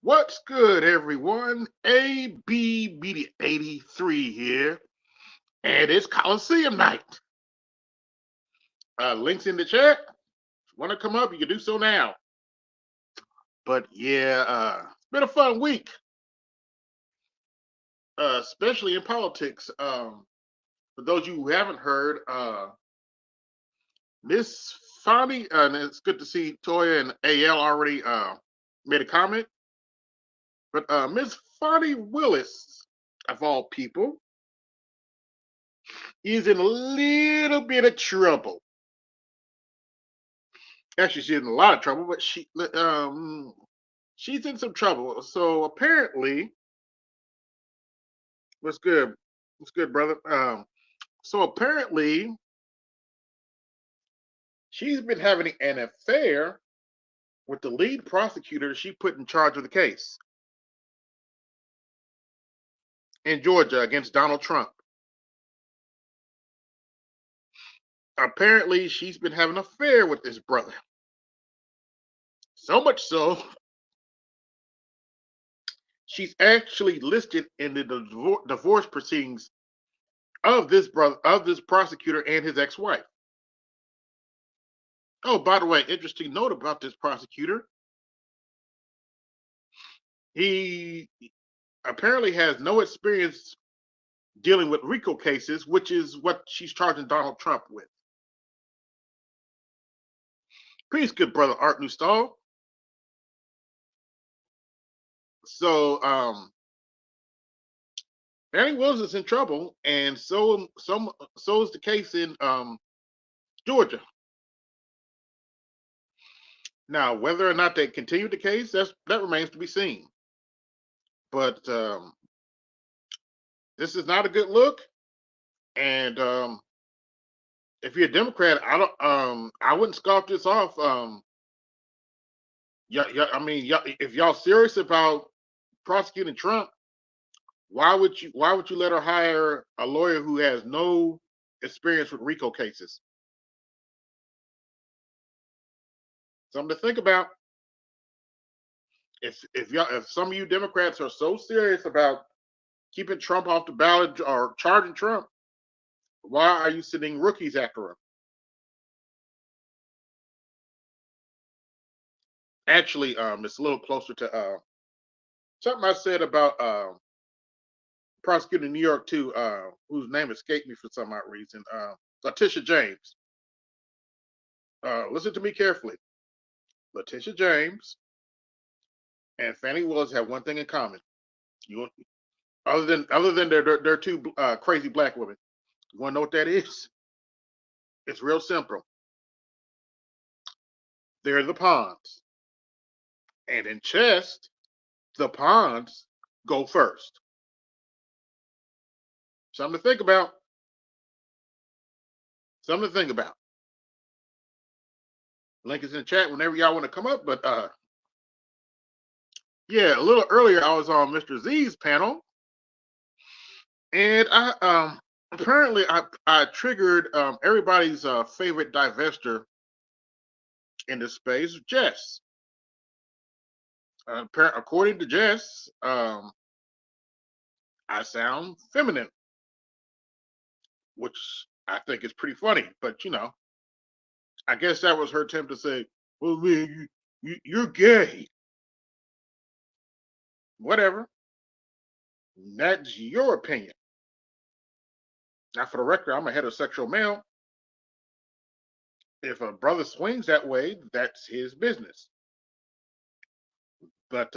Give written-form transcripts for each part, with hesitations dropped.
What's good, everyone? AB Media 83 here, and it's Coliseum Night. Links in the chat. If you want to come up, you can do so now. But yeah, it's been a fun week, especially in politics. For those of you who haven't heard, Miss Fani, and it's good to see Toya and AL already made a comment. But Miss Fani Willis, of all people, is in a little bit of trouble. Actually, she's in a lot of trouble, but she's in some trouble. So apparently, what's good? What's good, brother? So apparently, she's been having an affair with the lead prosecutor she put in charge of the case in Georgia against Donald Trump. Apparently, she's been having an affair with this brother. So much so, she's actually listed in the divorce proceedings of this brother, of this prosecutor and his ex-wife. Oh, by the way, interesting note about this prosecutor. He apparently has no experience dealing with RICO cases, which is what she's charging Donald Trump with. Peace, good brother Art Newstall. So Annie Wills is in trouble, and so is the case in Georgia. Now, whether or not they continue the case, that remains to be seen. But this is not a good look, and if you're a Democrat, I wouldn't scoff this off. I mean, if y'all serious about prosecuting Trump, why would you let her hire a lawyer who has no experience with RICO cases? Something to think about. If some of you Democrats are so serious about keeping Trump off the ballot or charging Trump, why are you sending rookies after him? Actually, it's a little closer to something I said about prosecutor in New York too, whose name escaped me for some odd reason. Letitia James. Listen to me carefully. Letitia James and Fannie Willis have one thing in common. You other than they're two crazy black women. You want to know what that is? It's real simple. They're the pawns, and in chess, the pawns go first. Something to think about. Something to think about. Link is in the chat whenever y'all want to come up. But yeah, a little earlier I was on Mr. Z's panel, and I apparently I triggered everybody's favorite divester in this space, Jess. According to Jess, I sound feminine, which I think is pretty funny. But I guess that was her attempt to say, "Well, man, you're gay." Whatever. That's your opinion. Now, for the record, I'm a heterosexual male. If a brother swings that way, that's his business. But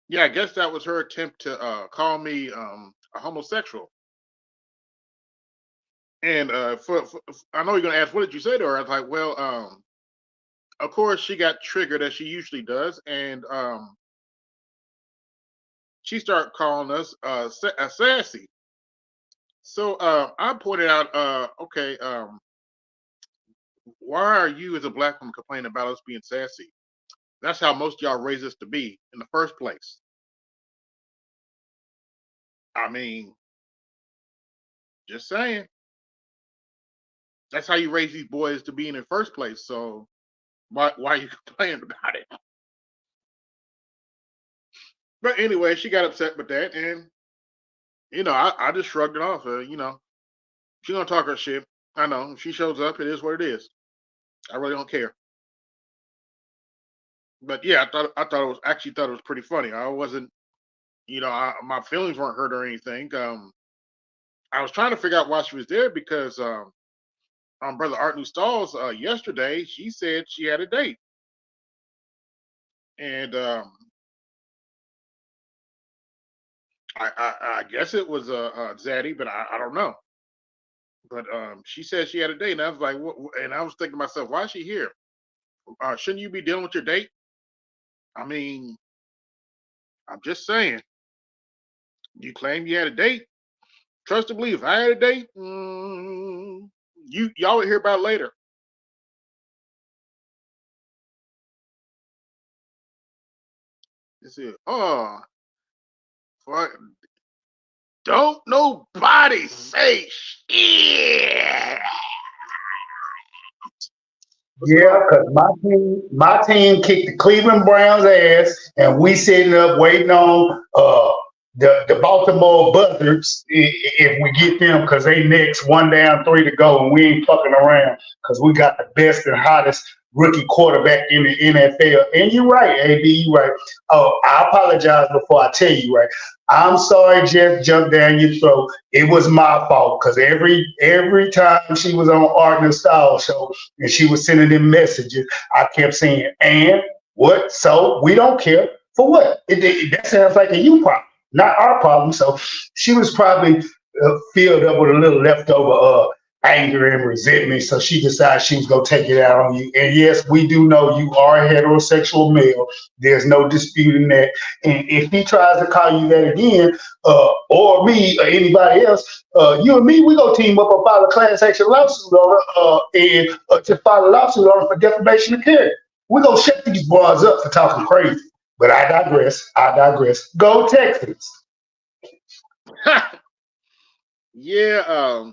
yeah, I guess that was her attempt to call me a homosexual. And for I know you're gonna ask, what did you say to her? I was like, well, of course she got triggered as she usually does, and she started calling us sassy. So I pointed out, okay, why are you as a black woman complaining about us being sassy? That's how most of y'all raised us to be in the first place. I mean, just saying. That's how you raise these boys to be in the first place. So why are you complaining about it? But anyway, she got upset with that, and I just shrugged it off. She gonna talk her shit. I know. If she shows up, it is what it is. I really don't care. But yeah, I thought it was actually thought it was pretty funny. I wasn't, my feelings weren't hurt or anything. I was trying to figure out why she was there because brother Art New Stalls yesterday she said she had a date, and I guess it was Zaddy, but I don't know. But she said she had a date, and I was like, what? And I was thinking to myself, why is she here? Shouldn't you be dealing with your date? I mean, I'm just saying. You claim you had a date. Trust to believe, if I had a date, y'all will hear about it later. This is fuck, don't nobody say shit. Yeah, because my team kicked the Cleveland Browns ass, and we sitting up waiting on the Baltimore Buzzards if we get them because they next, one down, three to go, and we ain't fucking around because we got the best and hottest rookie quarterback in the NFL. And you're right, AB, you right. Oh, I apologize before I tell you, right. I'm sorry, Jeff jumped down your throat. It was my fault because every time she was on Art and Style show and she was sending them messages, I kept saying, and what? So we don't care for what? That sounds like a you problem, not our problem. So she was probably filled up with a little leftover anger and resentment. So she decided she was going to take it out on you. And yes, we do know you are a heterosexual male. There's no disputing that. And if he tries to call you that again, or me or anybody else, you and me, we gonna team up and file a class action lawsuit on her, and to file a lawsuit on her for defamation of character. We're gonna shut these bras up for talking crazy. But I digress. I digress. Go Texans. Yeah,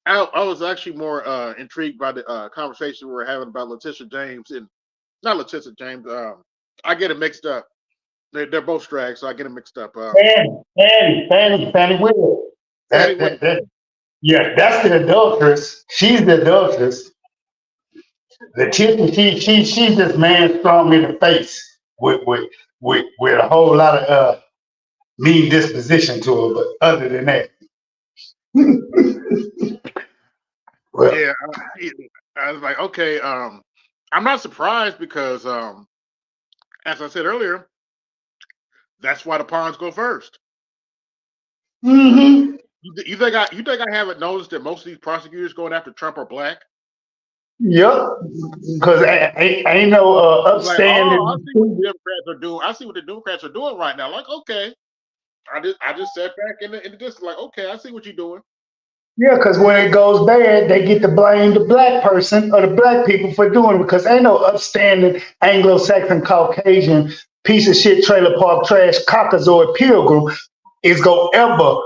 I was actually more intrigued by the conversation we were having about Letitia James and not Letitia James. I get it mixed up. They're both strags, so I get them mixed up. Fanny Willis. Fannie That, Willis. that, that, yeah, that's the adulteress. She's the adulteress. The Tiffany, she's just man strong in the face with a whole lot of mean disposition to her. But other than that, well, Yeah, I was like, okay. I'm not surprised because, as I said earlier, that's why the pawns go first. mm-hmm. You think I haven't noticed that most of these prosecutors going after Trump are black? Yep, because ain't no It's like, oh, I upstanding. see what the Democrats are doing. I see what the Democrats are doing right now. Like, okay, I just sat back in the distance, like, okay, I see what you're doing. Yeah, because when it goes bad, they get to blame the black person or the black people for doing it because ain't no upstanding Anglo-Saxon Caucasian piece of shit trailer park trash caucasoid pilgrim is gonna ever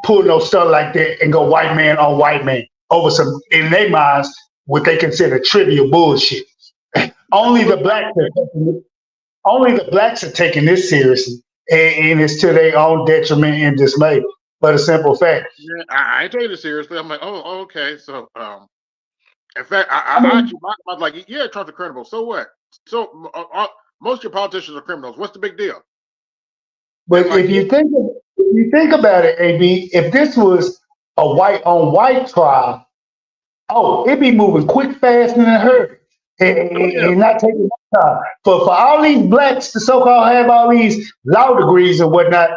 pull no stuff like that and go white man on white man over some in their minds what they consider trivial bullshit. That's Only what the looks like. blacks are taking it, only the blacks are taking this seriously, and it's to their own detriment and dismay. But a simple fact. Yeah, I ain't taking it seriously. I'm like, oh, okay. So, in fact, I I mean, actually, I was like, yeah, Trump's a criminal. So what? So most of your politicians are criminals. What's the big deal? but Like, yeah, if you think about it, AB, if this was a white on white trial, oh, it'd be moving quick, fast, and in a hurry, oh yeah. and not taking no time. But for all these blacks to so-called have all these law degrees and whatnot,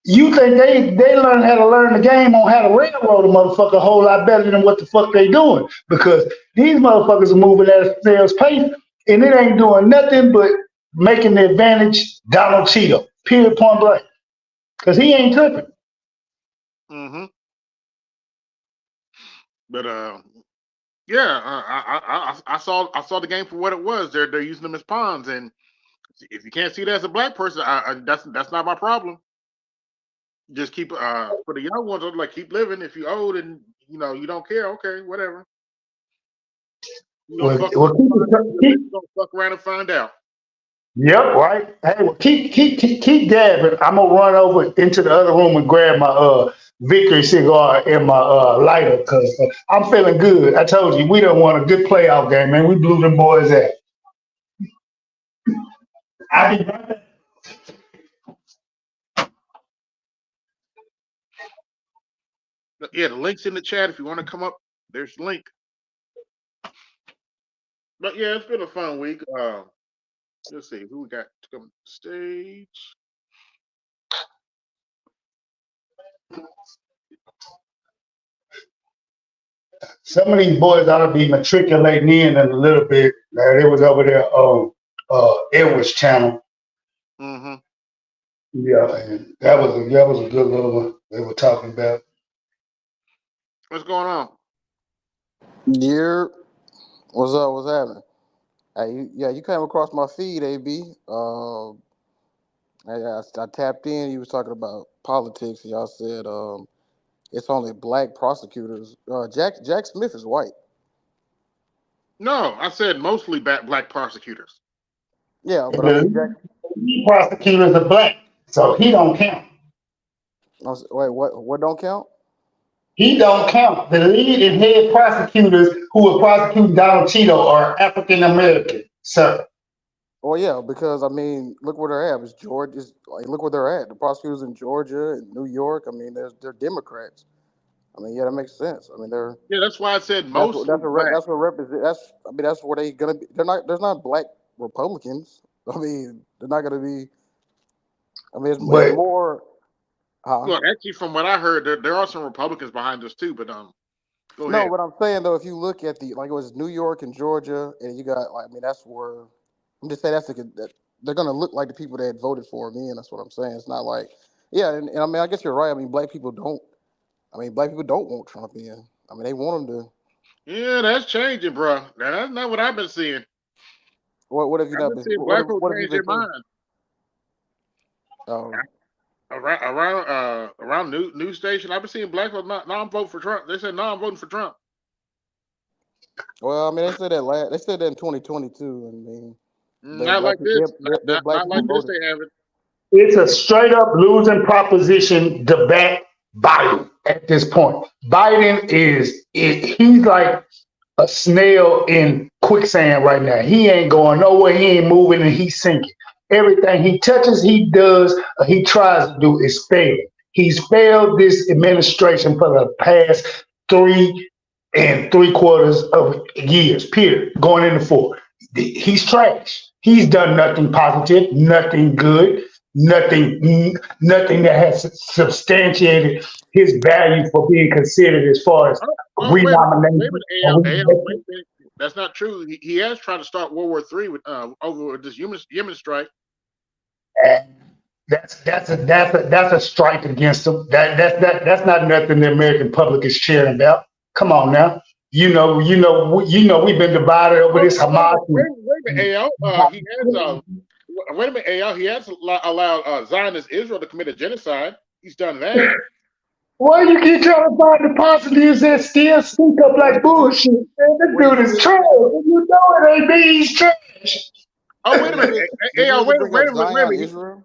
you think they learn how to learn the game on how to railroad a motherfucker a whole lot better than what the fuck they doing because these motherfuckers are moving at a snail's pace and it ain't doing nothing but making the advantage Donald Cheeto. Period point blank. Because he ain't tripping. hmm But yeah, I saw the game for what it was. They're using them as pawns, and if you can't see that as a black person, that's not my problem. Just keep for the young ones, I'm like keep living. If you're old and you don't care, okay, whatever. You gonna Well, fuck well around and find out. keep, You're gonna fuck around and find out. Yep, right. Hey, well, keep gabbing. I'm gonna run over into the other room and grab my victory cigar and my lighter because I'm feeling good. I told you we don't want a good playoff game, man. We blew them boys out. I be right back. Yeah, the link's in the chat if you want to come up. There's the link. But yeah, it's been a fun week. Let's see who we got to come to the stage. Some of these boys ought to be matriculating in a little bit. They was over there on Edwards channel. Mm-hmm. Yeah, and that was a good little one they were talking about. What's going on? Yeah, what's up? What's happening? You came across my feed, AB. I tapped in. You was talking about politics. And y'all said it's only black prosecutors. Jack Smith is white. No, I said mostly black prosecutors. Yeah, but I The mean, lead prosecutors are black, so he don't count. wait, what don't count? He don't count. The lead and head prosecutors who are prosecuting Donald Cheeto are African American, sir. Well, yeah, because I mean, look where they're at. It's Georgia. Look where they're at. The prosecutors in Georgia and New York. I mean, they're Democrats. I mean, yeah, that makes sense. I mean, Yeah, that's why I said mostly black. that's what represent. That's where they gonna be. They're not. There's not black Republicans. I mean, they're not gonna be. I mean, it's But more. Huh? Well, actually, from what I heard, there are some Republicans behind us too. But go No, ahead. what I'm saying though, if you look at it was New York and Georgia, and you got I mean, that's where I'm just saying that they're gonna look like the people that voted for me, and that's what I'm saying. It's not like, yeah, and I mean, I guess you're right. I mean, black people don't. I mean, black people don't want Trump in. I mean, they want him to. Yeah, that's changing, bro. That's not what I've been seeing. What have you I've not been been? seeing black folks What have you change their been seeing? mind Oh. around news station. I've been seeing black folks. No, I'm voting for Trump. They said no, I'm voting for Trump. Well, I mean, they said that in 2022. I mean, Not like this. their black Not like people this. voted. They haven't. it's a straight up losing proposition to back Biden at this point. Biden he's like a snail in quicksand right now. He ain't going nowhere. He ain't moving, and he's sinking. Everything he touches, he does, or he tries to do is fail. He's failed this administration for the past 3 and 3/4 of years, period, going into 4. He's trash. He's done nothing positive, nothing good, nothing that has substantiated his value for being considered as far as Oh, wait a renomination. minute, wait a minute. That's not true. He has tried to start World War III with over this Yemen strike. That's a strike against them. That's not nothing the American public is cheering about. Come on now. We've been divided over this Hamas. Wait a minute, AL. He has wait a minute, AL. He has allowed Zionist Israel to commit a genocide. He's done that. Why you keep trying to find the positives that still speak up like bullshit? Man, this dude is trash. You know it ain't me. He's trash. Oh, wait a minute, AL. Wait a minute. Israel.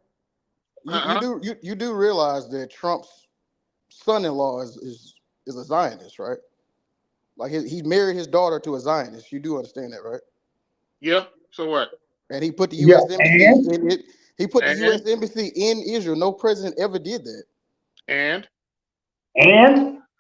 You do realize that Trump's son-in-law is a Zionist, right? Like he married his daughter to a Zionist. You do understand that, right? Yeah. So what? And he put the Yeah, U.S. embassy in it. He put the And U.S. embassy in Israel. No president ever did that. and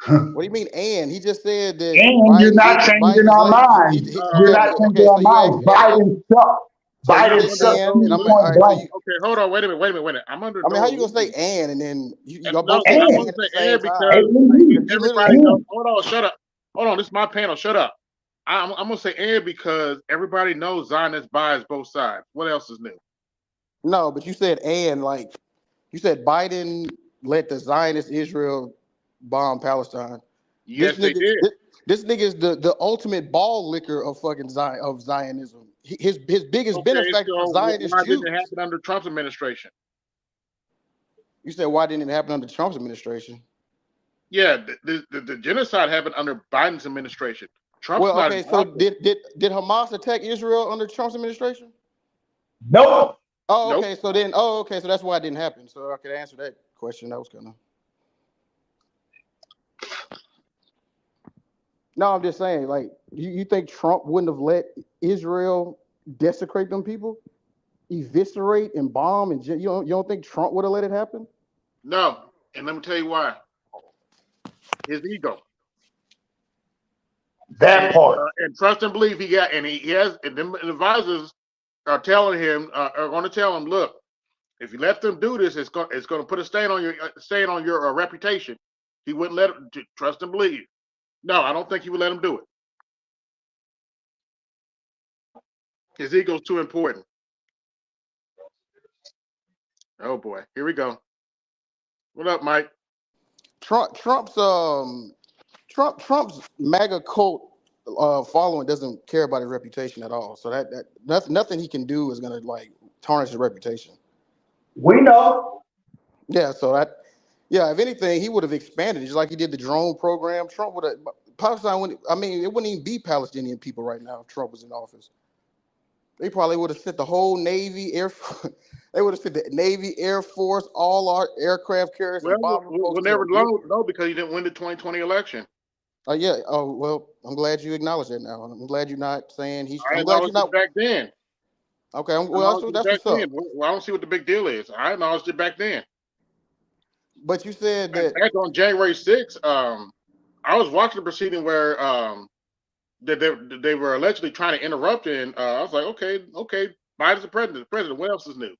What do you mean? And he just said that you're not changing our minds. You're not changing our minds. Biden sucks. Biden sucks. okay, hold on. Wait a minute. I'm under. I mean, how you gonna say and then you no, both I'm say gonna at the say same and time? because everybody knows. Hold on, shut up. Hold on, this is my panel. Shut up. I'm gonna say and because everybody knows Zionist buys both sides. What else is new? No, but you said and like you said Biden let the Zionist Israel bomb Palestine. Yes, they did. This nigga is the ultimate ball licker of fucking Zionism. His biggest benefactor so is Zionist why Jews. didn't it happen under Trump's administration? You said why didn't it happen under Trump's administration? Yeah, the genocide happened under Biden's administration. Trump's Well, not okay, so involved. did Hamas attack Israel under Trump's administration? Nope. Oh, Nope. okay. So then, oh, okay. So that's why it didn't happen. So I could answer that question. That was kind of. No, I'm just saying. Like, you think Trump wouldn't have let Israel desecrate them people, eviscerate and bomb, and you don't think Trump would have let it happen? No. And let me tell you why. His ego. That part. And trust and believe he got, and he has, and them advisors are telling him, are going to tell him, look, if you let them do this, it's going to put a stain on your reputation. He wouldn't let him. Trust and believe. No, I don't think he would let him do it. His ego's too important. Oh boy, here we go. What up, Mike? Trump's MAGA cult following doesn't care about his reputation at all. So that nothing he can do is gonna like tarnish his reputation. We know. Yeah. So if anything, he would have expanded it, just like he did the drone program. Trump would have Palestine. It wouldn't even be Palestinian people right now if Trump was in office. They probably would have sent the whole Navy, Air. They would have sent the Navy, Air Force, all our aircraft carriers, Well, and bombed them folks we'll to never oblivion. know because he didn't win the 2020 election. Yeah. Oh well, I'm glad you acknowledge that now. I'm glad you're not saying he's. I I'm glad you're acknowledged it not. back then. Okay. I Well, acknowledged it that's back what's then. up. Well, I don't see what the big deal is. I acknowledged it back then. But you said that. Back on January 6th, I was watching the proceeding where that they were allegedly trying to interrupt, and I was like, okay, Biden's the president. The president. What else is new?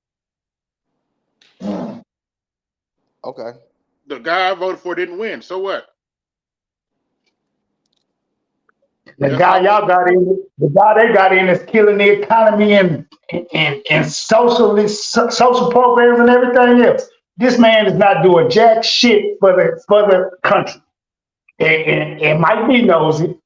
Okay. The guy I voted for didn't win. So what? The That's guy all. y'all got in, the guy they got in is killing the economy and social programs and everything else. This man is not doing jack shit for the country. And Mike B knows it.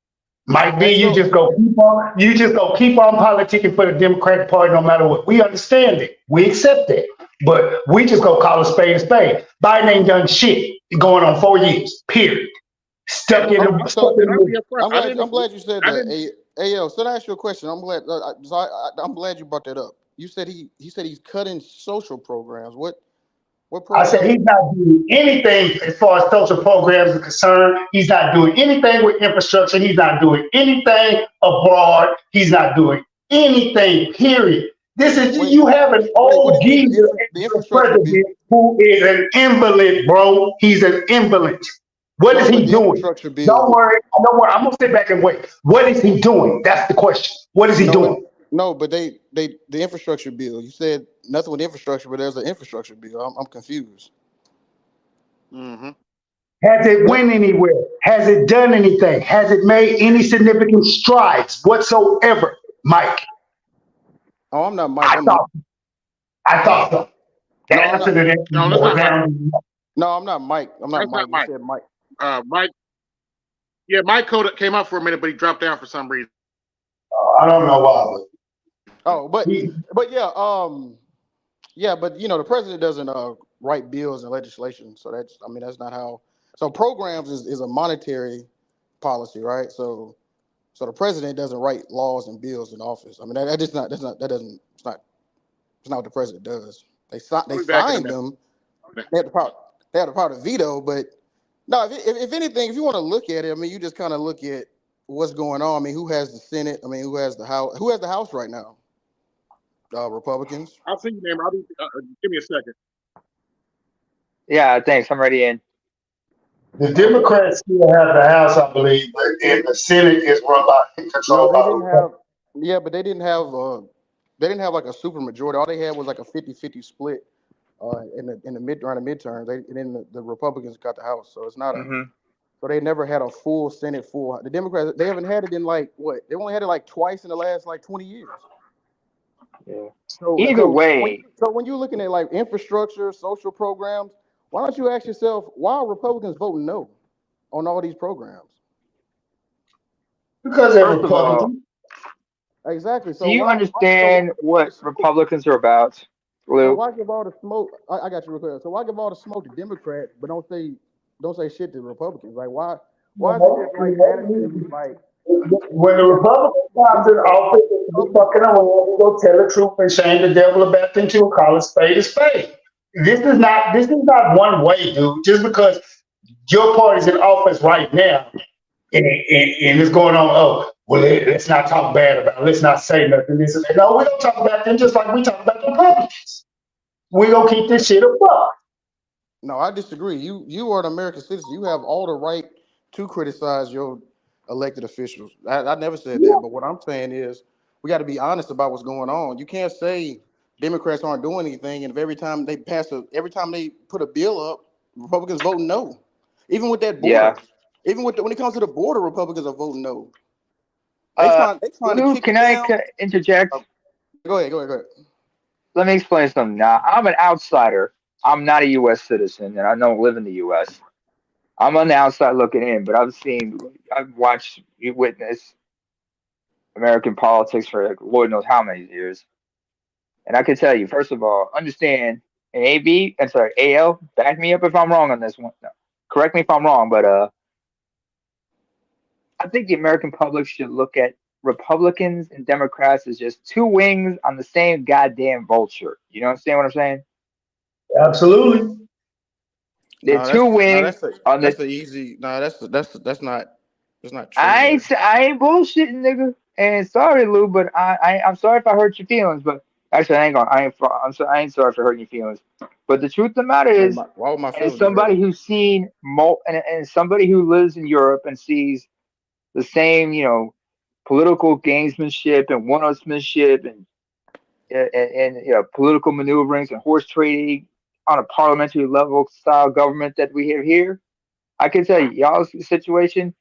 Mike B, Hey, you just go keep on politicking for the Democratic Party no matter what. We understand it. We accept that. But we just go call a spade a spade. Biden ain't done shit going on 4 years. Period. And Stuck in so, the so stuck in I'll be the upfront. I'm glad you said I that. didn't. Hey, yo, so to ask you a question, I'm glad. I'm glad you brought that up. You said he said he's cutting social programs. What I said programs? he's not doing anything as far as social programs are concerned. He's not doing anything with infrastructure. He's not doing anything abroad. He's not doing anything, period. This is Wait, you have an what old do you mean geezer as the your infrastructure bill? president who is an invalid, bro. He's an invalid. What is No, but he the doing? infrastructure Don't bill. worry. Don't worry. I'm gonna sit back and wait. What is he doing? That's the question. What is he No, but doing? no, but the infrastructure bill. You said nothing with infrastructure, but there's an infrastructure bill. I'm confused. Mm-hmm. Has it What? went anywhere? Has it done anything? Has it made any significant strides whatsoever, Mike? Oh, I'm not Mike. I I'm Mike. thought I thought so. The No, I'm answer not. to that No, that's boils not Mike. down. No, I'm not Mike. I'm not That's not Mike. You Mike. said Mike. Mike. Yeah, Mike Code came up for a minute, but he dropped down for some reason. I don't know why, Oh, but he, but yeah, but the president doesn't write bills and legislation, so that's not how. So programs is a monetary policy, right? So the president doesn't write laws and bills in office. I mean that is not that's not that doesn't it's not what the president does. They I'll be back in a sign minute. them. They have the power. They have the power to veto, but no. If anything, if you want to look at it, I mean, you just kind of look at what's going on. I mean, who has the Senate? I mean, who has the House? Who has the House right now? Republicans. I'll see you, name. I'll be. Give me a second. Yeah, thanks. I'm ready in. the Okay. Democrats still have the House, I believe, but and the Senate is run by No, controlled they by the didn't have. Republicans. Yeah, but they didn't have. They didn't have like a super majority. All they had was like a 50-50 split. Around the midterms, and then the Republicans got the House. So it's not a. Hmm. So they never had a full Senate full. The Democrats, they haven't had it in like what? They only had it like twice in the last like 20 years. Yeah. So Either so when way, so when you're looking at like infrastructure, social programs, why don't you ask yourself why are Republicans voting no on all these programs? Because they're first of all, Republicans. Exactly. do So you why so why understand give all the what smoke? Republicans are about, So Lou? why give all the smoke? I got you real quick. So why give all the smoke to Democrats, but don't say shit to Republicans? Like why is it this like attitude like when the Republican comes in office, we fucking around, we go tell the truth and shame the devil about them too, call a spade a spade. This is not one way, dude. Just because your party's in office right now and it's going on, oh, well, let's not talk bad about it. Let's not say nothing. This and that. No, we don't talk about them just like we talk about the Republicans. We gonna keep this shit above. No, I disagree. You are an American citizen. You have all the right to criticize your elected officials. I never said that, but what I'm saying is we got to be honest about what's going on. You can't say Democrats aren't doing anything, and if every time they put a bill up, Republicans vote no. Even with that Yeah. border, even when it comes to the border, Republicans are voting no. They trying to Lou, kick can it I down. interject? Oh, go ahead. Let me explain something. Now, I'm an outsider. I'm not a U.S. citizen, and I don't live in the U.S. I'm on the outside looking in, but I've watched, you witness American politics for like, Lord knows how many years. And I can tell you, first of all, understand, and AL, back me up if I'm wrong on this one. No, correct me if I'm wrong, but I think the American public should look at Republicans and Democrats as just two wings on the same goddamn vulture. You understand what I'm saying? Absolutely. They're two wings on the. that's the easy. No, that's not true, I man. ain't I ain't bullshitting, nigga. And sorry, Lou, but I'm sorry if I hurt your feelings. But actually, I ain't gonna. I ain't sorry for hurting your feelings. But the truth of the matter is, Why would my as feelings be hurt? somebody who's seen and somebody who lives in Europe and sees the same, political gamesmanship and one-upsmanship and political maneuverings and horse trading on a parliamentary level style government that we have here, I can tell you, y'all's situation.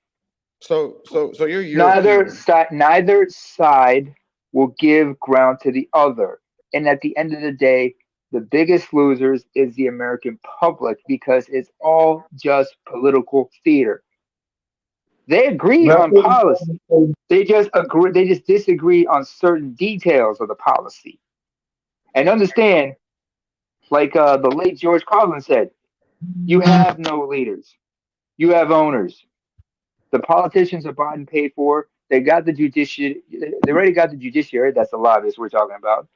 So you're Neither European. side, neither side will give ground to the other, and at the end of the day, the biggest losers is the American public because it's all just political theater. They agree on policy. They just agree. They just disagree on certain details of the policy. And understand, like the late George Carlin said, you have no leaders. You have owners. The politicians are bought and paid for. They got the judiciary. They already got the judiciary. That's the lobbyists we're talking about,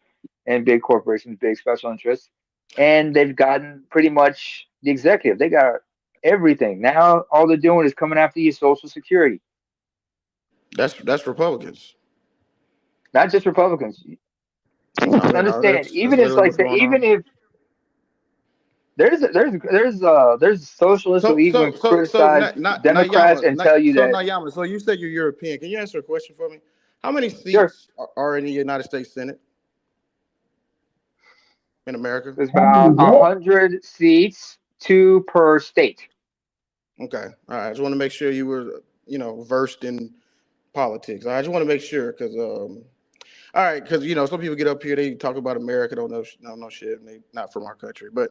and big corporations, big special interests. And they've gotten pretty much the executive. They got everything. Now all they're doing is coming after your Social Security. That's Republicans. Not just Republicans. No, no, Understand, that's even it's literally like what's say, going even on. if there's socialists who even So criticize Democrats and tell you that Nayama. So you said you're European. Can you answer a question for me? How many sure, seats are in the United States Senate in America? there's about 100 seats, two per state. Okay, all right. I just want to make sure you were, versed in politics. I just want to make sure because, all right, because some people get up here, they talk about America, don't know shit, and they not from our country. But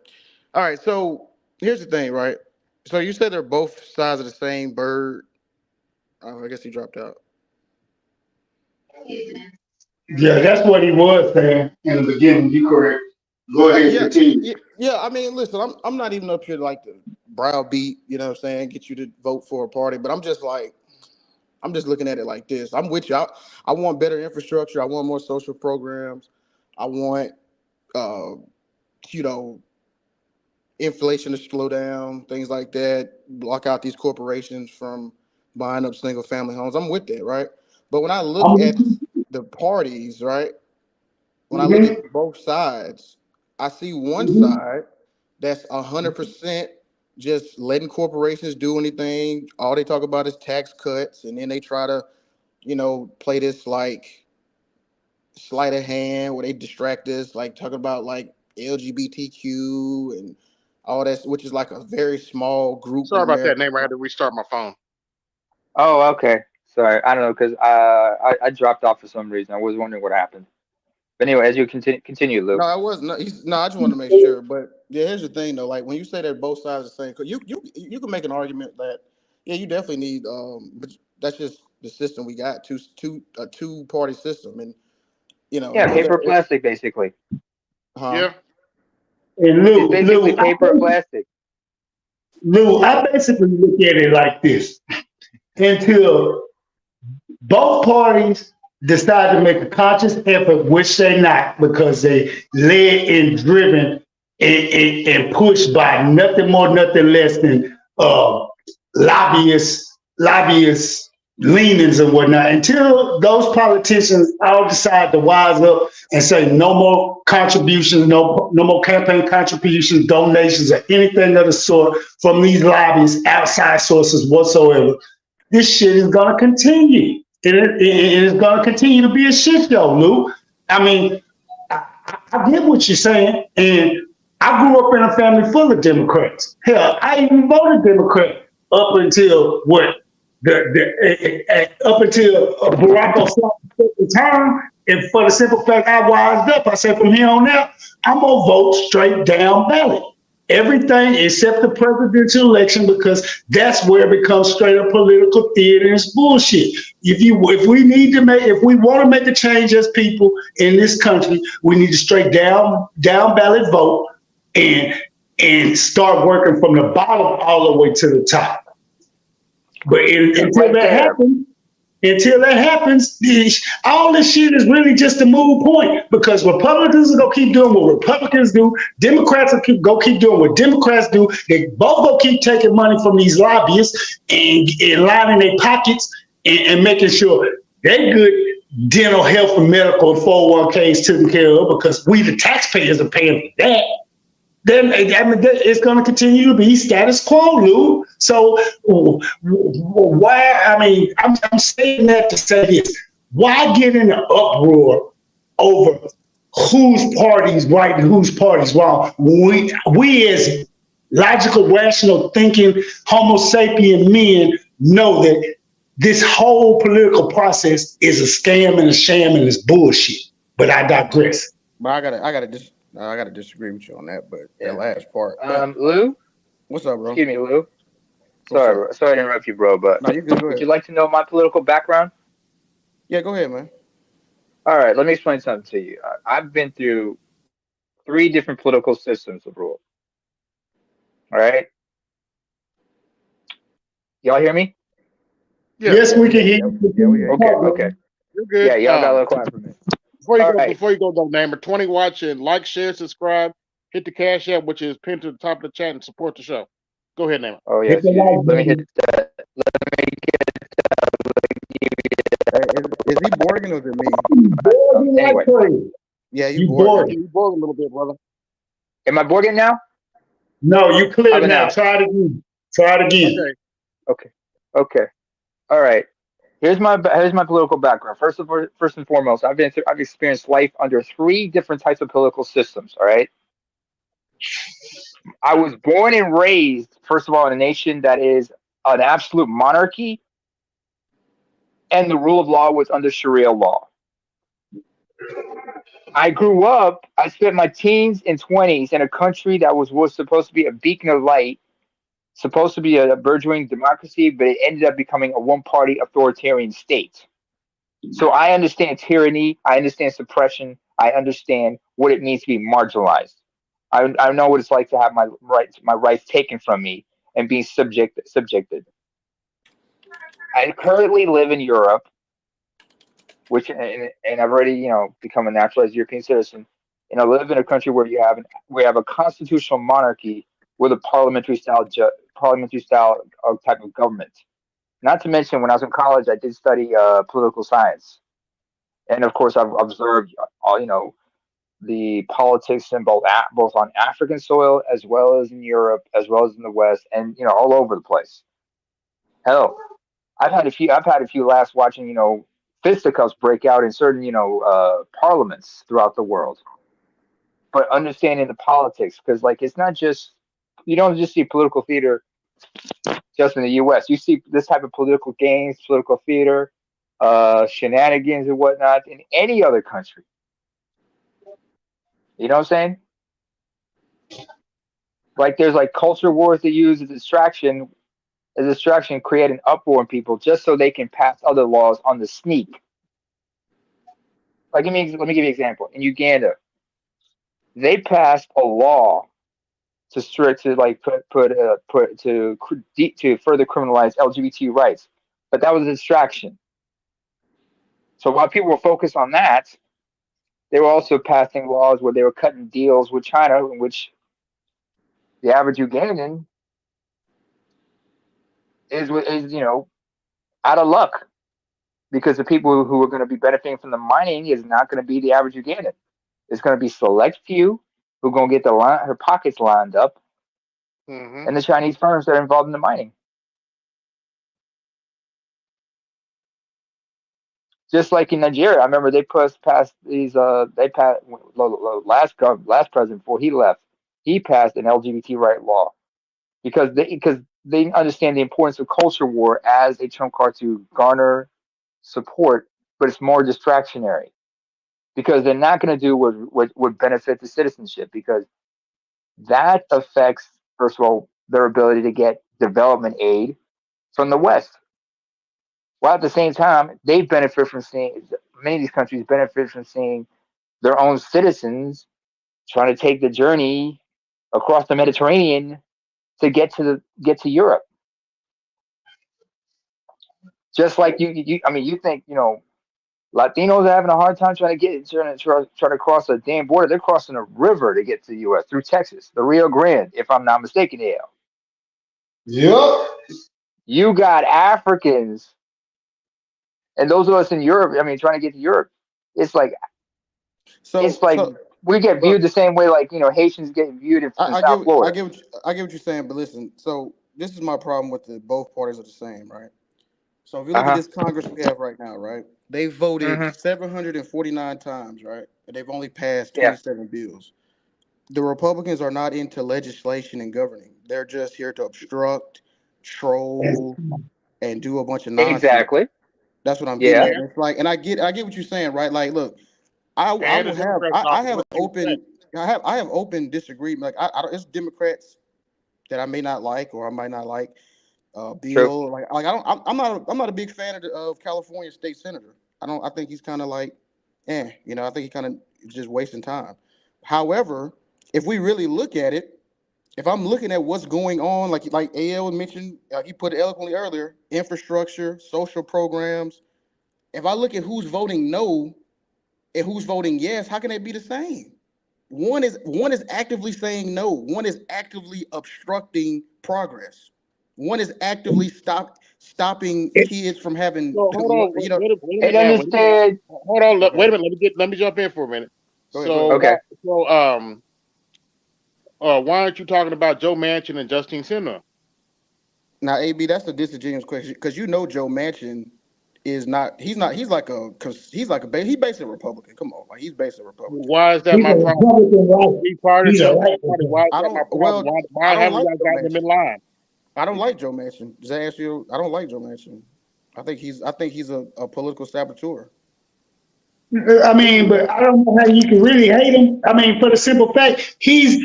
all right, so here's the thing, right? So you said they're both sides of the same bird. Oh, I guess he dropped out. Yeah, that's what he was saying in the beginning. You correct. Go ahead and Yeah, continue. yeah. I mean, listen, I'm not even up here like to browbeat, you know what I'm saying, get you to vote for a party, but I'm just looking at it like this. I'm with you. I want better infrastructure. I want more social programs. I want, uh, you know, inflation to slow down, things like that. Block out these corporations from buying up single family homes. I'm with that, right? But when I look at the parties, right? When I look Mm-hmm. at both sides, I see one Mm-hmm. side that's 100% just letting corporations do anything. All they talk about is tax cuts, and then they try to, play this like sleight of hand where they distract us, like talking about like LGBTQ and all that, which is like a very small group of Sorry about that, Americans. name. I had to restart my phone. Oh, okay. Sorry, I don't know because I dropped off for some reason. I was wondering what happened. But anyway, as you continue, Lou. No, I wasn't. No, I just want to make sure. But yeah, here's the thing though. Like when you say that both sides are the same, 'cause you can make an argument that yeah, you definitely need. But that's just the system we got a two party system, and Yeah, is paper there? plastic basically. Huh? Yeah. And It's Lou, basically Lou, paper plastic. I basically look at it like this. Until both parties decide to make a conscious effort, which they not, because they led and driven and pushed by nothing more, nothing less than lobbyists leanings and whatnot. Until those politicians all decide to wise up and say no more contributions, no more campaign contributions, donations, or anything of the sort from these lobbyists, outside sources whatsoever, this shit is gonna continue. It is gonna continue to be a shit show, Lou. I mean, I get what you're saying, and I grew up in a family full of Democrats. Hell, I even voted Democrat up until what up until Barack Obama's term. And for the simple fact, I wised up. I said from here on out, I'm gonna vote straight down ballot. Everything except the presidential election, because that's where it becomes straight up political theater and it's bullshit. If we want to make a change as people in this country, we need to straight down ballot vote and start working from the bottom all the way to the top. But until that happens, all this shit is really just a moot point, because Republicans are gonna keep doing what Republicans do, Democrats will keep doing what Democrats do. They both gonna keep taking money from these lobbyists and lining their pockets and making sure they're good dental, health, and medical and 401ks taken care of, because we the taxpayers are paying for that. Then it's going to continue to be status quo, Lou. So why? I mean, I'm saying that to say this: why get in an uproar over whose party's right and whose party's wrong? We as logical, rational thinking Homo sapien men know that this whole political process is a scam and a sham and it's bullshit. But I digress. But I gotta disagree with you on that. But that last part, Lou, what's up, bro? Excuse me, Lou. Sorry to interrupt you, bro. But no, you good. Go would ahead. you like to know my political background? Yeah, go ahead, man. All right, let me explain something to you. I've been through 3 different political systems of rule. All right, y'all hear me? Yeah. Yes, we can hear you. Yeah, we hear you. Okay. You're good. Yeah, y'all got a little quiet for me. Before you go, though, Namer, 20 watching, like, share, subscribe, hit the Cash App, which is pinned to the top of the chat, and support the show. Go ahead, Namer. Oh yeah, let me hit that. Is he Borging or is it me? Anyway. Yeah, you Borging. You Borg a little bit, brother. Am I Borging now? No, you clear now. Now. Try it again. Okay. All right. Here's my political background. First and foremost, I've experienced life under 3 different types of political systems. All right. I was born and raised, first of all, in a nation that is an absolute monarchy, and the rule of law was under Sharia law. I spent my teens and 20s in a country that was supposed to be a beacon of light, supposed to be a burgeoning democracy, but it ended up becoming a one-party authoritarian state. So I understand tyranny, I understand suppression, I understand what it means to be marginalized. I know what it's like to have my rights taken from me and being subjected. I currently live in Europe, and I've already become a naturalized European citizen, and I live in a country where we have a constitutional monarchy with a parliamentary style type of government. Not to mention, when I was in college, I did study political science, and of course, I've observed the politics in both on African soil, as well as in Europe, as well as in the West, and all over the place. Hell, I've had a few laughs watching fisticuffs break out in certain parliaments throughout the world. But understanding the politics, because it's not just, you don't just see political theater just in the U.S. You see this type of political games, political theater, shenanigans and whatnot in any other country. You know what I'm saying? There's culture wars they use as distraction, create an uproar in people just so they can pass other laws on the sneak. Let me give you an example. In Uganda, they passed a law to further criminalize LGBT rights, but that was a distraction. So while people were focused on that, they were also passing laws where they were cutting deals with China, in which the average Ugandan is out of luck because the people who are going to be benefiting from the mining is not going to be the average Ugandan. It's going to be select few who are going to get her pockets lined up, Mm-hmm. and the Chinese firms that are involved in the mining. Just like in Nigeria, I remember they passed these. They passed last president before he left. He passed an LGBT right law because they understand the importance of culture war as a trump card to garner support, but it's more distractionary because they're not going to do what would benefit the citizenship because that affects, first of all, their ability to get development aid from the West. While at the same time, they benefit from seeing many of these countries benefit from seeing their own citizens trying to take the journey across the Mediterranean to get to Europe. Just like you think Latinos are having a hard time trying to cross a damn border. They're crossing a river to get to the U.S. through Texas, the Rio Grande, if I'm not mistaken. Yep. You got Africans, and those of us in Europe. I mean, trying to get to Europe, it's like So we get but viewed the same way, like Haitians get viewed in I South get Florida. I get what you're saying, but listen. So this is my problem with both parties are the same, right? So if you Uh look at huh. this Congress we have right now, right? They voted Hmm. 749 times, right? And they've only passed Yeah. 27 bills. The Republicans are not into legislation and governing. They're just here to obstruct, troll, and do a bunch of nonsense. Exactly. That's what I'm getting Yeah. at. And it's like, and I get what you're saying, right? Like, look, I And the will have Democrats I offer have what you expect. open I have open disagreement. Like it's Democrats that I may not like or I might not like. True. Bill, like I'm not a big fan of California state senator. I think he's kind of like, I think he kind of just wasting time. However, if we really look at it, if I'm looking at what's going on, like AL mentioned, he put it eloquently earlier, infrastructure, social programs. If I look at who's voting no and who's voting yes, how can they be the same? One is actively saying no. One is actively obstructing progress. One is actively stopping kids from having So hold on, to, you know. wait a And minute now. Wait a minute. understand. Hold on. Okay, Wait a minute. Let me jump in for a minute. go ahead. So Okay. why aren't you talking about Joe Manchin and Justine Sinema? Now, AB, that's a disingenuous question because Joe Manchin is not. He's not. He's like a. Cause he's like a. He's basically a Republican. Come on, like he's basically a Republican. Why is that He's my a problem? Republican, right? Be part of He's the a Democratic right Party. Why Republican. is I that my don't. problem? Well, Why I don't haven't like y'all Joe gotten them in Manchin. line? I don't like Joe Manchin. Just ask you. I don't like Joe Manchin. I think he's a political saboteur. I mean, but I don't know how you can really hate him. I mean, for the simple fact, he's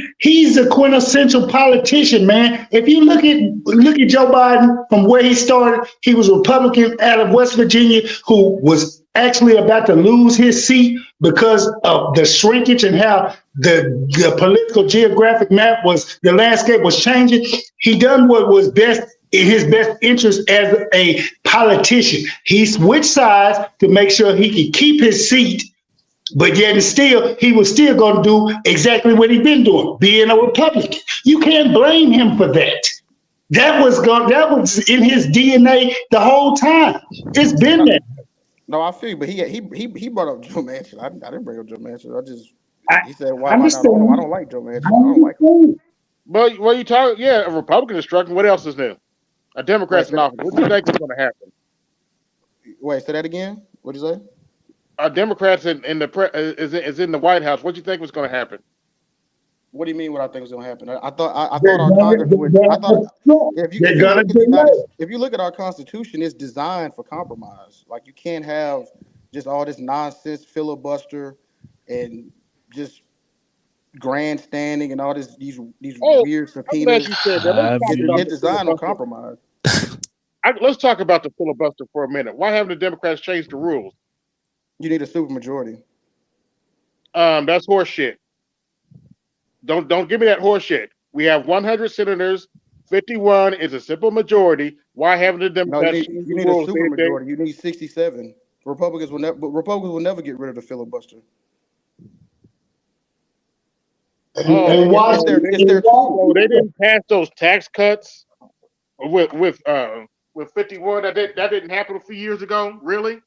a quintessential politician, man. If you look at Joe Biden from where he started, he was a Republican out of West Virginia who was actually about to lose his seat because of the shrinkage and how the political geographic map the landscape was changing. He done what was best in his best interest as a politician. He switched sides to make sure he could keep his seat, but yet and still, he was still going to do exactly what he's been doing, being a Republican. You can't blame him for that. That was in his DNA the whole time. It's been No, there. no, I feel you, but he brought up Joe Manchin. I didn't bring up Joe Manchin. I He said, "Why am I not on him?" I understand. don't like Joe I Manchin. I don't like him. understand. But what you talking? Yeah, a Republican is struggling. What else is new? A Wait, Democrat's in office. What do you think is going to happen? say that again. What'd you say? A Democrats is in the White House. What do you think was going to happen? What do you mean? What I think is going to happen? I They're thought our gonna, Congress would. they're I thought gonna, if they're you gonna look at the delay. if you look at our Constitution, it's designed for compromise. Like you can't have just all this nonsense filibuster and just grandstanding and all these Oh, weird I'm glad subpoenas. you said that. Let's talk about It's the designed on filibuster. compromise. Let's talk about the filibuster for a minute. Why haven't the Democrats changed the rules? You need a supermajority. That's horse shit. Don't give me that horse shit. We have 100 senators. 51 is a simple majority. Why haven't the No, Democrats changed you the need a rules? supermajority. You need 67. Republicans will never get rid of the filibuster. And why? It's their tool. So they didn't pass those tax cuts with 51. That didn't happen a few years ago. Really?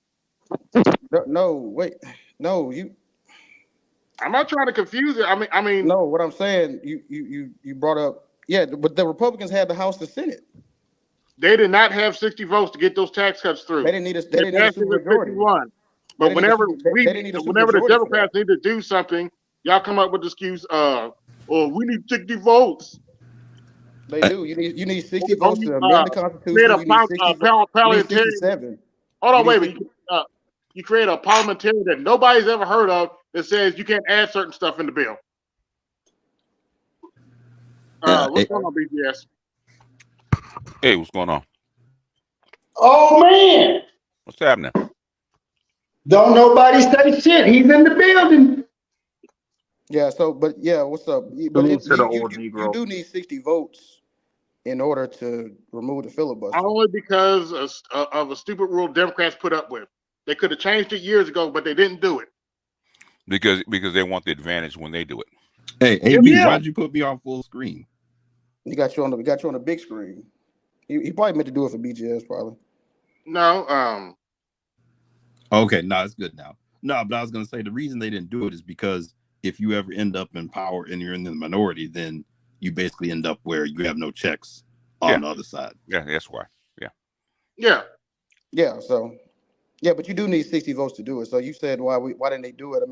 No, wait, no, you. I'm not trying to confuse it. I mean. No, what I'm saying, you brought up, yeah, but the Republicans had the House and Senate. They did not have 60 votes to get those tax cuts through. They didn't need a super majority. 51. But whenever the Democrats need to do something, y'all come up with the excuse, we need 60 votes. They do. You need 60 votes to amend the Constitution. You need 67. Hold on, wait. You create a parliamentarian that nobody's ever heard of that says you can't add certain stuff in the bill. What's going on, BGS? Hey, what's going on? Oh man, What's happening? don't nobody say shit. He's in the building. Yeah. So, but yeah, what's up? But you do need 60 votes in order to remove the filibuster. Only because of a stupid rule Democrats put up with. They could have changed it years ago, but they didn't do it. Because they want the advantage when they do it. Hey, AB, why'd you put me on full screen? We got you on the big screen. He probably meant to do it for BGS, probably. No. Okay, no, it's good now. No, but I was gonna say the reason they didn't do it is because if you ever end up in power and you're in the minority, then you basically end up where you have no checks on the other side. Yeah, that's why. Yeah. So, yeah, but you do need 60 votes to do it. So you said why didn't they do it? I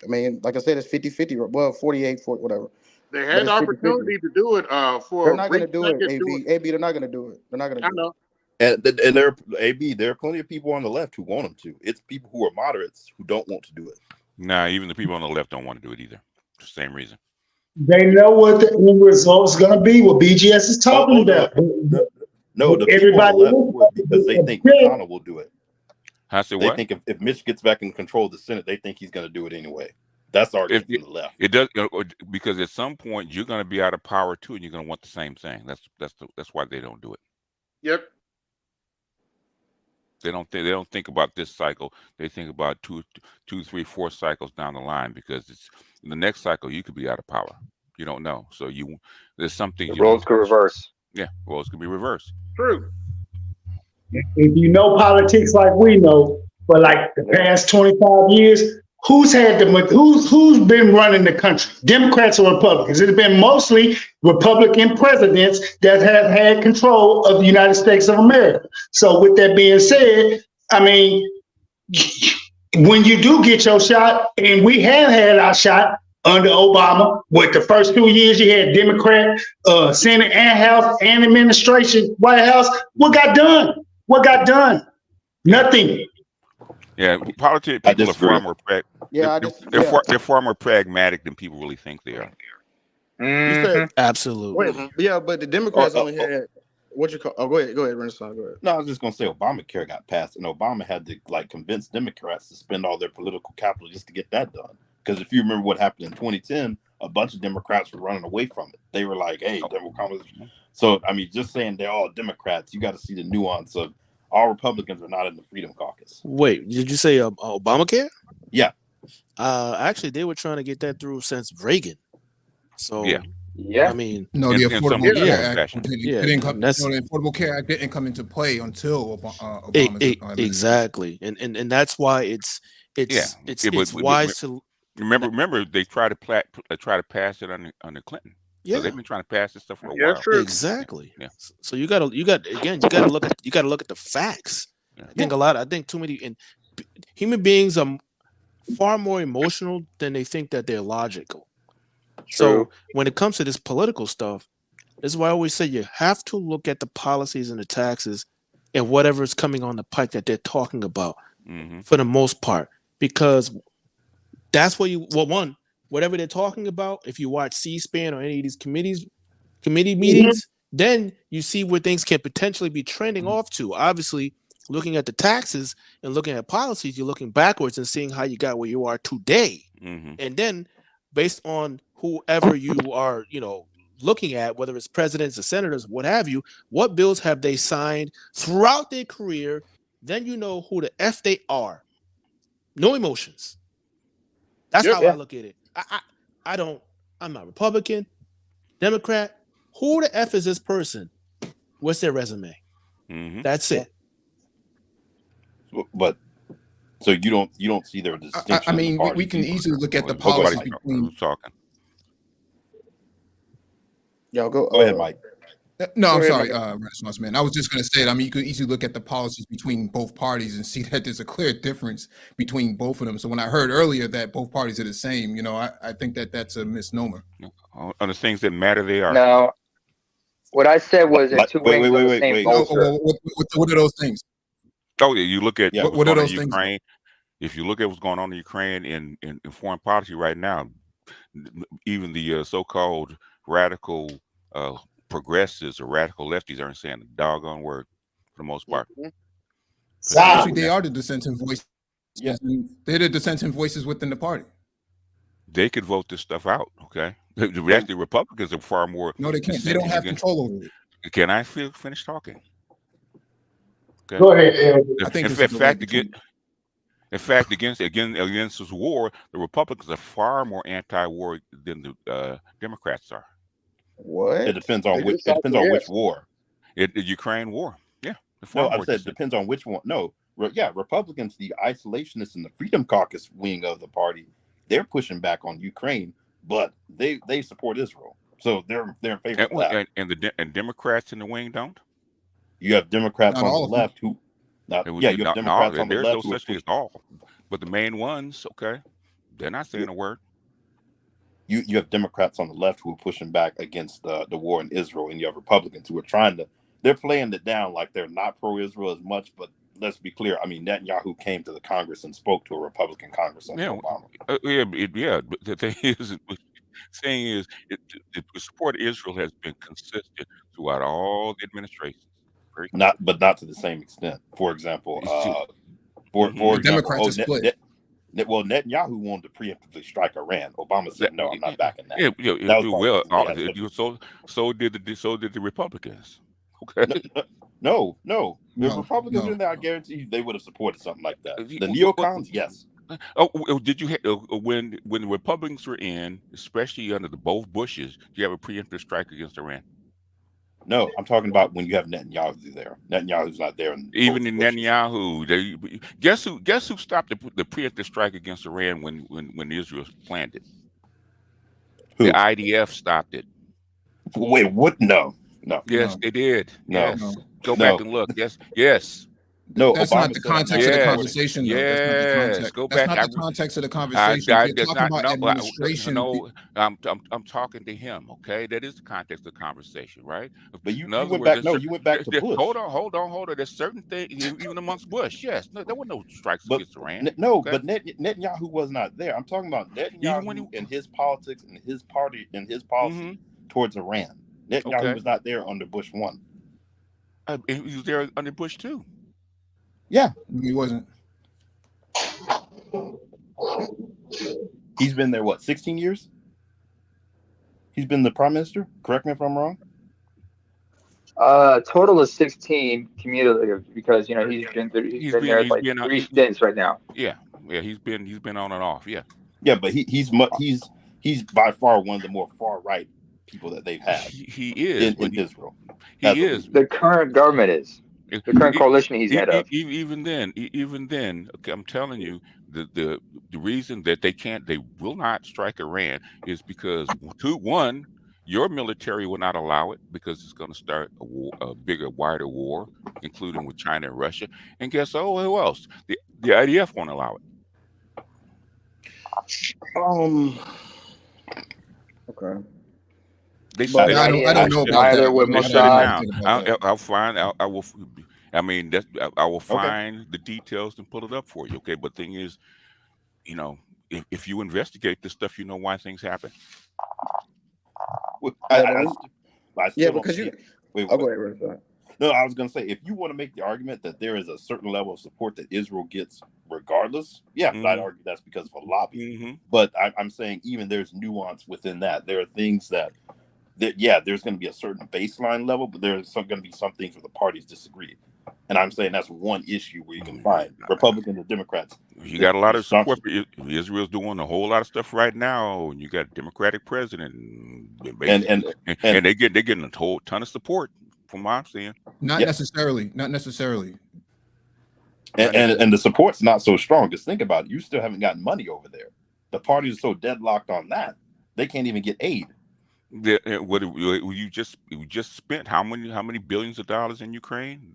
mean, like I said, it's 50-50, well, 48, 40, whatever. They had the opportunity to do it for. They're not going to do it, AB. They're not going to do it. They're not going to do it. And there are plenty of people on the left who want them to. It's people who are moderates who don't want to do it. Nah, even the people on the left don't want to do it either. Same reason. They know what the end result's going to be. What BGS is talking about. No, the people on the left would because they think McConnell will do it. I say They what? think if Mitch gets back in control of the Senate, they think he's going to do it anyway. That's argument from the left. It does because at some point you're going to be out of power too, and you're going to want the same thing. That's why they don't do it. Yep. They don't think about this cycle. They think about two, 3, 4 cycles down the line because it's in the next cycle you could be out of power. You don't know, so there's something. The roles could reverse. Yeah, roles could be reversed. True. If you know politics like we know, for like the past 25 years, who's been running the country? Democrats or Republicans? It's been mostly Republican presidents that have had control of the United States of America. So with that being said, I mean, when you do get your shot, and we have had our shot under Obama, with the first 2 years you had Democrat, Senate and House and administration, White House, what got done? What got done? Nothing. Yeah, politics people are far more they're far more pragmatic than people really think they are. You said, absolutely. Wait, yeah, but the Democrats only had what you call. Oh, go ahead, Renaissance. Go ahead. No, I was just gonna say Obamacare got passed, and Obama had to convince Democrats to spend all their political capital just to get that done. Because if you remember what happened in 2010, a bunch of Democrats were running away from it. They were like, "Hey, Democrats." So I mean, just saying they're all Democrats, you got to see the nuance of all Republicans are not in the Freedom Caucus. Wait, did you say Obamacare? Yeah. Actually, they were trying to get that through since Reagan. So yeah. I mean, no, the Affordable Care Act the Affordable Care Act didn't come into play until Obama. Exactly, and that's why it's wise to remember they tried to pass it under Clinton. Yeah, so they've been trying to pass this stuff for a while. True. Exactly. Yeah. So you got to look at the facts. Yeah. I think too many human beings are far more emotional than they think that they're logical. True. So when it comes to this political stuff, this is why I always say you have to look at the policies and the taxes and whatever is coming on the pike that they're talking about for the most part, because that's where whatever they're talking about, if you watch C-SPAN or any of these committee meetings, then you see where things can potentially be trending off to. Obviously, looking at the taxes and looking at policies, you're looking backwards and seeing how you got where you are today. And then based on whoever you are, looking at, whether it's presidents or senators, what have you, what bills have they signed throughout their career then you know who the F they are. No emotions. That's Yep. how I look at it. I'm not Republican, Democrat. Who the F is this person? What's their resume? Mm-hmm. That's it. But so you don't see their distinction. I mean, in the we parties can either. easily look at the Nobody policies between. who's talking. Yo, go Go ahead, Mike. No, Go I'm ahead, sorry, Mike. Renaissance man. I was just going to say that. I mean, you could easily look at the policies between both parties and see that there's a clear difference between both of them. So when I heard earlier that both parties are the same, you know, I think that that's a misnomer. On the things that matter, they are. No, what I said was they're two wings of the same Oh, vulture. what are those things? Oh, yeah, you look at Yeah, what's what are going on those in things? Ukraine. If you look at what's going on in Ukraine in foreign policy right now, even the so-called radical progressives or radical lefties aren't saying a doggone word for the most part. Actually, they are the dissenting voices. Yeah. They're the dissenting voices within the party. They could vote this stuff out, okay? Actually, Republicans are far more. No, they can't. They don't have control over it. Can I finish talking? Okay. Go ahead. I think in fact, against this war, the Republicans are far more anti-war than the Democrats are. What? It depends on which war. The Ukraine war. Yeah. No, I said it depends on which one. No, yeah, Republicans, the isolationists and the Freedom Caucus wing of the party, they're pushing back on Ukraine, but they support Israel, so they're in favor of that. And Democrats in the wing don't. You have Democrats on the left who. you have Democrats on the left. There's no such thing as all, but the main ones, okay, they're not saying a word. You have Democrats on the left who are pushing back against the war in Israel, and you have Republicans who are they're playing it down like they're not pro-Israel as much, but let's be clear. I mean, Netanyahu came to the Congress and spoke to a Republican Congress under Obama. But the thing is, the support of Israel has been consistent throughout all the administrations. Not to the same extent. For example, Democrats are split. Netanyahu wanted to preemptively strike Iran. Obama said, "No, I'm not backing that." So did the Republicans. Okay. No. If Republicans were in there, I guarantee you they would have supported something like that. The neocons, yes. Did you when the Republicans were in, especially under both Bushes, do you have a preemptive strike against Iran? No, I'm talking about when you have Netanyahu there. Netanyahu's not there. Even in Netanyahu, guess who stopped the preemptive strike against Iran when Israel planned it? Who? The IDF stopped it. Wait, what? No. Yes, they did. No. Yes. Go back and look. Yes. No, that's not the context of the conversation. Though. Yes, that's not the context of the conversation. You're talking about administration. No, I'm talking to him. Okay, that is the context of the conversation, right? But you went back. No, you went back to Bush. Hold on. There's certain things even amongst Bush. Yes, there were no strikes against Iran. No, okay? But Netanyahu was not there. I'm talking about Netanyahu and his politics and his party and his policy towards Iran. Netanyahu was not there under Bush 1. He was there under Bush 2. Yeah, he wasn't. He's been there, 16 years? He's been the prime minister? Correct me if I'm wrong. Total is 16 cumulative because he's been there like 3 stints right now. Yeah, he's been on and off. Yeah, but he's by far one of the more far right people that they've had. He is in Israel. He is. The current government is. The current coalition he's head of. Even then, okay, I'm telling you, the reason that they will not strike Iran is because one, your military will not allow it because it's going to start a bigger, wider war, including with China and Russia. And guess who else? The IDF won't allow it. Okay. I don't know about either with Mossad. I'll find. I will. I mean, I will find the details and pull it up for you. Okay, but thing is, if you investigate this stuff, you know why things happen. Because you. Wait. Go ahead. No, I was going to say, if you want to make the argument that there is a certain level of support that Israel gets regardless, I'd argue that's because of a lobby. But I'm saying even there's nuance within that. There are things that there's going to be a certain baseline level, but there's going to be some things where the parties disagree. And I'm saying that's one issue where you can find Republicans and Democrats. You got a lot of support for Israel's doing a whole lot of stuff right now, and you got a Democratic president, and they're getting a whole ton of support from what I'm seeing. Not necessarily. And the support's not so strong, because think about it, you still haven't gotten money over there. The parties are so deadlocked on that they can't even get aid. What you just spent how many billions of dollars in Ukraine?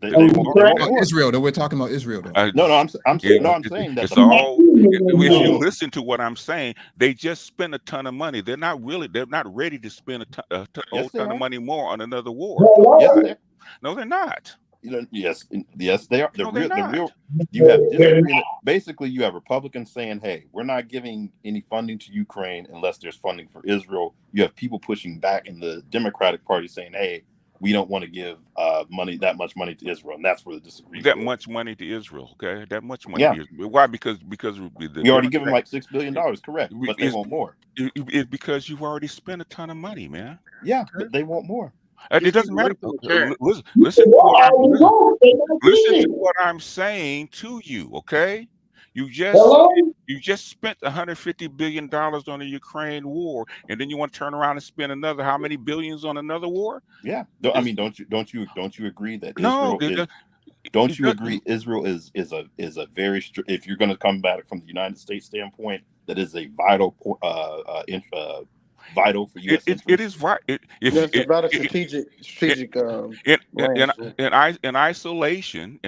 Israel, though. We're talking about Israel, though. I'm saying that it's all. If you listen to what I'm saying, they just spent a ton of money. They're not ready to spend a ton of money more on another war. No, they're not. Yes, they are. The real. You have disagreement. Basically, you have Republicans saying, "Hey, we're not giving any funding to Ukraine unless there's funding for Israel." You have people pushing back in the Democratic Party saying, "Hey, we don't want to give that much money to Israel," and that's where the disagreement. That much money to Israel, okay? That much money. To Israel. Why? Because we already give them like $6 billion, correct? But they want more. It's because you've already spent a ton of money, man. Yeah, but they want more. It doesn't matter. Listen to what I'm saying to you, okay? You just spent $150 billion on the Ukraine war, and then you want to turn around and spend another how many billions on another war? Yeah, I mean, don't you agree that Israel is? Don't you agree Israel is a very if you're going to come back from the United States standpoint, that is a vital vital for U.S. It is right. It's about a strategic. In isolation,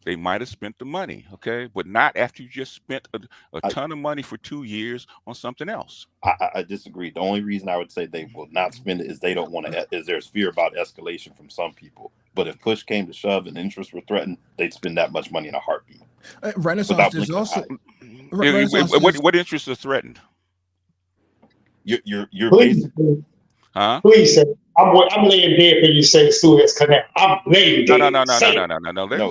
they might have spent the money, okay, but not after you just spent a ton of money for 2 years on something else. I disagree. The only reason I would say they will not spend it is they don't want to. Is there's fear about escalation from some people. But if push came to shove and interests were threatened, they'd spend that much money in a heartbeat. Renaissance is also. What interests are threatened? You're basically, please say, I'm laying dead for you say Suez Canal. I'm laying dead. No.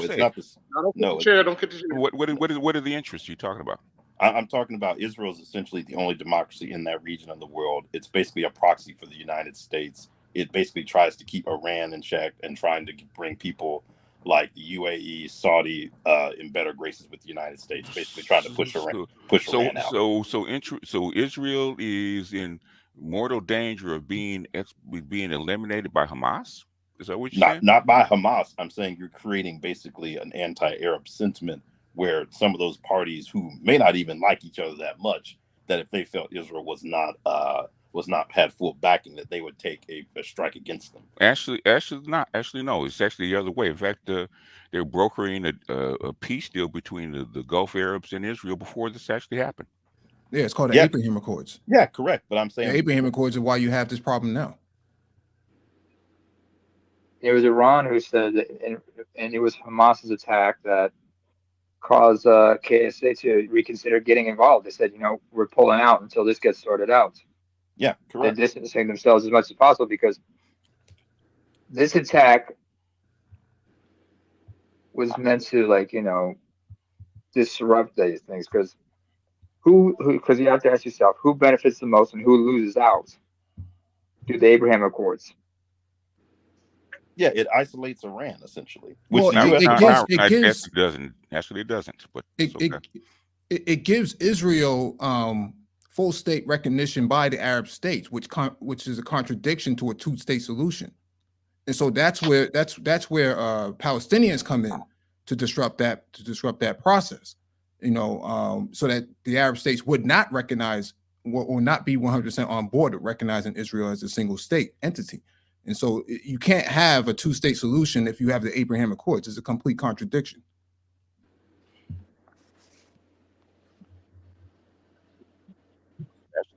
It's not this. No, don't get the What are the interests you're talking about? I'm talking about Israel is essentially the only democracy in that region of the world. It's basically a proxy for the United States. It basically tries to keep Iran in check and trying to bring people like the UAE, Saudi, in better graces with the United States, basically trying to push Iran out. So Israel is in mortal danger of being eliminated by Hamas? Is that what you're saying? Not by Hamas. I'm saying you're creating basically an anti-Arab sentiment where some of those parties who may not even like each other that much, that if they felt Israel was not had full backing, that they would take a strike against them. Actually, no. It's actually the other way. In fact, they're brokering a peace deal between the Gulf Arabs and Israel before this actually happened. Yeah, it's called the Abraham Accords. Yeah, correct. But I'm saying the Abraham Accords are why you have this problem now. It was Iran who said that, and it was Hamas's attack that caused KSA to reconsider getting involved. They said, we're pulling out until this gets sorted out. Yeah, correct. They're distancing themselves as much as possible because this attack was meant to, disrupt these things. Because because you have to ask yourself, who benefits the most and who loses out through the Abraham Accords? Yeah, it isolates Iran essentially. Well, it doesn't. But it gives Israel full state recognition by the Arab states, which is a contradiction to a two-state solution, and so that's where Palestinians come in to disrupt that process, so that the Arab states would not recognize or not be 100% on board with recognizing Israel as a single state entity, and so you can't have a two-state solution if you have the Abraham Accords. It's a complete contradiction.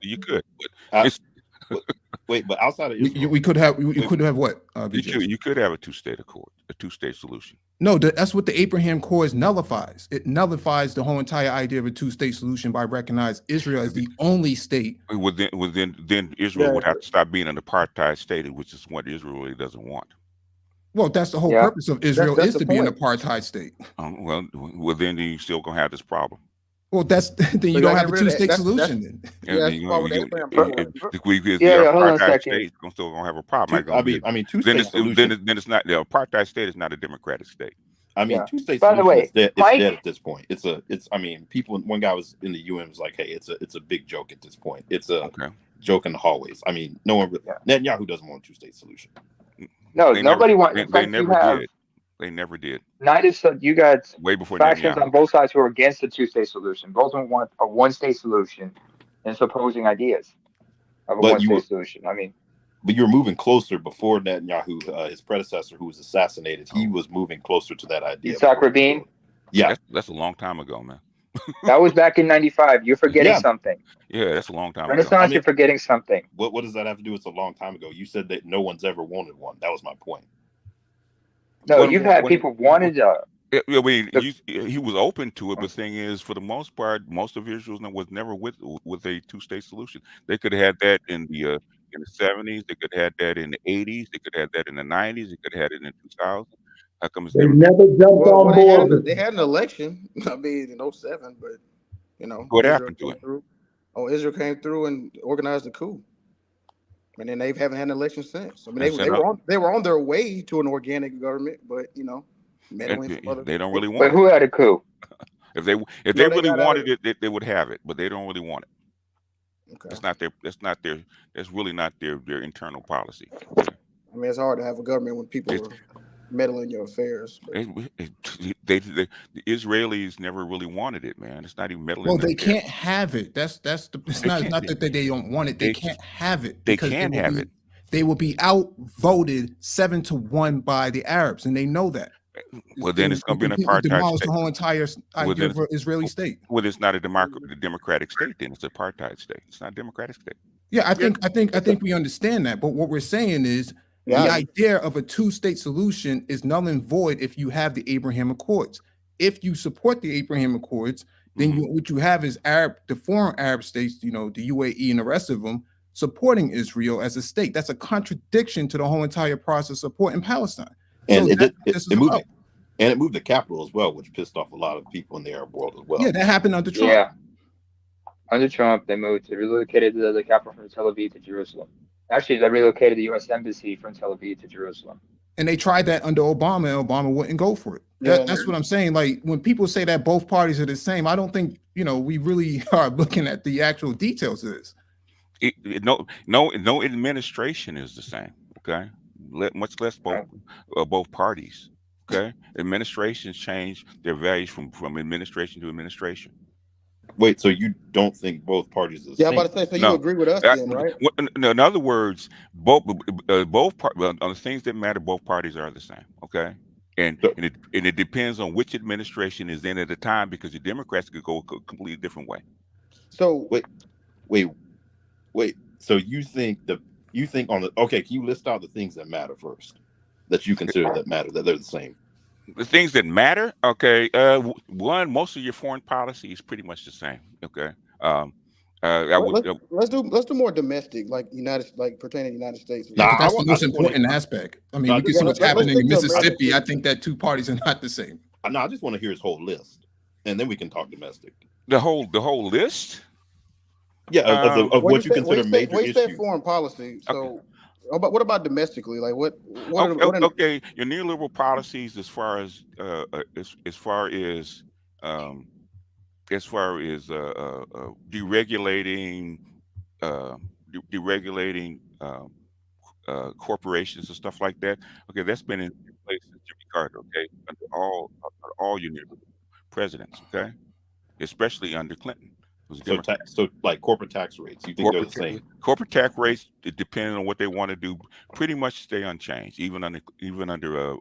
You could, but but outside of Israel, we could have what? You could have a two-state accord, a two-state solution. No, that's what the Abraham Accords nullifies. It nullifies the whole entire idea of a two-state solution by recognizing Israel as the only state. Then Israel would have to stop being an apartheid state, which is what Israel really doesn't want. Well, that's the whole purpose of Israel, is to be an apartheid state. Well, then you're still gonna have this problem. Well, that's then you So don't gotta have get a rid of that. two-state That's solution. Then. yeah. That's why with expand privilege. If Yeah, you're yeah, hold on a apartheid second. state, it's still gonna have a problem. Ain't gonna I be mean, I mean, then two-state solution. then it's not the apartheid state is not a democratic state. I mean, Yeah. two-state By the solution way, is dead. It's Mike- dead at this point. It's. I mean, people. One guy was in the UN was like, "Hey, it's a big joke at this point. It's a Okay. joke in the hallways." I mean, no one. Netanyahu doesn't want a two-state solution. No, They nobody never, wants. they, In they fact, you never have did. They never did. you got Way before factions Netanyahu. on both sides who are against the two-state solution. Both of them want a one-state solution, and it's opposing ideas of a But one-state solution. I mean, But you were moving closer before Netanyahu, his predecessor, who was assassinated. He was moving closer to that idea. Yitzhak Rabin. Yeah, That's a long time ago, man. That was back in '95. You're forgetting Yeah. something. Yeah, that's a long time ago. Renaissance, you're forgetting something. What does that have to do with a long time ago? You said that no one's ever wanted one. That was my point. No, Well, you've had people wanted I mean, he was open to it, but the thing is, for the most part, most of Israel was never with a two-state solution. They could have had that in the 70s. They could have had that in the 80s. They could have had that in the 90s. They could have had it in 2000. How come it's They never? never jumped on board. They had an election. I mean, in 07, but you know, What Israel happened to came it? through. Oh, Israel came through and organized a coup, and then they haven't had an election since. I mean, they were on their way to an organic government, but you know, They don't really want But who had a coup? If they really wanted it, they would have it, but they don't really want it. Okay. That's really not their internal policy. I mean, it's hard to have a government when people are meddling in your affairs. The Israelis never really wanted it, man. It's not even meddling. Well, they can't have it. It's not that they don't want it. They can't have it. They can have it. They will be outvoted 7-1 by the Arabs, and they know that. Well, then it's going to be an apartheid demolish state. The whole entire idea of Israeli state. Well, it's not a democratic state. Then it's an apartheid state. It's not a democratic state. Yeah, I think we understand that. But what we're saying is the idea of a two-state solution is null and void if you have the Abraham Accords. If you support the Abraham Accords, then what you have is the foreign Arab states, you know, the UAE and the rest of them, supporting Israel as a state. That's a contradiction to the whole entire process of supporting Palestine. And it moved the capital as well, which pissed off a lot of people in the Arab world as well. Yeah, that happened under Trump. Yeah. Under Trump, they relocated the capital from Tel Aviv to Jerusalem. Actually, they relocated the U.S. Embassy from Tel Aviv to Jerusalem. And they tried that under Obama, and Obama wouldn't go for it. That's what I'm saying. Like, when people say that both parties are the same, I don't think, you know, we really are looking at the actual details of this. No administration is the same. Okay, much less both parties. Okay, administrations change their values from administration to administration. Wait, so you don't think both parties are the same? Yeah, I'm about to say, so you agree with us then, right? In other words, both on the things that matter, both parties are the same. Okay, and it depends on which administration is in at the time, because the Democrats could go a completely different way. So wait. So you think on the can you list out the things that matter first, that you consider that matter, that they're the same? The things that matter, okay. One, most of your foreign policy is pretty much the same. Okay. Let's do more domestic, like pertaining to the United States. That's the most important aspect. I mean, we can see what's happening in Mississippi. I think that two parties are not the same. No, I just want to hear his whole list, and then we can talk domestic. The whole list. Yeah, of what you consider major issues. What you said foreign policy. So, what about domestically? Like what okay, your neoliberal policies as far as deregulating corporations and stuff like that. Okay, that's been in place since Jimmy Carter. Okay, under all your neoliberal presidents. Okay, especially under Clinton. So like corporate tax rates, you think they're the same? Corporate tax rates, depending on what they want to do, pretty much stay unchanged, even under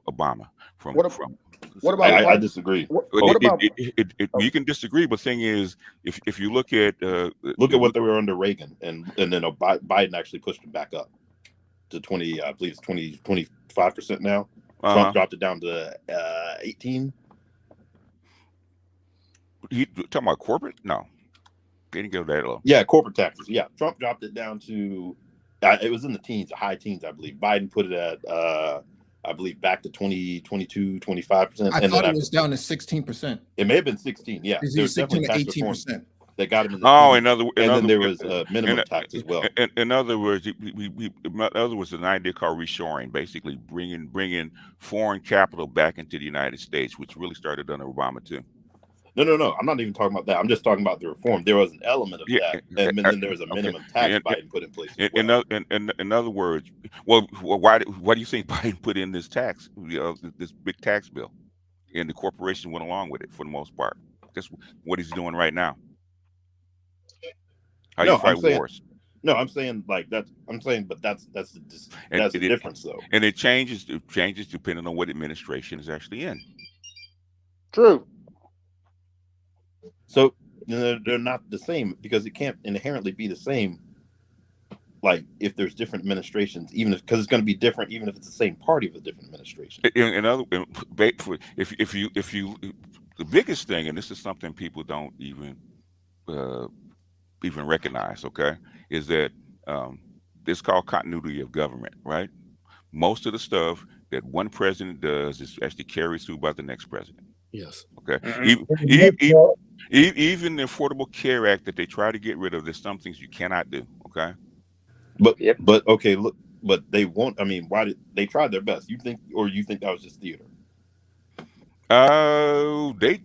Obama. I disagree. You can disagree, but the thing is, if you look at what they were under Reagan, and then Biden actually pushed them back up to 20, I believe it's 25% now. Trump dropped it down to 18. He talking about corporate? No. They didn't go that low. Yeah, corporate taxes. Yeah, Trump dropped it down to it was in the teens, high teens, I believe. Biden put it at I believe back to 20, 22, 25%. I And thought then it was down to 16%. it may have been 16. Yeah, Is there's 16 definitely to tax reform 18%? that got him in the Oh, 20s. And then there was minimum tax as well. in other words, an idea called reshoring, basically bringing foreign capital back into the United States, which really started under Obama too. No. I'm not even talking about that. I'm just talking about the reform. There was an element of that, and then there was a minimum tax Biden put in place as well. In other words, why do you think Biden put in this tax, this big tax bill, and the corporation went along with it for the most part? That's what he's doing right now. How you fight wars? No, I'm saying like that. I'm saying, but that's the difference though. And it changes depending on what administration is actually in. True. So they're not the same because it can't inherently be the same. Like if there's different administrations, because it's going to be different, even if it's the same party with a different administration. If you, the biggest thing, and this is something people don't even recognize, okay, is that it's called continuity of government, right? Most of the stuff that one president does is actually carried through by the next president. Yes. Okay. Mm-hmm. Even the Affordable Care Act that they try to get rid of, there's some things you cannot do. Okay. But okay, look, but they won't. I mean, why did they try their best? You think that was just theater? They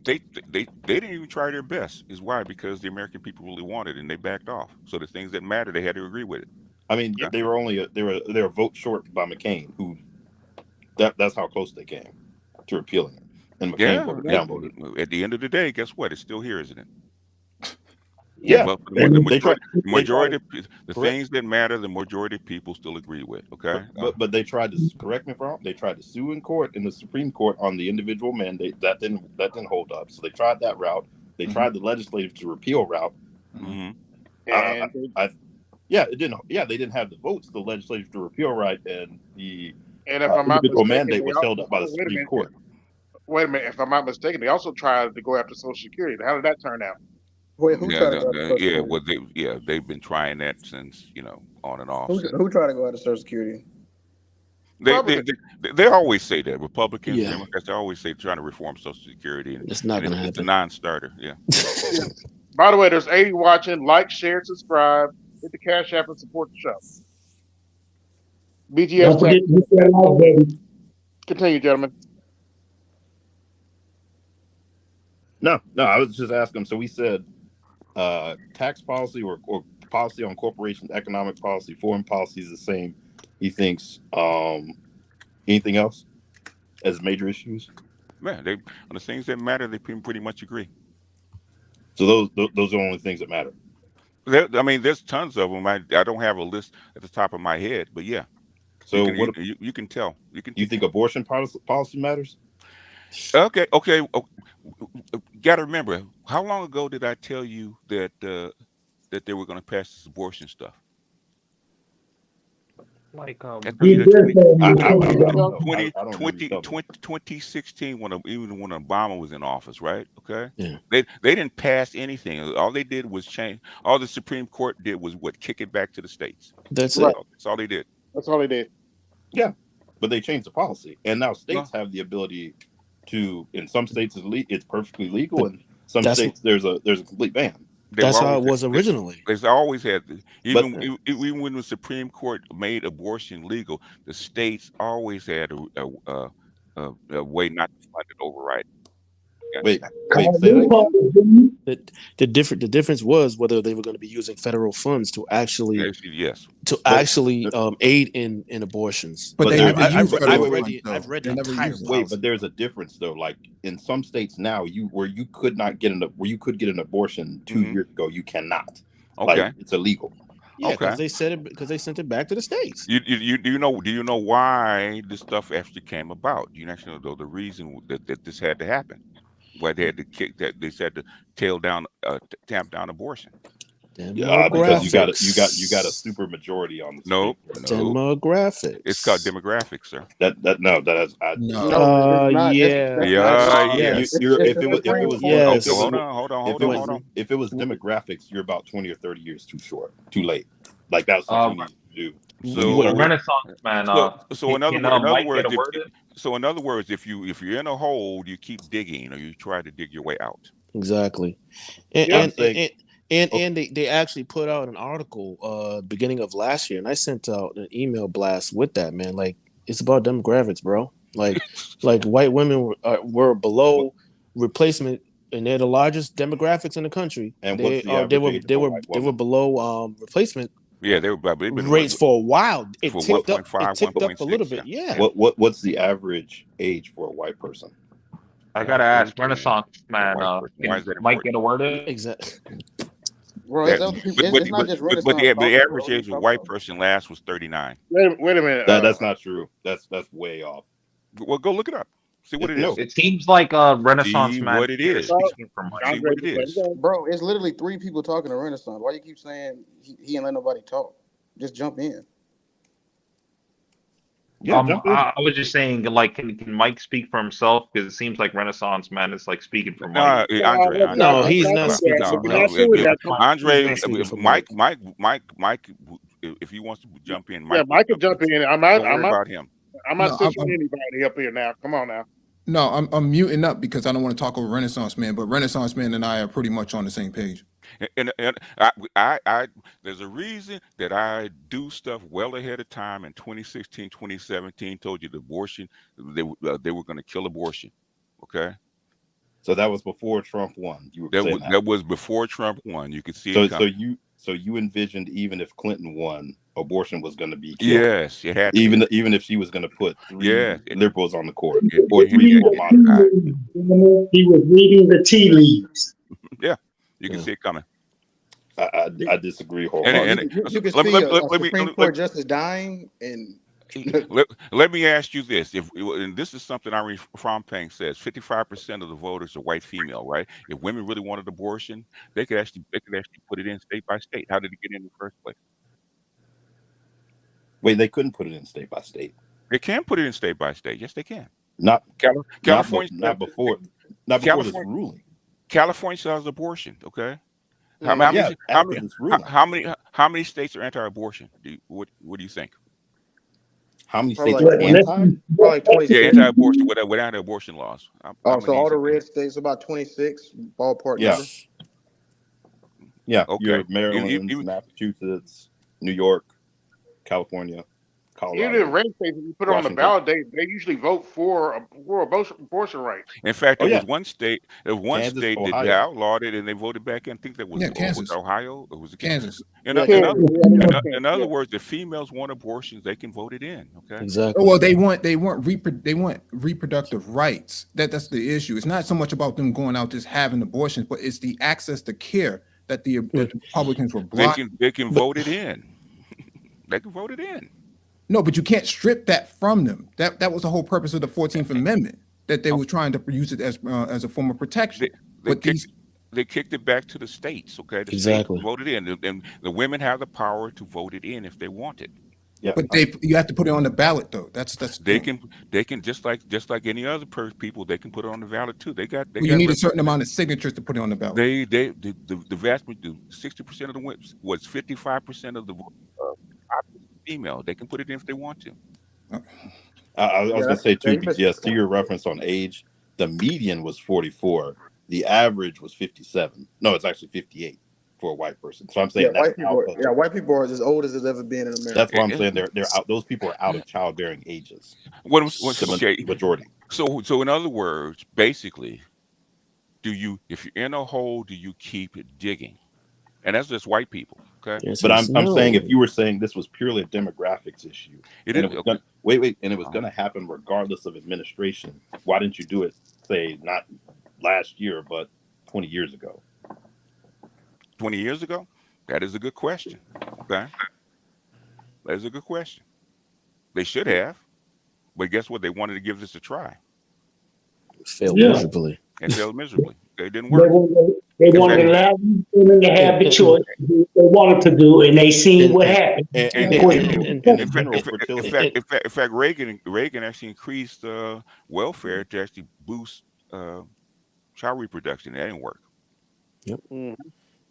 didn't even try their best. Is why? Because the American people really wanted it and they backed off. So the things that matter, they had to agree with it. I mean, they were a vote short by McCain, who that's how close they came to repealing it. And McCain downvoted. At the end of the day, guess what? It's still here, isn't it? Yeah, but the majority the things that matter, the majority of people still agree with. Okay, but they tried to correct me if I'm wrong. They tried to sue in court in the Supreme Court on the individual mandate. That didn't hold up. So they tried that route. They tried the legislative to repeal route. Mm-hmm. It didn't. Yeah, they didn't have the votes. The legislative to repeal right and the if I'm not individual mistaken, mandate was held up by the Supreme Court. Wait a minute. If I'm not mistaken, they also tried to go after Social Security. How did that turn out? Wait, who tried to go after Social Security? They've been trying that since on and off. Who tried to go after Social Security? They always say that Republicans, Democrats, they always say trying to reform Social Security, and it's not going to happen. It's a non-starter. Yeah. By the way, there's 80 watching. Like, share, subscribe, hit the Cash App, and support the show. BGS. Continue, gentlemen. No, I was just asking. So we said tax policy or policy on corporations, economic policy, foreign policy is the same. He thinks anything else as major issues? Yeah, on the things that matter, they pretty much agree. So those are the only things that matter. There's tons of them. I don't have a list at the top of my head, but yeah. So you can tell. You think abortion policy matters? Okay. Got to remember, how long ago did I tell you that they were going to pass this abortion stuff? Like 2016, when Obama was in office, right? Okay. Yeah. They didn't pass anything. All they did was change. All the Supreme Court did was kick it back to the states. That's right. it. That's all they did. That's all they did. Yeah, but they changed the policy, and now states have the ability to. In some states, it's perfectly legal, and some states there's a complete ban. That's how it was originally. They always had, even when the Supreme Court made abortion legal, the states always had a way not to fund it override. Wait, say that. The difference was whether they were going to be using federal funds to actually aid in abortions. But I've read the entire Wait, but there's a difference though. Like in some states now, where you could get an abortion 2 years ago, you cannot. Okay, like, it's illegal. Yeah, because they sent it back to the states. Do you know why this stuff actually came about? Do you actually know the reason that this had to happen? Why they had to they said to tamp down abortion. Because you got a super majority on the no demographics. It's called demographics, sir. If it was demographics, you're about 20 or 30 years too late. Like that's something you need to do. So, Wait, Renaissance man. so in other Can in other Mike get words, a word in? if you're in a hole, you keep digging, or you try to dig your way out. Exactly. But I'm saying, And they actually put out an article beginning of last year, and I sent out an email blast with that, man. Like, it's about demographics, bro. Like white women were below replacement, and they're the largest demographics in the country. and what's the average age of a white They were woman? below replacement Yeah, they've been rates for a while. It for ticked up. 1.5, It ticked up a 1.6. little bit. Yeah. What's the average age for a white person? I gotta ask Renaissance A man. white person. Why is Can that Mike important? get a word in? Exactly. Bro, Yeah, it's, other people, it's not just Renaissance. but the talking, average bro. age of a white person last was 39. Wait a minute. That's not true. That's way off. Well, go look it up. See what it No. is. It seems like Renaissance See man what it here is. speaking for Mike. See what it is. Bro, it's literally 3 people talking to Renaissance. Why you keep saying he ain't let nobody talk? Just jump in. Yeah, jump in. I was just saying, like, can Mike speak for himself? Because it seems like Renaissance man is like speaking for Mike. Andre. No, he's not speaking for Mike. Andre, He's not speaking for Mike, if he wants to jump in, Yeah, Mike can jump in. I'm not. Don't worry about him. I'm not pushing anybody up here now. Come on now. No, I'm muting up because I don't want to talk over Renaissance Man, but Renaissance Man and I are pretty much on the same page. And I there's a reason that I do stuff well ahead of time. In 2016, 2017, told you the abortion, they were going to kill abortion. Okay. So that was before Trump won. You were saying that was before Trump won. You could see it coming. So you envisioned even if Clinton won, abortion was going to be killed. Yes, it had to even if she was going to put 3 liberals on the court or 3 more moderates. He was reading the tea leaves. Yeah, you can see it coming. I disagree wholeheartedly. You can see a Supreme Court justice dying, and let me ask you this: and this is something Ari Frompang says, 55% of the voters are white female, right? If women really wanted abortion, they could actually put it in state by state. How did it get in the first place? Wait, they couldn't put it in state by state. They can put it in state by state. Yes, they can. Not California. Not before this ruling. California allows abortion. Okay. How many states are anti-abortion? What do you think? How many states are anti? Probably 26. Yeah, anti-abortion without abortion laws. So all the red states, about 26 ballpark. Yeah. Number. Yeah. Okay. You have Maryland, Massachusetts, New York, California, Colorado. Even in red states, if you put it on the ballot, they usually vote for abortion rights. In fact, there was one state. Kansas, that Ohio. they outlawed it, and they voted back in. I think that was Kansas. Ohio. Or was it Kansas? In other words, if females want abortions, they can vote it in. Okay. Exactly. Well, they want reproductive rights. That's the issue. It's not so much about them going out just having abortions, but it's the access to care that the Republicans were blocking. They can vote it in. They can vote it in. No, but you can't strip that from them. That was the whole purpose of the 14th Amendment, that they were trying to use it as a form of protection. They kicked it back to the states. Okay, the Exactly. states voted in, and the women have the power to vote it in if they want it. Yeah, but you have to put it on the ballot though. That's they can just like any other people, they can put it on the ballot too. You need a certain amount of signatures to put it on the ballot. The vast majority, 60% of the women, was 55% of the female. They can put it in if they want to. I was going to say too, yes, to your reference on age, the median was 44. The average was 57. No, it's actually 58 for a white person. So I'm saying white people are as old as it's ever been in America. That's what I'm saying. They're out. Those people are out of childbearing ages. Majority. So in other words, basically, if you're in a hole, do you keep digging? And that's just white people. Okay. But I'm saying, if you were saying this was purely a demographics issue, and it was going to happen regardless of administration, why didn't you do it, say, not last year, but 20 years ago? 20 years ago? That is a good question. Okay. That is a good question. They should have, but guess what? They wanted to give this a try. Failed miserably. It failed miserably. It didn't work. They wanted to allow women to have the choice they wanted to do, and they seen what happened. In fact, Reagan actually increased welfare to actually boost child reproduction. That didn't work. Yep.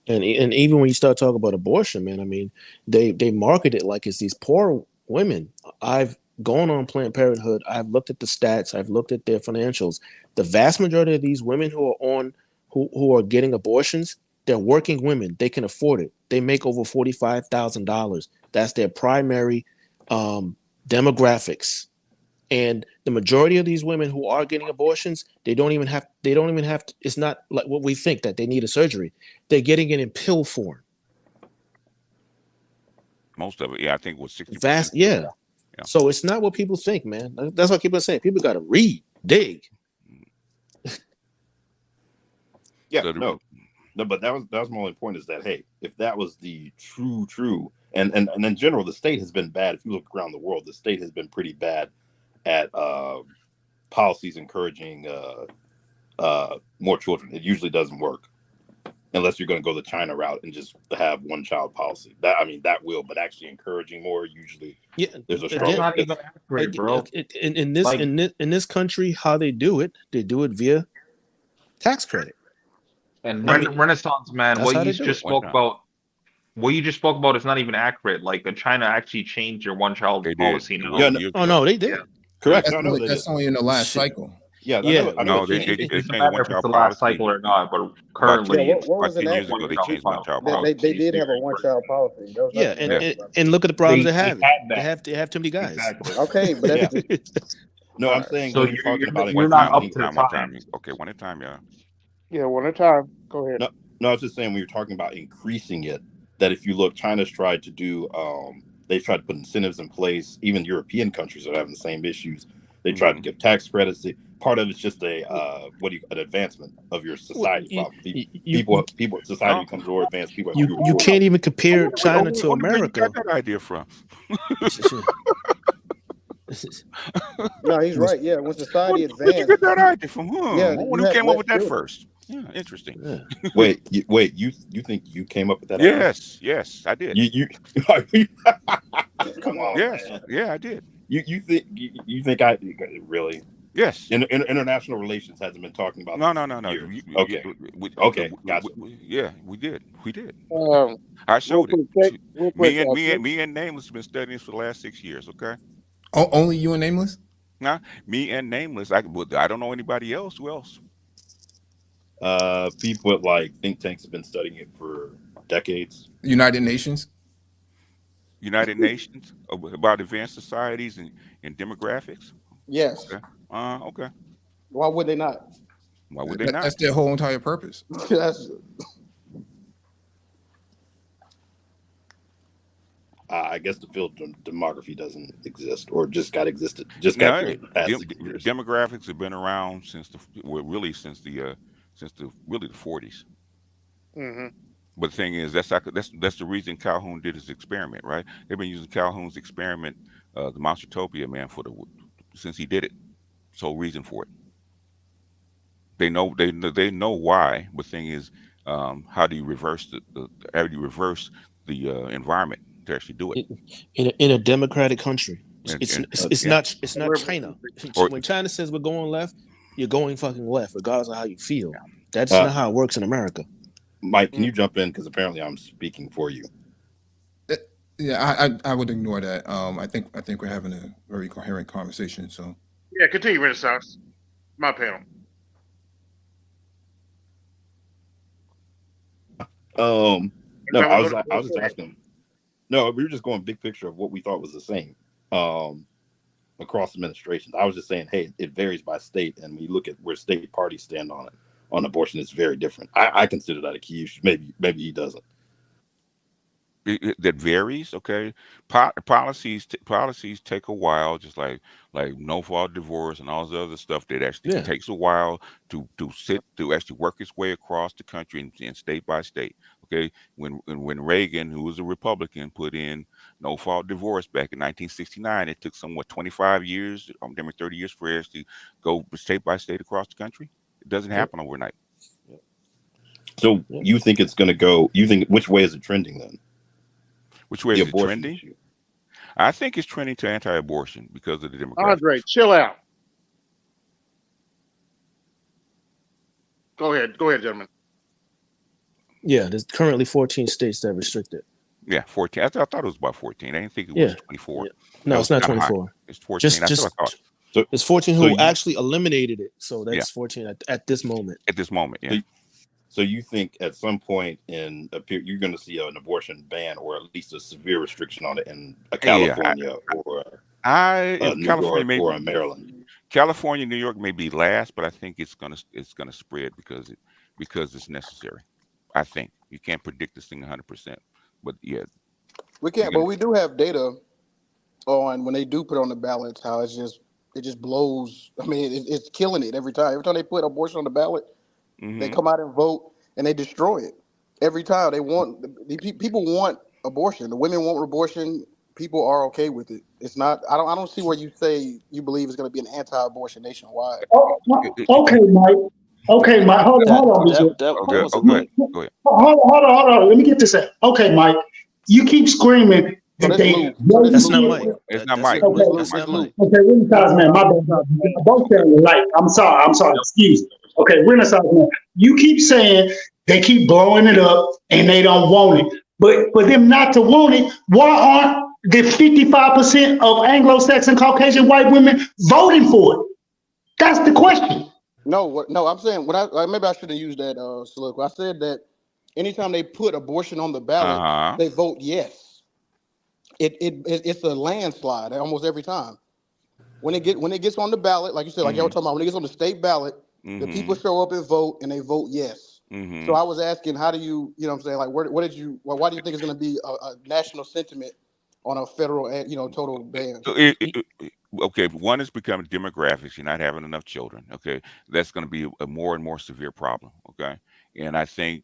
And even when you start talking about abortion, man, I mean, they market it like it's these poor women. I've gone on Planned Parenthood. I've looked at the stats. I've looked at their financials. The vast majority of these women who are getting abortions, they're working women. They can afford it. They make over $45,000. That's their primary demographics. And the majority of these women who are getting abortions, they don't even have to, it's not like what we think that they need a surgery. They're getting it in pill form. Most of it, yeah, I think it was 60%. Vast, yeah. So it's not what people think, man. That's what people are saying. People got to read, dig. Yeah, So no, but that was my only point, is that, hey, if that was the true, and in general, the state has been bad. If you look around the world, the state has been pretty bad at policies encouraging more children. It usually doesn't work unless you're going to go the China route and just have one child policy. That will, but actually encouraging more, usually there's a struggle. That's not even accurate, bro. In this country, how they do it via tax credit. And Renaissance man, what you just spoke about is not even accurate. Like China actually changed their one-child policy now. Yeah, no, they did. Yeah. Correct. That's only in the last cycle. Yeah, I know they it changed doesn't matter if it's the last cycle or not, but currently, what was about 10 years ago, they changed one-child policy. They did have a one-child policy. And look at the problems they have. They have too many guys. Exactly. Okay, but that's No, I'm saying so you're talking about you're not up to the time. Okay, one at a time, yeah. Yeah, one at a time. Go ahead. No, I was just saying, when you're talking about increasing it, that if you look, China's tried to do, they've tried to put incentives in place. Even European countries are having the same issues. They tried to give tax credits. Part of it's just an advancement of your society. Society becomes more advanced. People have you can't even compare China to Where you America. got that idea from? No, he's right. Yeah, when society advanced. Where'd you get that idea from? Yeah, who came up with that first? Yeah, interesting. Yeah. Wait, you think you came up with that idea? Yes, I did. You come on. Yes, man. yeah, I did. You think I really? Yes. International relations hasn't been talking about. No. Okay. Gotcha. Yeah, we did. I showed it. Me and Nameless have been studying this for the last 6 years. Okay. Oh, only you and Nameless? Nah, me and Nameless. I don't know anybody else. Who else? People at like think tanks have been studying it for decades. United Nations About advanced societies and demographics. Yes. Okay. Okay. Why would they not? Why would they not? That's their whole entire purpose. I guess the field of demography doesn't exist, or just got existed. Demographics have been around since the 40s. Mm-hmm. But the thing is, that's the reason Calhoun did his experiment, right? They've been using Calhoun's experiment, the Monstertopia, man, since he did it. Sole reason for it. They know why. But the thing is, how do you reverse the environment to actually do it in a democratic country? It's not China. When China says we're going left, you're going fucking left, regardless of how you feel. That's not how it works in America. Mike, can you jump in, because apparently I'm speaking for you? Yeah, I would ignore that. I think we're having a very coherent conversation. So yeah, continue, Renaissance. My panel. No, I was just asking. No, we were just going big picture of what we thought was the same across administrations. I was just saying, hey, it varies by state, and we look at where state parties stand on it. On abortion, it's very different. I consider that a key issue. Maybe he doesn't. That varies. Okay, policies take a while, just like no fault divorce and all this other stuff. That actually takes a while to actually work its way across the country and state by state. Okay, when Reagan, who was a Republican, put in no fault divorce back in 1969, it took somewhat 25 years, 30 years for us to go state by state across the country. It doesn't happen overnight. So you think it's going to go? You think, which way is it trending then? Which way is it trending? Issue. I think it's trending to anti-abortion because of the demographics. Andre, chill out. Go ahead, gentlemen. Yeah, there's currently 14 states that restrict it. Yeah, 14. I thought it was about 14. I didn't think it was 24. Yeah. No, it's not 24. It's 14. That's what I thought. So it's 14 so who actually eliminated it. So that's 14 at this moment. At this moment, yeah. So you think at some point in you're going to see an abortion ban or at least a severe restriction on it in California or New York or Maryland? California, New York may be last, but I think it's gonna spread because it's necessary. I think you can't predict this thing 100%, but yeah, we can't. But we do have data on when they do put on the ballots how it just blows. I mean, it's killing it every time. Every time they put abortion on the ballot, they come out and vote and they destroy it. Every time people want abortion. The women want abortion. People are okay with it. It's not. I don't see where you say you believe it's going to be an anti-abortion nationwide. Okay, Mike. Okay, Mike. Hold on. Go ahead. Hold on. Let me get this out. Okay, Mike. You keep screaming. That's not Mike. It's not Mike. That's not Mike. Okay, Renaissance man. My bad. Both saying like. I'm sorry. Excuse me. Okay, Renaissance man. You keep saying they keep blowing it up and they don't want it. But for them not to want it, why aren't the 55% of Anglo-Saxon Caucasian white women voting for it? That's the question. No, I'm saying maybe I shouldn't use that soliloquy. I said that anytime they put abortion on the ballot, they vote yes. It's a landslide almost every time. When it gets on the ballot, like you said, like y'all were talking about, when it gets on the state ballot, the people show up and vote, and they vote yes. So I was asking, how do you know what I'm saying? Like, why do you think it's going to be a national sentiment on a federal, total ban? Okay, one is becoming demographics. You're not having enough children. Okay, that's going to be a more and more severe problem. Okay, and I think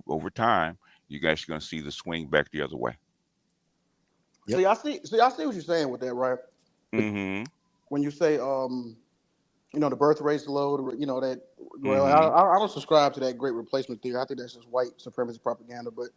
over time, you guys are going to see the swing back the other way. Yep. I see what you're saying with that, right? When you say, the birth rate's low, that. Well, I don't subscribe to that great replacement theory. I think that's just white supremacist propaganda. But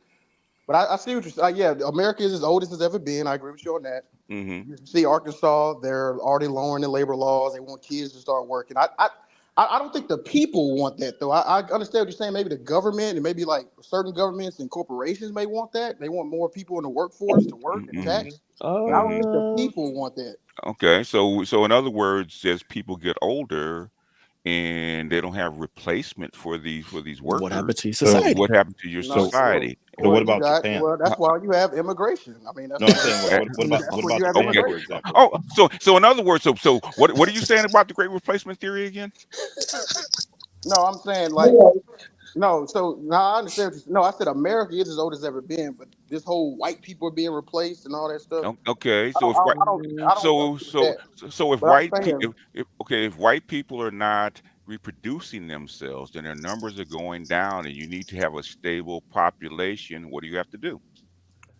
I see what you're saying. Yeah, America is as old as it's ever been. I agree with you on that. You see, Arkansas, they're already lowering the labor laws. They want kids to start working. I don't think the people want that, though. I understand what you're saying. Maybe the government and maybe like certain governments and corporations may want that. They want more people in the workforce to work and tax. I don't think the people want that. Okay, so in other words, as people get older and they don't have replacement for these workers, what happened to your society? What happened to your society? So what about Japan? Well, that's why you have immigration. I mean, that's what about Japan, for example? Oh, so in other words, so what are you saying about the great replacement theory again? No, I'm saying like. No, I understand. I said America is as old as it's ever been, but this whole white people are being replaced and all that stuff. Okay, so if white people are not reproducing themselves, then their numbers are going down, and you need to have a stable population. What do you have to do?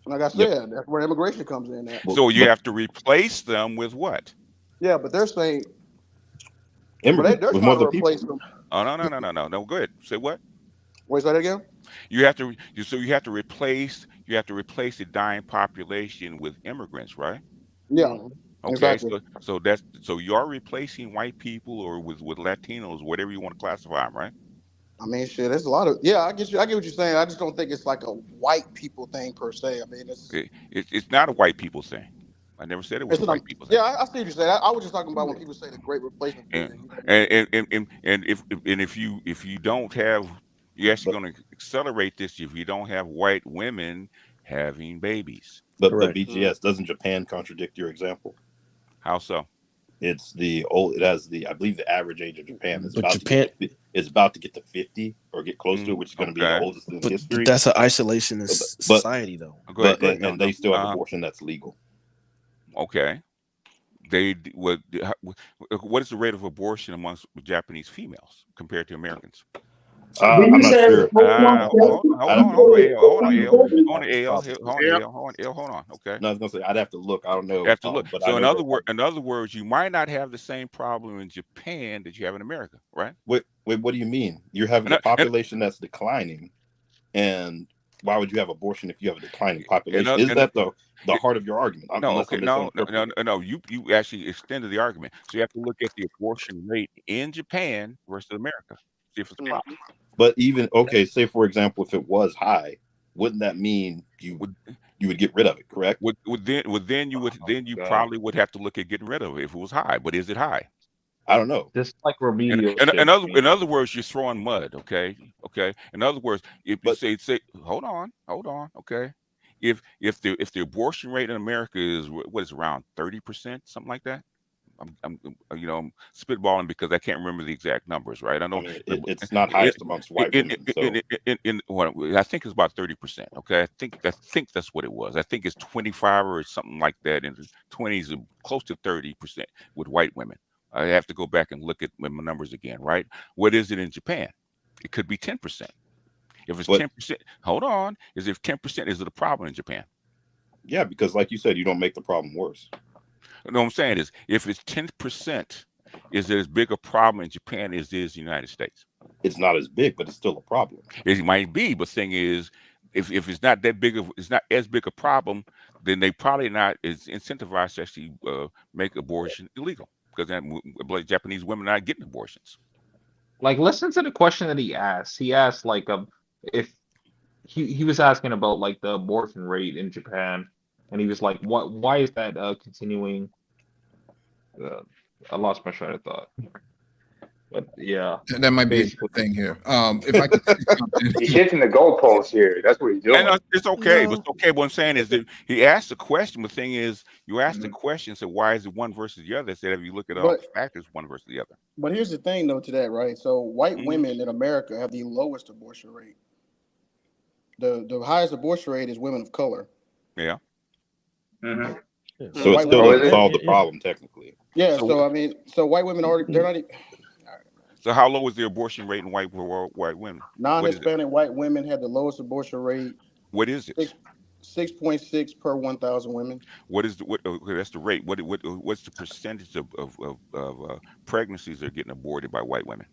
Like I said, that's where immigration comes in. So you have to replace them with what? Yeah, but they're saying they're trying to replace them. Oh no! Go ahead. Say what? Wait, say that again. You have to replace the dying population with immigrants, right? Yeah. Okay. Exactly. So you're replacing white people or with Latinos, whatever you want to classify them, right? I mean, shit. There's a lot of I get what you're saying. I just don't think it's like a white people thing per se. I mean, it's not a white people thing. I never said it was a white people thing. Yeah, I see what you're saying. I was just talking about when people say the great replacement thing. And if you don't have, you're actually going to accelerate this if you don't have white women having babies. But BGS, doesn't Japan contradict your example? How so? I believe the average age of Japan is about to get to 50 or get close to it, which is going to be the oldest in history. But that's an isolationist society, though. And they still have abortion that's legal. Okay. What is the rate of abortion amongst Japanese females compared to Americans? I'm not sure. Hold on. Okay. No, I was gonna say I'd have to look. I don't know. You have to look. So in other words, you might not have the same problem in Japan that you have in America, right? Wait, what do you mean? You're having a population that's declining, and why would you have abortion if you have a declining population? Is that the heart of your argument? No. You actually extended the argument. So you have to look at the abortion rate in Japan versus America. See if it's a problem. But even okay, say for example, if it was high, wouldn't that mean you would get rid of it? Correct. Then you probably would have to look at getting rid of it if it was high. But is it high? I don't know. Just like remedial. In other words, you're throwing mud. Okay. In other words, if you say, hold on. Okay. If the abortion rate in America is what is around 30%, something like that. I'm spitballing because I can't remember the exact numbers, right? I know it's not highest amongst white women. I think it's about 30%. Okay, I think that's what it was. I think it's 25 or something like that in the 20s, close to 30% with white women. I have to go back and look at my numbers again, right? What is it in Japan? It could be 10%. If it's 10%, hold on. Is it 10%? Is it a problem in Japan? Yeah, because like you said, you don't make the problem worse. No, what I'm saying is, if it's 10%, is it as big a problem in Japan as it is the United States? It's not as big, but it's still a problem. It might be, but the thing is, if it's not that big it's not as big a problem, then they probably not as incentivized to actually make abortion illegal, because Japanese women are not getting abortions. Like, listen to the question that he asked. He asked like if he was asking about like the abortion rate in Japan. And he was like, why is that continuing? I lost my train of thought. But yeah. That might be a good thing here. If I could he's shifting the goalposts here. That's what he's doing. And it's okay. But it's okay. What I'm saying is that he asked the question. The thing is, you asked the question, so why is it one versus the other? Instead of you look at all the factors, one versus the other. But here's the thing, though, to that, right? So white women in America have the lowest abortion rate. The highest abortion rate is women of color. Yeah. Mm-hmm. Yeah. So it still doesn't solve the problem technically. Yeah. So I mean, so white women they're not. So how low is the abortion rate in white women? Non-Hispanic white women have the lowest abortion rate. What is it? 6.6 per 1,000 women. What is that's the rate? What's the percentage of pregnancies that are getting aborted by white women?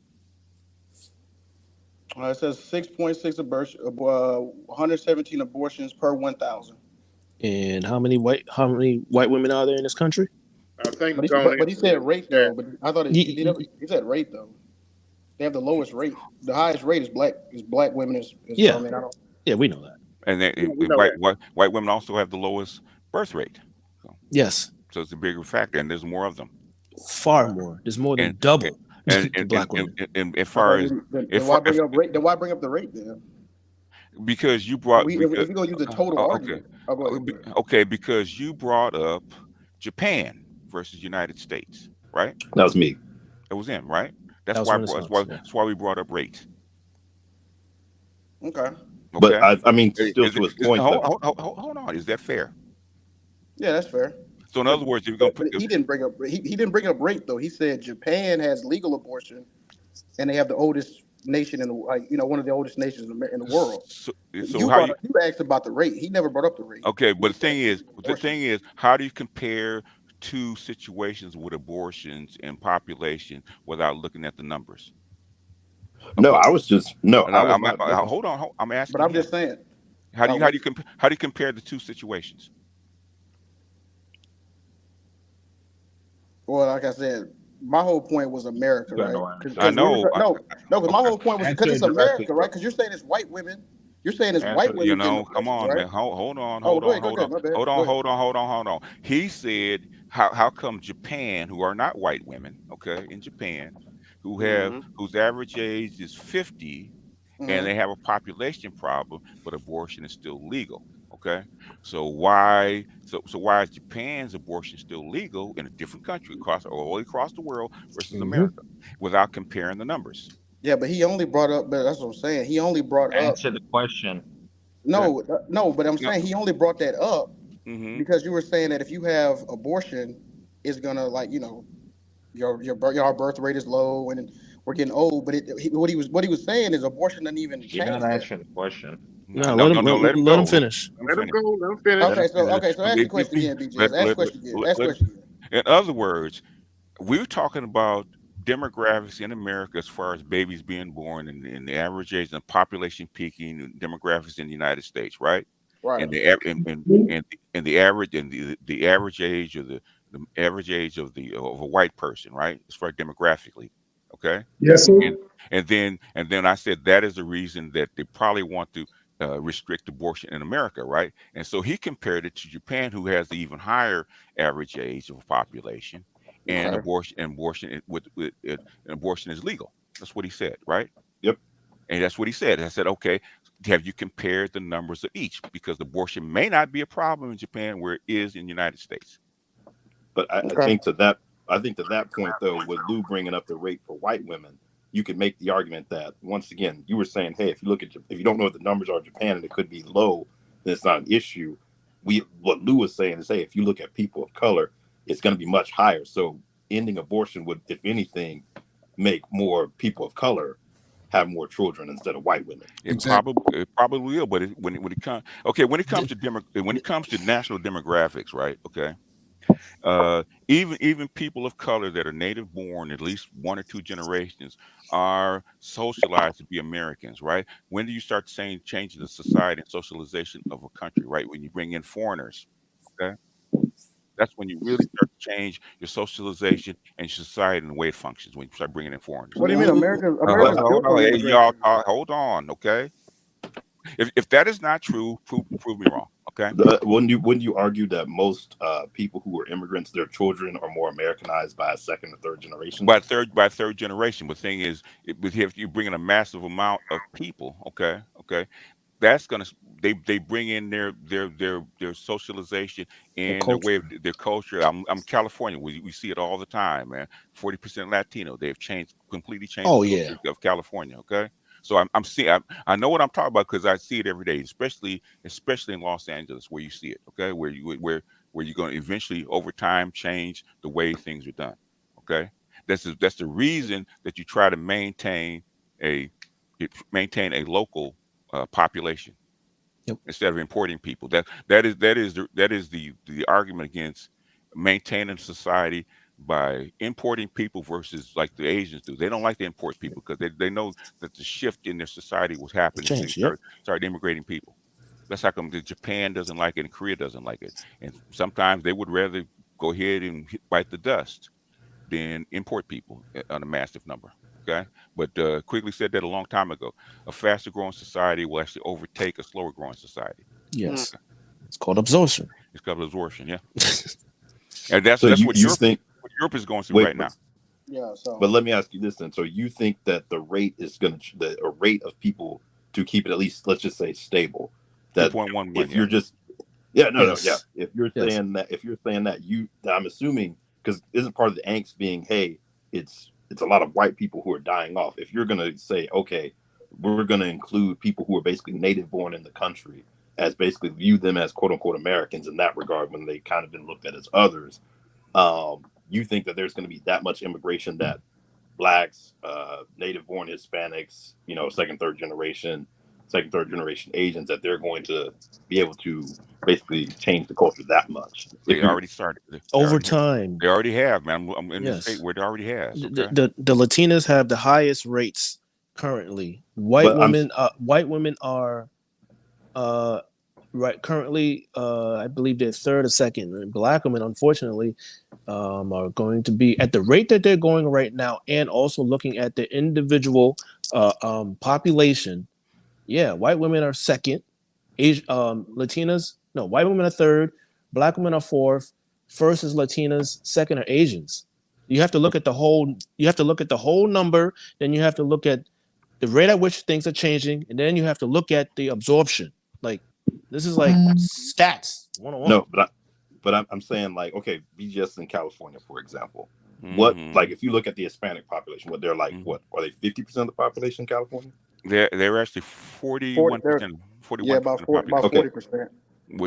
It says 6.6 abortion, 117 abortions per 1,000. And how many white women are there in this country? I think, but he said rate though. But I thought he said rate though. They have the lowest rate. The highest rate is black women. Yeah, I mean, yeah, we know that. And white women also have the lowest birth rate. So, yes. So it's a bigger factor, and there's more of them. Far more. There's more than double. And black women. And as far as why bring up rate? Then why bring up the rate then? Because you brought. If you're gonna use the total argument. Okay, because you brought up Japan versus United States, right? That was me. It was him, right? That's why we brought up rate. Okay. But I mean, still to his point. Hold on. Is that fair? Yeah, that's fair. So in other words, if you're gonna he didn't bring up he didn't bring up rate though. He said Japan has legal abortion, and they have the oldest nation in the one of the oldest nations in the world. So you asked about the rate. He never brought up the rate. Okay, but the thing is, how do you compare two situations with abortions and population without looking at the numbers? No, I was just hold on. I'm asking. But I'm just saying. How do you compare the two situations? Well, like I said, my whole point was America, right? I know. Because my whole point was because it's America, right? Because you're saying it's white women. You're saying it's white women. Come on, man. Hold on. He said, how come Japan, who are not white women, okay, in Japan, whose average age is 50, and they have a population problem, but abortion is still legal. Okay, so why is Japan's abortion still legal in a different country all across the world versus America without comparing the numbers? Yeah, but he only brought up. But that's what I'm saying. He only brought up. Answer the question. No, but I'm saying he only brought that up because you were saying that if you have abortion, it's gonna our birth rate is low and we're getting old. But what he was saying is abortion doesn't even change. You're not answering the question. No, let him finish. Let him finish. Okay, so ask the question again, BJ. Ask the question again. In other words, we're talking about demographics in America as far as babies being born and the average age and population peaking and demographics in the United States, right? Right. And the average age of a white person, right? As far as demographically, Okay. Yes, sir. And then I said that is the reason that they probably want to restrict abortion in America, right? And so he compared it to Japan, who has the even higher average age of population, and Okay. abortion is legal. That's what he said, right? Yep. And that's what he said. I said, okay, have you compared the numbers of each? Because abortion may not be a problem in Japan where it is in the United States. But I Okay. think to that point though, with Lou bringing up the rate for white women, you could make the argument that once again, you were saying, hey, if you don't know what the numbers are in Japan and it could be low, then it's not an issue. What Lou was saying is, hey, if you look at people of color, it's going to be much higher. So ending abortion would, if anything, make more people of color have more children instead of white women. Exactly. It probably will, but when it comes when it comes to national demographics, right? Okay, even people of color that are native born at least one or two generations are socialized to be Americans, right? When do you start saying changing the society and socialization of a country, right? When you bring in foreigners, okay? That's when you really start to change your socialization and your society and the way it functions when you start bringing in foreigners. What do you mean? America's But built Hold on on, hey, y'all, immigration. hold on, okay? If that is not true, prove me wrong, okay? wouldn't you argue that most people who are immigrants, their children are more Americanized by a second or third generation? By third generation. But the thing is, if you bring in a massive amount of people, okay, that's gonna they bring in their socialization The and their way culture. of their culture. I'm California. We see it all the time, man. 40% Latino. They've completely changed Oh the yeah. culture of California. Okay, so I'm seeing. I know what I'm talking about because I see it every day, especially in Los Angeles where you see it. Okay, where you're going to eventually over time change the way things are done. Okay, that's the reason that you try to a maintain a local population Yep. instead of importing people. That is the argument against maintaining society by importing people versus like the Asians do. They don't like to import people because they know that the shift in their society was happening. So they Change. Yep. start immigrating people. That's how come Japan doesn't like it and Korea doesn't like it. And sometimes they would rather go ahead and bite the dust than import people on a massive number. Okay, but Quigley said that a long time ago. A faster growing society will actually overtake a slower growing society. Mm. Yes. It's called absorption. It's called absorption, yeah. And So that's you think what Europe is going through wait, right now. Yeah. So but let me ask you this then. So you think that the rate is going to a rate of people to keep it at least, let's just say, stable, that 2.1 if million, you're just yeah, Yes. if you're Yes. saying that I'm assuming, because isn't part of the angst being, hey, it's a lot of white people who are dying off. If you're going to say, okay, we're going to include people who are basically native born in the country as basically view them as quote unquote Americans in that regard when they kind of been looked at as others, you think that there's going to be that much immigration that blacks, native born Hispanics, second, third generation Asians, that they're going to be able to basically change the culture that much? they already started. Over time. They already have, man. I'm in the state Yes. where it already has. The, Okay. the Latinas have the highest rates currently. White But I'm women are right currently I believe they're third or second. And black women, unfortunately, are going to be at the rate that they're going right now, and also looking at the individual population. Yeah, white women are second. Latinas, no, white women are third. Black women are fourth. First is Latinas. Second are Asians. You have to look at the whole. You have to look at the whole number. Then you have to look at the rate at which things are changing, and then you have to look at the absorption. Like this is like stats 101. no, but I'm saying, like, okay, be just in California, for example. What, Mm-hmm. like, if you look at the Hispanic population, what they're like, Mm-hmm. what are they, 50% of the population in California? They're actually 40. 41%, Yeah, 41% of the about population. Okay, 40%.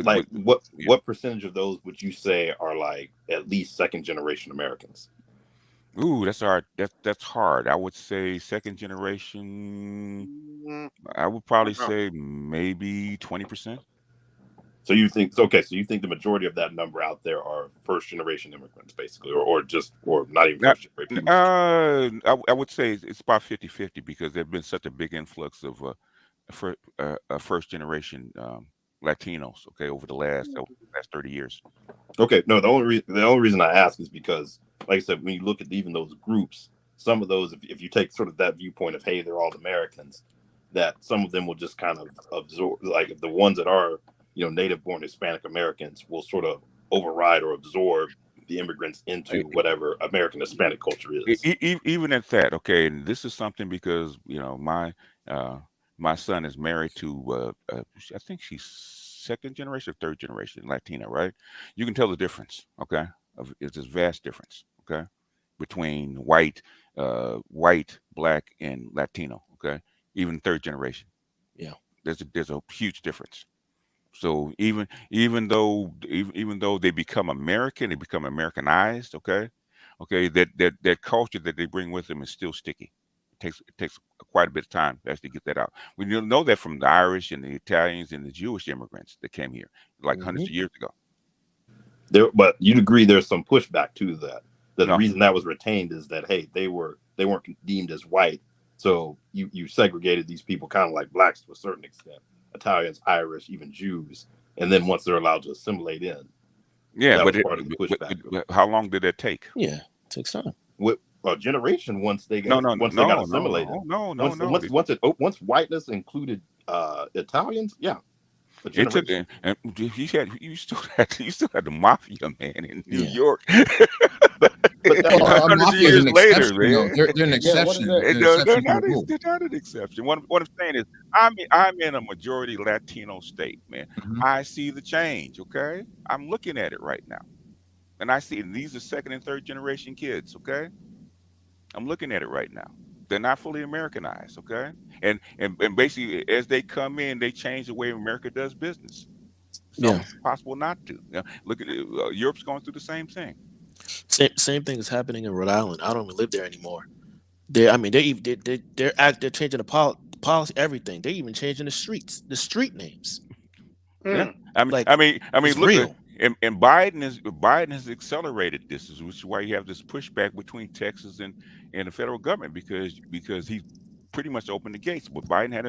like Yeah. what percentage of those would you say are like at least second generation Americans? Ooh, that's hard. That's hard. I would say second generation. Mm, I would I probably don't know. say maybe 20%. So you think, okay, so you think the majority of that number out there are first generation immigrants, basically, or not even Not, first generation people? I would say it's about 50-50 because there's been such a big influx of first generation Latinos. Okay, over the last 30 years. Okay, no, the only reason I ask is because, like I said, when you look at even those groups, some of those, if you take sort of that viewpoint of, hey, they're all Americans, that some of them will just kind of absorb, like the ones that are, native born Hispanic Americans will sort of override or absorb the immigrants into whatever American Hispanic culture is. Even at that, okay, and this is something because my son is married to I think she's second generation or third generation Latina, right? You can tell the difference, okay? It's this vast difference, okay, between white, black, and Latino, okay, even third generation. Yeah. There's a huge difference. So even though they become American, they become Americanized, okay, that culture that they bring with them is still sticky. It takes quite a bit of time to actually get that out. We know that from the Irish and the Italians and the Jewish immigrants that came here like hundreds of years ago. But you'd agree there's some pushback to that. The No. reason that was retained is that, hey, they weren't deemed as white, so you segregated these people kind of like blacks to a certain extent, Italians, Irish, even Jews, and then once they're allowed to assimilate in, Yeah, that but was part of the pushback. but how long did that take? Yeah, it takes time. With a generation once they No, got assimilated. Once whiteness included Italians, yeah. It took, and you still had the mafia man in New Yeah. York. but hundreds of years later, man. They're an exception. They're not an exception. What I'm saying is, I'm in a majority Latino state, man. Mhm. I see the change. Okay, I'm looking at it right now, and I see these are second and third generation kids. Okay, I'm looking at it right now. They're not fully Americanized. Okay, and basically as they come in, they change the way America does business. Some Yeah. it's possible not to. Look at it, Europe's going through the same thing. Same thing is happening in Rhode Island. I don't even live there anymore. They're changing the policy, everything. They're even changing the street names. Yeah, Mm. I mean, Like, it's look, real. And Biden has accelerated this, which is why you have this pushback between Texas and the federal government because he pretty much opened the gates. But Biden had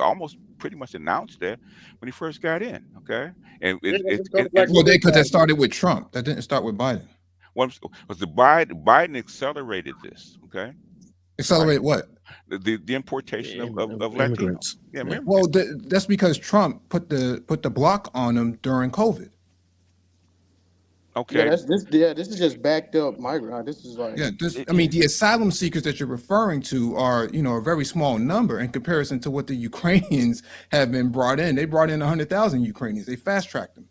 almost pretty much announced that when he first got in. Okay, and Well, because that started with Trump. That didn't start with Biden. what was the Biden accelerated this? Okay, Accelerate what? the importation of Latinos. immigrants. Yeah, Yeah. Well, that's because Trump put the block on them during COVID. okay. This is just backed up migrant. This is like The asylum seekers that you're referring to are, a very small number in comparison to what the Ukrainians have been brought in. They brought in 100,000 Ukrainians. They fast tracked them.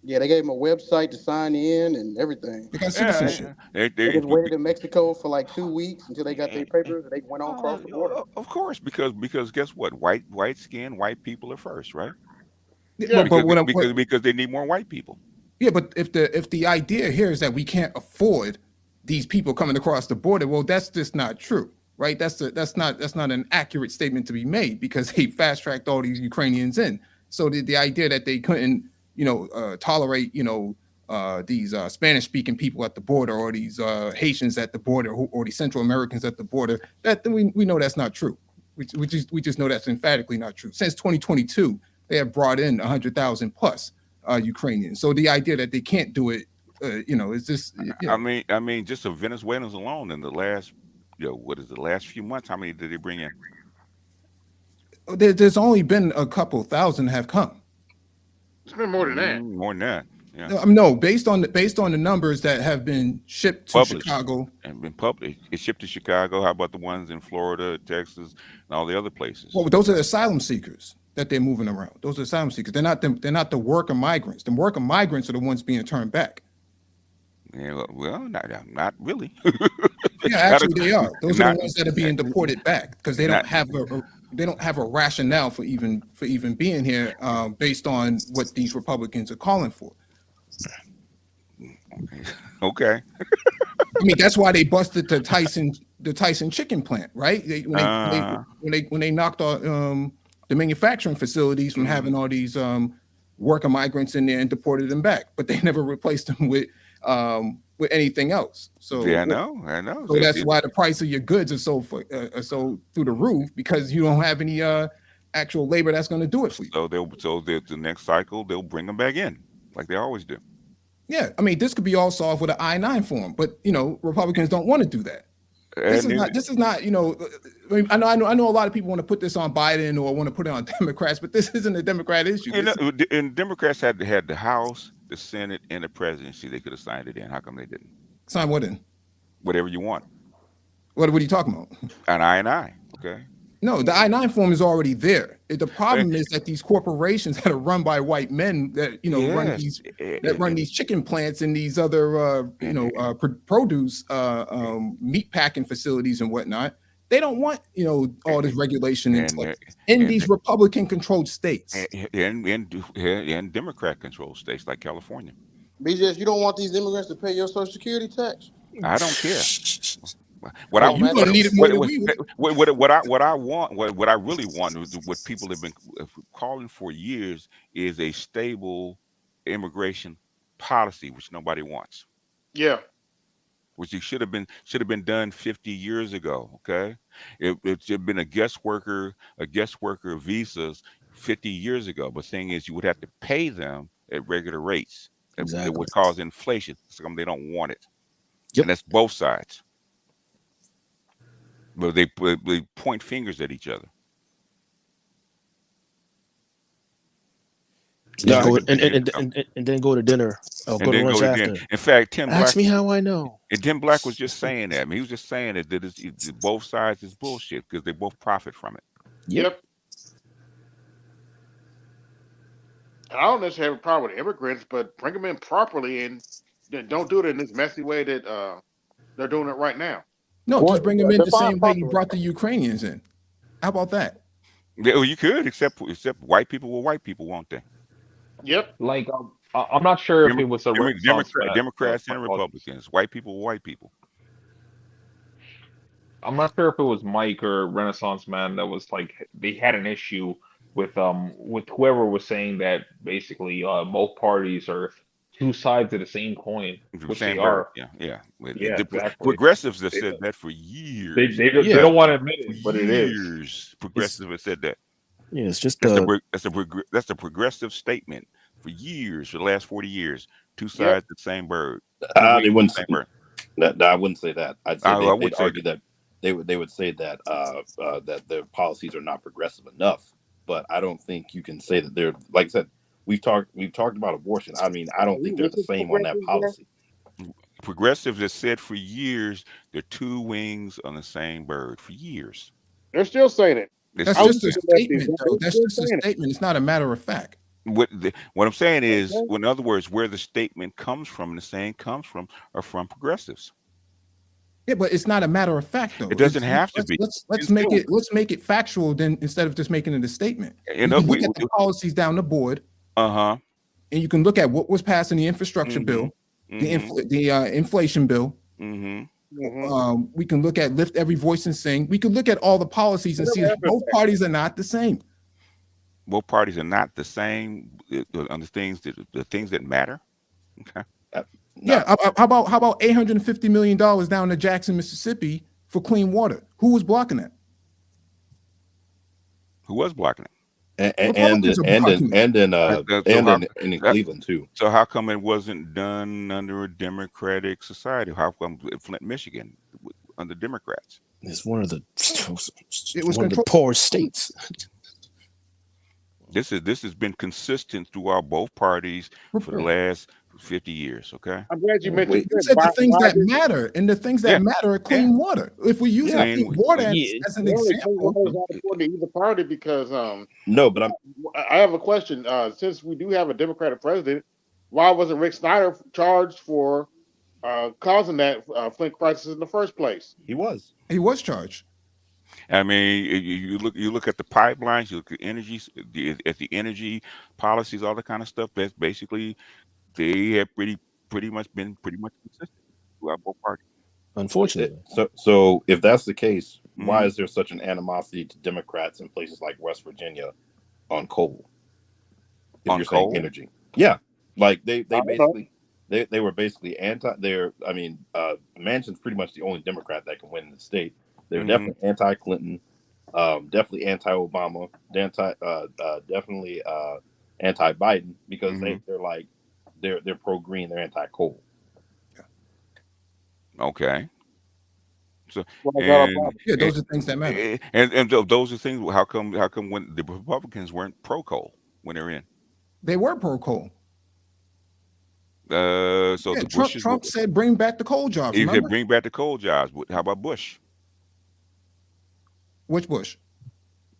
Yeah, they gave them a website to sign in and everything. They got citizenship. They just waited in Mexico for like 2 weeks until they got their papers, and they went on across the border. Of course, because guess what? White people are first, right? Yeah, Because they need more white people. Yeah, but if the idea here is that we can't afford these people coming across the border, well, that's just not true, right? That's not an accurate statement to be made because they fast tracked all these Ukrainians in. So the idea that they couldn't, tolerate, these Spanish speaking people at the border or these Haitians at the border or these Central Americans at the border, that we know that's not true. We just know that's emphatically not true. Since 2022, they have brought in 100,000 plus Ukrainians. So the idea that they can't do it, is just. I mean, just of Venezuelans alone in the last, the last few months, how many did they bring in? There's only been a couple thousand have come. It's been more than that. More than that. Yeah. No, based on the numbers that have been shipped to Chicago and been published, it's shipped to Chicago. How about the ones in Florida, Texas, and all the other places? Well, those are asylum seekers that they're moving around. Those are asylum seekers. They're not the worker migrants. The worker migrants are the ones being turned back. Yeah, well, not really. Yeah, actually, they are. Those are the ones that are being deported back because they don't have a rationale for even being here, based on what these Republicans are calling for. Okay. I mean, that's why they busted the Tyson chicken plant, right? When they knocked the manufacturing facilities from having all these worker migrants in there and deported them back, but they never replaced them with anything else. So yeah, I know. So that's why the price of your goods are so through the roof, because you don't have any actual labor that's going to do it for you. So the next cycle they'll bring them back in like they always do. Yeah, I mean, this could be all solved with an I-9 form, but Republicans don't want to do that. This And is then, not. This is not. I mean, I know. A lot of people want to put this on Biden or want to put it on Democrats, but this isn't a Democrat issue. you know, and Democrats had the House, the Senate, and the presidency. They could have signed it in. How come they didn't? Sign what in? Whatever you want. What are you talking about? An I. Okay. No, the I-9 form is already there. The problem is that these corporations that are run by white men that run these chicken plants and these other produce meat packing facilities and whatnot. They don't want all this regulation in place in these Republican-controlled states and Democrat-controlled states like California. BJS, you don't want these immigrants to pay your Social Security tax? I don't care. What I really want, what people have been calling for years, is a stable immigration policy, which nobody wants. Yeah. Which it should have been done 50 years ago. Okay, it should have been a guest worker visas 50 years ago. But the thing is, you would have to pay them at regular rates. Exactly. It would cause inflation. So they don't want it. Yep. And that's both sides. But they point fingers at each other. And then go to dinner. Or go to lunch after. In fact, Tim Black. Ask me how I know. And Tim Black was just saying that. I mean, he was just saying that both sides is bullshit because they both profit from it. Yep. And I don't necessarily have a problem with immigrants, but bring them in properly and don't do it in this messy way that they're doing it right now. No, just bring them in the same way you brought the Ukrainians in. How about that? Yeah, well, you could, except white people were white people, won't they? Yep. Like I'm not sure if it was a Democrats and Republicans. White people were white people. I'm not sure if it was Mike or Renaissance Man that was like they had an issue with whoever was saying that basically both parties are two sides of the same coin, which they are. Yeah. Exactly. Progressives have said that for years. They don't want to admit it, but it is. Progressives have said that. Yeah, it's just that's a progressive statement for years, for the last 40 years. Two sides of the same bird. They wouldn't say that. I wouldn't say that. I'd say they'd argue that they would say that that their policies are not progressive enough. But I don't think you can say that they're, like I said, we've talked about abortion. I mean, I don't think they're the same on that policy. Progressives have said for years they're two wings on the same bird for years. They're still saying it. That's just a statement, though. That's just a statement. It's not a matter of fact. What I'm saying is, in other words, where the statement comes from, the saying comes from, are from progressives. Yeah, but it's not a matter of fact, though. It doesn't have to be. Let's make it factual then, instead of just making it a statement. You can look at the policies down the board. And you can look at what was passed in the infrastructure bill, the inflation bill. We can look at lift every voice and sing. We can look at all the policies and see that both parties are not the same. Both parties are not the same on the things that matter. Okay. Yeah. How about $850 million down to Jackson, Mississippi for clean water? Who was blocking that? Who was blocking it? And in Cleveland too. So how come it wasn't done under a democratic society? How come Flint, Michigan, under Democrats? It's one of the poorest states. This has been consistent throughout both parties for the last 50 years. Okay. I'm glad you mentioned the things that matter, and the things that matter are clean water. If we use clean water as an example, either party, because no, but I have a question. Since we do have a Democratic president, why wasn't Rick Snyder charged for causing that Flint crisis in the first place? He was charged. I mean, you look at the pipelines, you look at the energy policies, all that kind of stuff. That's basically, they have pretty much consistent throughout both parties. Unfortunately. So if that's the case, why is there such an animosity to Democrats in places like West Virginia on coal? If you're saying energy, yeah, like they basically they were basically anti. Manchin's pretty much the only Democrat that can win in the state. They're definitely anti-Clinton, definitely anti-Obama, definitely anti-Biden, because they're pro-green, they're anti-coal. Okay. So Well, I got our and problem. Yeah, those are things that matter. those are things. How come when the Republicans weren't pro coal when they're in? They were pro coal. So Yeah, the Bushes Trump said bring back the coal jobs. he said Remember? bring back the coal jobs. How about Bush? Which Bush?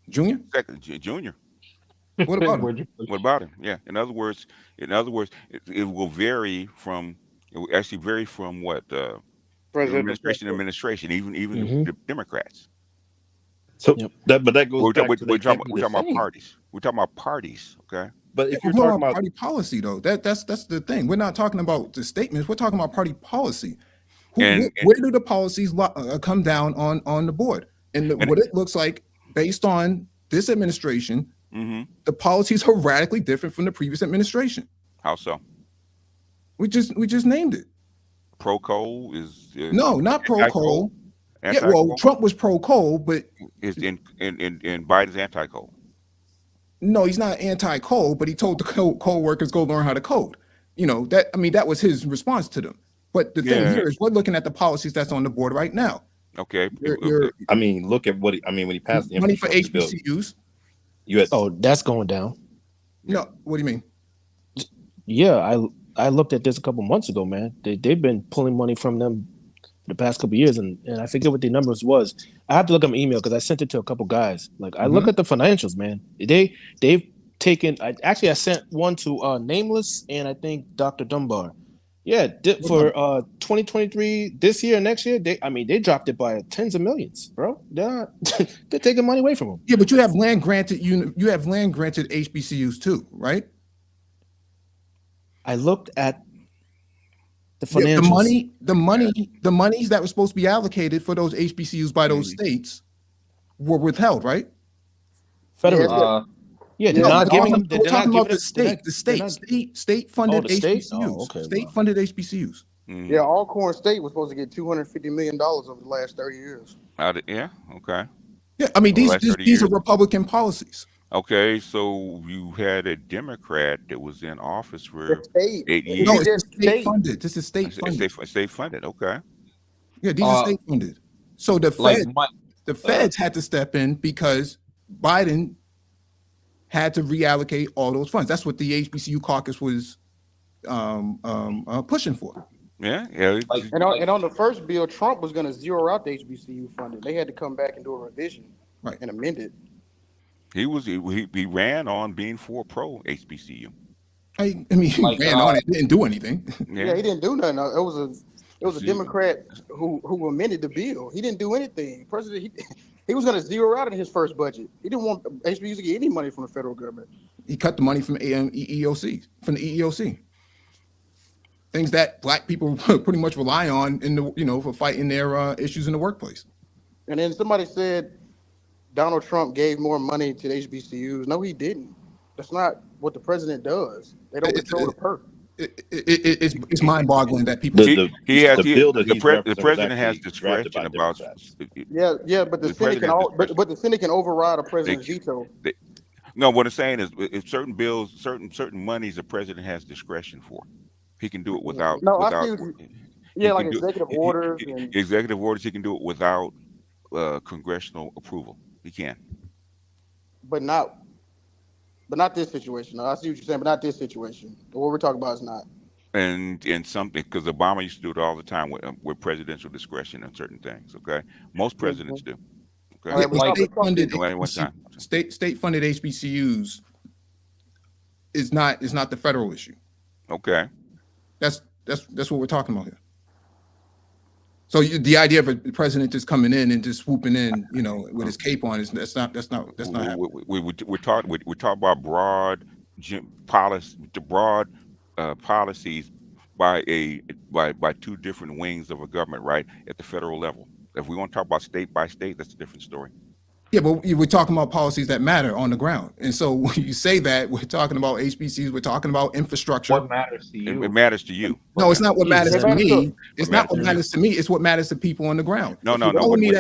Junior? Second, Junior. What about him? Where'd you What about him? Yeah. In other words, it will vary from. It will actually vary from what President. administration, even Mhm. the Democrats. So Yep. that goes We're, back we're, to we're they can't talking, be we're the talking about same. parties. We're talking about parties. Okay. But Yeah, if you're we're talking about party policy, though, that's the thing. We're not talking about the statements. We're talking about party policy. And Where do the policies come down on the board? And And- what it looks like based on this administration, mhm. the policies are radically different from the previous administration. How so? We just named it. Pro coal is No, not pro coal. Yeah, Anti-coal well, Trump was pro coal, but is in Biden's anti coal. no, he's not anti coal. But he told the coal workers go learn how to code. You know that. I mean, that was his response to them. But the thing Yeah. here is, we're looking at the policies that's on the board right now. Okay. I mean, look at what when he passed the Money for infrastructure bill, HBCUs. you had Oh, that's going down. No, what do you mean? Yeah, I looked at this a couple months ago, man. They've been pulling money from them the past couple years, and I forget what the numbers was. I have to look at my email because I sent it to a couple guys. Like I look at the financials, man. They've taken. I sent one to Nameless and I think Dr. Dunbar. Yeah, for 2023 this year and next year, they dropped it by tens of millions, bro. They're taking money away from them. Yeah, but you have land granted. You have land granted HBCUs too, right? I looked at the Yeah, financials. the monies that were supposed to be allocated for those HBCUs by those states were withheld, right? Federal. Yeah, they're No, not but giving them. we're They're not talking about giving the state funded Oh, the state? HBCUs. Oh, okay, State wow. funded HBCUs. Yeah, Alcorn State was supposed to get $250 million over the last 30 years. Yeah. Okay. Yeah, I mean For the last 30 these are years. Republican policies. Okay. So you had a Democrat that was in office for The state. 8 years. No, It's it's just state state. funded. This is state funded. State funded. Okay. Yeah, these are state funded. So the feds had to step in because Biden had to reallocate all those funds. That's what the HBCU caucus was pushing for. Yeah. And on the first bill, Trump was going to zero out the HBCU funding. They had to come back and do a revision and amend it. He ran on being for pro HBCU. I mean, he ran on it, didn't do anything. Yeah, he didn't do nothing. It was a Democrat who amended the bill. He didn't do anything. President, he was going to zero out in his first budget. He didn't want HBCUs to get any money from the federal government. He cut the money from EEOC, from the EEOC. Things that Black people pretty much rely on for fighting their issues in the workplace. And then somebody said Donald Trump gave more money to the HBCUs. No, he didn't. That's not what the president does. They don't control the perk. It's mind-boggling that people. The president has actually discretion drafted by about. Democrats. Yeah, but the Senate can but the Senate can override a president's veto. No, what I'm saying is, if certain bills, certain monies, the president has discretion for. He can do it without. No, without, I see. Yeah, like executive orders. Executive orders, he can do it without congressional approval. He can. But not this situation. No, I see what you're saying, but not this situation. What we're talking about is not. And something, because Obama used to do it all the time with presidential discretion on certain things. Okay, most presidents do. Okay, State funded HBCUs is not the federal issue. Okay, that's what we're talking about here. So the idea of a president just coming in and just swooping in, with his cape on, that's not happening. We're talking about broad policy, policies by two different wings of a government, right, at the federal level. If we want to talk about state by state, that's a different story. Yeah, but we're talking about policies that matter on the ground. And so when you say that, we're talking about HBCUs, we're talking about infrastructure. What matters to you? It matters to you. No, it's not what matters to me. It's not what matters to me. It's what matters to people on the ground. No. Let me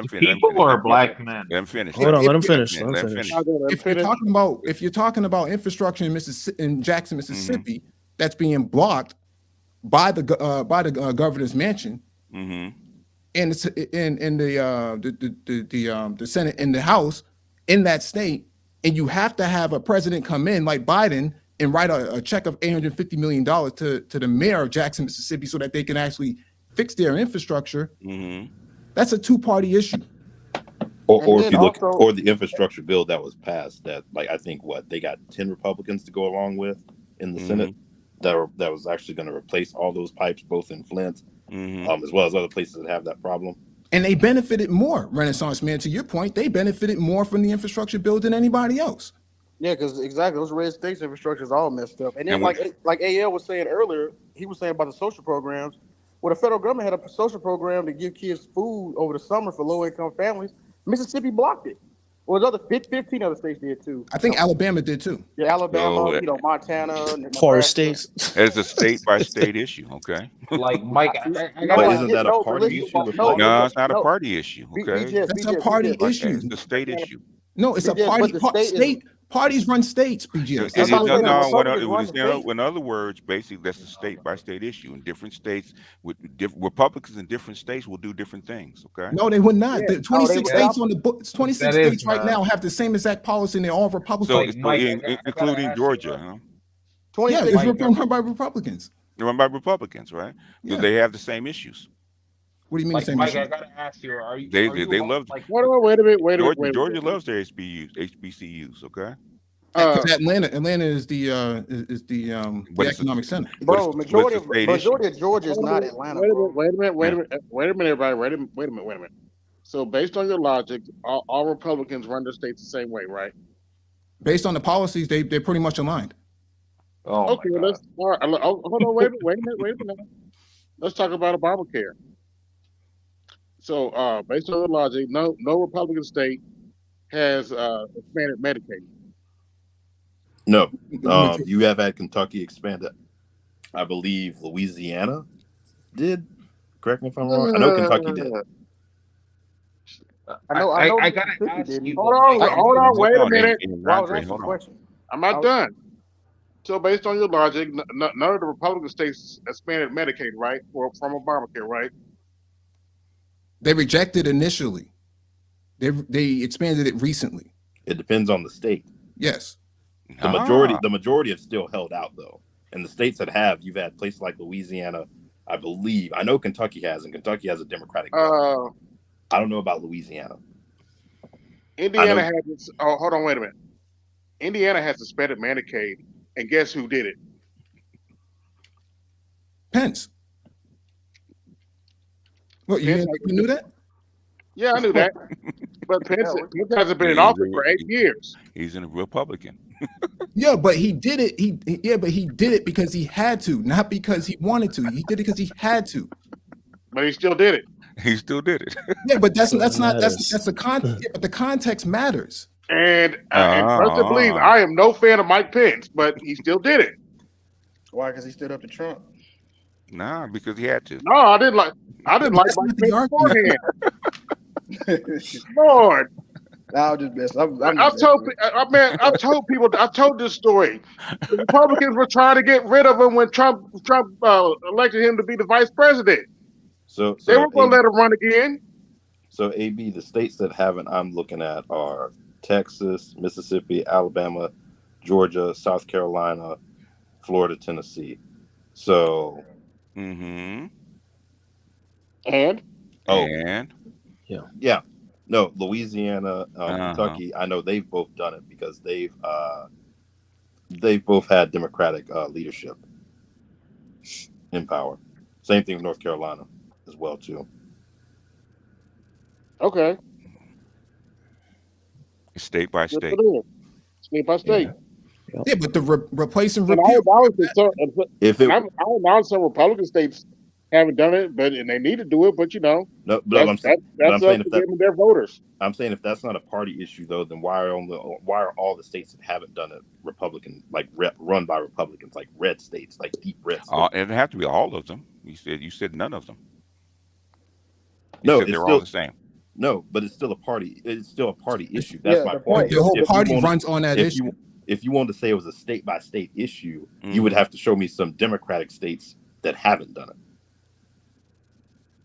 finish. People or black men? Let him finish. Hold on, let him finish. If you're talking about infrastructure in Jackson, Mississippi, that's being blocked by the governor's mansion. in the Senate and the House in that state, and you have to have a president come in like Biden and write a check of $850 million to the mayor of Jackson, Mississippi, so that they can actually fix their infrastructure. That's a two-party issue. Or if you look, or the infrastructure bill that was passed, that like I think they got 10 Republicans to go along with in the Senate, that was actually going to replace all those pipes, both in Flint, as well as other places that have that problem. And they benefited more, Renaissance man. To your point, they benefited more from the infrastructure bill than anybody else. Yeah, because exactly those red states infrastructure is all messed up. And then like AL was saying earlier, he was saying about the social programs. Well, the federal government had a social program to give kids food over the summer for low income families. Mississippi blocked it. Well, the other 15 other states did too. I think Alabama did too. Yeah, Alabama, Montana, Forest states. It's a state by state issue. Okay. Like Mike, Isn't that a party issue? No, it's not a party issue. Okay, that's a party issue. It's a state issue. No, it's a party. State parties run states. BGS. In other words, basically, that's a state by state issue. In different states, with Republicans in different states will do different things. Okay. No, they would not. The 26 states on the book. 26 states right now have the same exact policy, and they're all Republicans. So, including Georgia, huh? 26 it's run by Republicans. They're run by Republicans, right? Because they have the same issues. What do you mean? Like, Mike, I gotta ask you, they love like wait a minute. Georgia loves their HBCUs, okay? Atlanta is the economic center. Bro, majority of Georgia is not Atlanta. Wait a minute, everybody. Wait a minute. So based on your logic, all Republicans run their states the same way, right? Based on the policies, they're pretty much aligned. Oh, okay, hold on, wait a minute. Let's talk about Obamacare. So, based on the logic, no Republican state has expanded Medicaid. No, you have had Kentucky expand it. I believe Louisiana did. Correct me if I'm wrong. I know Kentucky did. I gotta ask you. Hold on, wait a minute. I'm not done. So, based on your logic, none of the Republican states expanded Medicaid, right, from Obamacare, right? They rejected initially. They expanded it recently. It depends on the state. Yes. The majority have still held out though. And the states that have, you've had places like Louisiana, I believe. I know Kentucky has, and Kentucky has a Democratic government. I don't know about Louisiana. Indiana has hold on, wait a minute. Indiana has suspended Medicaid, and guess who did it? Pence. What, you knew that? Yeah, I knew that. But Pence hasn't been in office for 8 years. He's a Republican. Yeah, but he did it. He did it because he had to, not because he wanted to. He did it because he had to. But he still did it. He still did it. Yeah, but that's the context. Yeah, but the context matters. And first believe, I am no fan of Mike Pence, but he still did it. Why? Because he stood up to Trump. Nah, because he had to. No, I didn't like Mike Pence beforehand. Lord. I'll just mess. I've told people. I've told this story. The Republicans were trying to get rid of him when Trump elected him to be the vice president. So they weren't going to let him run again. So AB, the states that haven't, I'm looking at are Texas, Mississippi, Alabama, Georgia, South Carolina, Florida, Tennessee. So. Mm-hmm. And. Yeah. No, Louisiana, Kentucky. I know they've both done it because they've both had Democratic leadership in power. Same thing with North Carolina as well too. Okay. State by state. State by state. Yeah, but the replace and repeal. I know some Republican states haven't done it, and they need to do it. But no, but that's up to them and their voters. I'm saying if that's not a party issue, though, then why are all the states that haven't done it Republican, like run by Republicans, like red states, like deep red states? It'd have to be all of them. You said none of them. They're all the same. No, but it's still a party. It's still a party issue. That's my point. The whole party runs on that issue. If you wanted to say it was a state by state issue, you would have to show me some Democratic states that haven't done it.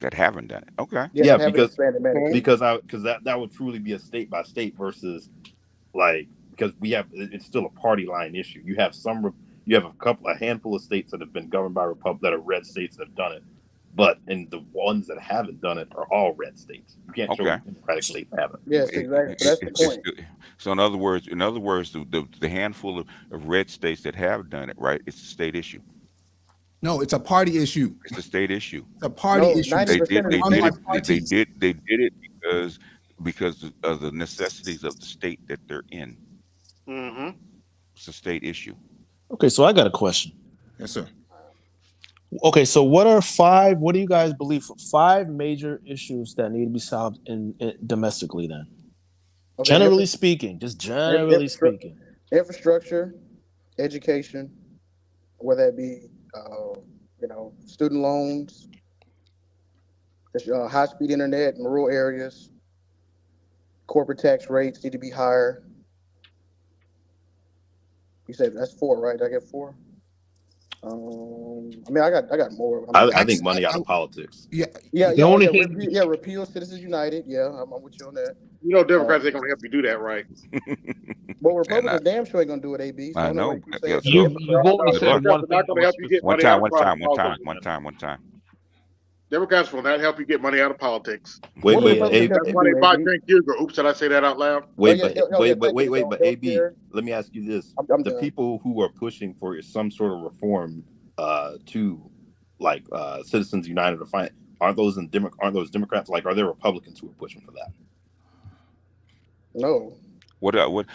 that haven't done it. Okay. Yeah, Yeah, that haven't expanded Medicaid. because that would truly be a state by state versus like, because it's still a party line issue. You have a handful of states that have been governed by that are red states that have done it, but and the ones that haven't done it are all red states. You can't show Okay. Democratic states that haven't. Yes, exactly. So that's the point. So in other words, the handful of red states that have done it, right? It's a state issue. No, it's a party issue. It's a state issue. It's a party No, issue. 90% of the They did it because of the necessities of the state that they're in. Mm-hmm. It's a state issue. Okay, so I got a question. Yes, sir. Okay, so what do you guys believe 5 major issues that need to be solved in domestically then? Okay, Generally speaking, just generally speaking. Infrastructure, education, whether that be student loans, high-speed internet in rural areas, corporate tax rates need to be higher. You said that's 4, right? Did I get 4? I mean, I got more. I think money out of politics. Yeah. Repeal Citizens United. Yeah, I'm with you on that. You know, Democrats ain't gonna help you do that, right? Well, Republicans damn sure ain't gonna do it. AB. So I know. You've only said one thing. Not gonna help you get One money out of time. Democrats will not help you get money out of politics. Wait, That's why they buy drink Hugo. Oops, did I say that out loud? Wait, but AB, let me ask you this: the people who are pushing for some sort of reform to like Citizens United or Fine, aren't those Democrats? Like, are there Republicans who are pushing for that? No. Even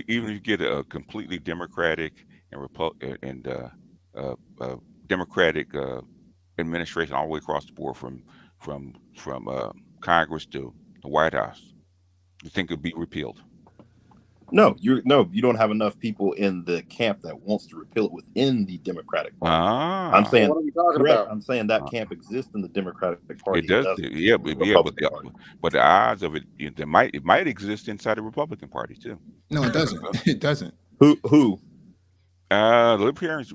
if you get a completely Democratic and Democratic administration all the way across the board from Congress to the White House, you think it'd be repealed? No, you don't have enough people in the camp that wants to repeal it within the Democratic Party. I'm saying, what are we talking correct. about? I'm saying that camp exists in the Democratic Party. It does, but the odds of it, it might exist inside the Republican Party too. No, it doesn't. It doesn't. Who? Libertarians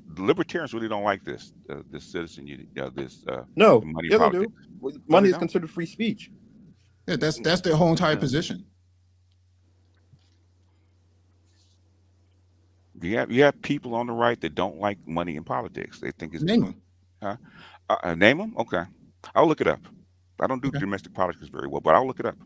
really don't like this citizen no money yeah, politics. they do. Money is considered free speech. Yeah, that's their whole entire position. You have people on the right that don't like money in politics. They think it's Name them. Name them. Okay, I'll look it up. I don't do domestic politics very well, but I'll look it up.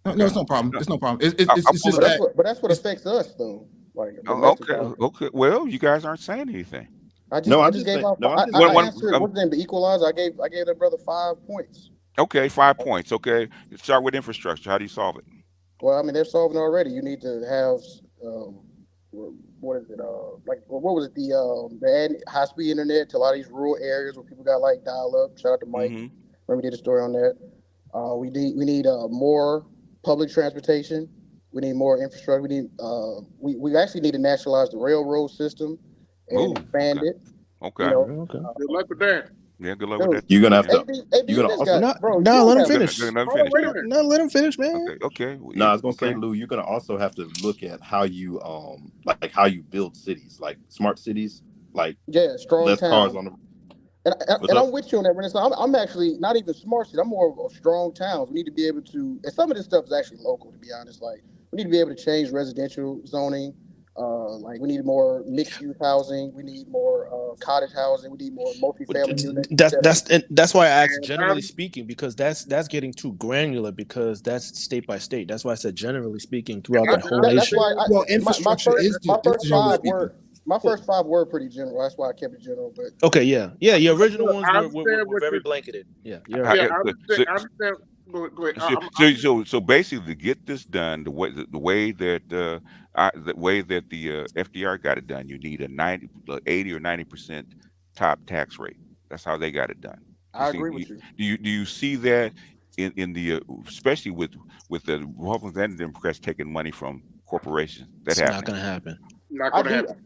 No, it's no problem. It's no problem. It's just that. But that's what affects us, though. Like, okay. Well, you guys aren't saying anything. I just gave out. I answered what's the name? The equalizer. I gave that brother 5 points. Okay, 5 points. Okay, start with infrastructure. How do you solve it? Well, I mean, they're solving already. You need to have what is it? What was it? The add high-speed internet to a lot of these rural areas where people got like dial-up. Shout out to Mike. Remember we did a story on that. We need more public transportation. We need more infrastructure. We actually need to nationalize the railroad system and expand it. Okay. Okay. Good luck with that. Yeah, good luck with that. You're gonna have to. You're gonna also. Let him finish. No, let him finish, man. Okay. No, I was gonna say, Lou, you're gonna also have to look at how you like how you build cities, like smart cities, like strong less towns. cars on the. And I'm with you on that, Renaissance. I'm actually not even smart city. I'm more of a strong towns. We need to be able to, and some of this stuff is actually local, to be honest. Like, we need to be able to change residential zoning. Like, we need more mixed-use housing. We need more cottage housing. We need more multifamily units. That's why I asked generally speaking, because that's getting too granular, because that's state by state. That's why I said generally speaking throughout the whole nation. That's why infrastructure my first 5 were pretty general. That's why I kept it general. But okay, yeah. Your original ones were very blanketed. Yeah, I understand. So basically, to get this done, the way that the FDR got it done, you need a 80 or 90% top tax rate. That's how they got it done. I agree with you. Do you see that in the especially with the Republicans and the Democrats taking money from corporations? That's not going to happen. Not going to happen.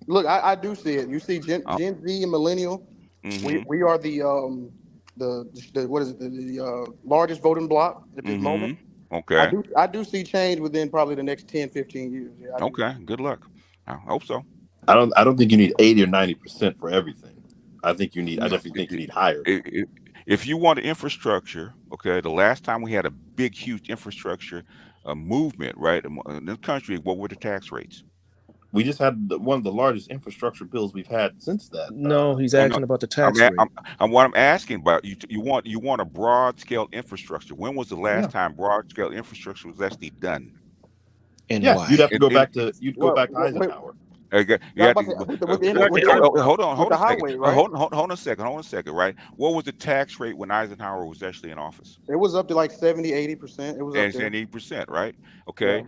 Look, I do see it. You see Gen Z and millennial. We are the what is it? The largest voting bloc at this moment. Okay. I do see change within probably the next 10, 15 years. Yeah, okay. Good luck. I hope so. I don't think you need 80 or 90% for everything. I definitely think you need higher. If you want infrastructure, okay, the last time we had a big, huge infrastructure movement, right, in this country, what were the tax rates? We just had one of the largest infrastructure bills we've had since that. No, he's Well, no, asking about the tax rate. what I'm asking about, you want a broad scale infrastructure. When was the last Yeah. time broad scale infrastructure was actually done? And Yeah, why? you'd have to go back to Well, Eisenhower. Okay, you I had was to, about to say, with the hold on with the a second. highway, right? Hold on a second, right? What was the tax rate when Eisenhower was actually in office? It was up to like 70, 80%. It was up And there. 80%, right? Yeah. Okay.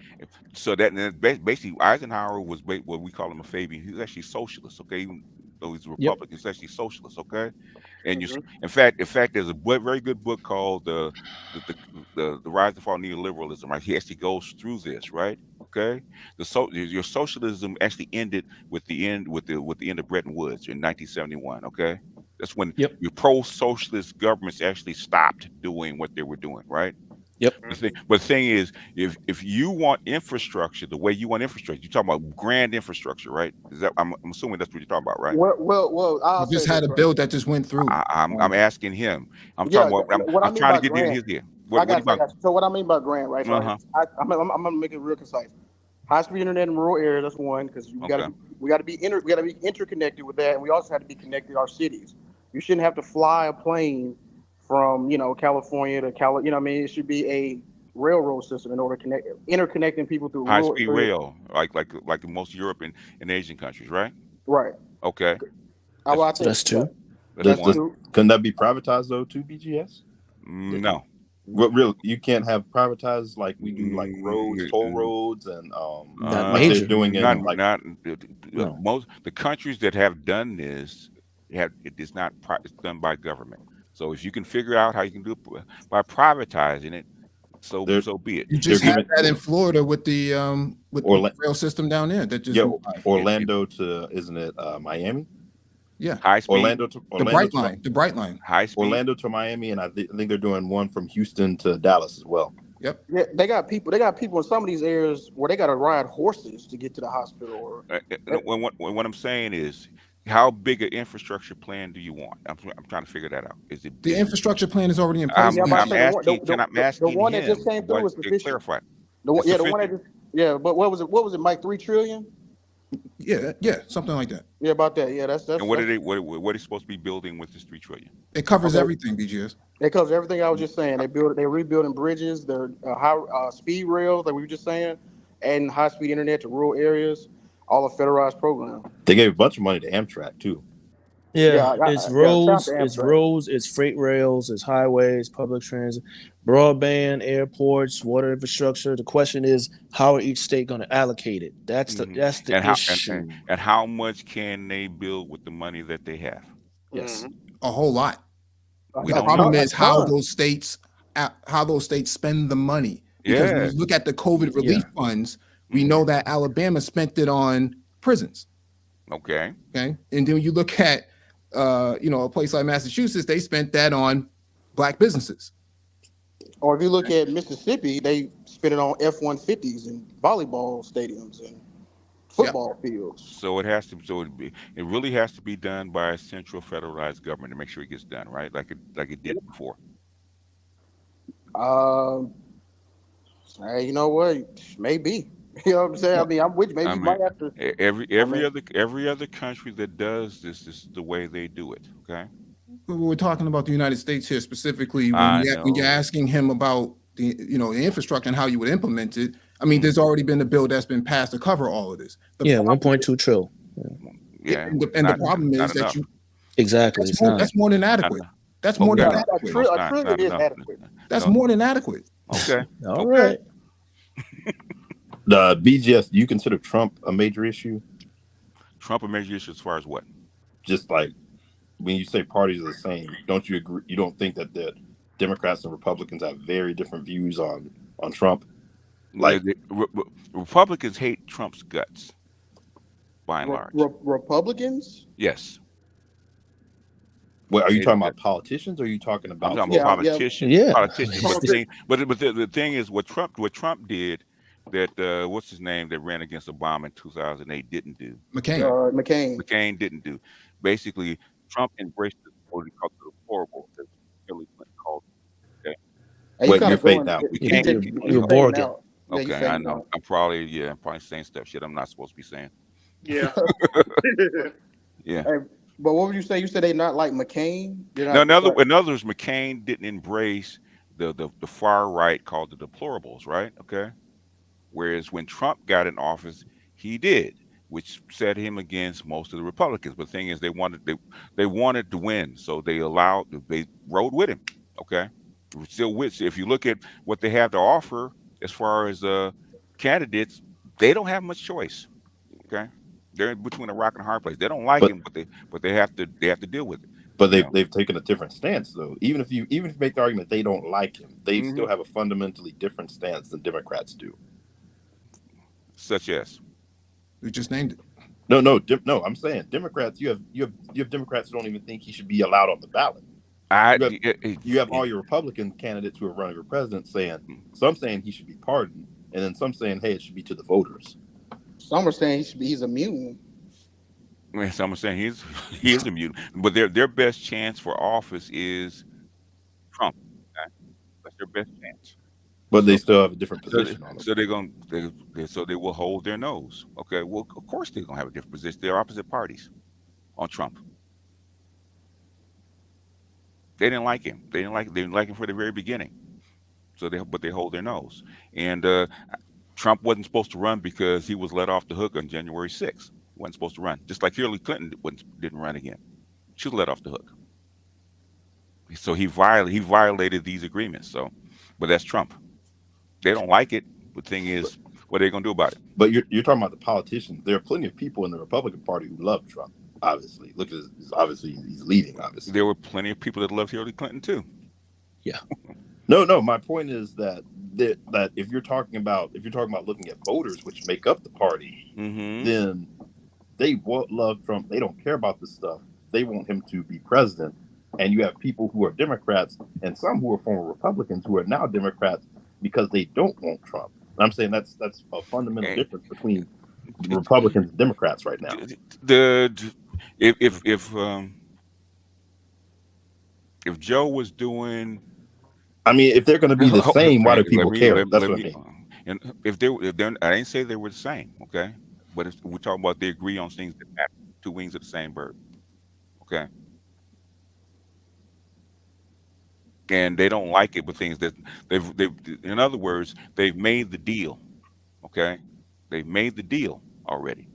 So that and then basically Eisenhower was what we call him a Fabian. He's actually socialist, okay? Even though he's a Republican, he's actually socialist, okay? And you, in fact, there's a very good book called the Rise and Fall of Neoliberalism, right? He actually goes through this, right? Okay. Your socialism actually ended with the end of Bretton Woods in 1971. Okay. That's when Yep. your pro-socialist governments actually stopped doing what they were doing, right? Yep. But the thing is, if you want infrastructure the way you want infrastructure, you're talking about grand infrastructure, right? Is that I'm assuming that's what you're talking about, right? Well, I'll We just say had this, a right? bill that just went through. I'm asking him. I'm Yeah, talking about. what I I'm mean trying by to get grand, his ear. I What got about? you. So what I mean by grand, right? So I'm gonna make it real concise. High speed internet in rural areas. That's one, because we Okay. gotta be interconnected with that, and we also have to be connected to our cities. You shouldn't have to fly a plane from California to Cali. You know what I mean? It should be a railroad system in order to interconnecting people through High rural speed areas. rail, like in most Europe and Asian countries, right? Right. Okay. Well, I So think that's two. That's one. Couldn't that be privatized though too, BGS? No. What real? You can't have privatized like we do, like roads, toll roads, and Not like they're major. doing in like No. Most the countries that have done this it is not it's done by government. So if you can figure out how you can do it by privatizing it, so be it. You just They're had giving- that in Florida with the rail system down there that just went by. Orlando to isn't it Miami? Yeah, High speed. Orlando the bright line. High speed. Orlando to Miami, and I think they're doing one from Houston to Dallas as well. Yep. Yeah, they got people in some of these areas where they got to ride horses to get to the hospital. Or what I'm saying is, how big an infrastructure plan do you want? I'm trying to figure that out. Is it The infrastructure plan is already in place. I'm asking. the one that just came through was sufficient. Clarify. The one that just but what was it, Mike? 3 trillion? Yeah, something like that. Yeah, about that. Yeah, that's. And what are they? What are they supposed to be building with this $3 trillion? It covers everything, BGS. It covers everything I was just saying. They're rebuilding bridges, they're high speed rails, like we were just saying, and high speed internet to rural areas. All a federalized program. They gave a bunch of money to Amtrak too. Yeah, it's roads, it's freight rails, it's highways, public transit, broadband, airports, water infrastructure. The question is, how are each state going to allocate it? That's the issue. And how much can they build with the money that they have? Yes, a whole lot. The problem is how those states spend the money. Because when you look at the COVID relief funds, we know that Alabama spent it on prisons. Okay. And then you look at a place like Massachusetts, they spent that on black businesses. Or if you look at Mississippi, they spent it on F-150s and volleyball stadiums and football fields. So it has to. It really has to be done by a central federalized government to make sure it gets done right, like it did before. You know what? Maybe. You know what I'm saying? I mean, I'm with you. Maybe you might have to. Every other country that does this is the way they do it. Okay. We're talking about the United States here specifically. When you're asking him about the infrastructure and how you would implement it, I mean, there's already been a bill that's been passed to cover all of this. 1.2 trillion. Yeah. And the problem is that exactly. That's more than adequate. That's more than adequate. A trillion is adequate. That's more than adequate. Okay. All right. The BGS, do you consider Trump a major issue? Trump a major issue as far as what? Just like when you say parties are the same, don't you agree? You don't think that the Democrats and Republicans have very different views on Trump? Like Republicans hate Trump's guts, by and large. Republicans? Yes. Well, are you talking about politicians, or are you talking about? I'm talking about politicians. Yeah. Politicians. But the thing is, what Trump did that what's his name that ran against Obama in 2008 didn't do. McCain. McCain didn't do. Basically, Trump embraced what he called the horrible. He's Wait, kind you're of going. fading out. We He's can't hear You, you. fading you were bored again. out. Yeah, he's Okay, I fading know. out. I'm probably saying shit I'm not supposed to be saying. Yeah. Yeah. Hey, but what would you say? You said they not like McCain. They're Now, not like. in other words, McCain didn't embrace the far right called the deplorables, right? Okay. Whereas when Trump got in office, he did, which set him against most of the Republicans. But the thing is, they wanted to win, so they rode with him. Okay, still with. If you look at what they have to offer as far as candidates, they don't have much choice. Okay, they're between a rock and a hard place. They don't like But him, but they have to deal with it. but You know. they've taken a different stance though. Even if you make the argument they don't like him, they Mm-hmm. still have a fundamentally different stance than Democrats do. Such as. We just named it. No. I'm saying Democrats. You have Democrats who don't even think he should be allowed on the ballot. You have all your Republican candidates who are running for president saying, some saying he should be pardoned, and then some saying, hey, it should be to the voters. Some are saying he's immune. Some are saying he is immune, but their best chance for office is Trump. Okay? That's their best chance. But they still have a different position on it. So they will hold their nose. Okay, well, of course they're gonna have a different position. They're opposite parties on Trump. They didn't like him. They didn't like him for the very beginning. But they hold their nose. And Trump wasn't supposed to run because he was let off the hook on January 6th. He wasn't supposed to run. Just like Hillary Clinton didn't run again. She was let off the hook. So he violated these agreements. But that's Trump. They don't like it. The thing is, what are they gonna do about it? But you're talking about the politicians. There are plenty of people in the Republican Party who love Trump. Obviously, look at he's leading. Obviously, there were plenty of people that loved Hillary Clinton too. Yeah. No. My point is that if you're talking about looking at voters, which make up the party, then they won't love Trump. They don't care about this stuff. They want him to be president. And you have people who are Democrats and some who are former Republicans who are now Democrats because they don't want Trump. And I'm saying that's a fundamental difference between Republicans and Democrats right now. If Joe was doing, I mean, if they're going to be the same, why do people care? That's what I mean. And if they're, I didn't say they were the same, okay? But we're talking about they agree on things that matter. Two wings of the same bird, okay? And they don't like it with things that they've in other words, they've made the deal, okay? They've made the deal already,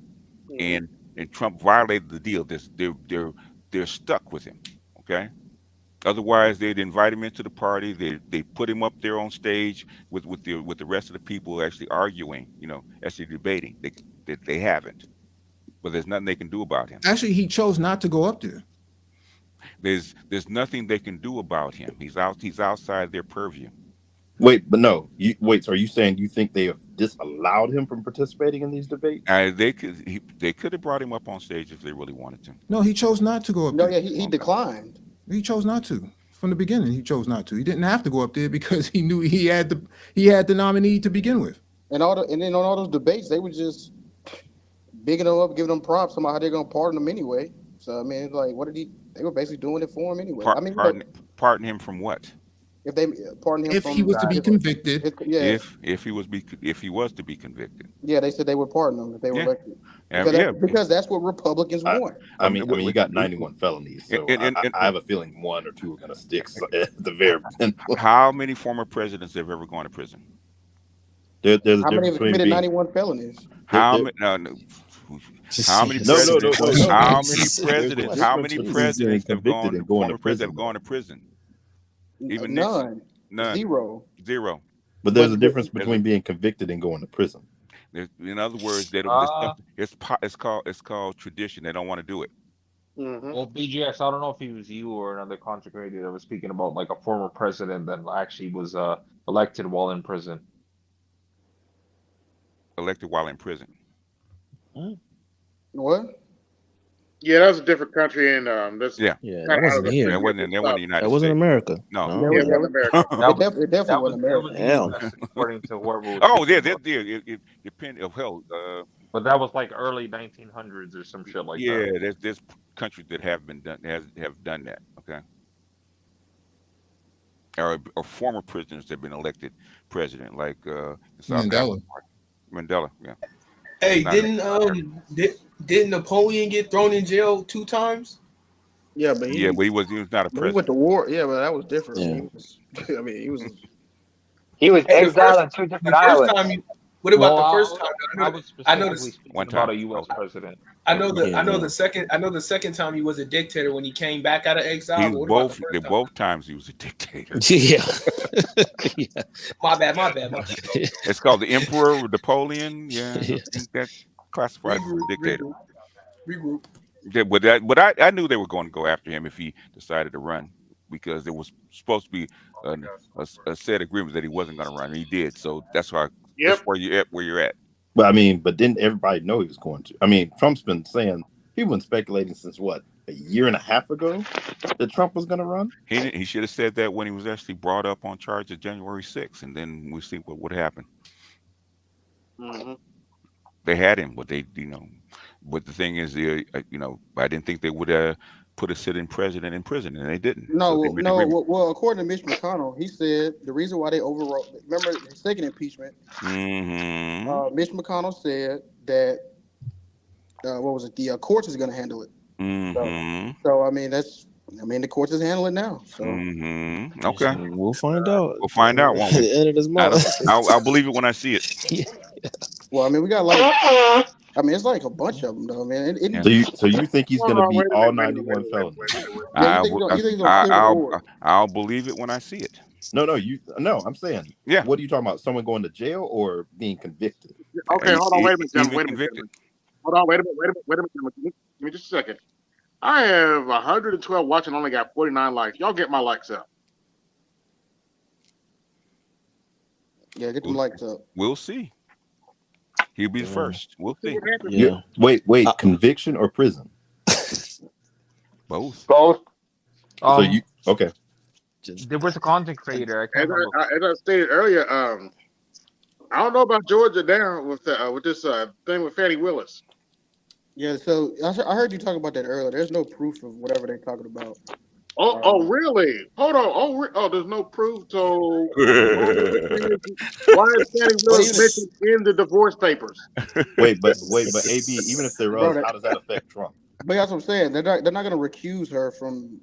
and Trump violated the deal. They're stuck with him, okay? Otherwise, they'd invite him into the party. They put him up there on stage with the rest of the people actually arguing, actually debating. They haven't, but there's nothing they can do about him. Actually, he chose not to go up there. There's nothing they can do about him. He's outside their purview. Wait, but no. So are you saying you think they have disallowed him from participating in these debates? They could have brought him up on stage if they really wanted to. No, he chose not to go up there. No, yeah, he declined. He chose not to. From the beginning, he chose not to. He didn't have to go up there because he knew he had the nominee to begin with. And then on all those debates, they were just bigging them up, giving them props about how they're gonna pardon him anyway. So I mean, like, they were basically doing it for him anyway. Pardon him from what? If they pardon him, if he was to be convicted, if he was to be convicted, yeah, they said they would pardon him if they were elected. Because that's what Republicans want. I mean, you got 91 felonies, so I have a feeling one or two are going to stick at the very end. How many former presidents have ever gone to prison? There's a how many difference have committed between 91 felonies? How many? How many presidents? How many presidents have gone to prison? Even none. Zero. But there's a difference between being convicted and going to prison. In other words, it's called tradition. They don't want to do it. Well, BGS, I don't know if he was you or another content creator that was speaking about like a former president that actually was elected while in prison. Elected while in prison. What? Yeah, that was a different country, and that's that wasn't here. That wasn't the United States. That wasn't America. No, it wasn't America. It definitely wasn't America. Hell. According to whoever was it depended. But that was like early 1900s or some shit like that. Yeah, there's countries that have done that. Okay. or former prisoners that have been elected president, like in South Africa. Mandela. Mandela, yeah. Hey, Not, didn't Napoleon get thrown in jail 2 times? Yeah, but yeah, but he was not a he went president. to war. Yeah, but that was different. Yeah. He was, I mean, he was. He was Hey, exiled on 2 different the first islands. time you. What about Well, the first time? I was I know specifically this. speaking One about time. a U.S. Okay. president. I know the. Yeah, I know yeah. the second. I know the second time he was a dictator when he came back out of exile. He But was what about the both. first time? Both times he was a dictator. Yeah. Yeah. My bad. It's called the Emperor Napoleon. Yeah, I Yeah. think that's classified as a dictator. Regroup. Yeah, but I knew they were going to go after him if he decided to run, because there was supposed to be a set agreement that he wasn't going to run, and he did. So that's why Yep. that's where you're at. But I mean, but didn't everybody know he was going to? I mean, Trump's been saying, people been speculating since what, a year and a half ago that Trump was going to run? He should have said that when he was actually brought up on charges January 6th, and then we'll see what would happen. Mm-hmm. They had him, but they, but the thing is, I didn't think they would put a sitting president in prison, and they didn't. No, So they made the agreement. Well, according to Mitch McConnell, he said the reason why they overrode. Remember the second impeachment? Mm-hmm. Mitch McConnell said that what was it? The courts is going to handle it. Mm-hmm. So I mean, the courts is handling it now. So Mm-hmm. Okay. We'll find out. We'll find out, won't At we? the end of this month. I'll believe it when I see it. Yeah. well, I mean, we got it's like a bunch of them though, man. So you think he's going to beat all 91 felonies? Yeah, you think he's gonna clear the board? I'll believe it when I see it. No, I'm saying, Yeah. What are you talking about? Someone going to jail or being convicted? Okay, hold on. Wait a minute, He's gentlemen. been Wait a minute. convicted. Gentlemen. Hold on. Wait a minute. Gentlemen. Give me just a second. I have 112 watching. Only got 49 likes. Y'all get my likes up. Yeah, get them likes up. We'll see. He'll be first. We'll see. Yeah. Wait, conviction or prison? Both. So you okay? There was a content creator. I can't remember. As I stated earlier, I don't know about Georgia now with this thing with Fannie Willis. Yeah, so I heard you talk about that earlier. There's no proof of whatever they're talking about. Oh, really? Hold on. There's no proof. So why is Fannie Willis mentioned in the divorce papers? Wait, but AB, even if there was, how does that affect Trump? But that's what I'm saying. They're not going to recuse her from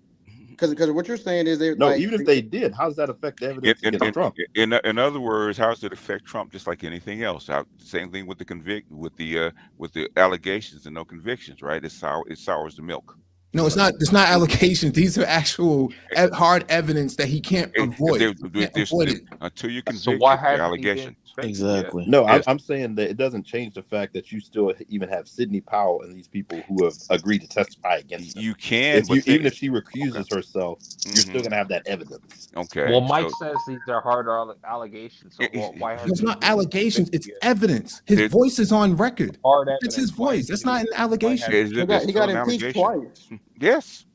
because what you're saying is they even if they did, how does that affect the evidence against Trump? In other words, how does it affect Trump? Just like anything else. Same thing with the allegations and no convictions, right? It sours the milk. No, it's not. It's not allegations. These are actual hard evidence that he can't avoid. Until you convict, So why the hasn't he allegations. Exactly. No, I'm saying that it doesn't change the fact that you still even have Sidney Powell and these people who have agreed to testify against him. You can, even if she recuses herself, you're still going to have that evidence. Okay. Well, Mike says these are hard allegations. So why? It's not allegations. It's evidence. His voice is on record. Hard evidence. It's his voice. That's not an allegation. He got impeached twice. Yes.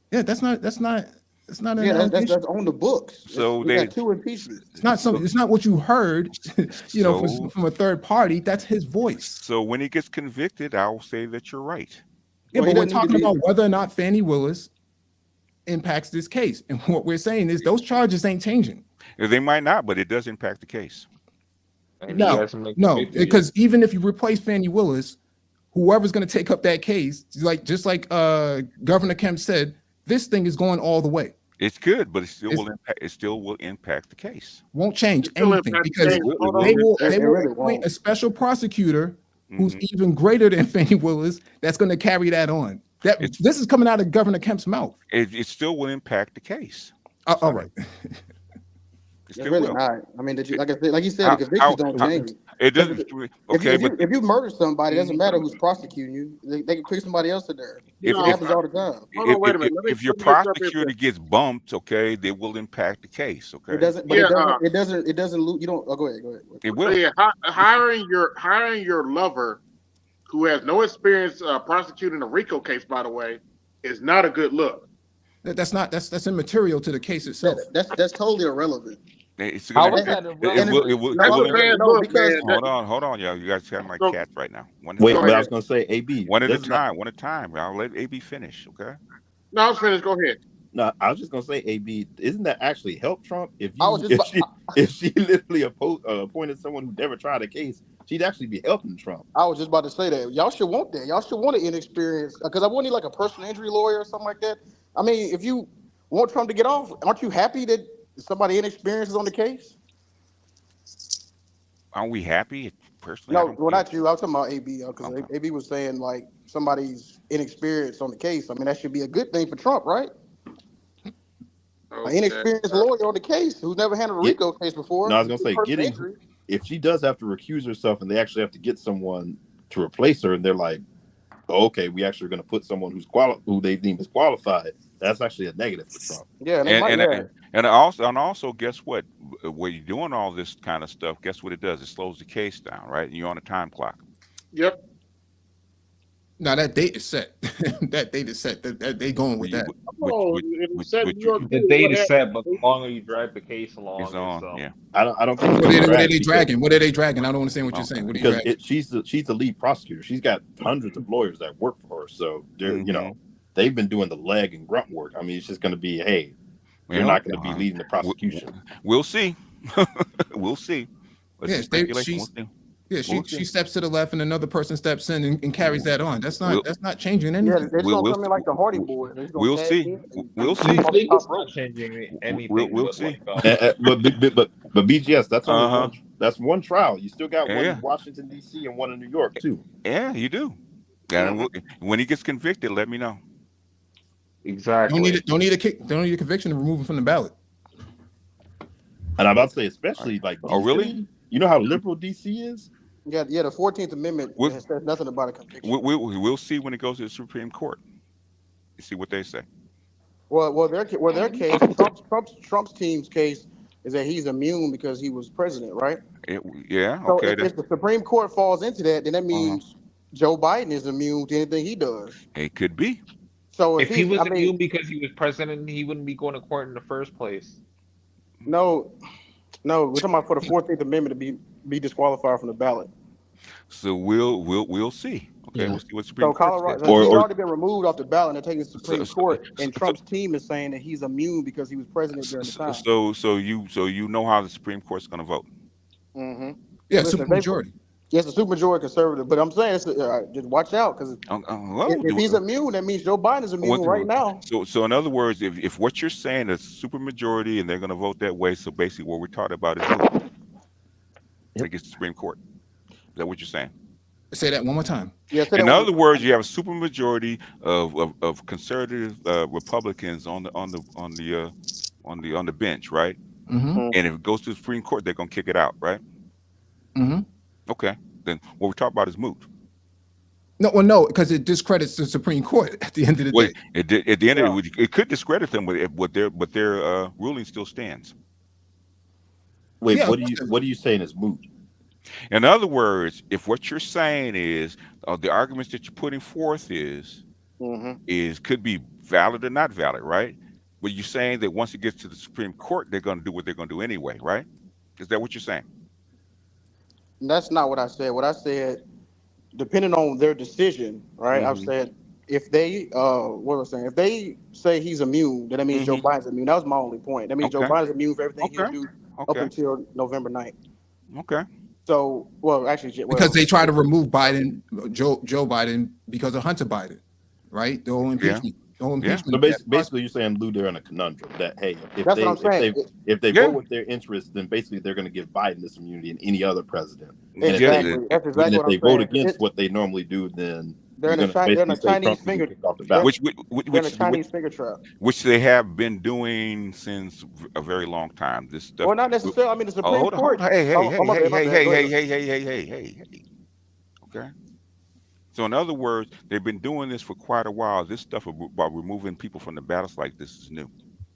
Yeah, that's not an Yeah, allegation. that's on the books. So they got 2 impeachments. It's not something. It's not what you heard, from a third party. That's his voice. So when he gets convicted, I'll say that you're right. Yeah, Well, but we're talking about whether or not Fannie Willis impacts this case, and what we're saying is those charges ain't changing. They might not, but it does impact the case. No, because even if you replace Fannie Willis, whoever's going to take up that case, just like Governor Kemp said, this thing is going all the way. It's good, but it still will impact the case. Won't change anything because they will appoint a special prosecutor who's even greater than Fannie Willis that's going to carry that on. This is coming out of Governor Kemp's mouth. It still will impact the case. All right. It's really not. I mean, like you said, the convictions don't change. It doesn't. Okay, if you murder somebody, it doesn't matter who's prosecuting you. They can put somebody else in there. It happens all the time. If your prosecutor gets bumped, okay, they will impact the case. Okay, it doesn't. But it doesn't. You don't. Oh, go ahead. It will. Yeah, hiring your lover, who has no experience prosecuting a RICO case, by the way, is not a good look. That's immaterial to the case itself. That's totally irrelevant. How is that Hold on, y'all. You guys sound like cats right now. Wait, but I was going to say, AB. One at a time. I'll let AB finish, okay? No, I was finished. Go ahead. No, I was just gonna say, AB, isn't that actually help Trump? If I was you just if she literally appointed someone who never tried a case, she'd actually be helping Trump. I was just about to say that y'all should want that. Y'all should want an inexperienced, because I wouldn't need like a personal injury lawyer or something like that. I mean, if you want Trump to get off, aren't you happy that somebody inexperienced is on the case? Aren't we happy? Personally, I No, don't well, care. not you. I was talking about AB because Okay. AB was saying like somebody's inexperienced on the case. I mean, that should be a good thing for Trump, right? An inexperienced lawyer on the case who's never handled a Yeah. RICO case before. No, I was gonna say, Personal getting injury. if she does have to recuse herself and they actually have to get someone to replace her, and they're like, oh, okay, we actually are going to put someone who they deem as qualified. That's actually a negative for Trump. Yeah, and they might. Yeah. And also, guess what? When you're doing all this kind of stuff, guess what it does? It slows the case down, right? You're on a time clock. Yep. Now that date is set. That date is set. That they going with that. The date is set, but the longer you drag the case along, it's on. Yeah. I don't think. What are they dragging? What are they dragging? I don't understand what you're saying. What are you because dragging? she's the lead prosecutor. She's got hundreds of lawyers that work for her, so they're they've been doing the leg and grunt work. I mean, it's just going to be, hey, you're not going to be leading the prosecution. We'll see. We'll see. Yes, she steps to the left and another person steps in and carries that on. That's not changing anything. Yeah, they're gonna come in like the Hardy Boys. We'll see. We'll see. It's not changing anything. We'll see. But BGS, that's only that's one trial. You still got one in Washington D.C. and one in New York too. Yeah, you do. And when he gets convicted, let me know. Exactly. Don't need a conviction to remove him from the ballot. And I'm about to say, especially like DC, oh really? You know how liberal DC is? Yeah, the 14th Amendment says nothing about a conviction. We'll see when it goes to the Supreme Court. You see what they say. Well, their case, Trump's team's case is that he's immune because he was president, right? Yeah. So Okay. if the Supreme Court falls into that, then that means Joe Biden is immune to anything he does. It could be. So if he was immune because he was president, he wouldn't be going to court in the first place. No, we're talking about for the 14th Amendment to be disqualified from the ballot. So we'll see. Okay, we'll see what Supreme So Court Colorado, says. he's already been removed off the ballot and they're taking the Supreme Court, and Trump's team is saying that he's immune because he was president during the time. So you know how the Supreme Court's going to vote. Mm-hmm. Yeah, supermajority. Yes, a supermajority conservative, but I'm saying just watch out because if he's immune, that means Joe Biden is immune right now. So in other words, if what you're saying is supermajority and they're going to vote that way, so basically what we're talking about is against the Supreme Court. Is that what you're saying? Say that one more time. Yeah, in other words, you have a supermajority of conservative Republicans on the bench, right? Mm-hmm. And if it goes to the Supreme Court, they're going to kick it out, right? Mm-hmm. Okay, then what we're talking about is moot. No, because it discredits the Supreme Court at the end of the day. At the end of it could discredit them, but their ruling still stands. Wait, what are you saying is moot? In other words, if what you're saying is the arguments that you're putting forth is could be valid or not valid, right? But you're saying that once it gets to the Supreme Court, they're going to do what they're going to do anyway, right? Is that what you're saying? That's not what I said. What I said, depending on their decision, right? I've said if they if they say he's immune, then that means Joe Biden's immune. That was my only point. That means Joe Biden's immune for everything he'll do up until November 9th. Okay. So, actually, because they try to remove Biden, Joe Biden, because of Hunter Biden, right? The whole impeachment. So basically, you're saying, Lou, they're in a conundrum that, hey, if they vote with their interest, then basically they're going to give Biden this immunity and any other president. Exactly. And That's exactly if they vote against what they normally do, then they're in a Chinese finger trap. Chinese finger trap, which they have been doing since a very long time. This stuff. Well, not necessarily. I mean, the Supreme Court. Hey. Okay. So in other words, they've been doing this for quite a while. This stuff about removing people from the ballots like this is new.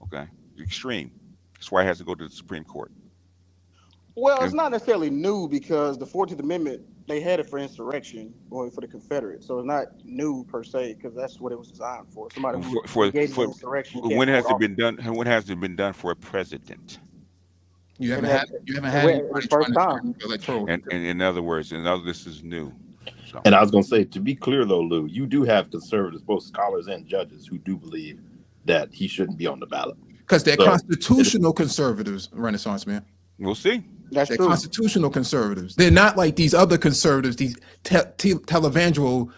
Okay, extreme. That's why it has to go to the Supreme Court. Well, it's not necessarily new because the 14th Amendment, they had it for insurrection or for the Confederates. So it's not new per se because that's what it was designed for. Somebody who engaged in insurrection. When has it been done? When has it been done for a president? You haven't had it first time. And in other words, this is new. So. And I was going to say, to be clear though, Lou, you do have conservatives, both scholars and judges, who do believe that he shouldn't be on the ballot. Because they're So, constitutional conservatives, Renaissance man. We'll see. That's They're true. constitutional conservatives. They're not like these other conservatives, these televangel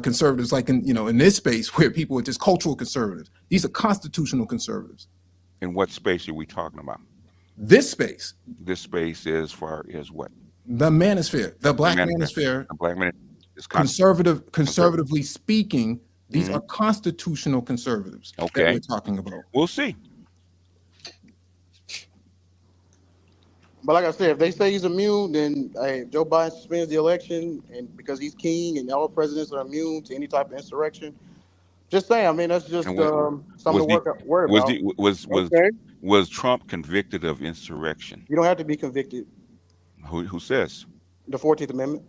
conservatives, like in this space where people are just cultural conservatives. These are constitutional conservatives. In what space are we talking about? This space, This space is far as what? the manosphere, the black manosphere. manosphere, The black man is conservatively speaking, these are constitutional conservatives that Okay. we're talking about. We'll see. But like I said, if they say he's immune, then hey, Joe Biden suspends the election, and because he's king, and all presidents are immune to any type of insurrection. Just saying, I mean that's just And something was to worry Was about. the, Okay. was Trump convicted of insurrection? You don't have to be convicted. Who says? The 14th Amendment.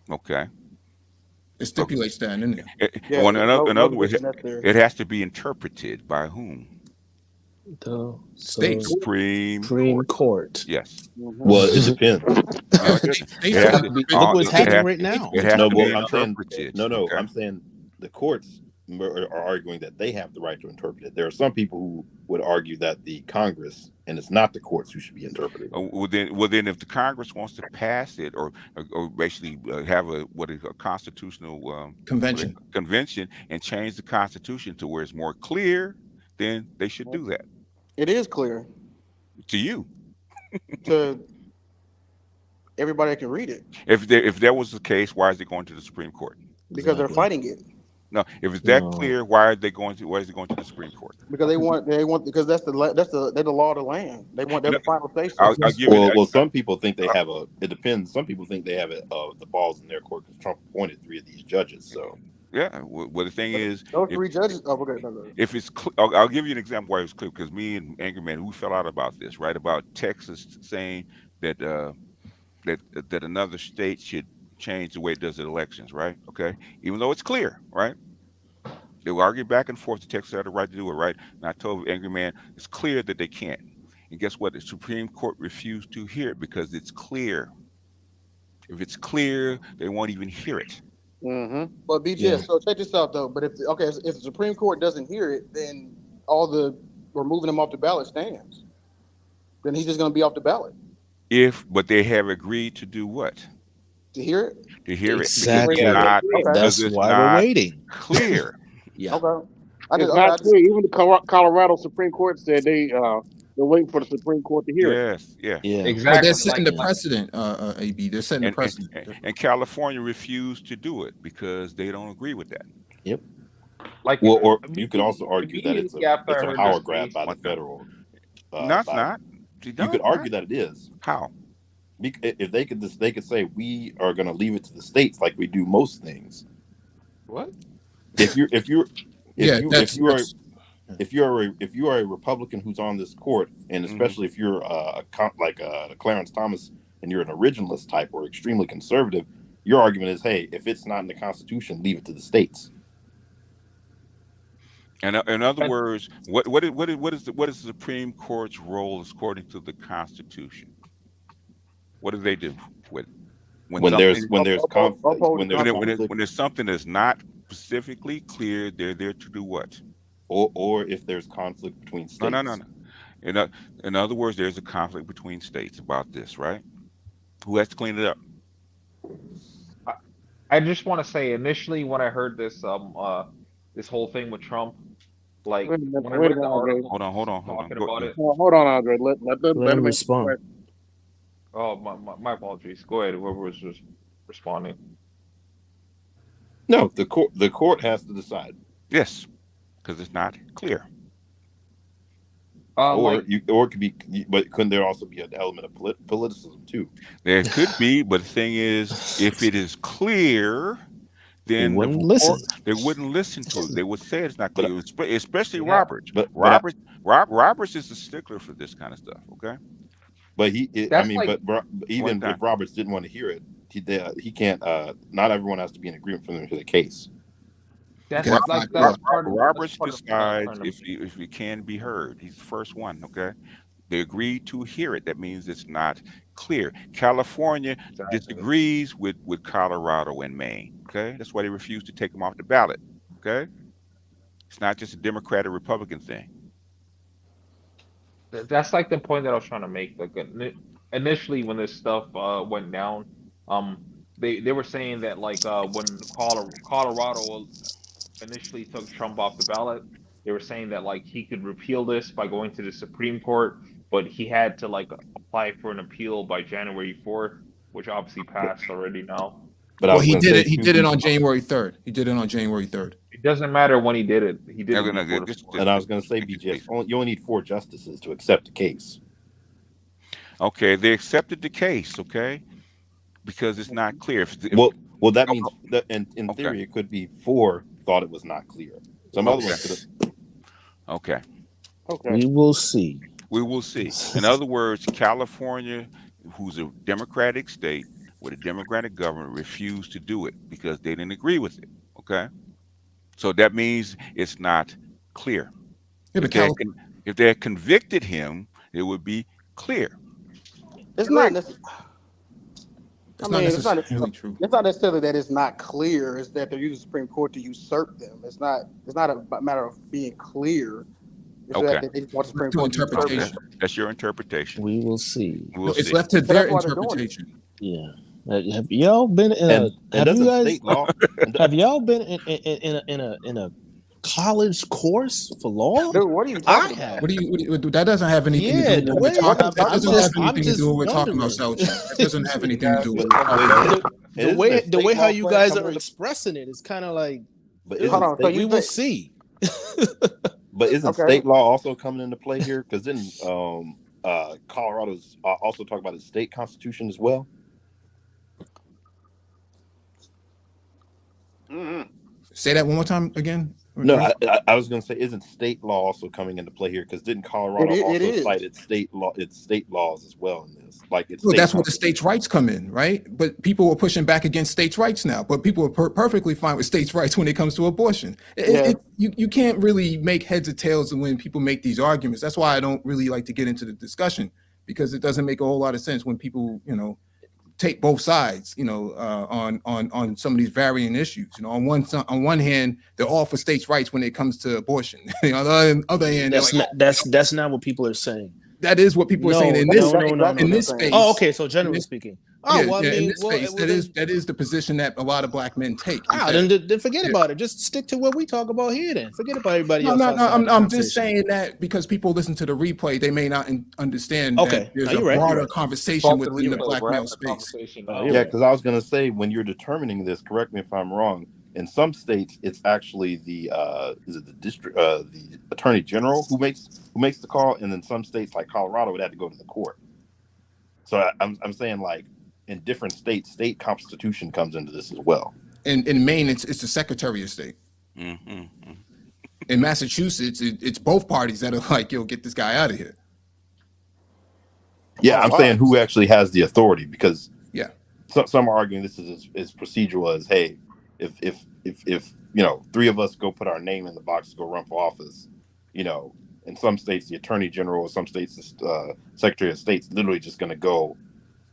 Okay. It stipulates that in there. Yeah, Well, in other words, conviction necessary. it has to be interpreted by whom? The States. Supreme Court. Yes. well, it depends. It has to be- Look what's it happening has- right now. It has No, to well, be I'm saying- interpreted. No, okay? I'm saying the courts are arguing that they have the right to interpret it. There are some people who would argue that the Congress and it's not the courts who should be interpreting. Well, then, if the Congress wants to pass it, or basically have a constitutional Convention. convention and change the Constitution to where it's more clear, then they should do that. It is clear To you, to everybody that can read it if that was the case, why is it going to the Supreme Court? because they're fighting it. No, if it's that No. clear, why is it going to the Supreme Court? Because they want because they're the law of the land. They want their final say. I'll give you Well, some people think they have it depends. Some people think they have the balls in their court because Trump appointed 3 of these judges. So yeah. Well, the thing is, Those 3 judges. Oh, okay. No. if it's I'll give you an example why it's clear, because me and Angry Man, we fell out about this, right? About Texas saying that that another state should change the way it does its elections, right? Okay, even though it's clear, right? They will argue back and forth. The Texas had the right to do it, right? And I told Angry Man, it's clear that they can't. And guess what? The Supreme Court refused to hear it because it's clear. If it's clear, they won't even hear it. Mm-hmm. But BJ, Yeah. so check this out though. But if the Supreme Court doesn't hear it, then all the removing him off the ballot stands. Then he's just going to be off the ballot. But they have agreed to do what? To hear it. To hear Exactly. it. Because it's not, Okay. because That's it's why not we're waiting. clear. Yeah. Okay. It's not clear. Even the Colorado Supreme Court said they're waiting for the Supreme Court to hear it. Yes, yeah. Yeah. But Exactly. they're setting the like- precedent, AB. They're setting the precedent. And California refused to do it because they don't agree with that. Like, well, or you could also argue that it's immediately after I a heard power this grab case- by the federal. No, it's by- not. You could argue that it is. How? If they could say we are going to leave it to the states like we do most things. What? If you are a Republican who's on this court, and especially if you're like Clarence Thomas and you're an originalist type or extremely conservative, your argument is, hey, if it's not in the Constitution, leave it to the states. And in other words, what is the Supreme Court's role according to the Constitution? What do they do with When there's conflict, when there's something that's not specifically clear, they're there to do what? or if there's conflict between states. No. In other words, there's a conflict between states about this, right? Who has to clean it up? I just want to say, initially when I heard this this whole thing with Trump, like Wait a minute, when I wait read a the minute, Andre. article Hold on. talking Go- about it. Hold on, Andre. Let Let him him respond. Oh, my apologies. Go ahead. Whoever was just responding. No, the court has to decide. Yes, because it's not clear. Or Like, it could be, but couldn't there also be an element of politicism too? There could be, but the thing is, if it is clear, then They wouldn't listen. They wouldn't listen to it. They would say it's not But- clear, especially Yeah, Roberts. but- Roberts is a stickler for this kind of stuff. Okay. But That's like- even One if Roberts didn't want to hear it, he can't. Not everyone has to be in agreement for them to the case. that's Okay. like that's part of Roberts that's part of decides the- if he can be heard. He's the first one. Okay. They agreed to hear it. That means it's not clear. California Exactly. disagrees with Colorado and Maine. Okay. That's why they refused to take them off the ballot. Okay. It's not just a Democrat or Republican thing. That's like the point that I was trying to make. Like initially, when this stuff went down, um, they were saying that like when Colorado initially took Trump off the ballot, they were saying that like he could repeal this by going to the Supreme Court, but he had to like apply for an appeal by January 4th, which obviously passed already now. But I Well, was he going to did say it. He too, did it on January 3rd. He did it on January 3rd. It doesn't matter when he did it. He did No, it no, before the just- fourth. and I was going to say, BJ, you only need 4 justices to accept the case. Okay, they accepted the case, okay, because it's not clear. Well, that means that in Okay. theory, it could be 4 thought it was not clear. Some other ones could have. Okay, Okay. We will see. we will see. In other words, California, who's a Democratic state with a Democratic government, refused to do it because they didn't agree with it. Okay, so that means it's not clear. Yeah, but If they had convicted him, it would be clear. It's not necessarily. it's I not mean, it's not necessarily true. It's not necessarily that it's not clear. It's that they're using the Supreme Court to usurp them. It's not a matter of being clear. It's Okay. that they just want the Supreme To Court to usurp interpretation. them. That's your interpretation. We will see. We'll No, it's see. left to But their that's why they're doing it. interpretation. Yeah. Have y'all been in a? And Have you doesn't guys? state law? Have y'all been in a college course for law? Dude, what are you I talking about? have. What do you? That doesn't have anything Yeah, to do the with what way we're talking. That I'm doesn't just- have anything to do with what we're talking about, wondering. Selch. That doesn't have anything to do with. The way state how law you class guys coming are into- expressing it is kind of like But Hold on, so isn't, you we will think- see. but isn't Okay. state law also coming into play here? Because then Colorado's also talk about its state constitution as well. Mhm. Say that one more time again. No, I was going to say, isn't state law also coming into play here? Because didn't Colorado It also is. cite its state laws as well in this? Like it's Well, state that's where the constitution. states' rights come in, right? But people are pushing back against states' rights now. But people are perfectly fine with states' rights when it comes to abortion. You can't really make heads or tails when people make these arguments. That's why I don't really like to get into the discussion, because it doesn't make a whole lot of sense when people, take both sides, on some of these varying issues. On one hand, they're all for states' rights when it comes to abortion. On the other hand, That's they're like, that's not what people are saying. that is what people are saying in this in this space. Oh, okay. So generally this- speaking. Oh, Yeah, well, I yeah, in mean, this space, that is the position that a lot of black men take. then forget about it. Just stick to what we talk about here. Then forget about everybody else. No, outside the I'm just conversation. saying that because people listen to the replay, they may not understand Okay, that there's no, a you're right, broader you're right. conversation Fault in within the replay, black we're male having a space. conversation Oh, now. you're Yeah, right. because I was going to say, when you're determining this, correct me if I'm wrong. In some states, it's actually the the attorney general who makes the call, and in some states like Colorado, it had to go to the court. So I'm saying, like, in different states, state constitution comes into this as well. In Maine, it's the Secretary of State. Mm-hmm. In Massachusetts, it's both parties that are like, yo, get this guy out of here. Yeah, Oh, I'm wow. saying who actually has the authority, because Yeah. some are arguing this is as procedural as, hey, if 3 of us go put our name in the box to go run for office, in some states the attorney general, or some states the Secretary of State's literally just going to go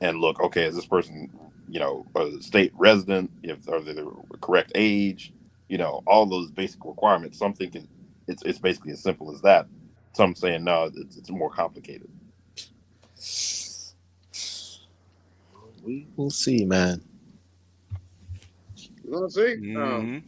and look, okay, is this person a state resident, are they the correct age, all those basic requirements. Some thinking it's basically as simple as that. Some saying no, it's more complicated. We will see, man. We're gonna see. Mm-hmm.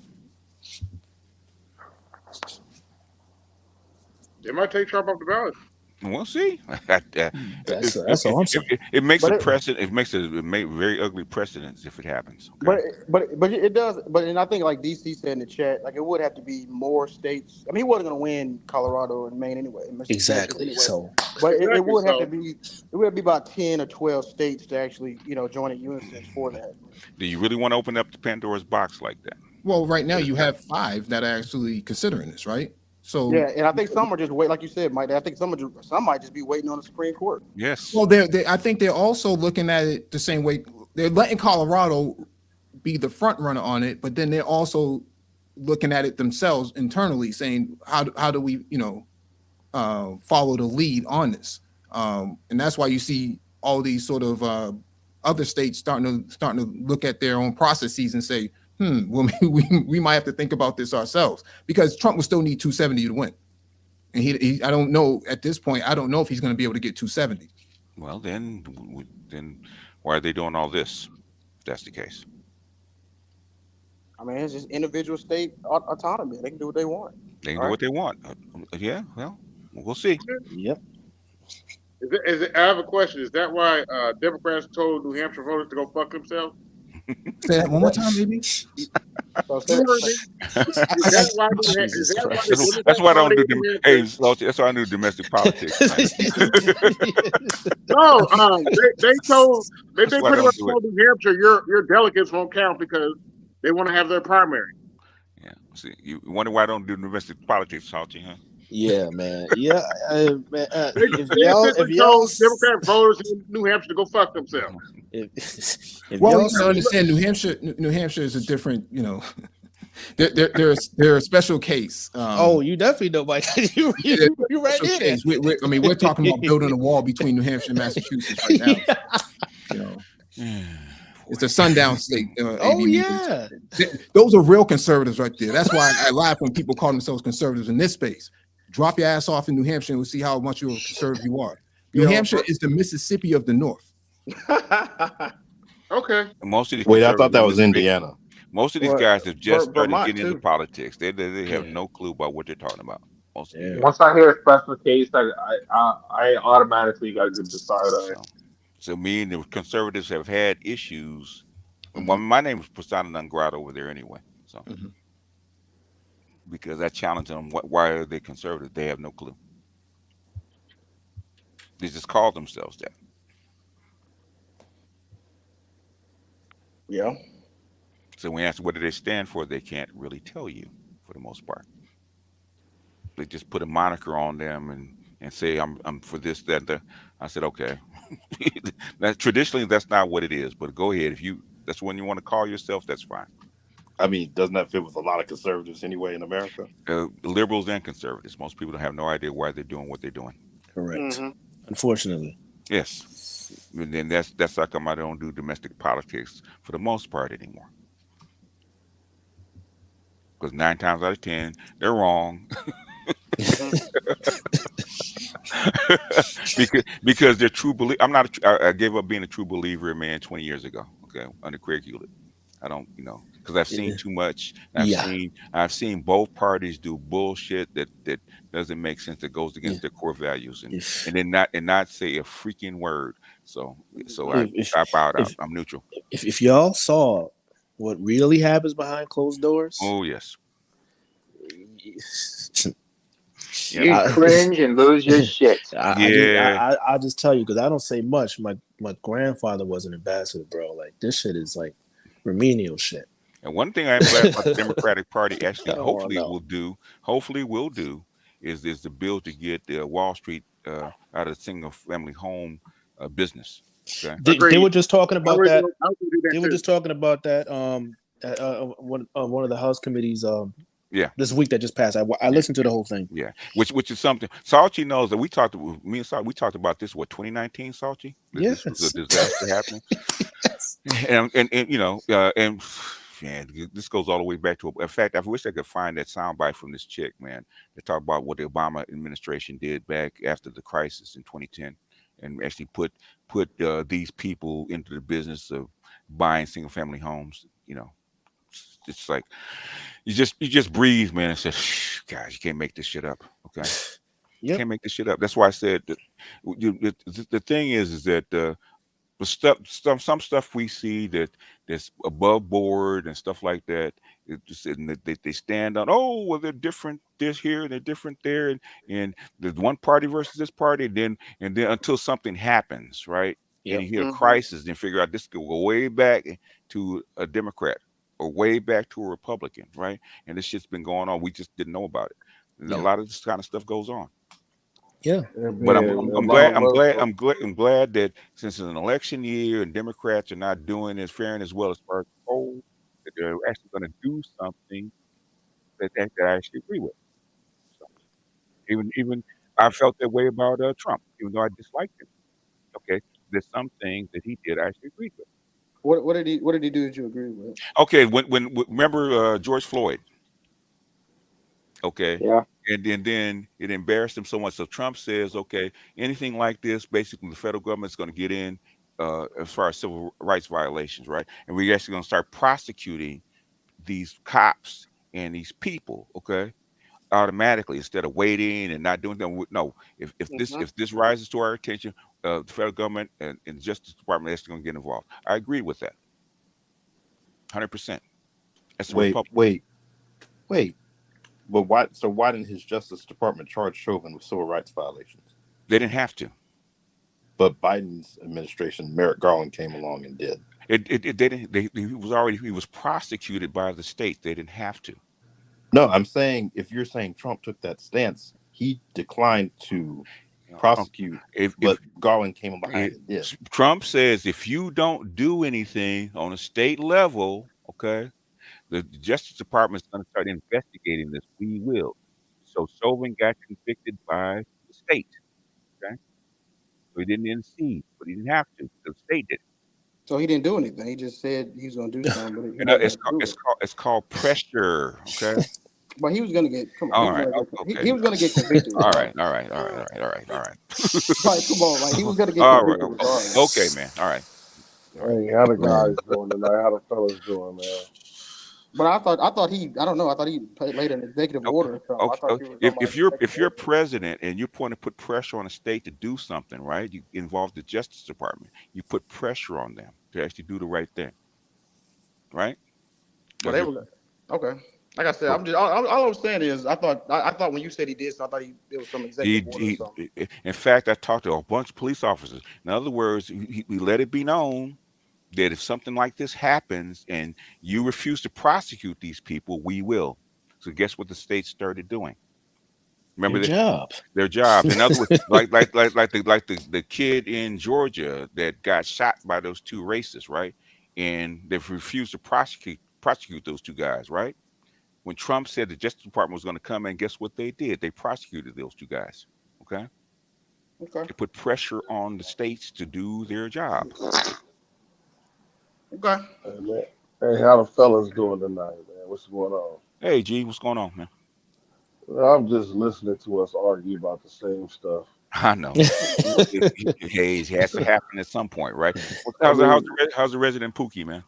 They might take Trump off the ballot. We'll see. That's all I'm saying. It makes But a it- precedent. It makes very ugly precedents if it happens. Okay? But it does. But and I think like DC said in the chat, like it would have to be more states. I mean, he wasn't going to win Colorado and Maine anyway. Exactly. Anyway. So But it Exactly, would have so- to be. It would be about 10 or 12 states to actually join in unison for that. Do you really want to open up the Pandora's box like that? Well, right now you have 5 that are actually considering this, right? So Yeah, and I think some are just wait, like you said, Mike. I think some might just be waiting on the Supreme Court. Yes. well, I think they're also looking at it the same way. They're letting Colorado be the front runner on it, but then they're also looking at it themselves internally, saying how do we follow the lead on this, and that's why you see all these sort of other states starting to look at their own processes and say, well, we might have to think about this ourselves, because Trump will still need 270 to win. And he I don't know at this point, I don't know if he's going to be able to get 270. Well, then why are they doing all this? If that's the case. I mean, it's just individual state autonomy. They can do what they want. They can do Right. what they want. Yeah, well, we'll see. Yep. I have a question. Is that why Democrats told New Hampshire voters to go fuck themselves? Say that one more time, baby. So You heard me. Is that why Jesus the Christ. That's Democrat why I don't Party do in New hey, Hampshire? Salty, that's why I do domestic politics. No, they told they That's why I pretty don't much do it. told New Hampshire your delegates won't count because they want to have their primary. Yeah. See, you wonder why I don't do domestic politics, Salty, huh? Yeah, man. Yeah, man. They If essentially y'all, told Democrat voters in New Hampshire to go fuck themselves. if Well, y'all, you gotta understand, New Hampshire is a different, they're a special case. oh, you definitely know, Mike. you right special there. case. We're talking about building a wall between New Hampshire and Massachusetts right now. It's a sundown state. Oh yeah. Those are real conservatives right there. That's why I laugh when people call themselves conservatives in this space. Drop your ass off in New Hampshire and we'll see how much you're a conservative you are. New Hampshire is the Mississippi of the North. Okay. Most of these Wait, I thought that was conservatives- Indiana. Most of these guys have just started Vermont, getting into too. politics. They have Yeah. no clue about what they're talking about. Most of these guys. Once I hear a special case, I automatically got to decide. So me and the conservatives have had issues. Mhm. Well, my name is persona non grata over there anyway. So Mhm. because I challenge them, why are they conservative? They have no clue. They just call themselves that. Yeah. So when you ask what do they stand for, they can't really tell you for the most part. They just put a moniker on them and say I'm for this, that, that. I said, okay. Traditionally that's not what it is, but go ahead. If that's when you want to call yourself, that's fine. I mean, doesn't that fit with a lot of conservatives anyway in America? Liberals and conservatives. Most people have no idea why they're doing what they're doing. Correct. Mhm. Unfortunately. Yes. And then that's how come I don't do domestic politics for the most part anymore. Because 9 times out of 10, they're wrong. because they're true believe. I gave up being a true believer, man, 20 years ago. Okay, under Craig Hewlett. I don't, because I've seen too much. I've seen both parties do bullshit that doesn't make sense. That goes against their core values, and then not say a freaking word. So I bowed out. I'm neutral. If y'all saw what really happens behind closed doors, oh yes. You cringe and lose your shit. I just tell you, because I don't say much. My grandfather was an ambassador, bro. Like, this shit is like remedial shit. And one thing I'm glad about the Democratic Party actually hopefully will do is the bill to get Wall Street out of single family home business. Okay? They were just talking about that. They were too. just talking about that. One of the House committees. This week that just passed. I listened to the whole thing. Yeah, which is something. Salchi knows that we talked about this. What, 2019, Salchi? Yes. This was a disaster happening. and man, this goes all the way back to. In fact, I wish I could find that soundbite from this chick, man, to talk about what the Obama administration did back after the crisis in 2010, and actually put these people into the business of buying single family homes. It's like you just breathe, man, and say, guys, you can't make this shit up. Okay, you can't make this shit up. That's why I said that. The thing is that the some stuff we see that's above board and stuff like that. They stand on, oh well, they're different this here, they're different there, and there's one party versus this party, and then until something happens, right? And you hit a crisis, then figure out this could go way back to a Democrat or way back to a Republican, right? And this shit's been going on. We just didn't know about it. And a lot of this kind of stuff goes on. Yeah, but I'm glad that since it's an election year and Democrats are not doing as fair and as well as far as polls, that they're actually going to do something that I actually agree with. So even I felt that way about Trump, even though I disliked him. Okay, there's some things that he did I actually agreed with. What did he do that you agree with? Okay, when remember George Floyd? Okay, Yeah. and then it embarrassed him so much. So Trump says, okay, anything like this, basically the federal government's going to get in as far as civil rights violations, right? And we're actually going to start prosecuting these cops and these people, okay, automatically instead of waiting and not doing them. No, if this rises to our attention, the federal government and the Justice Department is going to get involved. I agree with that, 100%. That's the Wait, Republic. wait. But why? So why didn't his Justice Department charge Chauvin with civil rights violations? They didn't have to. But Biden's administration, Merrick Garland came along and did. They didn't. He was prosecuted by the state. They didn't have to. No, I'm saying if you're saying Trump took that stance, he declined to prosecute, but Garland came behind and did. Trump says if you don't do anything on a state level, okay, the Justice Department is going to start investigating this. We will. So Chauvin got convicted by the state. Okay, so he didn't intercede, but he didn't have to. The state did. So he didn't do anything. He just said he was going to do something, but he it's called pressure. Okay. But he was going to get. Come on. All right. Okay. He was going to get convicted. All right. Like, come on. Like he was going to get all convicted. Right. Okay, man. All right. Hey, how the guys doing tonight? How the fellas doing, man? But I thought he. I don't know. I thought he laid an executive order. If you're president and you're going to put pressure on a state to do something, right? You involve the Justice Department. You put pressure on them to actually do the right thing, right? But they were okay. Like I said, I'm just all I was saying is I thought when you said he did, so I thought it was some executive order or something. In fact, I talked to a bunch of police officers. In other words, we let it be known that if something like this happens and you refuse to prosecute these people, we will. So guess what the state started doing? Remember their job. In other words, like the kid in Georgia that got shot by those two racists, right? And they've refused to prosecute those two guys, right? When Trump said the Justice Department was going to come in, guess what they did? They prosecuted those two guys. Okay. They put pressure on the states to do their job. Okay. Hey, how the fellas doing tonight, man? What's going on? Hey, G, what's going on, man? Well, I'm just listening to us argue about the same stuff. I know. Hey, it has to happen at some point, right? How's the resident Pookie, man?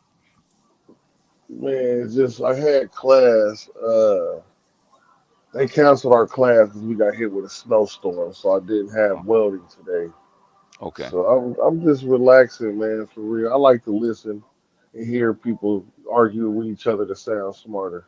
Man, it's just I had class. They canceled our class because we got hit with a snowstorm, so I didn't have welding today. Okay. So I'm just relaxing, man, for real. I like to listen and hear people argue with each other to sound smarter.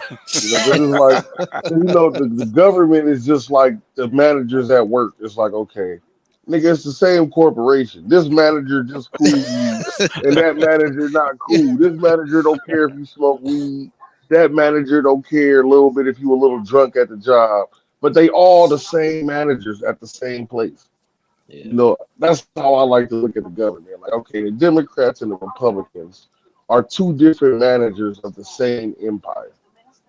You know, it's like the government is just like the managers at work. It's like, okay, nigga, it's the same corporation. This manager just cool you, and that manager not cool. This manager don't care if you smoke weed. That manager don't care a little bit if you a little drunk at the job. But they all the same managers at the same place. Yeah. You know, that's how I like to look at the government. Like, okay, the Democrats and the Republicans are two different managers of the same empire.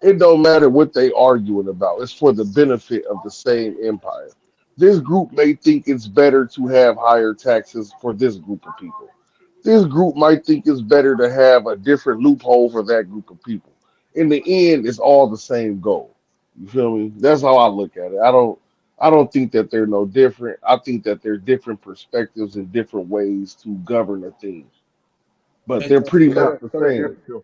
It don't matter what they arguing about. It's for the benefit of the same empire. This group may think it's better to have higher taxes for this group of people. This group might think it's better to have a different loophole for that group of people. In the end, it's all the same goal. You feel me? That's how I look at it. I don't think that they're no different. I think that they're different perspectives and different ways to govern a thing. But they're pretty much the same.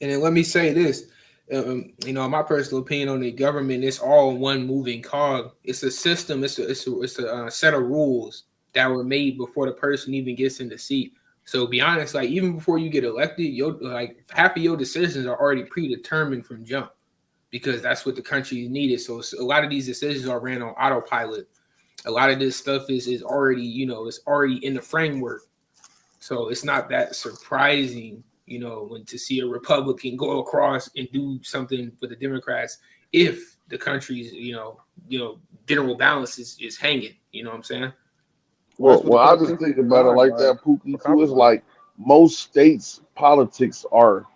And then let me say this, my personal opinion on the government, it's all one moving cog. It's a system. It's a set of rules that were made before the person even gets in the seat. So be honest, like even before you get elected, half of your decisions are already predetermined from jump because that's what the country needed. So a lot of these decisions are ran on autopilot. A lot of this stuff is already, it's already in the framework. So it's not that surprising, when to see a Republican go across and do something for the Democrats if the country's, general balance is hanging. You know what I'm saying? Well, I just think about it like that, Pookie, too. It's like most states' politics are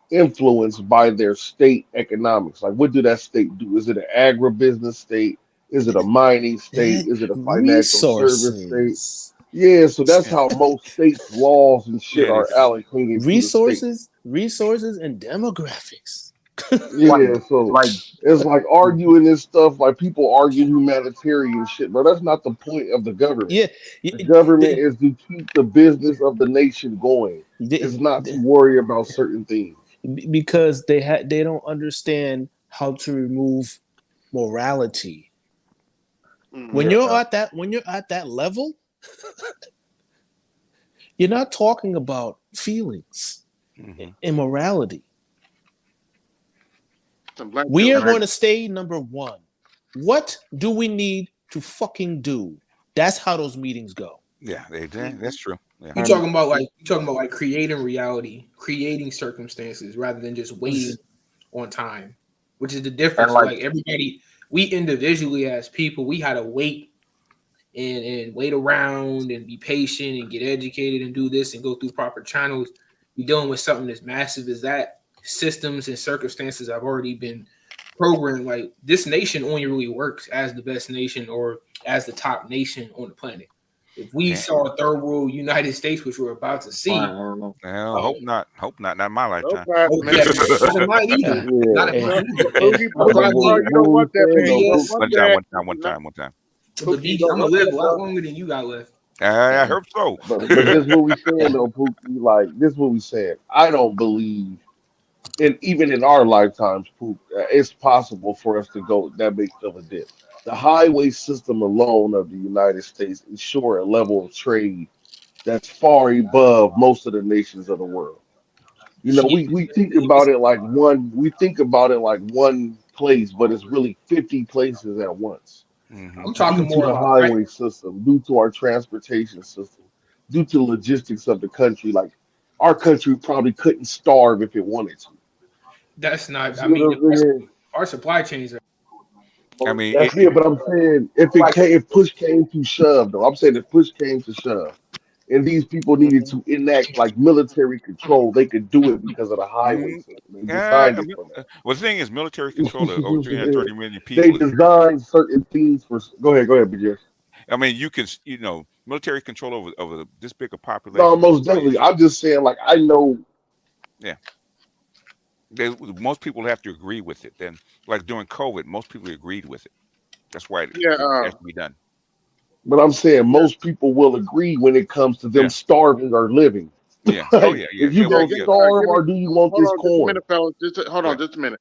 influenced by their state economics. Like, what do that state do? Is it an agribusiness state? Is it a mining state? Is it a financial service state? Yeah, so that's how most states' laws and shit Yeah, they are do. allocated to the state. Resources, and demographics. Yeah, so like it's like arguing this stuff, like people argue humanitarian shit, bro. That's not the point of the government. Yeah, The government they, is to keep the business of the nation going. they, It's not to worry about certain things. because they don't understand how to remove morality. When Mhm. you're yeah, at that level, you're not talking about feelings Mhm. and morality. Some black We are people. and I going to stay number one. What do we need to fucking do? That's how those meetings go. Yeah, that's true. Yeah. You talking about like creating reality, creating circumstances rather than just waiting on time, which is the and difference. like Like everybody, we individually as people, we had to wait and wait around and be patient and get educated and do this and go through proper channels. You're dealing with something as massive as that. Systems and circumstances have already been programmed. Like this nation only really works as the best nation or as the top nation on the planet. If we Yeah. saw a third world United States, which we're about to I see, don't know. Well, hope not. Hope not. Not in my No lifetime. problem, oh man. yeah, not in mine either. Not in Yeah. mine either. Pookie, I'm glad What you don't we want that, saying man. though, You don't Pookie, want one that. time. But Pookie, you BG, don't I'm gonna want live that, a lot brother. longer than you got left. I hope so. but this what we saying though, Pookie. Like this what we saying. I don't believe, and even in our lifetimes, Pook, it's possible for us to go that big of a dip. The highway system alone of the United States ensure a level of trade that's far above most of the nations of the world. You know, Yeah, we think about it like one place, but it's really 50 places at once Hmm. I'm talking due to more the about right. highway system, due to our transportation system, due to the logistics of the country. Like our country probably couldn't starve if it wanted to. That's You not. I see what mean, I'm saying? our supply chains are. I mean, That's it. But I'm saying if push came to shove, though, I'm saying if push came to shove, and these people needed to enact like military control, they could do it because of the highway mm, system. They designed I it mean, for that. well, the thing is, military control of over 330 million They people is very. designed certain things for. Go ahead, BJ. I mean, you can, military control over this big a No, population. most definitely. I'm just saying, like I know. Yeah, most people have to agree with it. Then, like during COVID, most people agreed with it. That's why Yeah, it has to be done. But I'm saying yeah, most people will agree when it comes to them Yeah, starving or living. yeah. Oh Like, yeah, yeah. if you yeah. gonna Yeah. starve Give me. or do you want Hold this on, just a corn? minute, fellas. Hold Yeah. on, just a minute.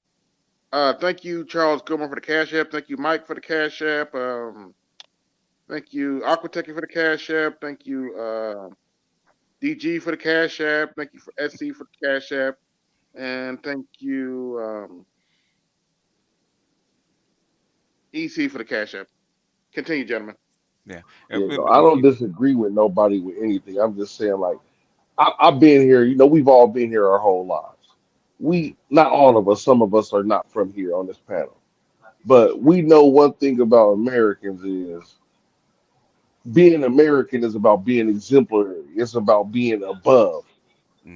Thank you, Charles Goodman, for the cash app. Thank you, Mike, for the cash app. Thank you, Aquatech, for the cash app. Thank you, DG, for the cash app. Thank you for SC for the cash app, and thank you, EC for the cash app. Continue, gentlemen. Yeah. Yeah, no, I don't disagree with nobody with anything. I'm just saying, like, I've been here. You know, we've all been here our whole lives. We, not all of us, some of us are not from here on this panel, but we know one thing about Americans is being American is about being exemplary. It's about being above.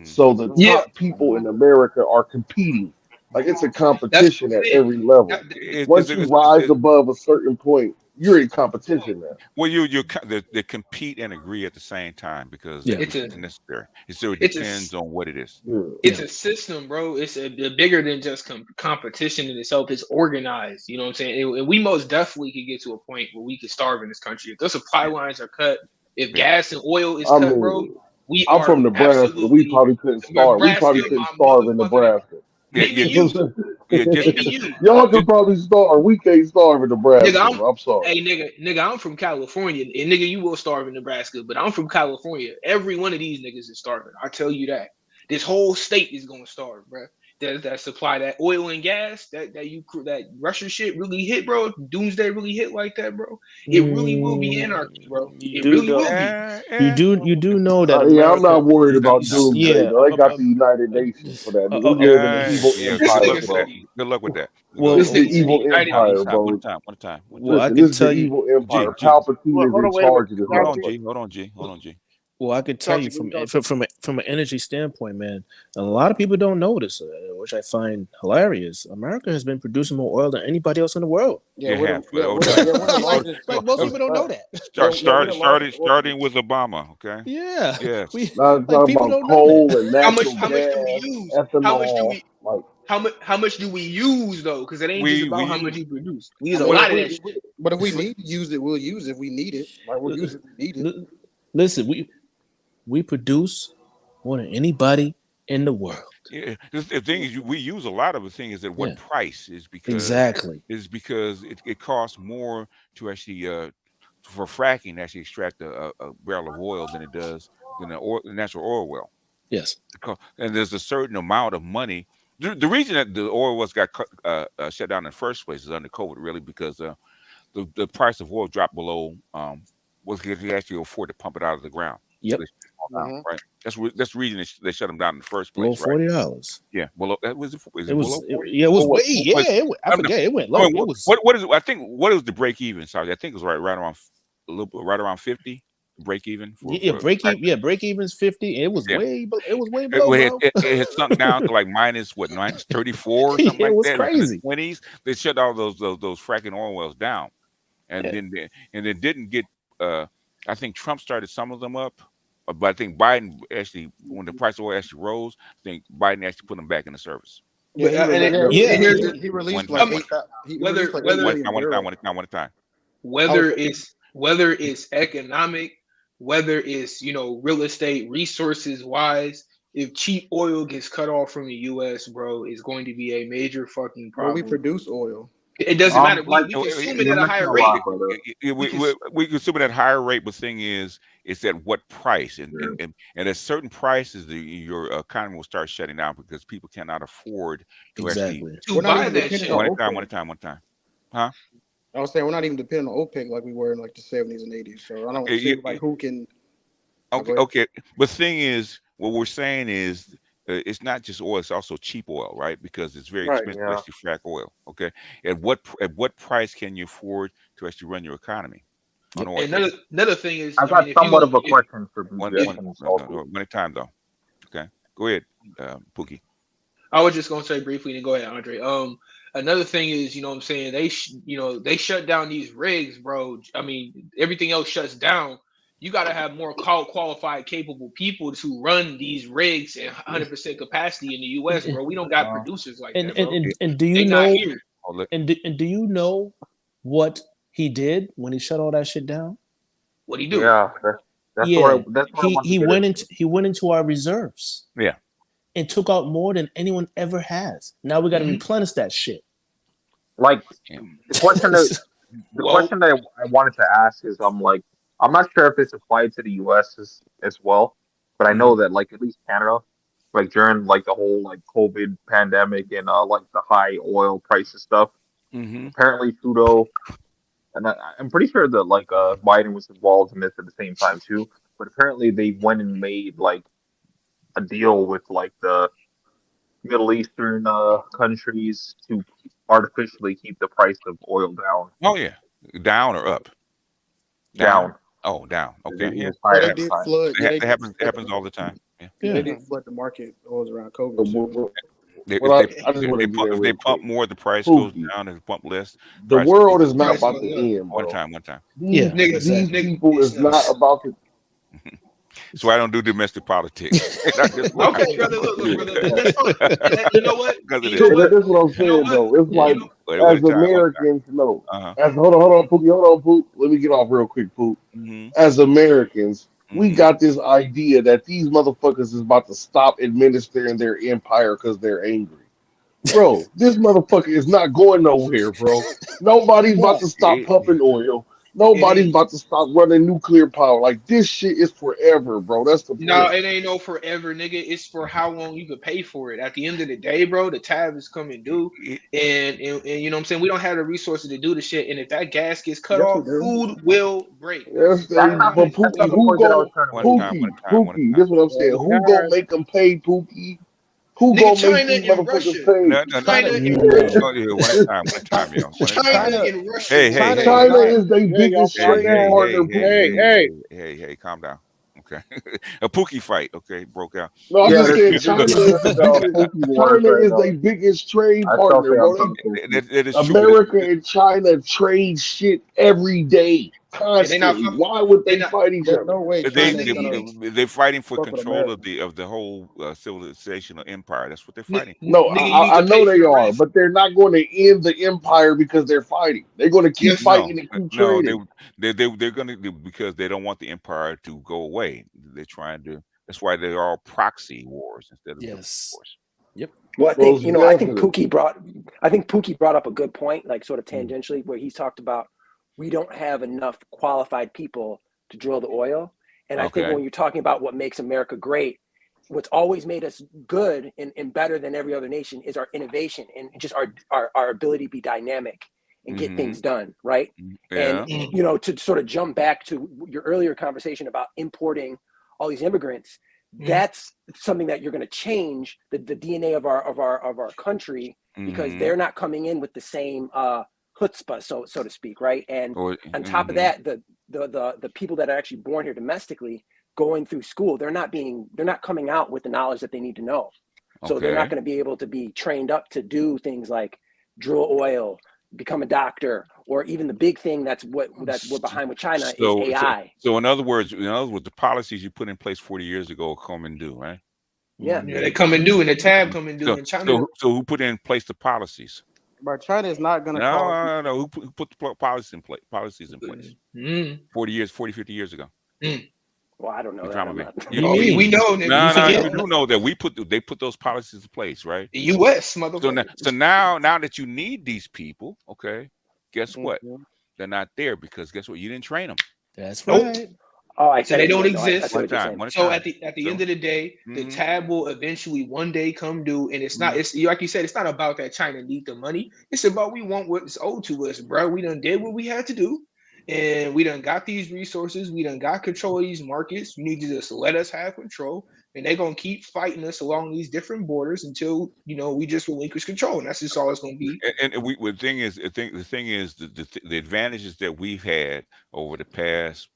So Mm-hmm. the Yeah, top people in America are competing. Like it's a that's what competition I'm at saying. every level. That, Once you rise above a certain point, you're in competition now. Well, they compete and agree at the same time because Yeah. it's a it's necessary. So it it's depends on what it is. Yeah. it's a system, bro. It's bigger than just competition in itself. It's organized. You know what I'm saying? And we most definitely could get to a point where we could starve in this country if the supply Yeah, lines are cut. If yeah. gas and oil is I cut, bro, mean, we I'm are from Nebraska. We absolutely probably couldn't starve. We Nebraska, probably couldn't my starve in motherfucking Nebraska. Yeah, maybe yeah, you, yeah. maybe you. Y'all could probably starve. We can't starve in Nebraska, Nigga, bro. I'm sorry. I'm from California, and nigga, you will starve in Nebraska, but I'm from California. Every one of these niggas is starving. I tell you that. This whole state is gonna starve, bro. That supply, that oil and gas, that Russian shit really hit, bro. Doomsday really hit like that, bro. It really will be anarchy, bro. You It do really know will be. you do know that Yeah, I'm America. not worried about doomsday, Yeah. though. They got the United Nations for that. We live in an evil Yeah. This Good empire, luck nigga with said that. bro. Good luck with that. Go Well, This ahead. is the this nigga said evil United One empire, Nations. time. One bro. time. One time. One well, time. I Listen, this could is the tell you. evil G. empire. G. Palpatine Well, is hold in on, wait a minute. charge of this Hold Now, on, motherfucker. G. Hold on, G. Hold on, G. Well, I could tell Talk you to me. from an energy standpoint, man. A lot of people don't notice, which I find hilarious. America has been producing more oil than anybody else in the world. Yeah, You we're have the, for yeah, the we're the, yeah, we're the largest. Like most people don't know that. We're the largest oil starting producer. with Obama. Okay. Yeah, Yes. like Not people about don't know that. coal and How natural much do we gas, use? ethanol. Like, How much do we use though? Because it ain't just about how much you produce. We use I a mean, lot of that shit. but if we need to use it, we'll use it. If we need it, like we'll use it if we need it. Listen, we produce more than anybody in the world. Yeah, the thing is, we use a lot of the thing is at what Yeah. price is Exactly. because it costs more to actually for fracking to actually extract a barrel of oil than it does than a natural oil well. Yes. And there's a certain amount of money. The reason that the oil wells got shut down in the first place is under COVID, really, because the price of oil dropped below was because you actually afford to pump it out of the ground. Yep. So right. That's the reason they shut them down in the first Below place. Right. $40. Yeah. Below that was it. It was. Below 40? Yeah. It was way. What, Yeah. I forget. It went low. I mean, it was. What is? I think what is the break even? Sorry, I think it was right around a little bit right around 50 break even. Break even. Yeah. Break even's 50. It was way. It was way below. It had sunk down to like minus 34 or something it was like that. crazy. Like in the 20s, they shut all those fracking oil wells down, and then didn't get. I think Trump started some of them up, but I think Biden actually, when the price of oil actually rose, I think Biden actually put them back into service. He released like 8. One at a time. Whether it's economic, whether it's real estate resources wise, if cheap oil gets cut off from the U.S., bro, it's going to be a major fucking problem. Well, we produce oil. It doesn't matter. We consume it at a higher rate. We consume it at a higher rate, but the thing is, it's at what price? And at certain prices, your economy will start shutting down because people cannot afford to actually buy that shit. One at a time. Huh? I was saying we're not even dependent on OPEC like we were in like the 70s and 80s. So I don't see like who can. Okay. But the thing is, what we're saying is, it's not just oil; it's also cheap oil, right? Because it's very expensive to actually frack oil. Okay, at what price can you afford to actually run your economy? Another thing is, I've got somewhat of a question for one at a time, though. Okay, go ahead, Pookie. I was just gonna say briefly, and go ahead, Andre. Another thing is, what I'm saying, they shut down these rigs, bro. I mean, everything else shuts down. You got to have more qualified, capable people to run these rigs at 100% capacity in the U.S., bro. We don't got producers like that, bro. And do you know? And do you know what he did when he shut all that shit down? What he do? Yeah, he went into our reserves. Yeah, and took out more than anyone ever has. Now we got to replenish that shit. Like the question that I wanted to ask is, I'm not sure if it's applied to the U.S. as well, but I know that like at least Canada, like during like the whole like COVID pandemic and like the high oil prices stuff, apparently Trudeau, and I'm pretty sure that like Biden was involved in this at the same time too, but apparently they went and made like a deal with like the Middle Eastern countries to artificially keep the price of oil down. Oh yeah, down or up? Down. Oh, down. Okay. Yeah. They did flood. It happens all the time. Yeah. They did flood the market. It was around COVID. They pump more, the price goes down. If they pump less, the world is not about to end. One time. These people is not about to. So I don't do domestic politics. Okay, brother. Look, brother. That's fine. You know what? That's what I'm saying, though. It's like as Americans, hold on, Pook. Let me get off real quick, Pook. As Americans, we got this idea that these motherfuckers is about to stop administering their empire because they're angry. Bro, this motherfucker is not going nowhere, bro. Nobody's about to stop pumping oil. Nobody's about to stop running nuclear power. Like, this shit is forever, bro. That's the point. No, it ain't no forever, nigga. It's for how long you could pay for it. At the end of the day, bro, the tab is coming due. And you know what I'm saying? We don't have the resources to do the shit. And if that gas gets cut off, food will break. Yes, but Pookie, Pookie, this is what I'm saying. Who gonna make them pay, Pookie? Who gonna make these motherfuckers pay? China and Russia. China is the biggest trading partner. Hey, calm down. Okay, a Pookie fight. Okay, broke out. No, I'm Yeah, just saying this is China is the no biggest. Pookie Wars China right is now. their biggest trade I still partner, say I'm bro. from Pookie. That is true, but America and China trade shit every day, Yeah, they not constantly. fuck. Why would They they not. fight each There's other? no way they, China's gonna they're fighting for fuck with control America. of the whole civilization or empire. That's what they're Nigga, fighting. No, you need I to know pay for they the are, rest. but they're not going to end the empire because they're fighting. They're going to keep Yes. fighting No, and keep no, trading. they're gonna because they don't want the empire to go away. They're trying to. That's why they're all proxy wars instead of direct Yes. wars. Yep. Well, I think Most I think definitely. Pookie brought up a good point, like sort of tangentially, where he talked about we don't have enough qualified people to drill the oil. And I think Okay. when you're talking about what makes America great, what's always made us good and better than every other nation is our innovation and just our ability to be dynamic and get Mm-hmm. things done, right? Yeah. And to sort of jump back to your earlier conversation about importing all these immigrants, that's something that you're going to change the DNA of our country, because they're not coming in with the same chutzpah, so to speak, right? And on top of that, the people that are actually born here domestically going through school, they're not coming out with the knowledge that they need to know. So they're not Okay. going to be able to be trained up to do things like drill oil, become a doctor, or even the big thing that's what we're behind with China is AI. So in other words, the policies you put in place 40 years ago come and due, right? Yeah. Yeah, they come and do, and the tab come and do, in China. So who put in place the policies? But China is not gonna No, call. no, no. Who put the policies in place? 40 years, 40, 50 years ago. Well, I don't know You're that. trying I'm to not. be. Oh, we know, nigga. No, You no, forget you do know that they put those policies in place, right? the U.S. motherfucker. So now that you need these people, okay, guess what? Mhm. They're not there because guess what? You didn't train them. That's Nope. right. Oh, I So they don't no, I exist. see what you're saying. One So time. at the end of the day, the Mhm. tab will eventually one day come due, and it's not. It's like you said. It's not about that China need the money. It's about we want what's owed to us, bro. We done did what we had to do, and we done got these resources. We done got control of these markets. You need to just let us have control, and they're gonna keep fighting us along these different borders until we just relinquish control, and that's just all it's gonna be. And the thing is, the advantages that we've had over the past,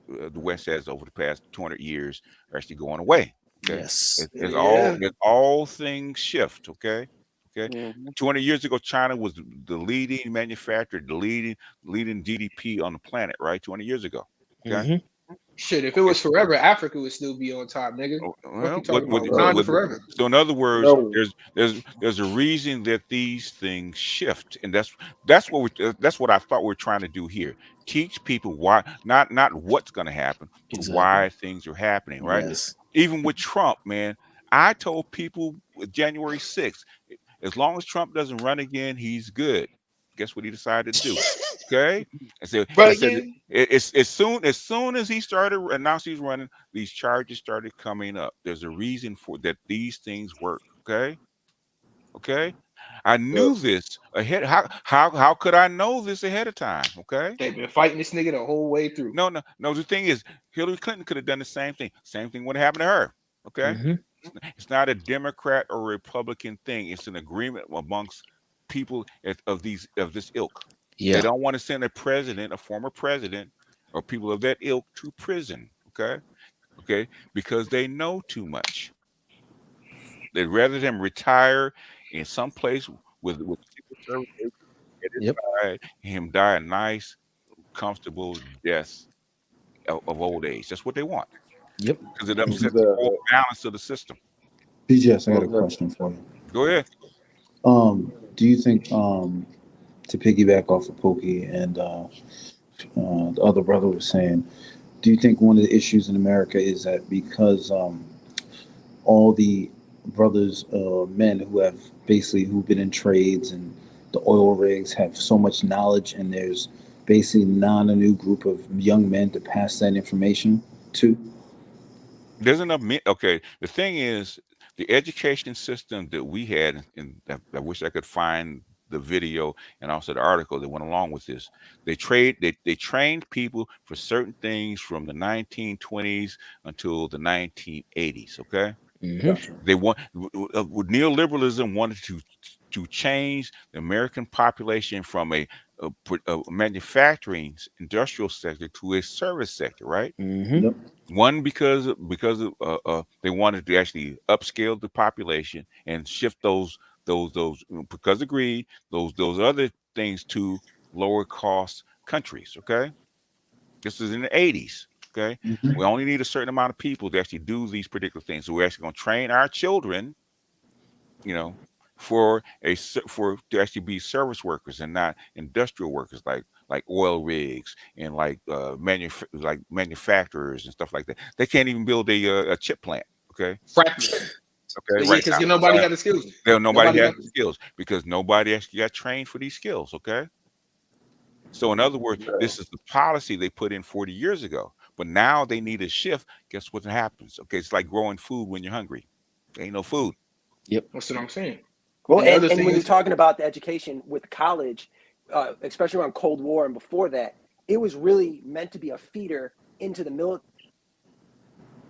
the West has over the past 200 years are actually going away. Okay, Yes. as Yeah. all things shift. Okay, Mhm. 200 years ago, China was the leading manufacturer, the leading GDP on the planet. Right, 200 years ago. Okay. Shit, if it was forever, Africa would still be on top, nigga. What Well, you talking about? Wakanda forever. so in other words, No. there's a reason that these things shift, and that's what I thought we're trying to do here. Teach people why, not what's going to happen, but Exactly. why things are happening. Right? Yes. Even with Trump, man, I told people with January 6th, as long as Trump doesn't run again, he's good. Guess what he decided to do? Okay, I But said yeah, it's as soon as he started announced he's running, these charges started coming up. There's a reason for that. These things work. Okay. I knew this ahead. How could I know this ahead of time? Okay. they've been fighting this nigga the whole way through. No. The thing is, Hillary Clinton could have done the same thing. Same thing would have happened to her. Okay. It's not a Democrat or Republican thing. It's an agreement amongst people of this ilk. They Yeah. don't want to send a former president, or people of that ilk to prison. Okay, because they know too much. They'd rather them retire in some place with Secret Service at his Yep. side, him die a nice, comfortable death of old age. That's what they want Yep. because it upsets the whole balance of the system. BGS, I got a question for you. Go ahead. Do you think, to piggyback off of Pookie and the other brother was saying, do you think one of the issues in America is that because all the brothers, men who've been in trades and the oil rigs have so much knowledge, and there's basically not a new group of young men to pass that information to? There's enough men. Okay, the thing is, the education system that we had, and I wish I could find the video and also the article that went along with this. They trained people for certain things from the 1920s until the 1980s. Okay, they want neoliberalism wanted to change the American population from a manufacturing industrial sector to a service sector, right? Yep. One because of they wanted to actually upscale the population and shift those because of greed those other things to lower cost countries. Okay, this is in the 80s. Okay, we only need a certain amount of people to actually do these particular things. So we're actually going to train our children, you know, for to actually be service workers and not industrial workers like oil rigs and like manufacturers and stuff like that. They can't even build a chip plant. Okay, Frankly. okay, But yeah, right because now. nobody had the skills. Nobody Nobody has got the skills because nobody actually got trained for these skills. Okay, so in other words, this is the policy they put in 40 years ago, but now they need a shift. Guess what happens? Okay, it's like growing food when you're hungry. There ain't no food. Yep. That's what I'm saying. Well, And the other and thing when you're is, talking about the education with college, especially around Cold War and before that, it was really meant to be a feeder into the military.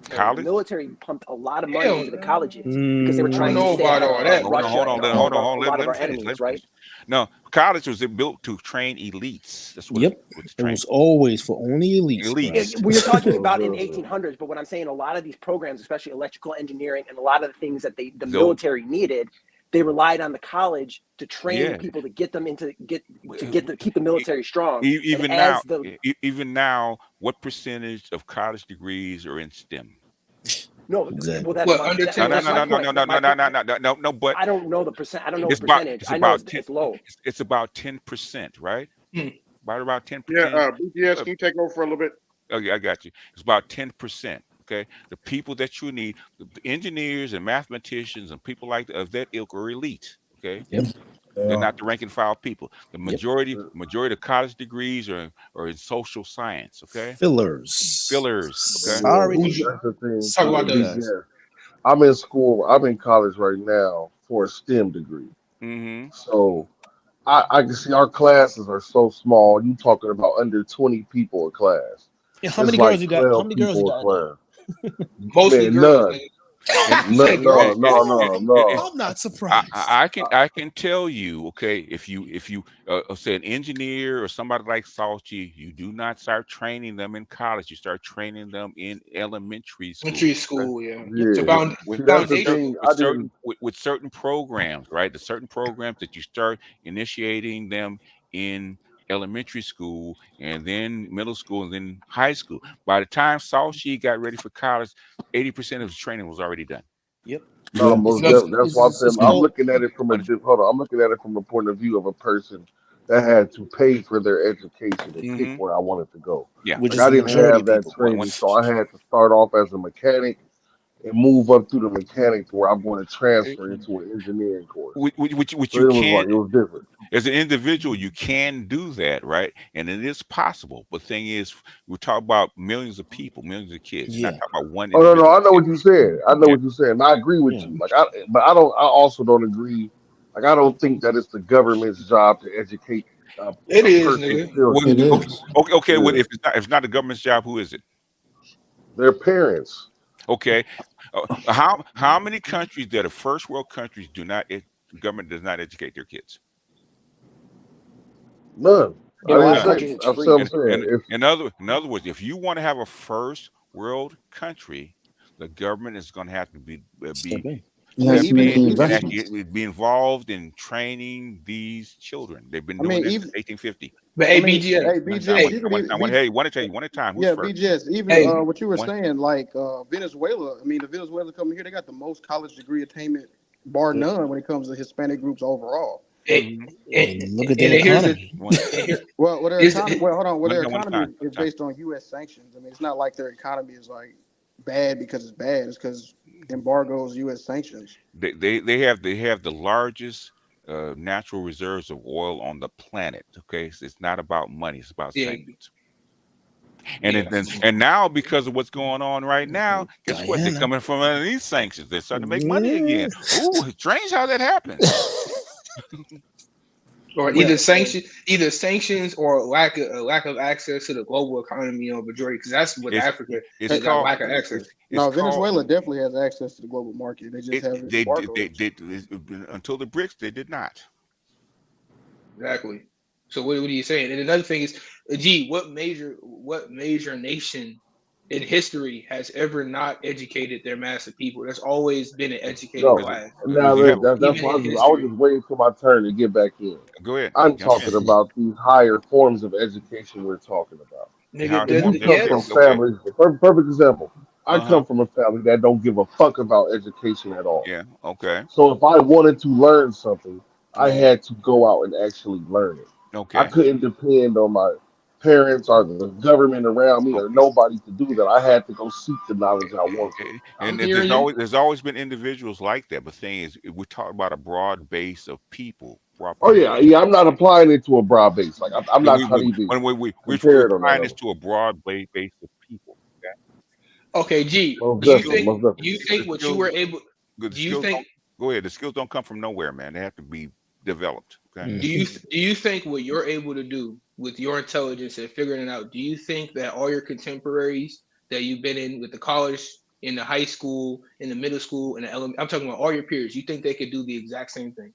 The College? military pumped a lot of money hell, into the colleges because they were I don't trying to know stay about ahead all that. of Russia and a lot of Let our me finish. enemies, right? No, college was built to train elites. That's what Yep. it's It trained. was always for only elites. Elites. We were talking about in 1800s, but what I'm saying, a lot of these programs, especially electrical engineering and a lot of the things that the military needed, they relied on the college to train people to get them into keep the military strong. Even now, what percentage of college degrees are in STEM? No, Exactly. well, that's my point. No, but I don't know the percent. I don't know the percentage. I know it's low. It's about 10%, right? About 10%. Yeah, BGS, can you take over for a little bit? Okay, I got you. It's about 10%. Okay, the people that you need, the engineers and mathematicians and people of that ilk are elite. Okay, Yep. they're not the rank and file people. The majority of college degrees are in social science. Okay, Fillers. Okay, Sorry. That's the thing. Let's talk about Big those. yes. I'm in school. I'm in college right now for a STEM degree. So I can see our classes are so small. You talking about under 20 people a class. Yeah, how It's many like girls you got? How 12 many girls you people a got in there? class. Mostly Man, girls. none. You said girls? No. I'm not surprised. I can tell you, okay, if you say an engineer or somebody like Salchi, you do not start training them in college. You start training them in elementary school. Elementary school, yeah. Yeah. It's See, that's the thing. With certain programs, right? The certain programs that you start initiating them in elementary school and then middle school and then high school. By the time Salchi got ready for college, 80% of his training was already done. Yep. No, that's why I'm saying I'm called- looking at it from I'm looking at it from the point of view of a person that had to pay for their education and pick where I wanted to go. Yeah, Which Like is I the didn't majority have of that people. training, so I had to start off as a mechanic and move up through the mechanic to where I'm going to transfer into an engineering course. Which So you it was can, like it was different. as an individual, you can do that, right? And it is possible. But the thing is, we talk about millions of people, millions of kids. You're not talking about one Oh no, individual. I know what you said. I know what you said, and I agree with you. But I don't. I also don't agree. Like I don't think that it's the government's job to educate It a is, person's nigga. children. It is. Okay. Well, Yeah. if it's not the government's job, who is it? Their parents. Okay. How many countries that are first world countries the government does not educate their kids? None. In I a lot didn't of say. countries, it's I'm free. saying. If In other words, if you want to have a first world country, the government is going to have to be It has to make the and investments. actually be involved in training these children. They've been doing this since 1850. But BGS, One at a time. Who's yeah, first? BGS. Even what you were saying, like Venezuela. I mean, the Venezuela coming here, they got the most college degree attainment, bar none, when it comes to Hispanic groups overall. And look at their economy. Well, their economy. Well, hold on. Well, their economy is based on U.S. sanctions. I mean, it's not like their economy is like bad because it's bad. It's because embargoes, U.S. sanctions. They have the largest natural reserves of oil on the planet. Okay, so it's not about money; it's about sanctions. And now, because of what's going on right now, guess what? They're coming from under these sanctions. They're starting to make money again. Ooh, it's strange how that happens. Or either sanctions or lack of access to the global economy of majority, because that's what Africa has got lack of access. No, Venezuela definitely has access to the global market. They just have embargoes. Until the BRICS, they did not. Exactly. So what are you saying? And another thing is, G, what major nation in history has ever not educated their mass of people? There's always been an educated No, because class, now you have that's even why in I was history. just waiting for my turn to get back in. go ahead, I'm jump talking in. about these higher forms of education we're talking about. Nigga, How If you come okay, from yes. okay, families, perfect example, I uh-huh, come from a family that don't give a fuck about education at all. yeah, okay, So if I wanted to learn something, I mhm, had to go out and actually learn it. I okay, couldn't depend on my parents or the government around me or okay. nobody to do that. I had to go seek the knowledge I wanted. I'm And hearing you. there's always been individuals like that. But thing is, we're talking about a broad base of people, broad Oh yeah, population. yeah. I'm not applying it to a broad base. Like I'm No, not trying to even we're compare it on that trying this level. to a broad base of people. Okay? Okay, G, Most The do you skills, definitely, think most do you definitely. the think what you skills, were able the do you skills don't think go ahead. The skills don't come from nowhere, man. They have to be developed. Okay. Mm. do you think what you're able to do with your intelligence and figuring it out, do you think that all your contemporaries that you've been in with the college, in the high school, in the middle school, and I'm talking about all your peers, you think they could do the exact same thing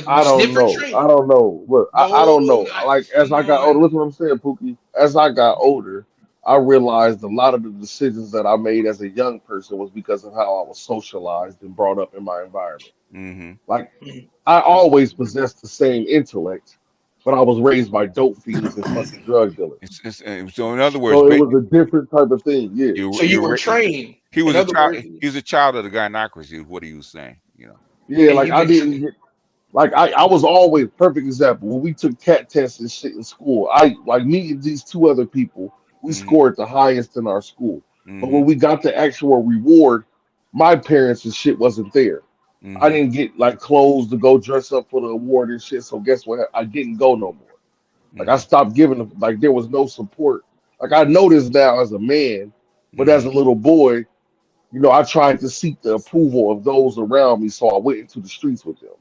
I with don't different know. I training? don't know. Look, I No, don't know. not Like as come I got on. older, listen what I'm saying, Pookie. As I got older, I realized a lot of the decisions that I made as a young person was because of how I was socialized and brought up in my environment. Mm-hmm. Like I always possessed the same intellect, but I was raised by dope fiends and fucking drug dealers. So in other words, So it was a different type of thing. Yeah. So you you're were trained. he In was a other child. words, He was a child of the gynocracy. Is what he was saying. Yeah, and like you've I been didn't get like I was always perfect example. When we took cat tests and shit in school, I like me and these two other people, we Mm-hmm. scored the highest in our school. But Mm-hmm. when we got the actual reward, my parents and shit wasn't there. I Mm-hmm. didn't get like clothes to go dress up for the award and shit. So guess what? I didn't go no more. Like I Mm-hmm. stopped giving them like there was no support. Like I noticed now as a man, but as Mm-hmm. a little boy, I tried to seek the approval of those around me, so I went into the streets with them.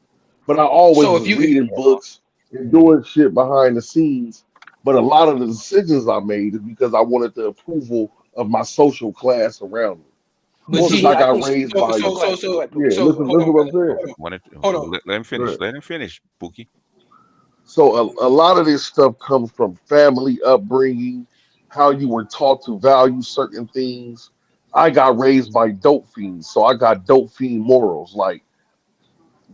But I always so if was you reading books and Mm-hmm. doing shit behind the scenes. But a lot of the decisions I made is because I wanted the approval of my social class around me. but More See, because G, I I got think. raised so by, so Oh, so go so ahead, yeah, Pookie. so listen, hold listen on, what I'm brother. saying. Hold on. Let him finish. Right. Let him finish, Pookie. So a lot of this stuff comes from family upbringing, how you were taught to value certain things. I got raised by dope fiends, so I got dope fiend morals. Like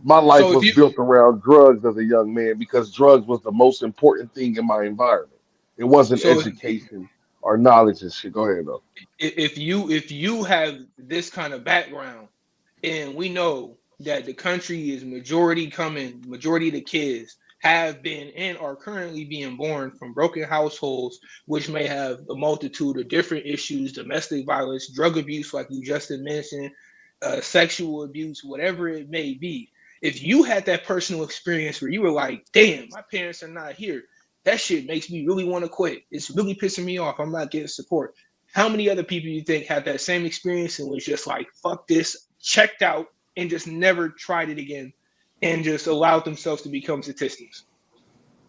my life So if was you built around drugs as a young man because drugs was the most important thing in my environment. It wasn't so education or knowledge and shit. Go ahead though. if you have this kind of background, and we know that the country is majority of the kids have been and are currently being born from broken households, which may have a multitude of different issues: domestic violence, drug abuse, like you just mentioned, sexual abuse, whatever it may be. If you had that personal experience where you were like, damn, my parents are not here, that shit makes me really want to quit. It's really pissing me off. I'm not getting support. How many other people you think had that same experience and was just like, fuck this, checked out, and just never tried it again and just allowed themselves to become statistics?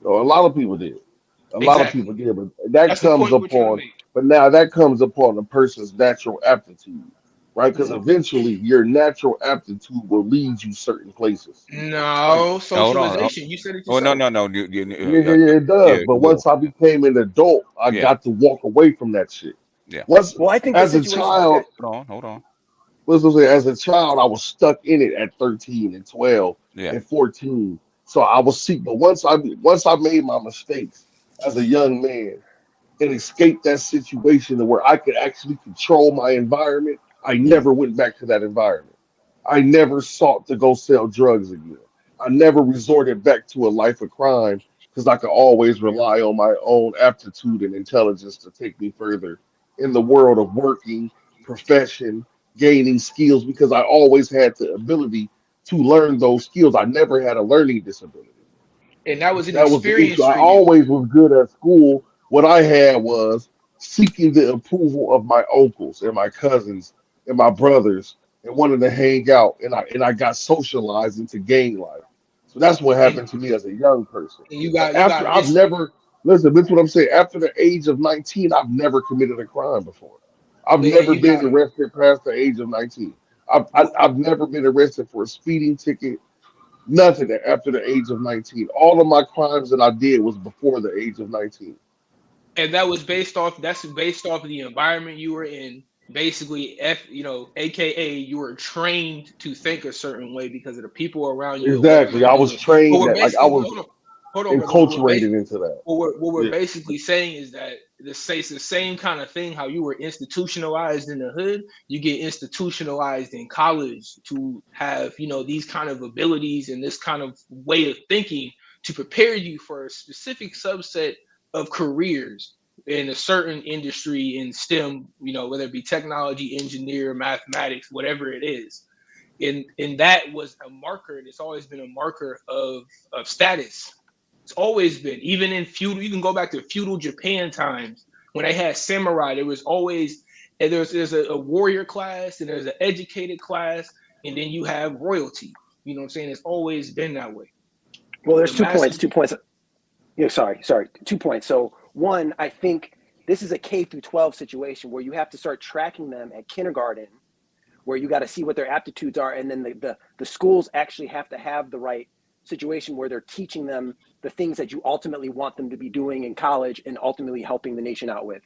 So a lot of people did. A lot of Exactly. people did, but that That's the comes point we're trying to upon. make. But now that comes upon a person's natural aptitude, right? Because eventually your natural aptitude will lead you certain places, right? No, Hold on. socialization. You said it Oh no, yourself. no, no. Yeah, yeah, yeah, it does. Yeah, But once I became an adult, I yeah, got to walk away from that shit. yeah. Once, Well, I think the as a situation. Okay. child, Hold on. as a child, I was stuck in it at 13 and 12 Yeah. and 14. So I was sick. But once I made my mistakes as a young man and escaped that situation to where I could actually control my environment, I never went back to that environment. I never sought to go sell drugs again. I never resorted back to a life of crime because I could always rely on my own aptitude and intelligence to take me further in the world of working, profession, gaining skills because I always had the ability to learn those skills. I never had a learning disability. And that was an That was the issue. experience I for you. always was good at school. What I had was seeking the approval of my uncles and my cousins and my brothers and wanted to hang out and I got socialized into gang life. So that's what And, happened to me as a young person. and But you after got I've mis never listen, this is what I'm saying. After the age of 19, I've never committed a crime before. I've and never you got been arrested past the age of 19. I've never been arrested for a speeding ticket. Nothing after the age of 19. All of my crimes that I did was before the age of 19. And that was based off. That's based off of the environment you were in. Basically, AKA, you were trained to think a certain way because of the people around you or whatever Exactly. it I is. was But trained we're that, like I basically was hold on, brother. enculturated into that. What we're Yeah. basically saying is that it's the same kind of thing. How you were institutionalized in the hood, you get institutionalized in college to have these kind of abilities and this kind of way of thinking to prepare you for a specific subset of careers in a certain industry in STEM. Whether it be technology, engineer, mathematics, whatever it is. And that was a marker. And it's always been a marker of status. It's always been, even in feudal. You can go back to feudal Japan times when they had samurai. There was always there's a warrior class and there's an educated class, and then you have royalty. You know what I'm saying? It's always been that way. Well, The there's 2 points. massive 2 points. Yeah, sorry. 2 points. So one, I think this is a K through 12 situation where you have to start tracking them at kindergarten, where you got to see what their aptitudes are, and then the schools actually have to have the right situation where they're teaching them the things that you ultimately want them to be doing in college and ultimately helping the nation out with.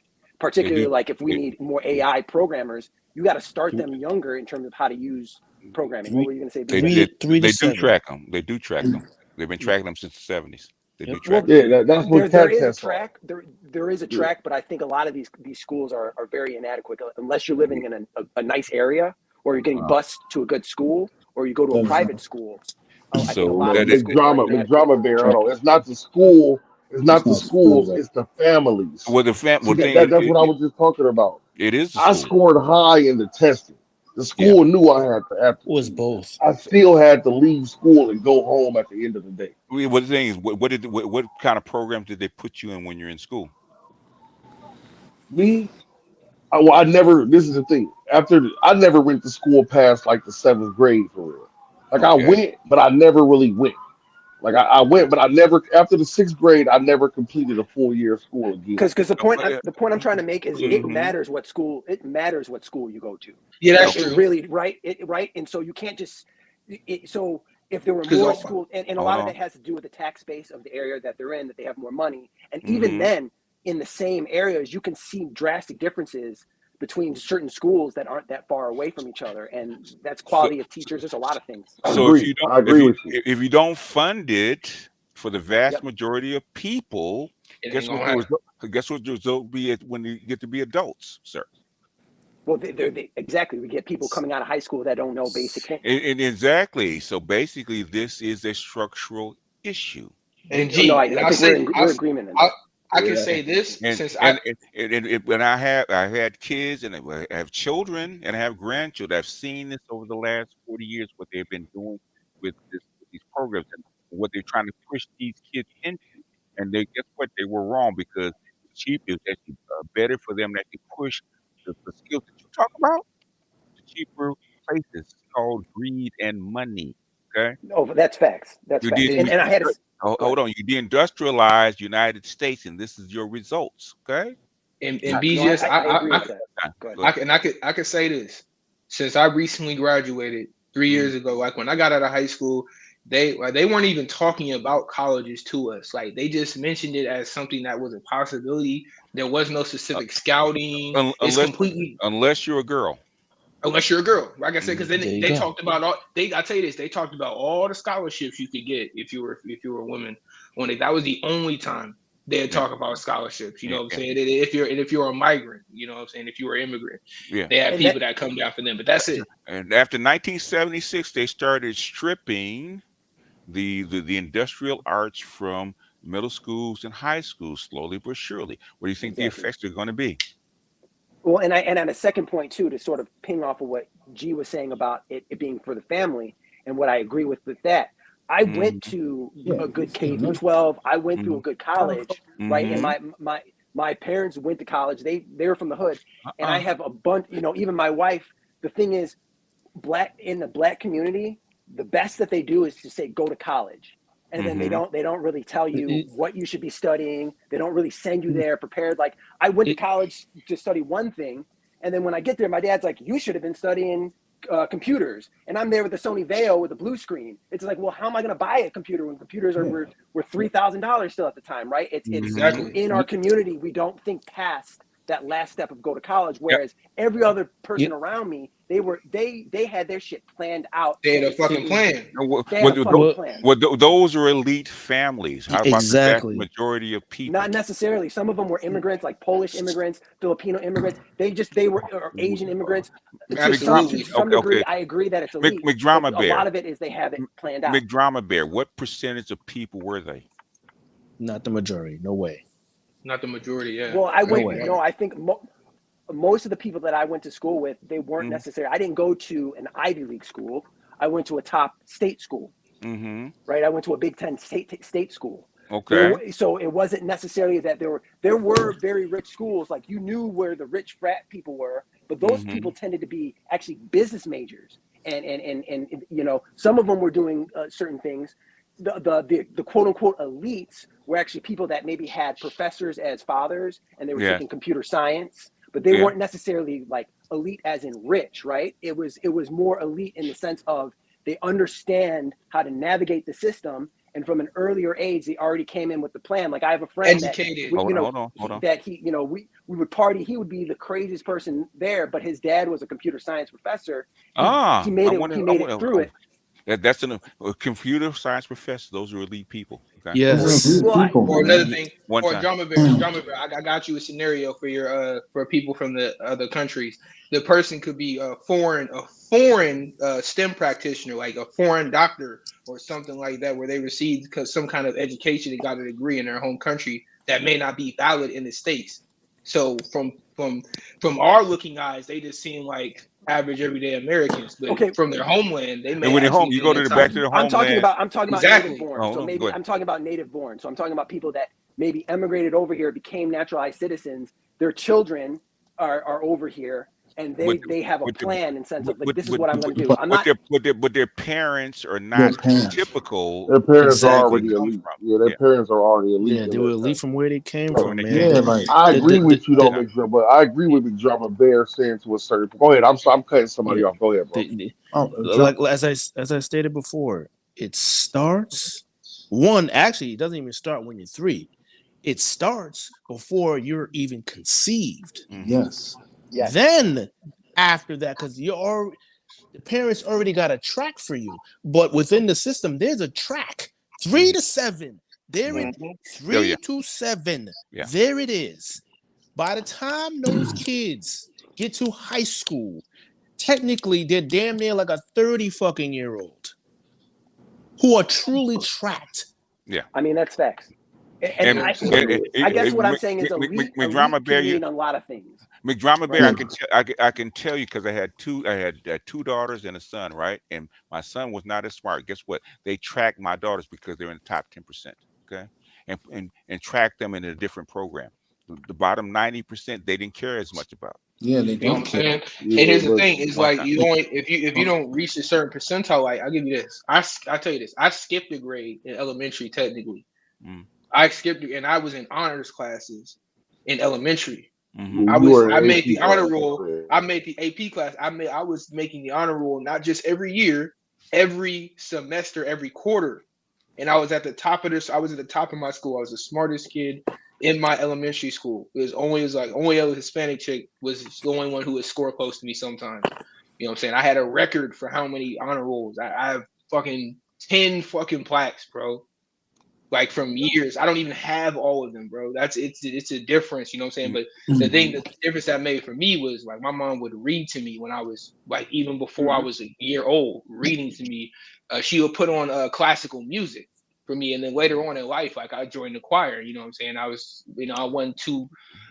They Particularly do. like if we They, need more AI programmers, you got to start them younger in terms of how to use programming. What were you going to say, they, BJ? they, Three to they do seven. track them. They do track them. They've been tracking them since the 70s. They do Yep. track Well, them. Yeah, that's what there cat is a tests are. track. There is a Yeah. track, but I think a lot of these schools are very inadequate unless you're living in a nice area, or you're getting bused to a good school, or you go to a private school. I think a So lot of that these is schools are inadequate. McDrama bear. Hold on. It's not the school. It's It's not the not schools. schools. It's the families. well. See Well, thing is, that's what I was just talking about. it is the I school. scored high in the testing. The Yeah. school knew I had the Was aptitude. both. I still had to leave school and go home at the end of the day. Well, the thing is, what kind of programs did they put you in when you're in school? Me, I never. This is the thing. I never went to school past like the seventh grade for real. Like I Okay. went, but I never really went. Like I went, but I never after the sixth grade. I never completed a full year of school again. Because the point I'm trying to make is it Mm-hmm. matters what school you go to. Yeah, that's Okay. It true. really right. And so you can't just. So if there were more schools, and a Hold lot of on. it has to do with the tax base of the area that they're in, that they have more money, and even Mm-hmm. then, in the same areas, you can see drastic differences between certain schools that aren't that far away from each other, and that's So, quality of teachers. There's a lot of things. I so if agree. you don't, I agree with you. if you don't fund it for the vast Yep. majority of people, It ain't guess what gonna the happen. result? Guess what the result will be when you get to be adults, sir? Well, exactly. We get people coming out of high school that don't know basic things. And exactly. So basically, this is a structural issue. And No, G, and I I think say we're agreement in I that. I can Yeah. say this And since when I had kids and I have children and I have grandchildren, I've seen this over the last 40 years what they've been doing with these programs and what they're trying to push these kids into. And they guess what? They were wrong because it's cheap. It's actually better for them to actually push the skills that you talk about to cheaper places. It's called greed and money. Okay, Oh, that's facts. That's you facts. did. and And I had to go Hold ahead. on. You deindustrialized United States, and this is your results. Okay. and No, BGS, I agree with that. Go ahead. Go ahead. I could say this. Since I recently graduated 3 years ago, like when I got out of high school, they weren't even talking about colleges to us. Like they just mentioned it as something that was a possibility. There was no Uh, specific scouting. It's unless completely you're a girl. unless you're a girl, like I said, because then There you they go. talked about all. I tell you this, they talked about all the scholarships you could get if you were a woman. When that was the only time they'd Yeah, talk about scholarships. You yeah, know what I'm yeah, saying? If you're a migrant, you know what I'm saying. If you were an immigrant, yeah. they had And people that that come down for them. But that's it. And after 1976, they started stripping the industrial arts from middle schools and high schools slowly but surely. What do you think the exactly. effects are going to be? Well, and on a second point too, to sort of ping off of what G was saying about it being for the family, and what I agree with that. I went Mm-hmm. to Yeah. a good K through 12. I went through Mm-hmm. a good college, right? And Mm-hmm. my parents went to college. They were from the hood, and I Uh-uh. have a bunch. Even my wife. The thing is, in the black community, the best that they do is to say go to college, and then Mm-hmm. they don't really tell you It, what you should be studying. They don't really send you there prepared. Like I went to it, college to study one thing, and then when I get there, my dad's like, you should have been studying computers, and I'm there with the Sony Vaio with a blue screen. It's like, well, how am I going to buy a computer when computers were $3,000 still at the time, right? It's Exactly. in our community, we don't think past that last step of go to college, whereas every other person around me, they had their shit planned out. They had a fucking plan. They had a fucking plan. Those are elite families. How about the vast majority of people? Not necessarily. Some of them were immigrants, like Polish immigrants, Filipino immigrants. They were Asian immigrants. To some degree, I agree that it's elite. McDrama Bear. A lot of it is they have it planned out. McDrama Bear. What percentage of people were they? Not the majority. No way. Not the majority. Yeah. Well, I think most of the people that I went to school with, they weren't necessarily. I didn't go to an Ivy League school. I went to a top state school. Right. I went to a Big Ten state school. Okay. So it wasn't necessarily that there were very rich schools, like you knew where the rich frat people were, but those people tended to be actually business majors, and you know, some of them were doing certain things. The quote unquote elites were actually people that maybe had professors as fathers, and they were taking computer science, but they weren't necessarily like elite as in rich, right? It was more elite in the sense of they understand how to navigate the system. And from an earlier age, they already came in with the plan. Like I have a friend educated. that he, you know, we would party. He would be the craziest person there, but his dad was a computer science professor. He made it through it. That's a computer science professor. Those are elite people. Okay? Yes. Or another thing, Drama Bear, I got you a scenario for your for people from the other countries. The person could be a foreign STEM practitioner, like a foreign doctor or something like that, where they received some kind of education and got a degree in their home country that may not be valid in the States. So from our looking eyes, they just seem like average everyday Americans, but from their homeland, they may. And when you're home, you go back to the homeland. I'm talking about native born. So maybe I'm talking about native born. So I'm talking about people that maybe emigrated over here, became naturalized citizens. Their children are over here, and they have a plan in sense of like, this is what I'm going to do. I'm not. But their parents are not typical. Their parents are already elite. Yeah, their parents are already elite. Yeah, they were elite from where they came from, man. Yeah, like, I agree with you, though, McDrama, but I agree with McDrama Bear saying to a certain. Go ahead. I'm cutting somebody off. Go ahead, bro. Like as I stated before, it starts actually, it doesn't even start when you're 3. It starts before you're even conceived. Yes. Then after that, because the parents already got a track for you, but within the system, there's a track 3 to 7. There it 3 to 7. Yeah. There it is. By the time those kids get to high school, technically they're damn near like a 30-fucking-year-old who are truly tracked. Yeah, I mean that's facts. And I guess what I'm saying is elite can mean a lot of things. McDrama Bear, I can tell you because I had two daughters and a son, right? And my son was not as smart. Guess what? They tracked my daughters because they're in the top 10%. Okay, and tracked them in a different program. The bottom 90%, they didn't care as much about. Yeah, they don't care. And here's the thing: is like you only if you don't reach a certain percentile. Like I'll give you this. I tell you this. I skipped a grade in elementary technically. I skipped and I was in honors classes in elementary. I made the honor roll. I made the AP class. I was making the honor roll not just every year, every semester, every quarter. And I was at the top of this. I was at the top of my school. I was the smartest kid in my elementary school. It was only other Hispanic chick was the only one who would score close to me sometimes. You know what I'm saying? I had a record for how many honor rolls. I have fucking 10 fucking plaques, bro. Like from years. I don't even have all of them, bro. It's a difference, you know what I'm saying? But the difference that made for me was like my mom would read to me when I was like even before I was a year old, reading to me. She would put on classical music for me, and then later on in life, like I joined the choir, you know what I'm saying?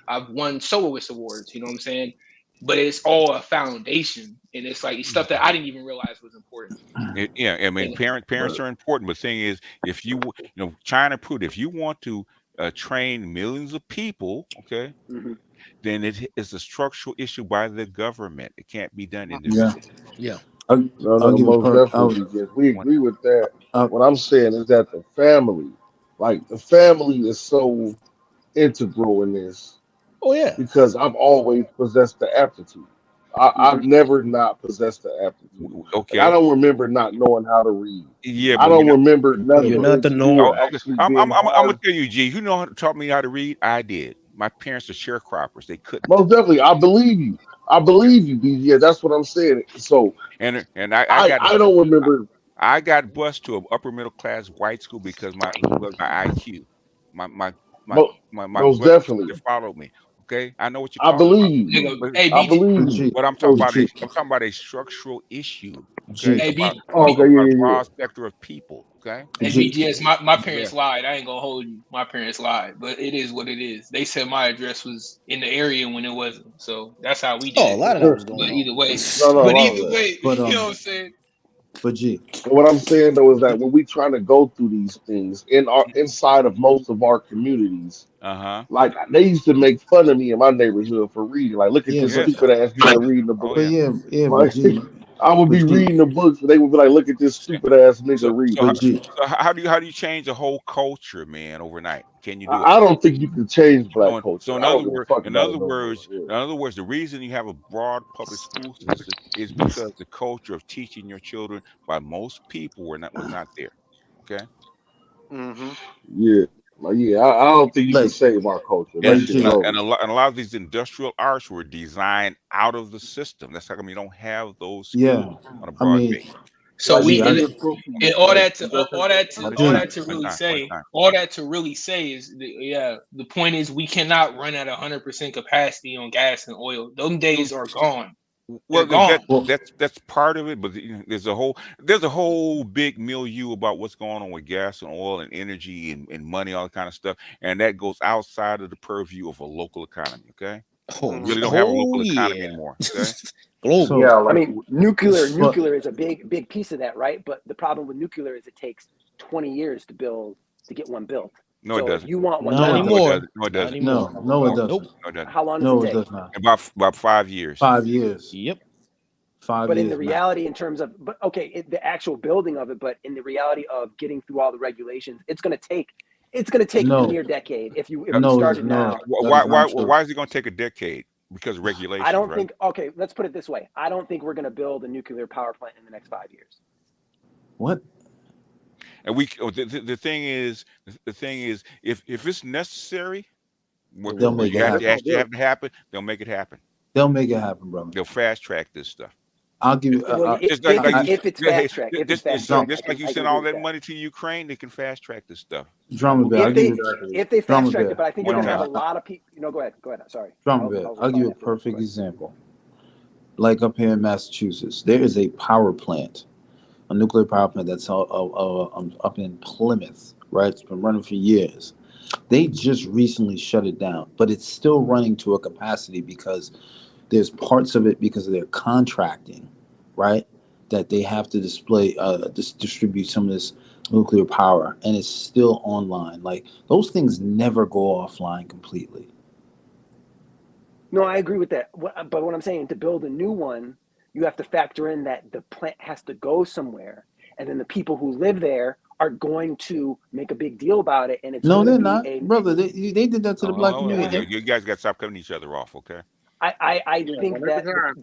I've won soloist awards, you know what I'm saying? But it's all a foundation, and it's like stuff that I didn't even realize was important. Yeah, I mean, parents are important, but the thing is, if China proved if you want to train millions of people, okay, then it is a structural issue by the government. It can't be done individually. Yeah. We agree with that. What I'm saying is that the family is so integral in this. Oh yeah. Because I've always possessed the aptitude. I've never not possessed the aptitude. Like, I Okay. don't remember not knowing how to read. Yeah, I but don't remember none You're of not it the in norm. school okay. actually I'm being gonna hard. tell you, G. You know who taught me how to read? I did. My parents are sharecroppers. They couldn't. Most definitely, I believe you. I believe you, B. Yeah, that's what I'm saying. So And I I got I don't remember. I got bused to an upper middle class white school because my IQ. My my my Most, my most blood pressure definitely, followed me. Okay, I know what you're I talking about. believe you. Nigga, But hey I BG, believe But you. G, but oh G, I'm talking about a structural issue. Okay, G, hey about B, Oh, okay, a yeah, yeah, yeah. broad spectrum of people. Okay, Hey G. BGS, my yeah. parents lied. I ain't gonna hold you. My parents lied, but it is what it is. They said my address was in the area when it wasn't, so that's how we did Oh, a it. lot of that was going But on. either way, No, no, a but lot of either that. way, But you know what I'm saying? but G, But what I'm saying though is that when we trying to go through these things in our inside of most of our communities, Uh-huh. like they used to make fun of me in my neighborhood for reading. Like, look at yeah, this but Yes. stupid ass nigga reading the Oh book. but yeah. yeah, yeah, but Like, G, I would but be G, reading the books, and they would be like, "Look at this stupid ass nigga So so reading." but how- G, how do you change a whole culture, man, overnight? Can you do it? I don't think you can change black So culture. I don't give a fuck in about it other no more. words, Yeah. the reason you have a broad public school system is because the culture of teaching your children by most people was not there. Okay. Hmm. Yeah, like yeah, I don't think you can like save our culture. That like shit is G, over. And a lot of these industrial arts were designed out of the system. That's how come you don't have those yeah, schools on a I broad mean, base. So Like we G, I, and all like that to One at a all G, time. that to One at a really time. One at say a time. all that to really say is yeah, the point is we cannot run at 100% capacity on gas and oil. Those days are gone. They're Well, gone. well, that's part of it, but there's a whole big milieu about what's going on with gas and oil and energy and money, all that kind of stuff, and that goes outside of the purview of a local economy. Okay, Oh, we really Hmm. don't have a oh local economy yeah. anymore. Okay, Global. so, Yeah, I mean, nuclear but nuclear is a big piece of that, right? But the problem with nuclear is it takes 20 years to get one built. no, it So if doesn't. you want one Not now, No, it anymore. doesn't. No, it Not doesn't. anymore. no, it More. Nope. doesn't. No, it doesn't. how long does it No, it take? does not. About 5 years. 5 years, Yep. 5 years But in the max. reality, in terms of, but okay, the actual building of it, but in the reality of getting through all the regulations, it's going to take a No, near decade if Uh, we no, started no, now. that is not true. why is it going to take a decade? Because of I regulations, don't right? think. Okay, let's put it this way: I don't think we're going to build a nuclear power plant in the next 5 years. What? And the thing is, if it's necessary, They'll where make you it have to happen. actually have to happen, they'll make it happen. They'll make it happen, brother. They'll fast track this stuff. I'll give you. Well, Just like I, if it's hey, fast track, if it's fast track, just like you I can send agree all with that that. money to Ukraine, they can fast track this stuff. Drama Bear. I'll If give they you. fast Drama tracked it, Bear. but I think you're One going to have time. a lot of people. Go ahead. Sorry. Drama Bear. I'll give you a respond afterwards. Go perfect ahead. example. Like up here in Massachusetts, there is a power plant, a nuclear power plant that's up in Plymouth, right? It's been running for years. They just recently shut it down, but it's still running to a capacity because there's parts of it because of their contracting, right? That they have to distribute some of this nuclear power, and it's still online. Like those things never go offline completely. No, I agree with that. But what I'm saying, to build a new one, you have to factor in that the plant has to go somewhere, and then the people who live there are going to make a big deal about it, and it's No, going to they're be not, a. brother. They did that to the black Oh, We community. did. you guys got to stop cutting each other off, okay? I Yeah, think one at a that time.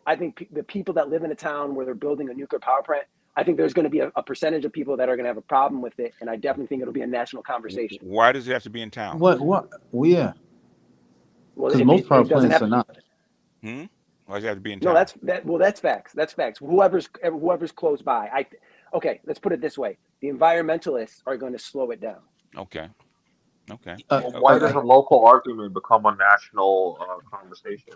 I think the people that live in a town where they're building a nuclear power plant, I think there's going to be a percentage of people that are going to have a problem with it, and I definitely think it'll be a national conversation. Why does it have to be in town? What? What? Well, yeah, Well, because most power it doesn't plants have are not. Hmm? Why does it have to be in no. town? That's facts. That's facts. Whoever's close by. Okay. Let's put it this way: the environmentalists are going to slow it down. Okay. Okay. Well, why does a local argument become a national conversation?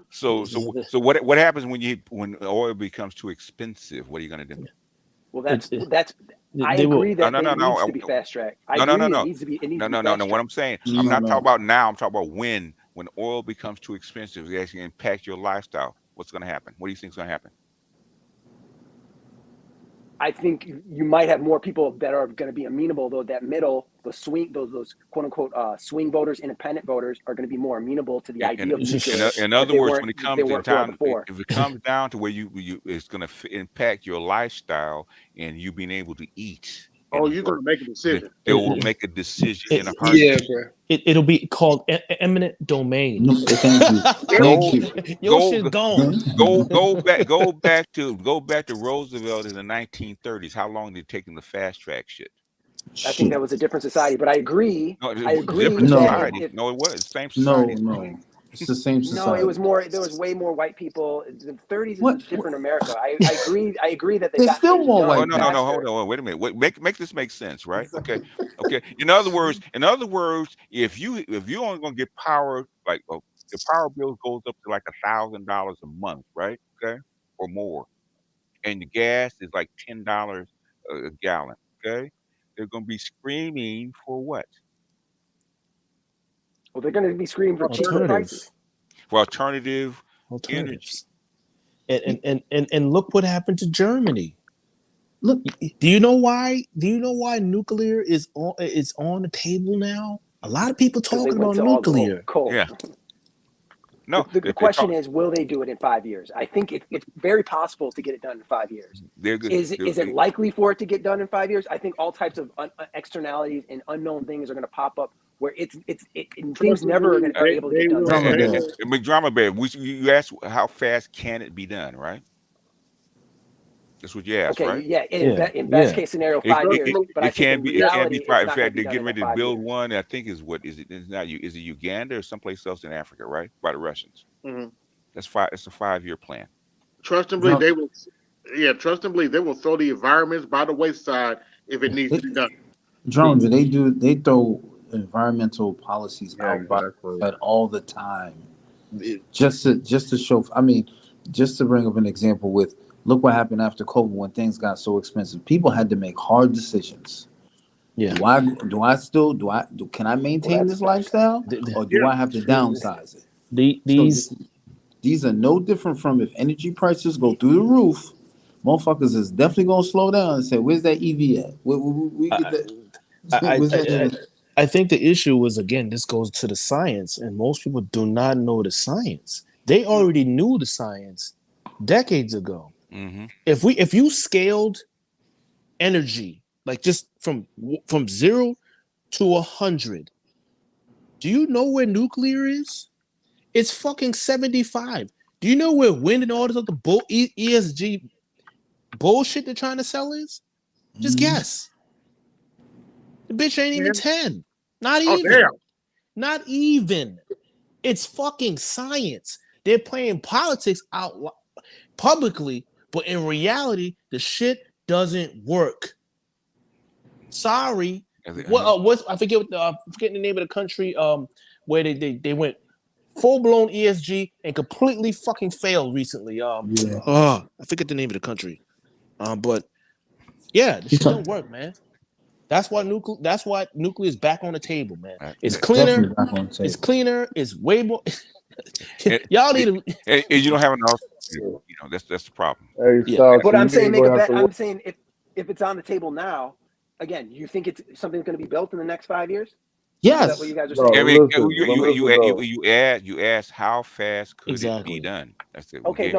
What happens when oil becomes too expensive? What are you going to do? Well, It, that's. I they will. agree No, that no, no, it needs no, to be fast tracked. I no, no, no, agree. no, It needs no, to be no, no, fast no. What tracked. I'm saying, I'm No, not talking no. about now. I'm talking about when oil becomes too expensive, it actually impacts your lifestyle. What's going to happen? What do you think is going to happen? I think you might have more people that are going to be amenable, though. That middle, the swing, those quote unquote swing voters, independent voters, are going to be more amenable to the idea of nuclear In other words, when it if they comes in weren't for it time, before. if it comes down to where you it's going to impact your lifestyle and you being able to eat, Oh, you're gonna make a decision. They will make a decision in a It- heartbeat. Yeah, bro. It'll be called eminent domain. No, thank you. Go, Thank you. Your shit's gone. go back to Roosevelt in the 1930s. How long did it take him to fast track shit? I think that was a different society, but I agree. No, I agree different No. that society. if No, it was same No, society. no. It's the same no, society. it was more. There was way more white people. The 30s is What? a different America. I agree. I agree that they There's got still things more done white Oh no, people. no, faster. hold on, wait a minute. Make this make sense, right? Okay. In other words, if you only gonna get power, like the power bill goes up to like $1,000 a month, right? Okay, or more, and the gas is like $10 a gallon. Okay, they're gonna be screaming for what? Well, they're going to be screaming for cheaper prices. For alternative energy. Alternatives. And look what happened to Germany. Look, do you know why? Do you know why nuclear is on the table now? A lot of people 'Cause they talking went about to all nuclear. coal. Yeah. No, The question is, will they do it in 5 years? I think it's very possible to get it done in 5 years. Is it likely for it to get done in 5 years? I think all tyes of externalities and unknown things are going to pop up where things never are able to get done. McDrama Bear, you asked how fast can it be done, right? That's what you asked, Okay, right? yeah. In best case scenario, 5 years. But I think in reality, it's in not fact, going to be they're done getting in ready to 5 build years. one. I think is it Uganda or someplace else in Africa, right? By the Russians. Mm-hmm. It's a 5-year plan. Trust and believe they will. Yeah, trust and believe they will throw the environments by the wayside if it needs to be done. John, they throw environmental policies out by all the time. Just to show, I mean, just to bring up an example with, look what happened after COVID when things got so expensive. People had to make hard decisions. Yeah. Can I maintain this lifestyle, or do I have to downsize it? These are no different from if energy prices go through the roof. Motherfuckers is definitely gonna slow down and say, "Where's that EV at? We get that." I think the issue was, again, this goes to the science, and most people do not know the science. They already knew the science decades ago. Mm-hmm. If you scaled energy like just from 0 to 100, do you know where nuclear is? It's fucking 75. Do you know where wind and all this other ESG bullshit they're trying to sell is? Just guess. The bitch ain't even 10. Not even. Damn. Not even. It's fucking science. They're playing politics out publicly, but in reality, the shit doesn't work. Sorry. I forget forgetting the name of the country where they went full-blown ESG and completely fucking failed recently. I forget the name of the country. But yeah, the shit don't work, man. That's why nuclear is back on the table, man. It's cleaner. It's cleaner. It's way more. Y'all need to. And you don't have enough. That's the problem. But I'm saying, if it's on the table now, again, you think it's something that's going to be built in the next 5 years? Yes. Is that what you guys are saying? I mean, you asked how fast could it be done? That's it. Okay,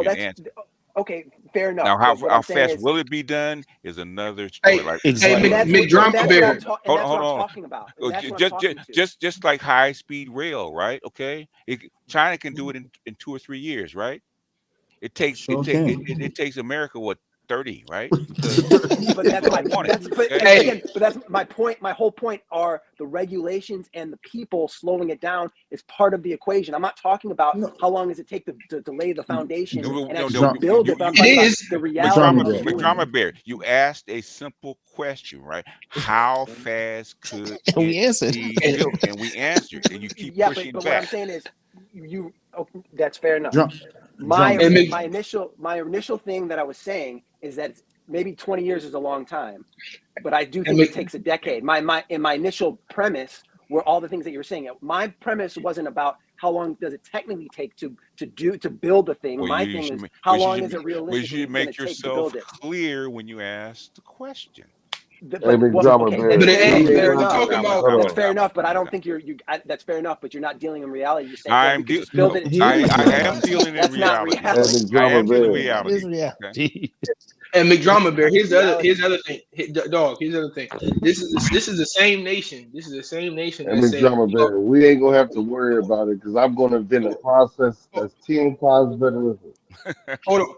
okay, fair enough. Now, how fast will it be done is another story. That's what I'm talking about. Just like high speed rail, right? Okay, China can do it in 2 or 3 years, right? It takes America 30, right? But that's my point. My whole point are the regulations and the people slowing it down is part of the equation. I'm not talking about how long does it take to lay the foundation and actually build it. The reality. McDrama Bear, you asked a simple question, right? How fast could we answered? And we answered, and you keep pushing but back. What I'm saying is, that's fair enough. My initial thing that I was saying is that maybe 20 years is a long time, but I do think it takes a decade. My initial premise were all the things that you were saying. My premise wasn't about how long does it technically take to build the thing. My thing is how long is it realistic? But you make yourself clear when you ask the question. That's fair enough, but I don't think that's fair enough, but you're not dealing in reality. You're saying I am dealing in reality. I am dealing in reality. That's not reality. I am dealing in reality. Reality. And McDrama Bear, here's the other reality. thing. Dog, here's the other thing. This is the same nation. This is the same nation And that said, drama bear, we ain't gonna have to worry about it because I'm gonna invent a process that's 10 times better than it. hold on.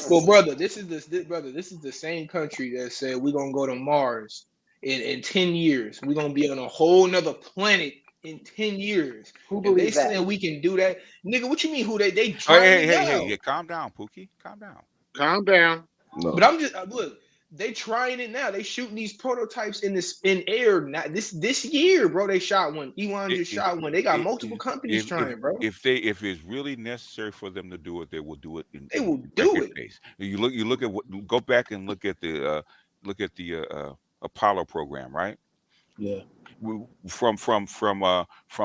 Well, brother, this is the same country that said we're gonna go to Mars in 10 years. We're gonna be on a whole nother planet in 10 years. Who If they believes that? saying we can do that, nigga, what you mean who they Hey, trying it now? hey, calm down, Pookie. Calm down. Calm down. No. But I'm just look, they trying it now. They shooting these prototypes in air not this year, bro. They shot one. Elon just shot one. They got multiple companies trying, bro. If it's really necessary for them to do it, they will do it. They will do it. Pace. You look at what. Go back and look at the Apollo program, right? Yeah. From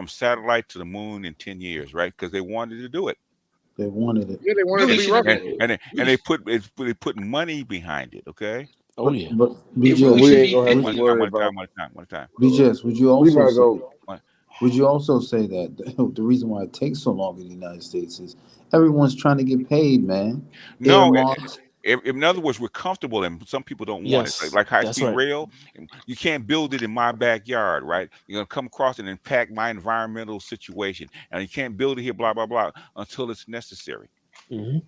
satellite to the moon in 10 years, right? Because they wanted to do it. They wanted it. Yeah, they wanted to be rocket. And they put money behind it. Okay. Oh yeah. But It BJ, really we should ain't be gonna have to 50. worry about. One time. BJ, would you We also not say, go. would you also say that the reason why it takes so long in the United States is everyone's trying to get paid, man. No. Earmarks. In other words, we're comfortable, and some people don't want it. Yes, Like that's high-speed right. rail, you can't build it in my backyard, right? You're gonna come across and impact my environmental situation, and you can't build it here, blah blah blah, until it's necessary. Hmm.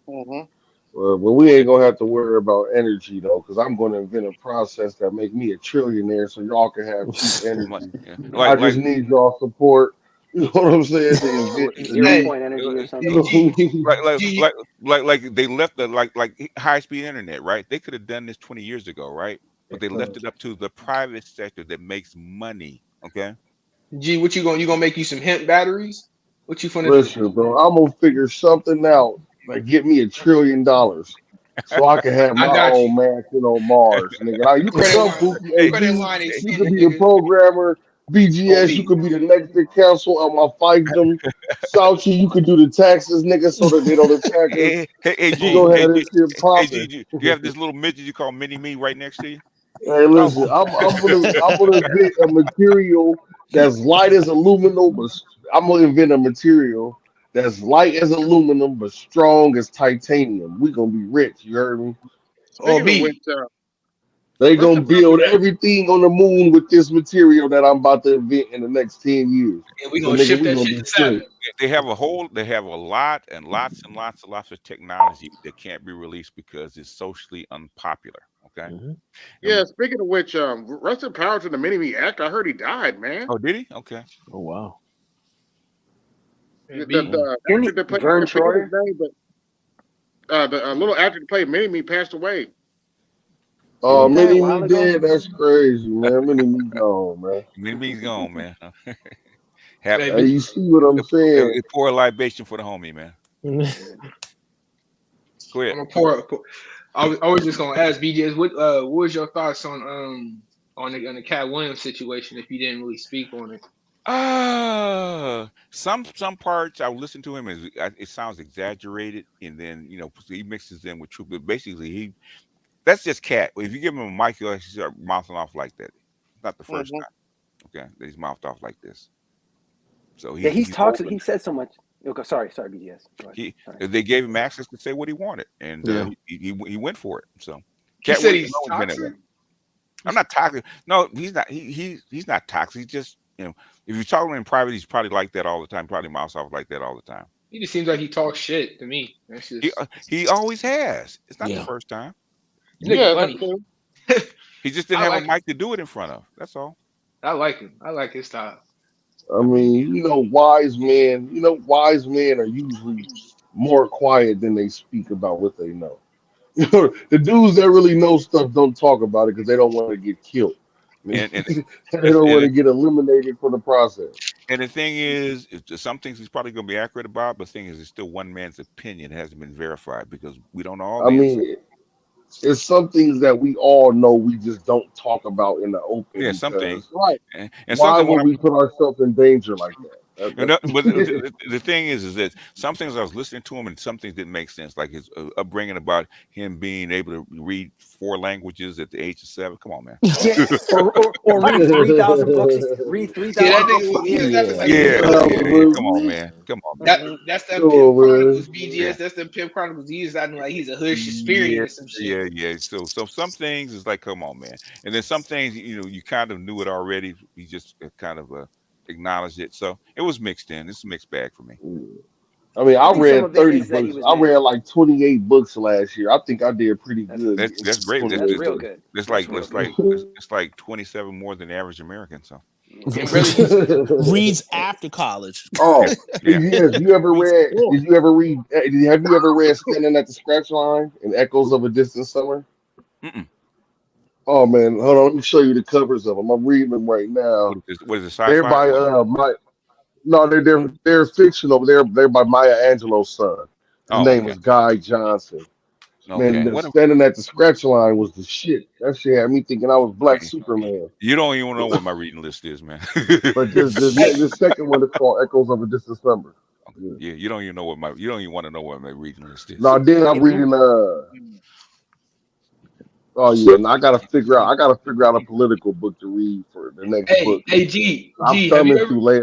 But we ain't gonna have to worry about energy though, because I'm gonna invent a process that make me a trillionaire, so y'all can have cheap energy. I Like just need y'all support. You know what I'm saying? To invent the Zero Hey, new. point energy or You something. know what I mean? G, like they left the like high-speed internet, right? They could have done this 20 years ago, right? But they left it up to the private sector that makes money. Okay. G, what you gonna make you some hemp batteries? What you finna do? Listen, bro, I'm gonna figure something out that get me $1 trillion, so I can have I my got you. own mansion on Mars, nigga. Now you can Credit come, line, Pookie, Hey, credit AD. line You could extended, be the nigga. programmer. BGS, you OB. could be the executive council of my fiefdom. Sauchi, you could do the taxes, nigga, so that they don't attack us. We G, gonna have this shit popping. you have this little midget you call Mini Me right next to you. Hey, listen, I'm gonna invent a material that's light as aluminum, but I'm gonna invent a material that's light as aluminum but strong as titanium. We gonna be rich. You heard me? Speaking of OB. which, They rest gonna in power. build everything on the moon with this material that I'm about to invent in the next 10 years. And we So gonna nigga, ship we that gonna shit be to straight. Saturn. They have a lot and lots of technology that can't be released because it's socially unpopular. Okay. Yeah, speaking of which, rest in power to the Mini Me actor. I heard he died, man. Oh, did he? Okay. Oh wow. The, B. the Didn't actor that played, Vern I forget his Troyer? name, but the little actor that played Mini Me passed away. Didn't he die a Mini me while ago? dead. That's crazy, man. Mini me gone, man. Mini Me's gone, man. Hey, Hey, B. you see what I'm saying? Pour a libation for the homie, man. Go ahead. I'm gonna pour. I was just gonna ask BJ's what was your thoughts on the Cat Williams situation if you didn't really speak on it. Some parts I listen to him it sounds exaggerated, and then he mixes in with truth. But basically, that's just Cat. If you give him a mic, he'll actually start mouthing off like that. Not the first time, okay, that he's mouthed off like this. So Yeah, he's talks. open. He says so much. Okay, sorry, BGS. Go ahead. Sorry. They gave him access to say what he wanted, and Yeah. he went for it. So He Cat said Williams he's has always been that way. toxic. I'm not toxic. No, he's not. He's not toxic. He's just if you talk to him in private, he's probably like that all the time. Probably mouths off like that all the time. He just seems like he talks shit to me. That's just He always has. It's not the Yeah. first time. nigga That's funny. cool. He just didn't I have like a mic to do it in front of. That's all. I like him. I like his style. I mean, wise men. Wise men are usually more quiet than they speak about what they know. The dudes that really know stuff don't talk about it because they don't want to get killed. And They don't want to get eliminated from the process. and the thing is, some things he's probably going to be accurate about, but the thing is, it's still one man's opinion. It hasn't been verified because we don't know all I the answers. mean, it's some things that we all know we just don't talk about in the open Yeah, some things. because Right. And why something would we put ourselves in danger like that? But the thing is that some things I was listening to him and some things didn't make sense, like his upbringing about him being able to read 4 languages at the age of 7. Come on, man. Yeah, or read 3,000 books. Read Yeah, 3,000 that books a nigga, year. that's like Yeah. Come on, man. Come on, man. that's them Come Pimp on, Chronicles, man. BGS. Yeah. That's them Pimp Chronicles. He's acting like he's a hood Shakespearean Yeah, or some shit. yeah. So some things is like, come on, man. And then some things, you kind of knew it already. You just kind of acknowledged it. So it was mixed in. It's a mixed bag for me. I mean, I I think some read of it 30 is that he books. was I read male. like 28 books last year. I think I did pretty That's good. That's great. 28 real books. good. It's That's like real it's good. like it's like 27 more than the average American. So And really, just Reads after college. Oh, yeah. BGS, you ever Reads read? before. Did you ever read? Have you ever read "Standing at the Scratch Line" and "Echoes of a Distant Summer"? Mm-mm. Oh man, hold on. Let me show you the covers of them. I'm reading them right What now. is this? What is it? They're Sci-fi? by What? my no, they're fictional. They're by Maya Angelou's son. His Oh, name okay. is Guy Johnson. Man, Okay. What? Standing at the Scratch Line was the shit. That shit had me thinking I was Black Okay. Superman. You don't even know what my reading list is, man. But the second one is called Echoes of a Distant Summer. Yeah. Yeah, you don't even know what my you don't even want to know what my reading list is. Now then I'm If you reading oh yeah, and I gotta figure out a political book to read for the next book. hey, G, I'm have you thumbing ever too late.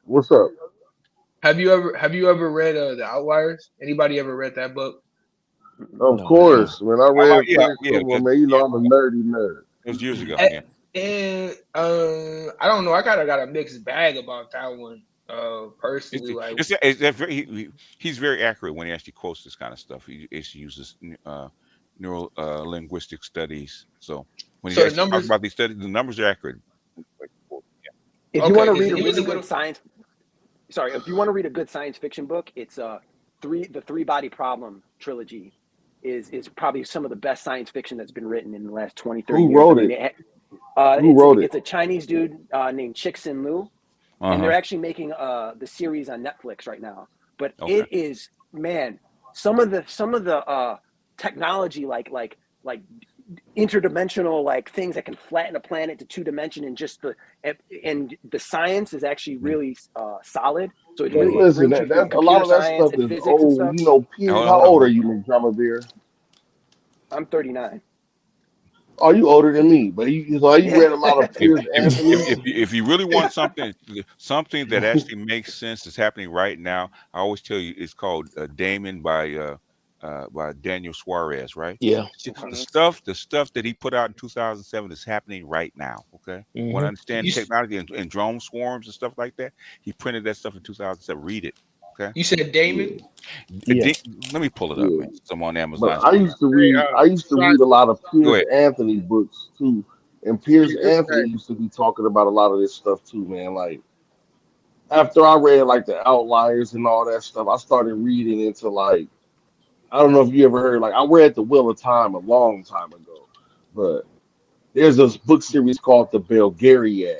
What's up? have you ever read The Outliers? Anybody ever read that book? Of No, I haven't. course, man. I read Yeah, Fred yeah. Krueger, man. You know I'm a nerdy nerd. It was years ago. And, Yeah. I don't know. I kind of got a mixed bag about that one. It's, Personally, like it's that very he's very accurate when he actually quotes this kind of stuff. He actually uses neuro linguistic studies. So when he so the actually talks numbers. about these studies, the numbers are accurate. if you want Okay, to because read a he was really a good. good science, sorry, if you want to read a good science fiction book, it's the Three Body Problem trilogy is probably some of the best science fiction that's been written in the last 20, 30 Who years. I wrote mean, it? Who wrote it? it's a Chinese dude named Chixin Liu, and they're Uh-huh. actually making the series on Netflix right now. But Okay. it is, man, some of the technology like interdimensional like things that can flatten a planet to 2 dimension and and the science is actually really solid. So it Man, really Hmm. it listen, brings you through that's a lot computer of that science stuff and is physics and old. stuff. You know, Piers. How Hold old are on. you, Drama Bear? I'm 39. Oh, you older than me, but you Yeah. read a lot of If Piers if if Anthony. if you, if you really want something that actually makes sense that's happening right now, I always tell you it's called Damon by Daniel Suarez, right? Yeah. Mhm. The stuff that he put out in 2007 is happening right now. Okay, want to Hmm. understand You s- technology and drone swarms and stuff like that? He printed that stuff in 2007. Read it. Okay, you said Damon. Yeah, Yeah. Let me pull it up, yeah. man. I'm on But Amazon. I used to read a lot of Go Piers ahead. Anthony books too, and Piers Anthony used to be talking about a lot of this stuff too, man. Like after I read like the Outliers and all that stuff, I started reading into like I don't know if you ever heard like I read The Wheel of Time a long time ago, but there's this book series called The Belgariad.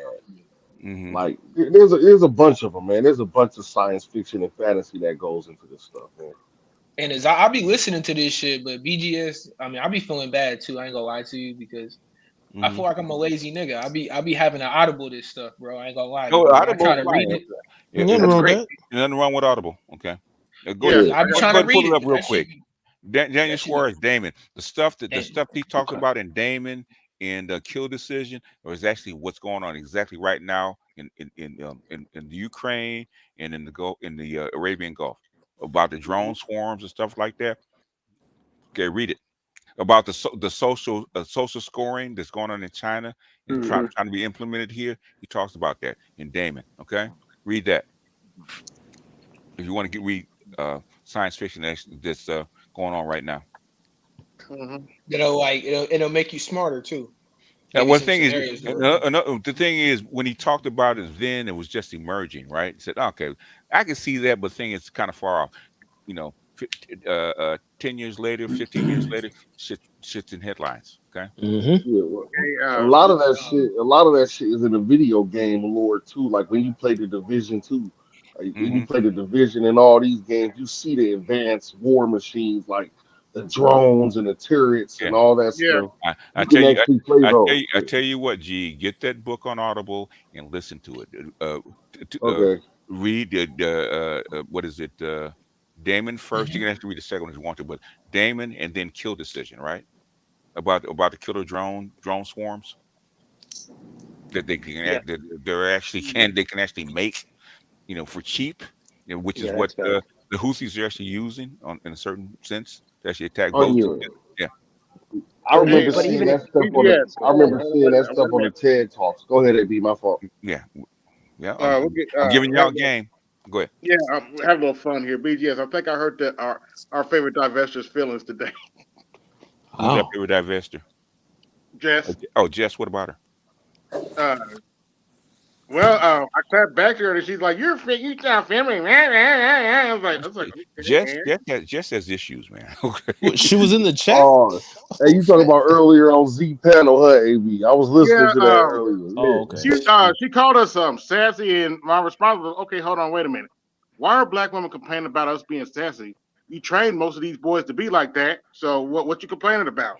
Hmm. Like there's a bunch of them, man. There's a bunch of science fiction and fantasy that goes into this stuff, man. And as I be listening to this shit, but BGS, I mean, I be feeling bad too. I ain't gonna lie to you because I Hmm. feel like I'm a lazy nigga. I be having to audible this stuff, bro. I ain't gonna lie to Oh, you. Like I Audible try is to read fine. it. Yeah, Nothing That's wrong with great. that. nothing wrong with Audible. Okay. Yeah, Yeah, I be Go trying to ahead and read pull it it, up and real quick. Daniel that shit be Suarez, Damon. The and stuff he talks about in Damon and Kill Decision, or is actually what's going on exactly right now in the Ukraine and in the Gulf, in the Arabian Gulf, about the drone swarms and stuff like that. Okay, read it about the social scoring that's going on in China and Mhm. trying to be implemented here. He talks about that in Damon. Okay, read that if you want to read science fiction that's going on right now. hmm it'll make you smarter too. And Give you one some thing is, scenarios to work with. the thing is, when he talked about it then, it was just emerging, right? He said, okay, I can see that, but the thing is kind of far off. You know, 10 years later, 15 years later, shit's in headlines. Okay. Hmm. yeah. Well, Hey, a lot of that shit is in the video game lore too. Like when you play the Division 2, like when you Hmm. play the Division and all these games, you see the advanced war machines like the drones and the turrets Yeah. and all that yeah, stuff. I You tell can you, actually play those. I tell you what, G, get that book on Audible and listen to it. Uh, Okay. read what is it? Damon first. You can actually read the second one if you want to, but Damon and then Kill Decision, right? About the killer drone swarms that they can Yeah, that they're actually they can actually make, for cheap, which is yeah, what that's bad. the Houthis are actually using in a certain sense to actually attack Oh boats. yeah. Yeah. I But Hey, remember but seeing even if that stuff on the. BGS. I Hold remember on, seeing that wait stuff a on the minute. TED talks. Go ahead, AB. My fault. Yeah. Yeah. We'll get, I'm giving have y'all a a little, game. Go ahead. yeah, have a little fun here. BGS. I think I heard that our favorite divestors' feelings today. Who's that Wow. favorite divester? Jess. Oh, Jess. What about her? Uh, well, I clapped back to her and she's like, you sound family. I was like, okay, man. Jess has issues, man. Okay. What, she was in the chat? Oh, hey, Oh you talking shit. about earlier on Z panel, huh, AB? I was listening Yeah, to that earlier. Oh, Yeah. okay. she called us sassy, and my response was, okay, hold on, wait a minute. Why are black women complaining about us being sassy? You train most of these boys to be like that, so what you complaining about?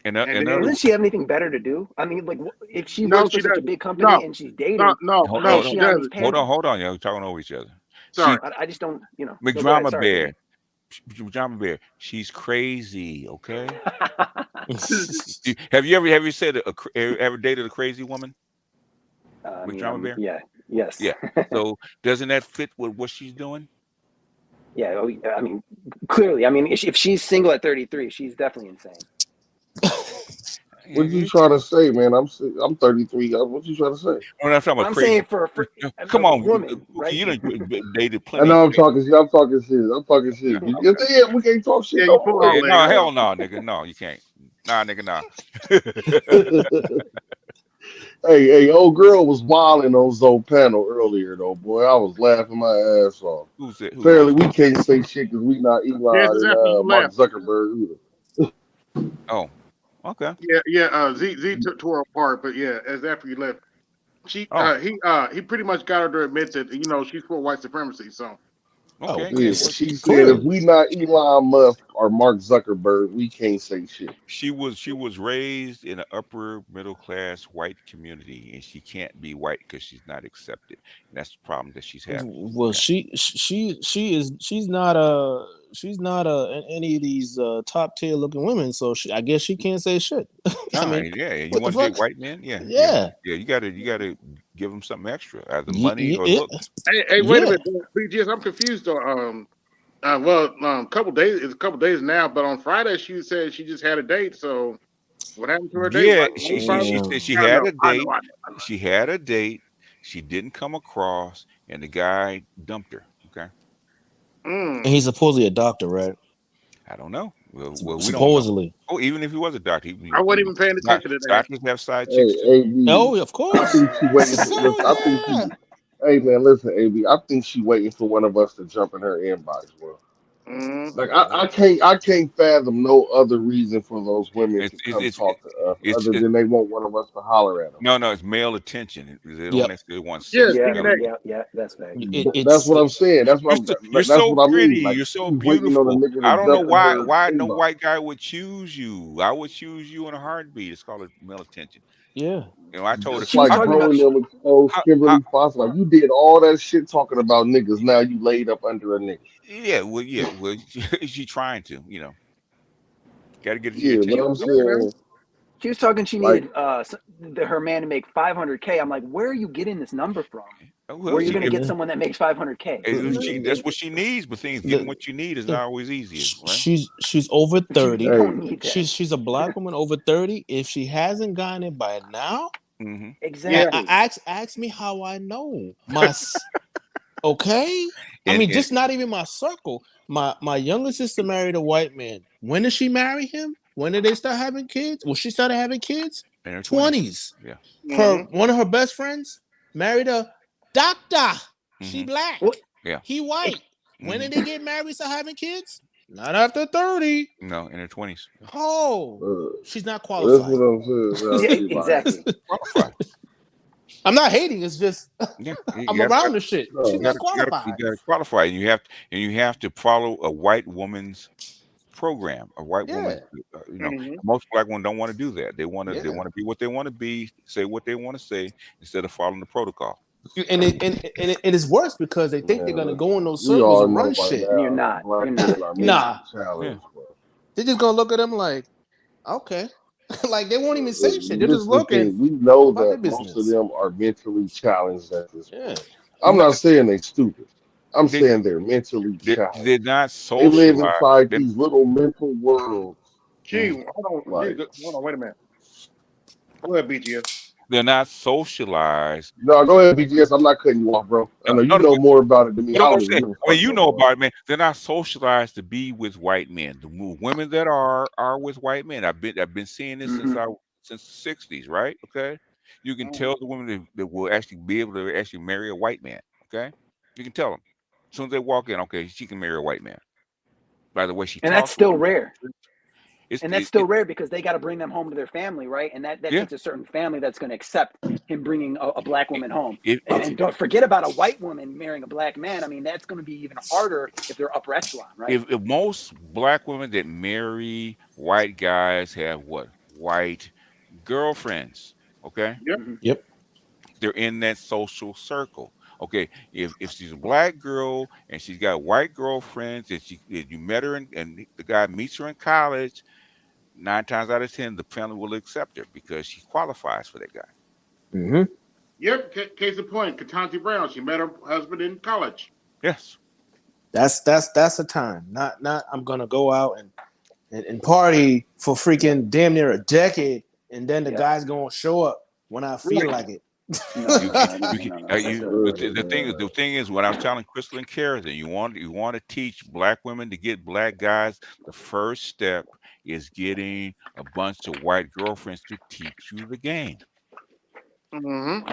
And And then other doesn't she have anything better to do? I mean, like, if she no, works for she such a doesn't. big No, company and she's dating, why is no, she she on these doesn't. panels? hold on, y'all talking over each other. Sorry. She I just don't, No, go ahead. McDrama Sorry, Bear. AB. Drama Bear. She's crazy. Okay. Have you said ever dated a crazy woman? I mean, McDrama Bear. yeah, yes, Yeah. So doesn't that fit with what she's doing? yeah. I mean, clearly, I mean, if she's single at 33, she's definitely insane. What you trying to say, man? I'm 33. What you trying to say? I'm talking about I'm crazy. saying for Come as a on, woman, Pookie, right? you done dated I plenty of know I'm crazy. talking shit. I'm talking shit. I'm talking shit. Yeah, Yes, okay. yeah, we can't talk shit Yeah, you no pull more. out Yeah, later. no, Hold hell on. no, nigga, no, you can't. Nah, nigga, nah. Hey, old girl was wilding on Zoe panel earlier though, boy. I was laughing my ass off. Who's it? Who Apparently, was? we can't say shit because we not Jess Elon is and after you Mark left. Zuckerberg either. Oh, okay. Yeah. Z tore apart, but yeah, as after you left, Oh, he pretty much got her to admit that she's for white supremacy. So Oh, okay. Yeah, Yeah, but well, she said if clearly. we not Elon Musk or Mark Zuckerberg, we can't say shit. she was raised in an upper middle class white community, and she can't be white because she's not accepted. And that's the problem that she's having. Well, Okay. she's not any of these top tier looking women, so I guess she can't say shit. I All mean, right, yeah. And you what the want to date fuck? white men? Yeah, yeah, Yeah, yeah. You gotta give them something extra, either money or yeah, looks. hey, wait a yeah. minute, BGS, I'm confused though. Well, it's a couple days now, but on Friday she said she just had a date. So what happened to her date? Yeah, Why she said she I had know, a I know, date. I know. She had a date. She didn't come across, and the guy dumped her. Okay. And he's Mm. supposedly a doctor, right? I don't know. Well, we don't know. Supposedly. Oh, even if he was a doctor, I wasn't even paying attention to that. doctors have side chicks Hey, too. AB, Oh, of I course. think she waiting for. So Listen, I think yeah, she. Hey man, listen, AB, I think she waiting for one of us to jump in her inbox, bro. Mm. Like I can't fathom no other reason for those women to It's come talk to us it's other it, than they want one of us to holler at them. no, it's male attention. They don't yep. necessarily want Yeah, sex. It's Yeah, male DNA. attention. yeah. That's facts. That's It's what I'm saying. You're That's so what I pretty. mean. Like You're so she's waiting on a beautiful. nigga I to don't know jump in why her no inbox. white guy would choose you. I would choose you in a heartbeat. It's called male attention. yeah. I told her, Just She was like talking about. bro and them exposed how, Kimberly Foster. Like you did all that shit talking about niggas. Now you laid up under a nigga. yeah, well, she trying to, got to get your Yeah, but attention. I'm Okay. saying She was talking. She like needed her man to make 500K. I'm like, where are you getting this number from? Well, Where are you she going to get, get someone that makes 500K? that's what she needs. But things getting The, what you need is not always easy, right? she's over You 30. hey don't need that. She's a black woman over 30. If she hasn't gotten it by now, Mm-hmm. Yeah. Exactly. ask me how I know. Okay. I And mean, and just not even my circle. My younger sister married a white man. When did she marry him? When did they start having kids? Well, she started having kids in her 20s, 20s. yeah. Mm-hmm. One of her best friends married a doctor. She Mm-hmm. black. Well, Yeah. He white. When Mm-hmm. did they get married? Start having kids? Not after 30. No, in her 20s. Oh, uh, she's not that's qualified. what I'm saying. yeah, Nah, she lying. exactly. Qualify. I'm not hating. It's just Yeah, I'm around the shit. She's No, not qualified. you got to qualify, and you have to follow a white woman's program. A white woman's, Yeah. Mm-hmm. most black women don't want to do that. They want Yeah. to be what they want to be, say what they want to say instead of following the protocol. it is worse because they think they're gonna go in those We circles all and know run by shit. You're now not. black You're men not. are Nah, mentally challenged, bro. they're just gonna look at them like, okay, like they won't even say shit. They're This just is the looking thing. We know about their that most of business. them are mentally challenged at this Yeah. point. I'm not saying they stupid. I'm They, saying they're mentally they're challenged. not They live socialized. inside these little mental worlds. Gee, Mhm. Like, hold on, wait a minute. Go ahead, BGS. They're not socialized. no, go ahead, BGS. I'm not cutting you off, bro. I know you No, know more about it than me. what I I'm don't gonna even say, give a I mean, fuck you no know more. about it, man. They're not socialized to be with white men. The women that are with white men. I've been seeing this since the '60s, right? Okay, you can tell the women that will actually be able to actually marry a white man. Okay, you can tell them as soon as they walk in. Okay, she can marry a white man by the way she And that's talks. still rare. It's And that's still rare because they got to bring them home to their family, right? And that yeah. takes a certain family that's going to accept him bringing a black woman home. If And don't forget about a white woman marrying a black man. I mean, that's going to be even harder if they're upper echelon, right? if most black women that marry white guys have what? White girlfriends. Okay. Yep. Yep. They're in that social circle. Okay. If she's a black girl and she's got white girlfriends and you met her and the guy meets her in college, 9 times out of 10, the family will accept her because she qualifies for that guy. Mm-hmm. Yep. Case in point, Ketanji Brown. She met her husband in college. Yes. That's the time. Not I'm gonna go out and party for freaking damn near a decade, and then the guy's gonna show up when I feel like it. No. The thing is, what I was telling Crystal and Karen, you want to teach black women to get black guys. The first step is getting a bunch of white girlfriends to teach you the game. Mm-hmm.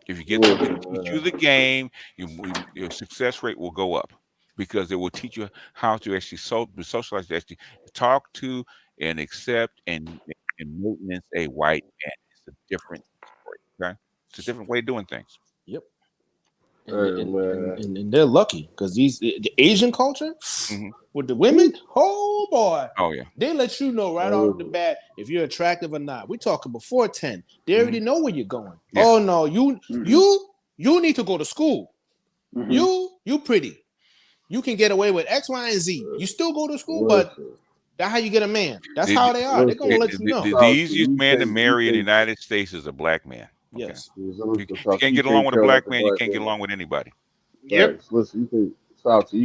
If you get them to teach you the game, your success rate will go up because they will teach you how to actually socialize, to actually talk to and accept and maintenance a white man. It's a different story. Okay, it's a different way of doing things. Yep. Hey, man. And they're lucky because the Asian culture with the women, oh boy, Oh yeah, they let you know right off the bat if you're attractive or not. We're talking before 10. They already know where you're going. Yeah. Oh no, you need to go to school. You pretty. You can get away with X, Y, and Z. You still go to school, but that's how you get a man. That's how they are. They're gonna let you know. The easiest man to marry in the United States is a black man. Okay? Yes. You can't get along with a black man. You can't get along with anybody. Yep. Listen, you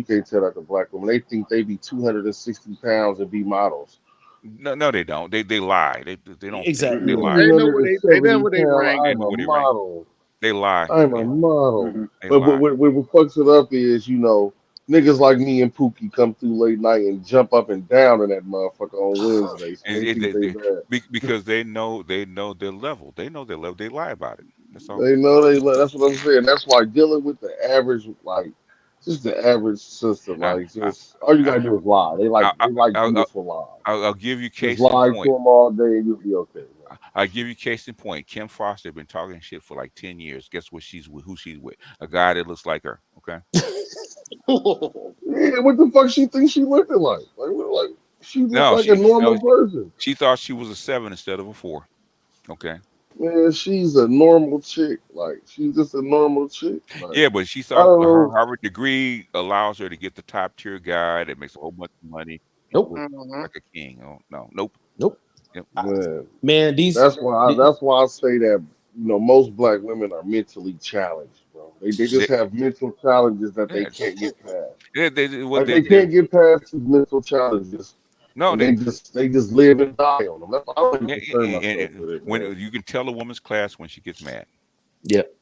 can't tell that the black women. They think they be 260 pounds and be models. No, they don't. They lie. They don't. Exactly. They lie. They know where they 370 rank. pounds. I'm a model. They lie. I'm a model. They But lie. what fucks it up is, niggas like me and Pookie come through late night and jump up and down in that motherfucker on Wednesday. So they think they bad. Because they know their level. They know their level. They lie about it. That's all. They know that's what I'm saying. That's why dealing with the average, just the average sister, just all you gotta do is lie. They like beautiful lies. I'll give you case Just in lie to point. them all day and you'll be okay. Man. I'll give you case in point. Kim Foster been talking shit for like 10 years. Guess what she's with? Who she's with? A guy that looks like her. Okay. Yeah, what the fuck she thinks she looking like? She looks like a normal person. She thought she was a 7 instead of a 4. Okay. Man, she's a normal chick. She's just a normal chick. Yeah, but she thought her Harvard degree allows her to get the top tier guy that makes a whole bunch of money. Nope. Like a king. Oh no. Nope. Yep. Man, that's why I say that most black women are mentally challenged, bro. They just have mental challenges that they can't get past. Yeah, they can't get past these mental challenges. No, they just live and die on them. That's why I don't even concern myself with it. When you can tell a woman's class when she gets mad. Yep.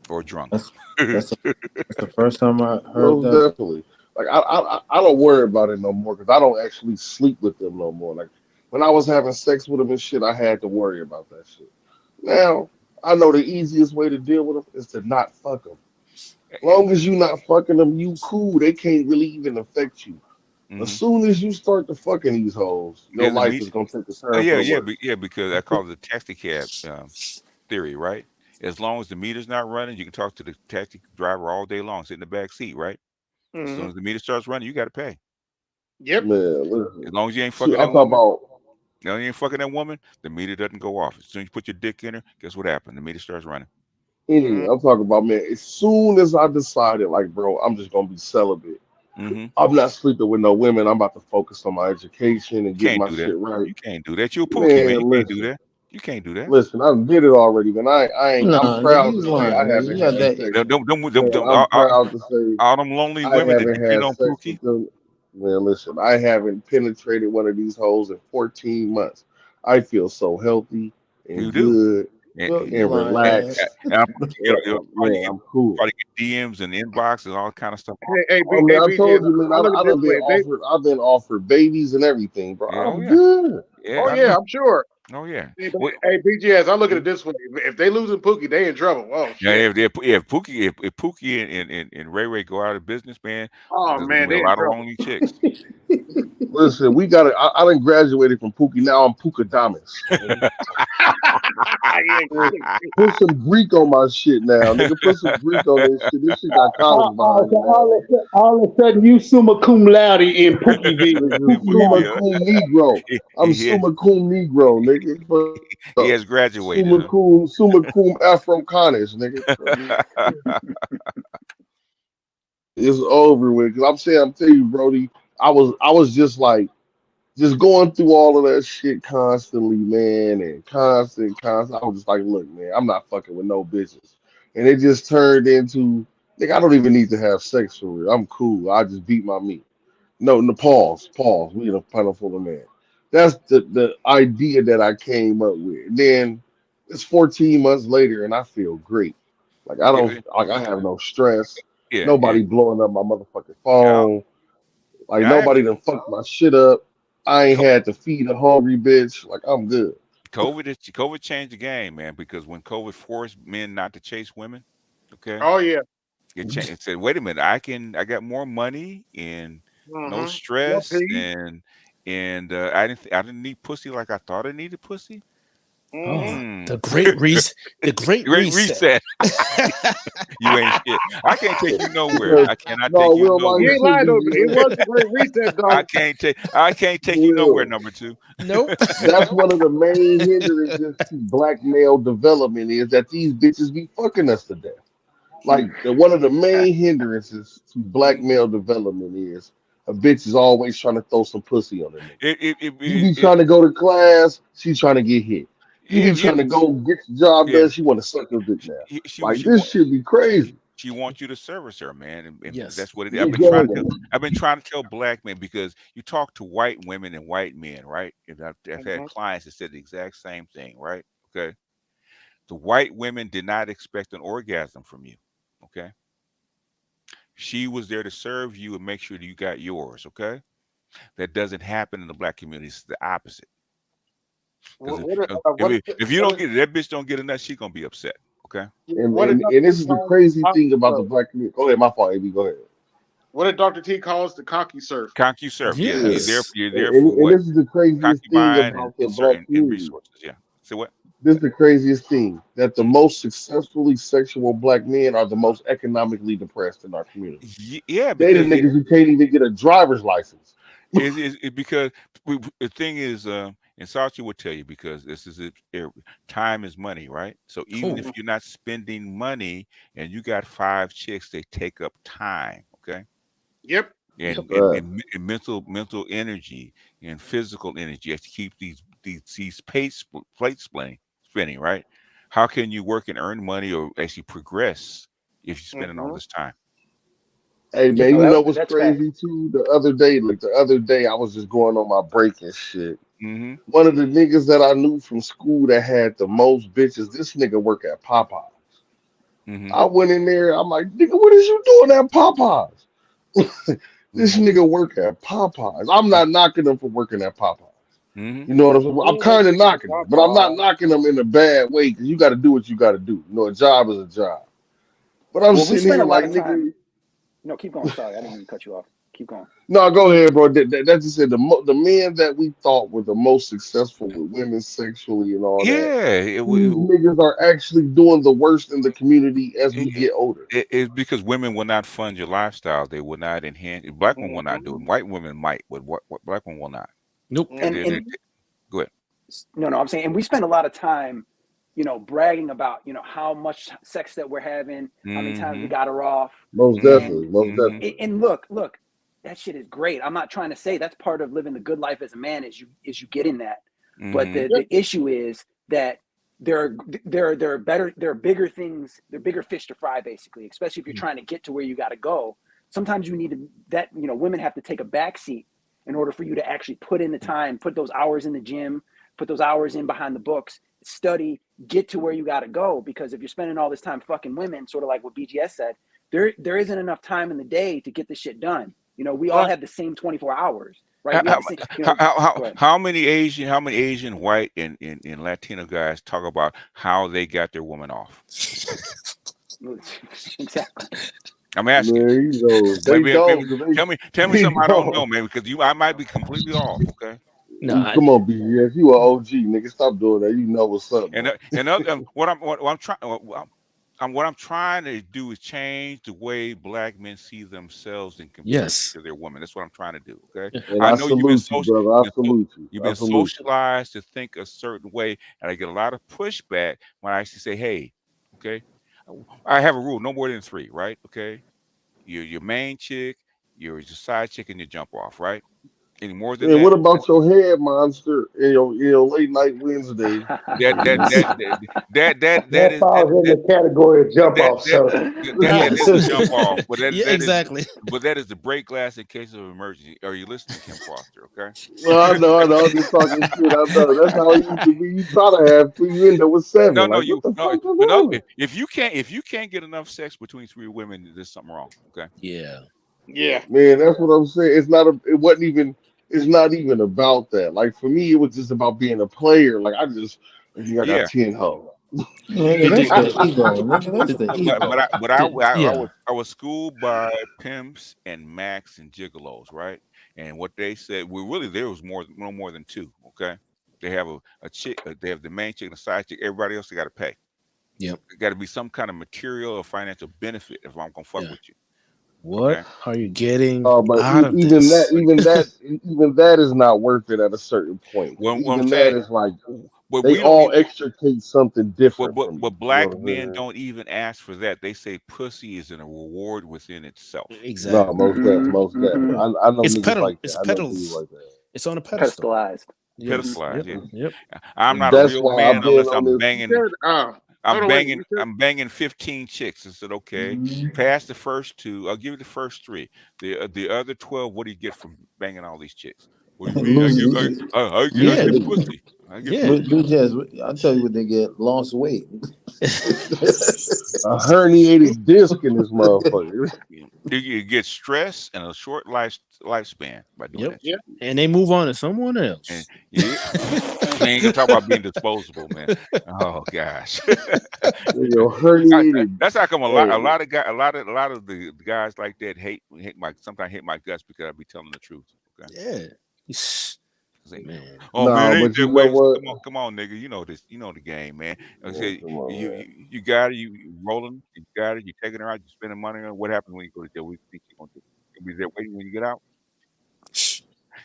Or drunk. That's the first time I heard that. Definitely. I don't worry about it no more because I don't actually sleep with them no more. Like when I was having sex with them and shit, I had to worry about that shit. Now I know the easiest way to deal with them is to not fuck them. As long as you not fucking them, you cool. They can't really even affect you. As soon as you start to fucking these hoes, your life is gonna take a turn. Because I call it the taxi cab theory, right? As long as the meter's not running, you can talk to the taxi driver all day long, sit in the back seat, right? As soon as the meter starts running, you got to pay. Yep. Man, listen. As long as you ain't fucking. I'm talking about Now you ain't fucking that woman, the meter doesn't go off. As soon as you put your dick in her, guess what happened? The meter starts running. Anyway, I'm talking about, man, as soon as I decided, like, bro, I'm just gonna be celibate. Mm-hmm. I'm not sleeping with no women. I'm about to focus on my education and get Can't my do shit that. right. You can't do that. You're a pookie, man. Man, You can't do listen, that. You can't do that. listen, I did it already, man. I ain't. I'm Nah, nigga, proud you to say I lying, nigga. haven't You got had that. sex. Them, Man, I'm proud to say all them lonely I women that haven't cheat had on sex Pookie. with them. Man, listen, I haven't penetrated one of these hoes in 14 months. I feel so healthy and You do. good And, Well, and, you and lying, and, man. relaxed. and I'm, probably Man, get I'm cool. DMs and inbox and all kind of stuff. Hey, I mean, I BGS, told you, man, I look at I it this done been way. offered. I've been offered babies and everything, bro. Yeah, oh I'm yeah, good. yeah. Oh I yeah, know. I'm sure. Oh yeah. Hey, Well, BGS, I look at it this way. If they losing Pookie, they in trouble. Oh yeah, shit. if Pookie and Ray Ray go out of business, man, Oh there's gonna man, be a they in lot of trouble. lonely chicks. Listen, we got it. I done graduated from Pookie. Now I'm Pookadamus. Yeah, Put some Greek on my shit now, nigga. Put some Greek on this shit. This shit got college behind So it now. all of a sudden you summa cum laude in Pookieville, Nigga, Pookie Pookie summa be Mountain. cum negro. I'm he, summa cum negro, nigga. he has graduated, huh? Summa cum Afro-Conish, nigga. It's over with. Cause I'm telling you, Brody, I was just like, just going through all of that shit constantly, man, and constant. I was just like, look, man, I'm not fucking with no bitches. And it just turned into, nigga, I don't even need to have sex for real. I'm cool. I just beat my meat. No, pause. We in a panel full of man. That's the idea that I came up with. Then it's 14 months later, and I feel great. Like Yeah, I have no stress. yeah, Nobody blowing up my motherfucking yeah. phone. Like I nobody actually done fucked my shit up. I ain't co- had to feed a hungry bitch. Like I'm good. COVID changed the game, man, because when COVID forced men not to chase women, okay, oh yeah. it said, wait a minute, I got more money and no Yep, stress Piggy. and I didn't need pussy like I thought I needed pussy. Oh, Hmm. the great reset. The great Great reset. reset. You ain't shit. I can't take you nowhere. Because I cannot no, take you real life You nowhere. ain't shit, lying though. It BG. was the great reset though. I can't take you nowhere, Real. number two. Nope. That's one of the main hindrances to black male development is that these bitches be fucking us to death. One of the main hindrances to black male development is a bitch is always trying to throw some pussy on a nigga. It it it, You it, be it trying to go to class, she trying to get hit. You be yeah, yeah, trying to go get the job yeah. done, she want to suck your dick now. Like She this want should be crazy. she wants you to service her, man, and Yes. that's what it is. Exactly. I've been trying to tell black men because you talk to white women and white men, right? And I've had clients that said the exact same thing, right? Okay, the white women did not expect an orgasm from you, okay? She was there to serve you and make sure that you got yours, okay? That doesn't happen in the black community. It's the opposite. Because if you don't get it, that bitch don't get enough, she gonna be upset. Okay. And this is the crazy thing about the black community. Go ahead, my fault, AB. Go ahead. What did Dr. T call us? The conky surf. ConcuServe, yeah. Yes. You're there for And what? this is the craziest thing Concubine about the and black certain and community. resources, yeah. So what? This is the craziest thing that the most successfully sexual black men are the most economically depressed in our community. Yeah, They the because niggas who can't even get a driver's license. because the thing is, and Sachi will tell you because this is it. Time is money, right? So even if Oh, you're not spending money and you got 5 chicks, they take up time. Okay. Yep. And, Right. and mental energy and physical energy to keep these plates spinning, right? How can you work and earn money or actually progress if you're spending all this time? Hey yeah. man, No, you know what's that's facts. crazy too? The other day I was just going on my break and shit. Mm-hmm. One of the niggas that I knew from school that had the most bitches, this nigga work at Popeyes. Mm-hmm. I went in there, I'm like, nigga, what is you doing at Popeyes? This Mm-hmm. nigga work at Popeyes. I'm not knocking him for working at Popeyes. Mm-hmm. You know what I'm saying? I'm Ooh, that kind of nigga knocking him, but I'm not Popeye. knocking him in a bad way because you got to do what you got to do. You know, a job is a job. But I'm Well, we sitting spend here a lot like, of time. nigga, No, keep going. Sorry, I didn't mean to cut you off. Keep going. no, go ahead, bro. That just said the men that we thought were the most successful with women sexually and all that. Yeah, These niggas are actually doing the worst in the community as we get older. it's because women will not fund your lifestyle. They will not enhance. Black women will not do it. Mhm. White women might, but what black women will not. Nope. They, And they, Mhm. they, go ahead. No, I'm saying, and we spend a lot of time, bragging about, how much sex that we're having, how many times we got her off. Most definitely, most definitely. And look, that shit is great. I'm not trying to say that's part of living the good life as a man, is you getting that. But the issue is that there are bigger things, there are bigger fish to fry, basically, especially if you're trying to get to where you got to go. Sometimes you need women have to take a back seat in order for you to actually put in the time, put those hours in the gym, put those hours in behind the books, study, get to where you got to go. Because if you're spending all this time fucking women, sort of like what BGS said, there isn't enough time in the day to get this shit done. We all have the same 24 hours, right? How many Asian, white, and Latino guys talk about how they got their woman off? Exactly. I'm asking. Man, maybe tell me something I don't know, man, because I might be completely off. Okay. No, come on, BS. You an OG, nigga. Stop doing that. You know what's up. What I'm trying to do is change the way black men see themselves in comparison to their women. That's what I'm trying to do. Okay. And I salute you, brother. I salute you. You've been socialized to think a certain way, and I get a lot of pushback when I actually say, "Hey, okay, I have a rule: no more than 3, right? Okay, you're your main chick, you're your side chick, and you jump off, right? Any more than that? What about your head monster in your late night Wednesday? That falls in the category of jump off, sir. That is a jump off, but exactly. But that is the break glass in case of emergency. Are you listening, Kim Foster? Okay. Well, I know. I'm just talking shit. I know. That's how it used to be. You try to have 2, you end up with 7. If you can't get enough sex between 3 women, there's something wrong. Okay. Yeah. Man, that's what I'm saying. It's not even about that. Like for me, it was just about being a player. Like I got 10 hoes. That's the ego. That's the ego. But I was schooled by pimps and Macs and gigolos, right? And what they said, there was no more than 2. Okay, they have a chick, they have the main chick and the side chick. Everybody else they got to pay. Yep, it got to be some kind of material or financial benefit if I'm gonna fuck with you. What are you getting but out of even this? even that is not worth it at a certain point. Even that is like they all extricate something different. But black men don't even ask for that. They say pussy is a reward within itself. Exactly. No, most definitely. I know niggas like that. I know niggas like that. It's on a pedestal. Pedestalized. Yep. I'm not a real man unless I'm banging. I'm banging 15 chicks. I said, okay, pass the first 2. I'll give you the first 3. The other 12, what do you get from banging all these chicks? What do you mean? I get pussy. I'll tell you what they get: lost weight. A herniated disc in this motherfucker. You get stress and a short lifespan by doing that. And they move on to someone else. And, we ain't gonna talk about being disposable, man. Oh gosh. That's how come a lot of the guys like that sometimes hate my guts because I be telling the truth. Okay? Yeah. Man. Man, ain't that way. Come on, nigga. You know this. You know the game, man. I say you got it. You rolling. You got it. You taking her out. You spending money on. What happens when you go to jail? What do you think you're gonna do? You'll be there waiting when you get out.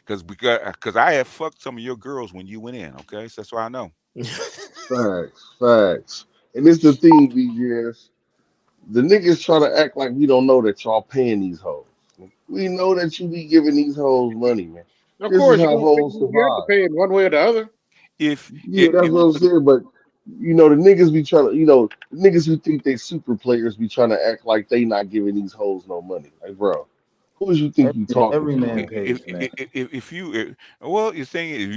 Because I have fucked some of your girls when you went in. Okay, so that's why I know. Facts. And it's the thing, BGS. The niggas try to act like we don't know that y'all paying these hoes. We know that you be giving these hoes money, man. Of course, you have to pay it one way or the other. That's what I'm saying. But the niggas be trying to, niggas who think they super players be trying to act like they not giving these hoes no money. Like, bro, who do you think you talking? Every man pays, man. You're saying if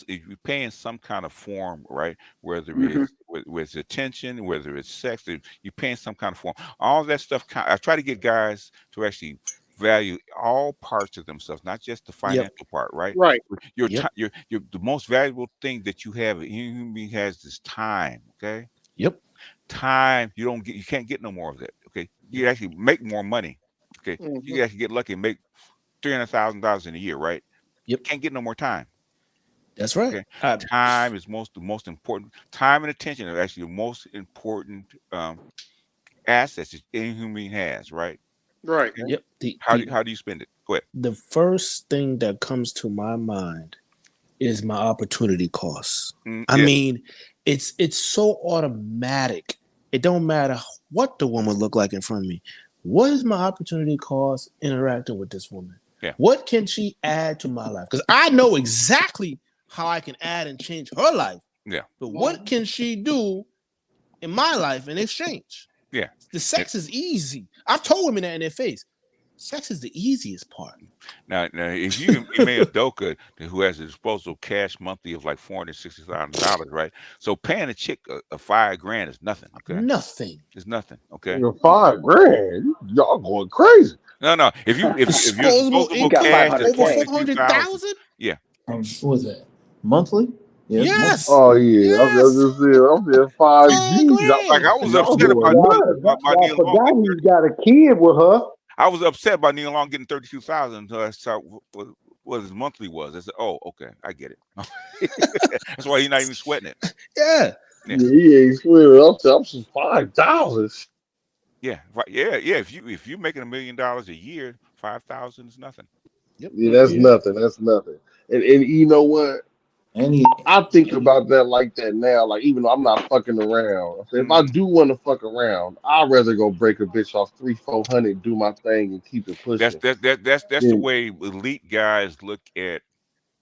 you're paying some kind of form, right? Whether it's attention, whether it's sex, you're paying some kind of form. All that stuff. I try to get guys to actually value all parts of themselves, not just the financial part, right? Right. Your the most valuable thing that you have, a human being has is time. Okay. Yep. Time you can't get no more of that. Okay. You actually make more money. Okay. You actually get lucky and make $300,000 in a year, right? Yep. You can't get no more time. That's right. Okay? Time is the most important. Time and attention are actually the most important assets that any human being has, right? Right. Okay? Yep. How do you spend it? Go ahead. The first thing that comes to my mind is my opportunity cost. Yeah. I mean, it's so automatic. It don't matter what the woman look like in front of me. What is my opportunity cost interacting with this woman? Yeah. What can she add to my life? Because I know exactly how I can add and change her life. Yeah. But what can she do in my life in exchange? Yeah. The sex is easy. I've told women that in their face. Sex is the easiest part. Now, if you may a doka who has a disposable cash monthly of like $460,000, right? So paying a chick a $5,000 is nothing. Okay, nothing. It's nothing. Okay, Nigga, $5,000. Y'all going crazy. No. If you're disposable cash is over 400,000. 400,000. Yeah. What was that? Monthly? Yeah, Yes. Oh yeah, I'm just 5G. Like I was Y'all upset about going nuts. I Neil forgot Long. he's got a kid with her. I was upset about Neil Long getting 32,000 until I saw what his monthly was. I said, "Oh, okay, I get it." That's why he's not even sweating it. Yeah. He ain't sweating. I'm just 5,000. Yeah. If you're making $1 million a year, 5,000 is nothing. Yep. Yeah, that's nothing. That's nothing. And you know what? I think about that like that now. Like even though I'm not fucking around, if I do want to fuck around, I'd rather go break a bitch off 300-400, do my thing, and keep it pushing. That's the way elite guys look at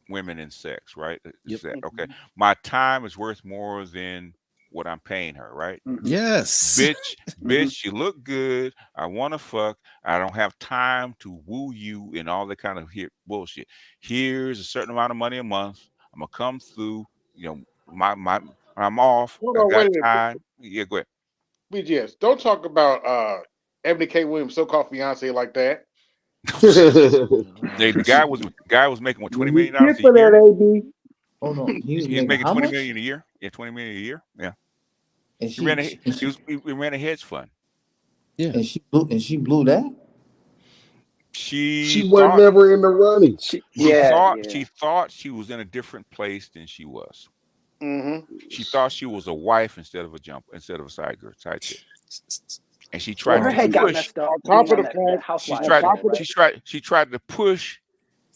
women and sex, right? It's that, okay, my time is worth more than what I'm paying her, right? Yes. Bitch, you look good. I want to fuck. I don't have time to woo you and all that kind of bullshit. Here's a certain amount of money a month. I'm gonna come through. You know, my I'm off. Hold I on, got wait a minute. time. Yeah, go ahead. BGS, don't talk about Ebony K. Williams' so-called fiance like that. The guy was making what, $20 million a year. AB. Hold on, He's making $20 million a year. Yeah, $20 million a year. Yeah. And He ran a hedge fund. Yeah. And she blew that. She was never in the running. She thought she was in a different place than she was. She thought she was a wife instead of a side chick. And she tried her to head got push. messed up. Top of the She tried to push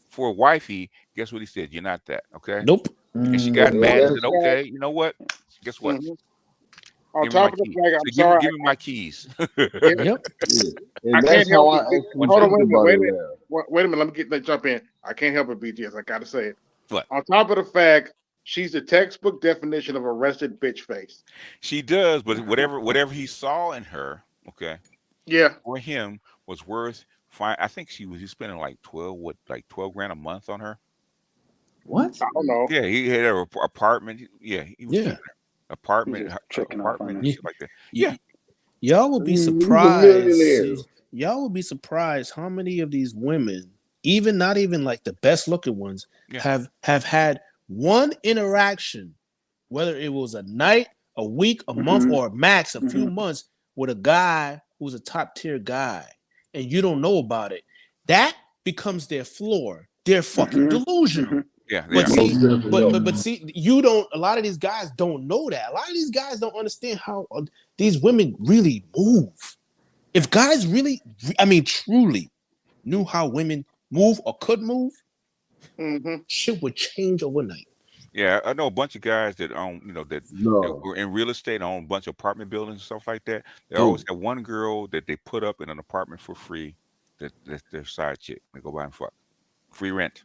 for a wifey. Guess what he said? You're not that. Okay. Nope. And she got mad and said, "Okay, you know what? Guess what? On top of the flag, I'm sorry. Give me my keys." Yep. And that's how I actually think about it now. Wait a minute. Let me jump in. I can't help it, BGS. I gotta say it. What? On top of the fact, she's the textbook definition of arrested bitch face. She does, but whatever he saw in her, okay, for him was worth fine. I think he's spending like 12 grand a month on her. What? I don't know. Yeah, he had an apartment. Yeah, he was apartment and shit like that. Yeah. Y'all would be surprised. Y'all would be surprised how many of these women, not even like the best looking ones, have had one interaction, whether it was a night, a week, a month, or max a few months with a guy who's a top tier guy, and you don't know about it. That becomes their floor. They're fucking delusional. Yeah, but see, you don't. A lot of these guys don't know that. A lot of these guys don't understand how these women really move. If guys really, truly knew how women move or could move, shit would change overnight. Yeah, I know a bunch of guys that own, that were in real estate, own a bunch of apartment buildings and stuff like that. They always have one girl that they put up in an apartment for free. That's their side chick. They go by and fuck. Free rent.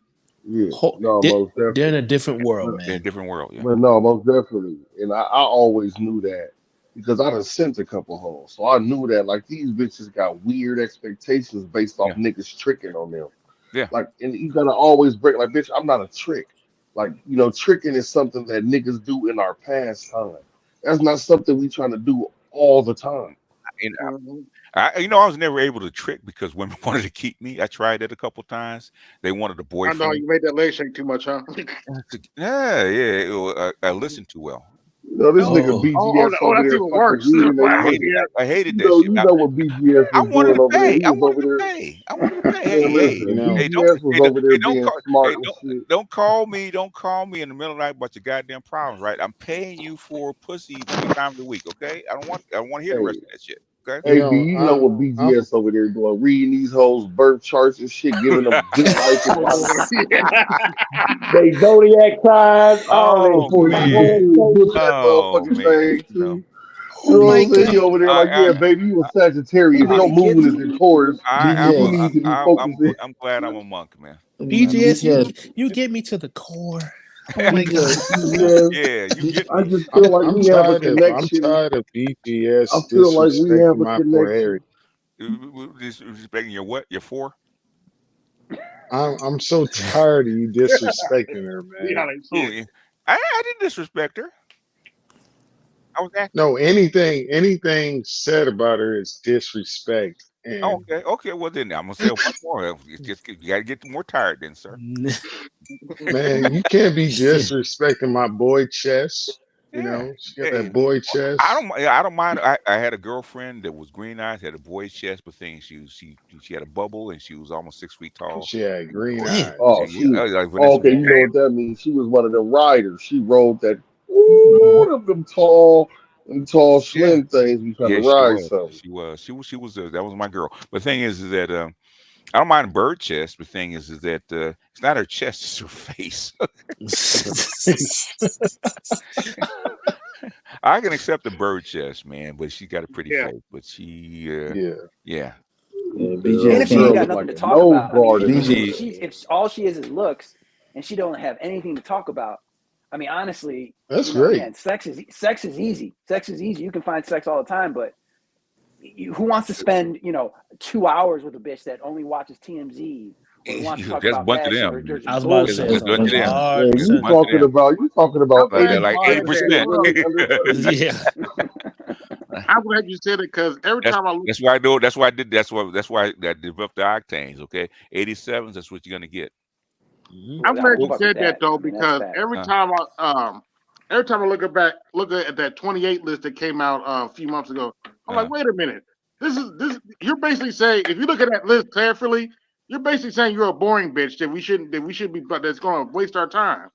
Yeah, most definitely. They're in a different world, man. They're in a different world, yeah. But no, most definitely. And I always knew that because I done sent a couple homes. So I knew that like these bitches got weird expectations based off niggas tricking on them. Yeah. Like, and you gotta always break like, bitch, I'm not a trick. Like, tricking is something that niggas do in our pastime. That's not something we trying to do all the time. I was never able to trick because women wanted to keep me. I tried it a couple times. They wanted a boyfriend. I know you made that leg shake too much, huh? I listened too well. This nigga BGS that's even worse. I hated that shit. You know what BGS was doing over there. I wanted to pay. Don't call me in the middle of the night about your goddamn problems, right? I'm paying you for pussy 3 times a week, okay? I don't want to hear the rest of that shit. Okay. Hey, do you know what BGS over there doing? Reading these hoes' birth charts and shit, giving them good life advice. They zodiac signs, all that Oh for you. man. Book that Oh motherfucking man. thing No. too. You Oh know my what I'm saying? He god. over there like, I yeah, baby, you a You Sagittarius. read Your the kids' moon is in Taurus. You I need to be I'm focusing. I'm glad I'm a monk, man. BGS, BTS, you get me to the core. Oh my god. BGS. Yeah, you get I me. just feel like I'm we have a tired of connection. I BTS feel like we disrespecting have a my boy Harry. connection. Disrespecting your what? Your four? I'm so tired of you disrespecting her, Yeah, man. they Oh, shit. yeah. I didn't disrespect her. I was asking. No, anything said about her is disrespect. Oh, And okay, okay. Well, then I'm gonna say one more. It's just you gotta get more tired, then, sir. man, you can't be disrespecting my boy chest. You Yeah. know, she got that Hey, boy I chest. don't. Yeah, I don't mind. I had a girlfriend that was green eyes, had a boy's chest, but thing she had a bubble and she was almost 6 feet tall. She had green Damn. eyes. Oh, And yeah, she. like Oh, Vanessa okay, you know Williams. what that means. She was one of them riders. She rode that. Ooh, them tall, Yeah, slim things. We trying to yeah, she ride was. something. She was. That was my girl. But thing is that I don't mind bird chest. But thing is that it's not her chest, it's her face. I can accept the bird chest, man, but she got a pretty Yeah. face. But she, Yeah. yeah, yeah, And Girl, BGS if she ain't girl can't. got look nothing like to a talk nose about, I mean, guard in the BG, winter. if all she is looks, and she don't have anything to talk about, I mean, honestly, That's again, great. sex is easy. Sex is easy. You can find sex all the time, but who wants to spend 2 hours with a bitch that only watches TMZ or wants to talk that's a about bunch of fashion them. or I just was about to There's a say bullshit? that's bunch a of them. Man, There's a you large bunch of them. talking about I'm glad Like you said that. 85% 80%. Look, women under 30. yeah. I'm glad you said it because every That's time I look, that's why I do it. That's why I did. That's why I developed the octanes. Okay, 87s. That's what you're gonna get. Mhm. I'm I glad would you Cool. fuck with said that that. though I mean, that's because facts. every time I look at that 28 list that came out a few months ago, I'm like, Uh, wait a minute. This. You're basically saying if you look at that list carefully, you're basically saying you're a boring bitch that we should be, but that's going to waste our time.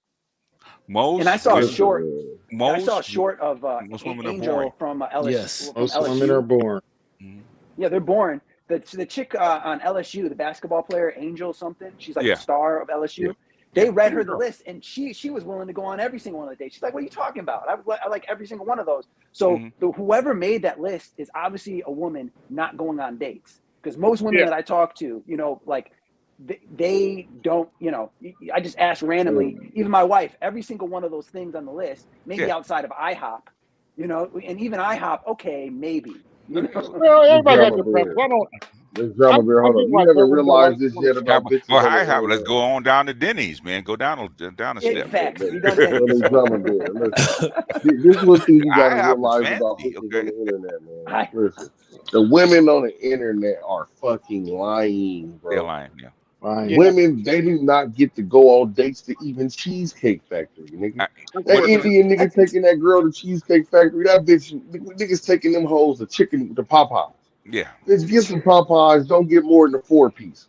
And I most saw a women, short. Listen, I saw a most short of most women are boring. Angel from Yes. From Most women are LSU. born. Mhm. Yeah, they're born. The chick on LSU, the basketball player, Angel something. She's like the Yeah, star of yeah, LSU. yeah. They read her the Bingo. list, and she was willing to go on every single one of the dates. She's like, "What are you talking about? I like every single one of those." So Hmm. whoever made that list is obviously a woman not going on dates. Because most women Yeah. that I talk to, like they don't. I just ask randomly. Even my wife, every single one of those things on the list, maybe Yeah. outside of IHOP, and even IHOP, okay, maybe. Well, this everybody got drama their preference. bear. This drama bear. I Hold do up. You like haven't women that like realized this want to yet spend. How about about, well, bitches on the hi, how, let's internet. go on down to Denny's, man. Go down a step. Facts. We done But Denny's. this drama bear. Listen. This is one thing you got to I was realize about fancy. bitches on Okay. the internet, man. I Listen. The women on the internet are fucking lying, They're bro. lying. Yeah. Fine. Yeah, Women, they do not get to go on dates to even Cheesecake Factory, nigga. I, That's That what? what Indian I nigga can taking that girl to Cheesecake Factory, that bitch, niggas taking them hoes to chicken, to Popeyes. Yeah. Bitch, get some Popeyes, don't get more than a 4-piece.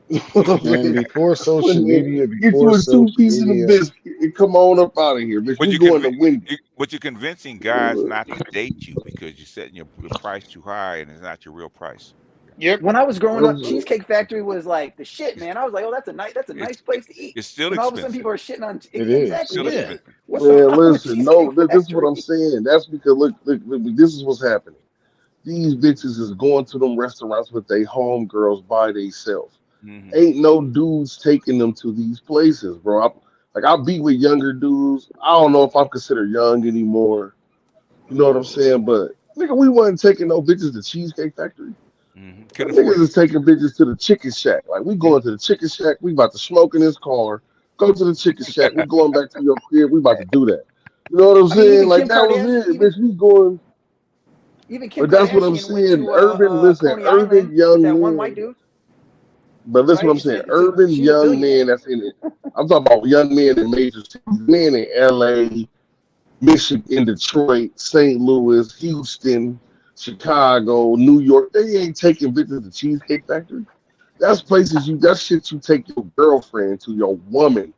You know what I'm Man, saying? before social media, Get you before a social 2-piece and a media, biscuit and come on up out of here, bitch. But We you going can, to Wendy's. but you're convincing guys not to date you because you're setting your price too high and it's not your real price. Yep. When I was growing up, It's, Cheesecake Factory was like the shit, It's man. I was like, oh, that's a it's nice place to eat. it's still And all of a sudden, expensive. people are shitting on it exactly. is. Still What's Yeah. expensive. what's the man, problem with listen, no, Cheesecake this is what I'm Factory? saying. That's because, look, this is what's happening. These bitches is going to them restaurants with their homegirls by themselves. Hmm. Ain't no dudes taking them to these places, bro. I be with younger dudes. I don't know if I'm considered young anymore. You know what I'm saying? But nigga, we wasn't taking no bitches to Cheesecake Factory. Hmm. Them Couldn't afford niggas it. is taking bitches to the Chicken Shack. Like we Yeah. going to the Chicken Shack. We about to smoke in this car. Go to the Chicken Shack. We going back to your crib. We about to do that. You know what I'm I mean, saying? even Like Kim that was Kardashian, it, bitch. We going. Kim But that's what I'm Kardashian went saying. to Urban, listen, Coney urban Island with that young one white men. dude, But listen, what right? I'm saying. So Urban she's a young men billionaire. that's in it. I'm talking about young men in major cities, men in LA, Michigan, Detroit, St. Louis, Houston, Chicago, New York. They ain't taking bitches to Cheesecake Factory. That's shit you take your girlfriend to, your woman.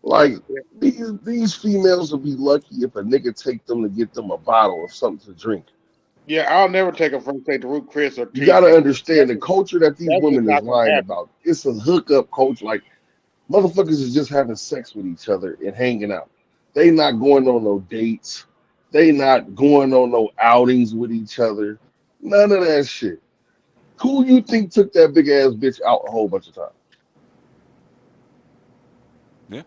Yeah. Like these females will be lucky if a nigga take them to get them a bottle of something to drink. Yeah, I'll never take a first date to Ruth Chris or You got to TJ. understand the culture that these That's just women is not gonna lying happen. about. It's a hookup culture. Like motherfuckers is just having sex with each other and hanging out. They not going on no dates. They not going on no outings with each other. None of that shit. Who you think took that big ass bitch out a whole bunch of times? Yeah,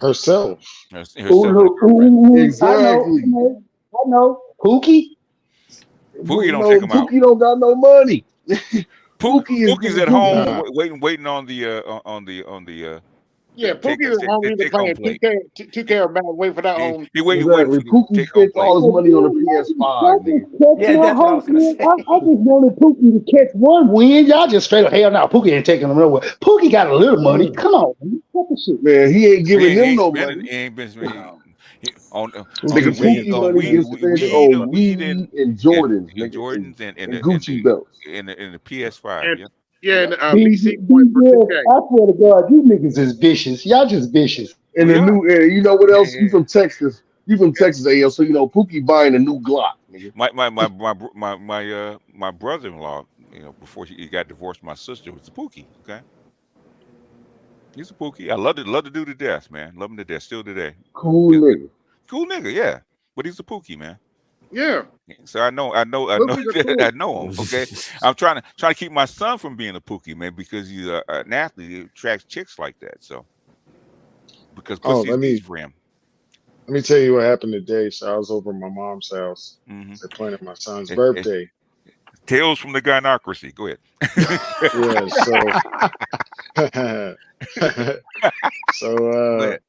Herself. herself and a girlfriend. Exactly. I know. Pookie? Pookie don't take No, them out. Pookie don't got no money. Pookie is Pookie's at getting home Nah. waiting on the Yeah, take Pookie is home either take home playing plate. 2K or back, wait for that home. He waiting exactly. for the Pookie take home spent plate. all his money on the PS5, nigga. Yeah, that's what I was gonna say. I just wanted Pookie to catch one win. Y'all just straight up, hell no. Pookie ain't taking them nowhere. Pookie got a little money. Come on, man. What the shit? Man, he ain't He giving ain't, he them ain't no spending. money. He ain't been on Pookie Nigga, weed taking Pookie too money many. gets spent on and weed and Jordans, nigga, Jordans Gucci belts. and the PS5. And Yeah. yeah, and BG, BC points for 2K. I swear to God, you niggas is vicious. Y'all just vicious. And We the are. new, you know what else? You from Texas? You from Texas, AL? So you know Pookie buying a new Glock, nigga. My brother-in-law, before he got divorced, my sister was a Pookie. Okay, he's a Pookie. I love to do to death, man. Love him to death, still today. Cool He's a nigga. cool nigga, yeah. But he's a Pookie, man. Yeah, So I know Pookie's are cool. I know him. Okay, I'm trying to keep my son from being a Pookie, man, because he's an athlete. He attracts chicks like that. So because Oh, pussy's easy for him. let me tell you what happened today. So I was over at my mom's house. Mm-hmm. They're planning my son's birthday. Tales from the gynocracy. Go ahead. Yeah, so so Go ahead.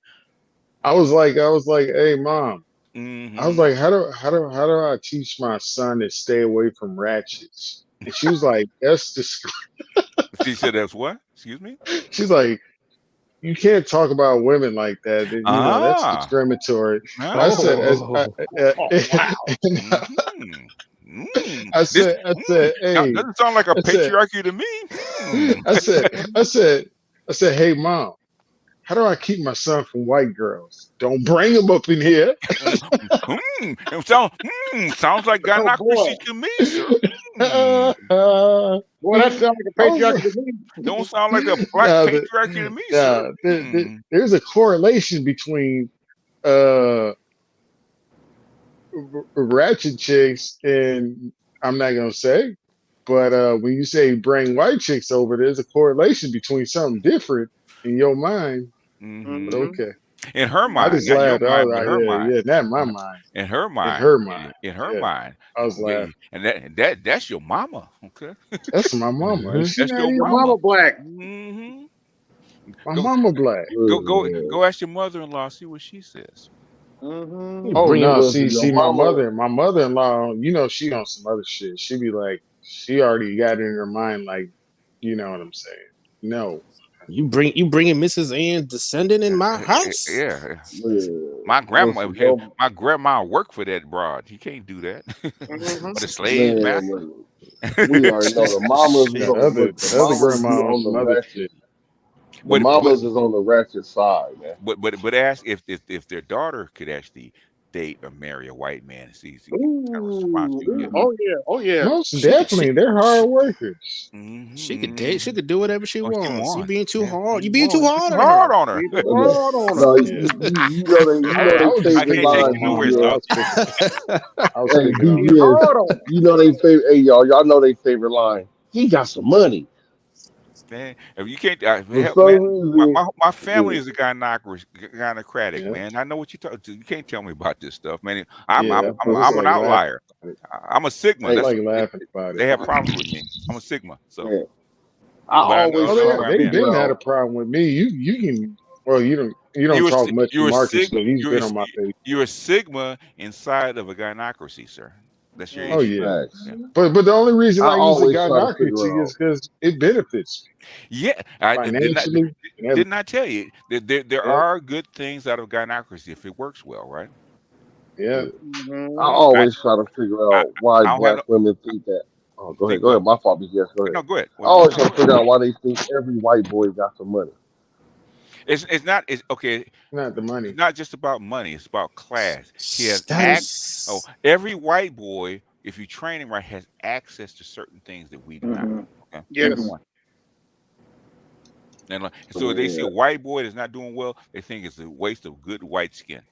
I was like, hey mom. I was Mm-hmm. like, how do I teach my son to stay away from ratchets? And she was like, that's She said that's what? Excuse me? she's like, you can't talk about women like that. That's Ah. discriminatory. And I said, Oh, Wow. Mm-hmm. I This said, hey, doesn't sound like a I said, patriarchy to me. Hmm. I said, I said, I said, hey mom, how do I keep my son from white girls? Don't bring him up in here. Sounds like Oh boy, gynocracy to me, sir. Mm. boy, that sounds like a I was patriarchy like, to me. Don't sound like a black nah, patriarchy to me, sir. there's a correlation between uh ratchet chicks and I'm not gonna say, but when you say bring white chicks over, there's a correlation between something different in your mind. But Mm-hmm. Hmm. okay, In her I mind, just not your laughed. I was mind, but like, her mind. yeah, not in my mind, In her in mind, her mind. in her Yeah, mind, I was laughing. and that's your mama, okay? That's my mama, and she That's not your Your even mama. mama black. Hmm. my Go mama black. go ask your mother-in-law, see what she says. Hmm. you Oh bring no, him. see, my mother-in-law, she on some other shit. She be like, she already got it in her mind, like, you know what I'm saying? No, You bringing Mrs. Ann descendant in my house? Yeah. Man, My grandma, listen, no, my grandma worked for that broad. You can't do that. Hmm. For the slave man, master. man. We already know the mamas is on. Look, the that other mamas be grandma on on the some other ratchet. shit. The But mamas is on the ratchet side, man. ask if their daughter could actually date or marry a white man and see what kind of response you get. Oh yeah. Oh yeah. Most She could definitely, they're hard workers. she could date. She Mm-hmm. could do whatever she Oh, she wants. You won. being too Yeah, hard. she You being too won. She hard too on hard her. on her. Be too Okay. hard on her. No, Yeah, you know I they was I just favorite can't thinking take line, you along nowhere, the. I DBS. was Salty. thinking. I was Hey, thinking Be along the DBS. hard lines. on her. You know they favorite. Hey, y'all know they favorite line. He got some money. Man, if you can't For help, man, some reason, my family yeah, is a gynocratic, Yeah, man. I know what you talk. You can't tell me about this stuff, man. yeah. I just I'm an like laughing outlier. about it. I'm a sigma. I hey, That's like laughing about it. they have problems with me. I'm a sigma. So, man, I but always Oh, I know try they to where I'm they in. figure been had a out. problem with me. You can. Well, you don't talk much to You're a Marcus, sig but he's you're a, been on my page. you're a sigma inside of a gynocracy, sir. That's your Oh Hmm. issue. yeah, Facts. Yeah. but the only reason I I use the always try to figure gynocracy out. is because it benefits me Yeah, I financially and didn't everything. I tell you that there Yeah, are good things out of gynocracy if it works well, right? yeah. Yeah. I Hmm. I always try to figure I, out why I don't have black no women think that. Oh, go ahead, think go what? ahead. My fault, BS. Go ahead. No, go ahead. I What you always try saying? to figure out why they think every white boy got some money. It's not it's okay. Not the It's money. not just about money. It's about class. He has That act. Oh, is every white boy if you train him right, has access to certain things that we do not. Mm-hmm. Okay, Yes. everyone. And so if they see a white boy that's not doing well, they think it's a waste of good white skin.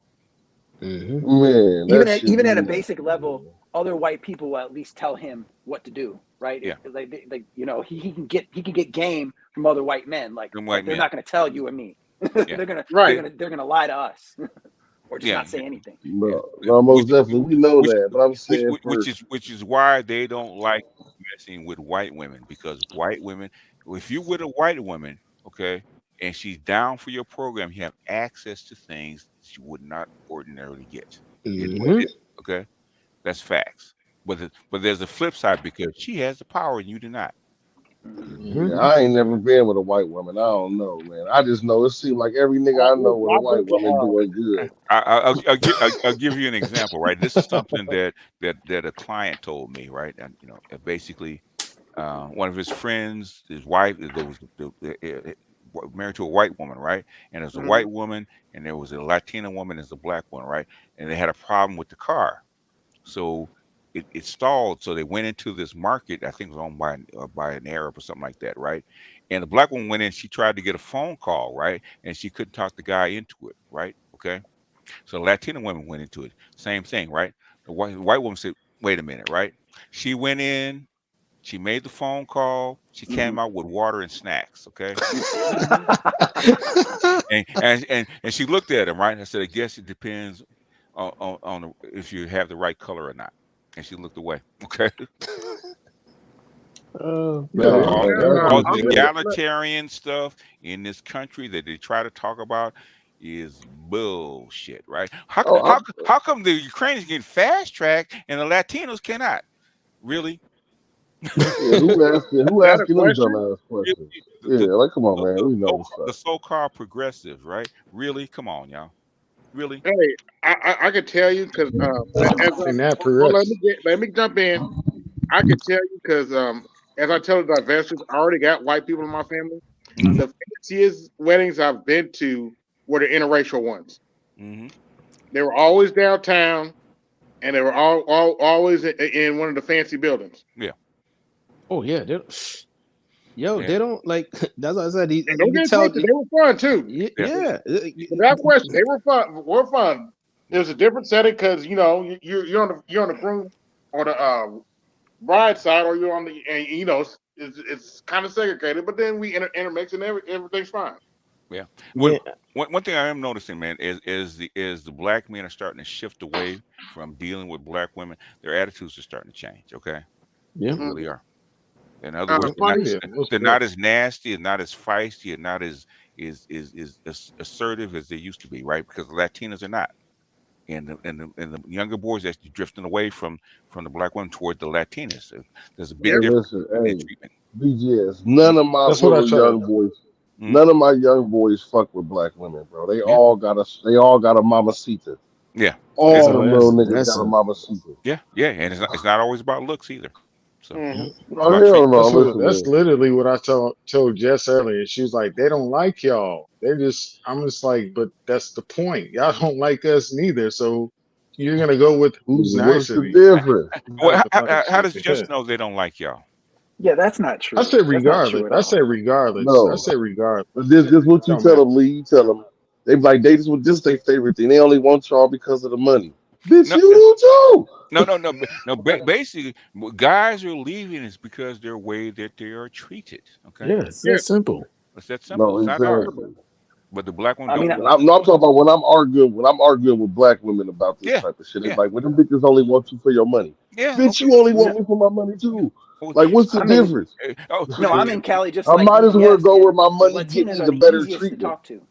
Man, Even that at shit even at a be basic level, other white people will at least tell him what to do, right? Yeah. Like you know, he can get game from other white men. Like, Them but white they're men. not going to tell you and me. Yeah. They're gonna lie to us, or just Yeah. not say anything. no, most definitely we know Which, that. But I'm saying which is why they don't like messing with white women, because white women, if you with a white woman, okay, and she's down for your program, you have access to things that you would not ordinarily get. Okay, that's facts. But there's a flip side, because she has the power and you do not. yeah, I ain't never been with a white woman. I don't know, man. I just know it seems like every nigga I know with a white woman doing good. I'll give you an example, right? This is something that a client told me, right? And basically, one of his friends, his wife, there was married to a white woman, right? And there's a white woman, and there was a Latina woman, there's a black one, right? And they had a problem with the car, so it stalled. So they went into this market. I think it was owned by an Arab or something like that, right? And the black woman went in. She tried to get a phone call, right? And she couldn't talk the guy into it, right? Okay. So the Latina woman went into it. Same thing, right? The white woman said, "Wait a minute," right? She went in. She made the phone call. She came out with water and snacks. Okay. and she looked at him, right? I said, "I guess it depends on if you have the right color or not." And she looked away. Okay. No, All that's the egalitarian stuff in this country that they try to talk about is bullshit, right? How come the Ukrainians get fast tracked and the Latinos cannot? Really? yeah, who That a asking them question? dumbass questions? Yeah, like come on, man. We know what's The up. so-called progressives, right? Really? Come on, y'all. Really? Hey, I could tell you because And that well, progress. let me jump in. I could tell you because as I tell the investors, I already got white people in my family. Mhm. The fanciest weddings I've been to were the interracial ones. Mhm. They were always downtown, and they were always in one of the fancy buildings. Yeah. Oh yeah, yo, Yeah. they don't like. That's what I said. And You don't can get it tell. twisted, they were fun too. Yeah. Without question, they were fun. Were fun. There's a different setting because you're on the groom or the bride side, or you're on the and it's kind of segregated. But then we intermix and everything's fine. Yeah. Yeah. One thing I am noticing, man, is the black men are starting to shift away from dealing with black women. Their attitudes are starting to change. Okay, Yeah. they really are. In other words, Funny. Yeah, most they're not definitely. as nasty and not as feisty and not as assertive as they used to be, right? Because the Latinos are not, and the younger boys are actually drifting away from the black women toward the Latinas. So there's a big Hey, Yep. difference listen, in hey, treatment. BGS. None of my That's what I little try. young boys, Mhm. none of my young boys fuck with black women, bro. Yeah, They all got a mamacita. yeah, All yeah, them little niggas got a mamacita. yeah, and it's not always about looks either. So Hmm. it's Oh about hell treatment. no! Listen, That's man. literally what I told Jess earlier. She was like, they don't like y'all. I'm just like, but that's the point. Y'all don't like us neither. So you're gonna go with who's Nigga, what's nicer the to you. difference? Well, That's the type of how shit does they Jess had. know they don't like y'all? Yeah, that's not I true. said That's not regardless. true at I all. said regardless. I No. said regardless. But this what you Don't tell matter. them, Lee. You tell them. They be like, they just their favorite thing. They only want y'all because of the money. Bitch, No, you do too. no. Basically, guys are leaving is because their way that they are treated. Okay, Yeah. It's Yeah. that simple. it's that simple. No, It's not hard. exactly. But the black one I don't mean, want. I'm talking about when I'm arguing with black women about this Yeah, type of shit. It's yeah, like, well, them bitches only want you for your money. yeah. Bitch, Okay. you only no, want me for my money too. Oh, Like, what's the I mean, difference? oh, no, I'm in Cali just I like might as well BGS, go where and my the money get Latinas me are the the better easiest to treatment. talk to.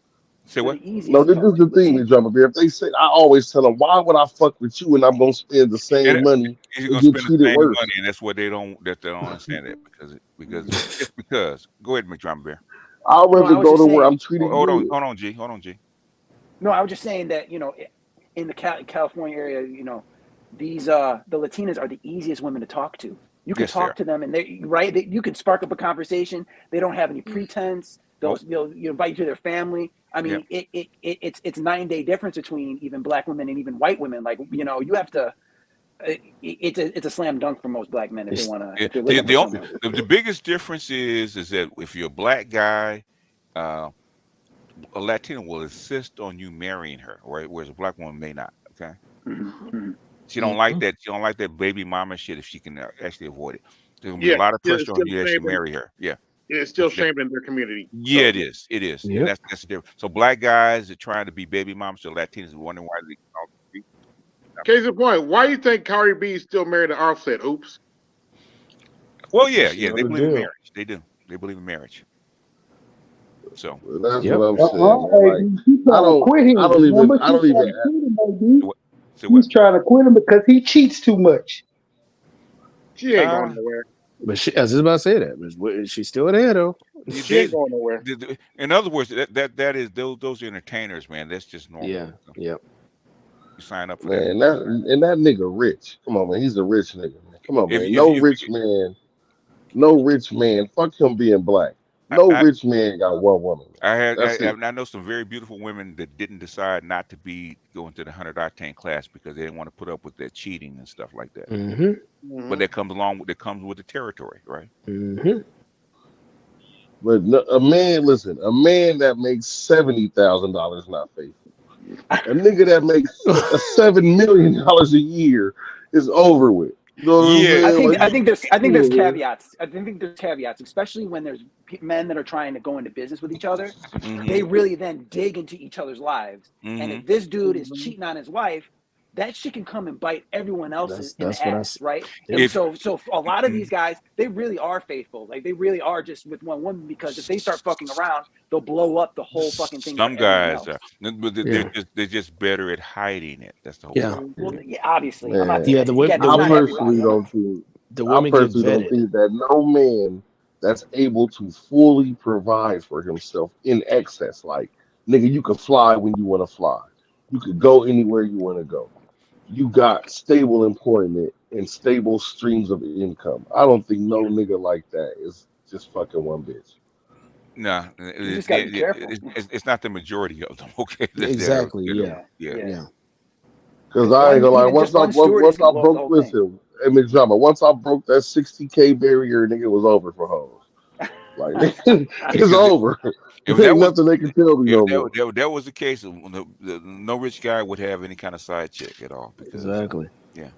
say They're what? the easiest No, to this talk is to. the thing, the drama bear. If they say, I always tell them, why would I fuck with you and I'm gonna spend the And same money you're and gonna get spend the treated same worse? money, and that's what they don't understand it because it's because. Go ahead, McDrum Bear. I'd No, rather I was go just to where saying. I'm treated good. Hold on, G. No, I was just saying that in the California area, these the Latinas are the easiest women to talk to. You could Yes, they talk are. to them, and you could spark up a conversation. They don't have any pretense. They'll Nope. they'll invite you to their family. I Yep. mean, it's 9-day difference between even black women and even white women. Like you have to it's a slam dunk for most black men if they want to, if they're The, looking for someone. the biggest difference is that if you're a black guy, a Latino will insist on you marrying her, right? Whereas a black woman may not. Okay, she don't like that. She don't like that baby mama shit if she can actually avoid it. There's gonna be a lot of pressure on you to actually marry her. Yeah. It's still shamed in their community. Yeah, So, it is. It is. And that's the difference. So black guys are trying to be baby moms to Latinos are wondering why they all case in point, why do you think Cardi B is still married to Offset? Oops. Well, yeah, She they on the believe in deal. marriage. They do. They believe in marriage. So That's what I'm saying, man. Hey, Like, he's trying to quit him. I don't even, Remember, I don't she's even. trying to quit him, baby. say He's what? trying to quit him because he cheats too much. She ain't going nowhere. But I was just about to say that. She's still there though. She ain't going nowhere. In other words, that is those are entertainers, man. That's just normal. Yeah. Yep. You sign up for Man, that. that nigga rich. Come on, man. He's a rich nigga, man. Come on, If- man. if- No if- rich man. No rich man. Fuck him being black. No rich man got one woman. That's it. I know some very beautiful women that didn't decide not to go into the 100 octane class because they didn't want to put up with that cheating and stuff like that. But that comes with the territory, right? But a man that makes $70,000 not faithful. A nigga that makes $7 million a year is over with. You know what I'm saying? I think there's caveats. I think there's caveats, especially when there's men that are trying to go into business with each other. They really then dig into each other's lives. And if this dude is cheating on his wife, that shit can come and bite everyone else in the ass, right? And so a lot of these guys, they really are faithful. Like they really are just with one woman because if they start fucking around, they'll blow up the whole fucking thing. Some guys are, but they're just better at hiding it. That's the whole thing. Well, yeah, obviously. Man, I'm not saying I personally don't think vetted. that no man that's able to fully provide for himself in excess, like nigga, you can fly when you want to fly, you could go anywhere you want to go, you got stable employment and stable streams of income. I don't think no nigga like that is just fucking one bitch. No, you just gotta be careful. It's not the majority of them. Okay, Exactly. Yeah. Because I ain't gonna lie, once I broke listen, Miss Drama, once I broke that 60K barrier, nigga, was over for hoes. Like it's over. There ain't nothing they can tell me no more. If that was the case, no rich guy would have any kind of side chick at all. Because, exactly. Yeah.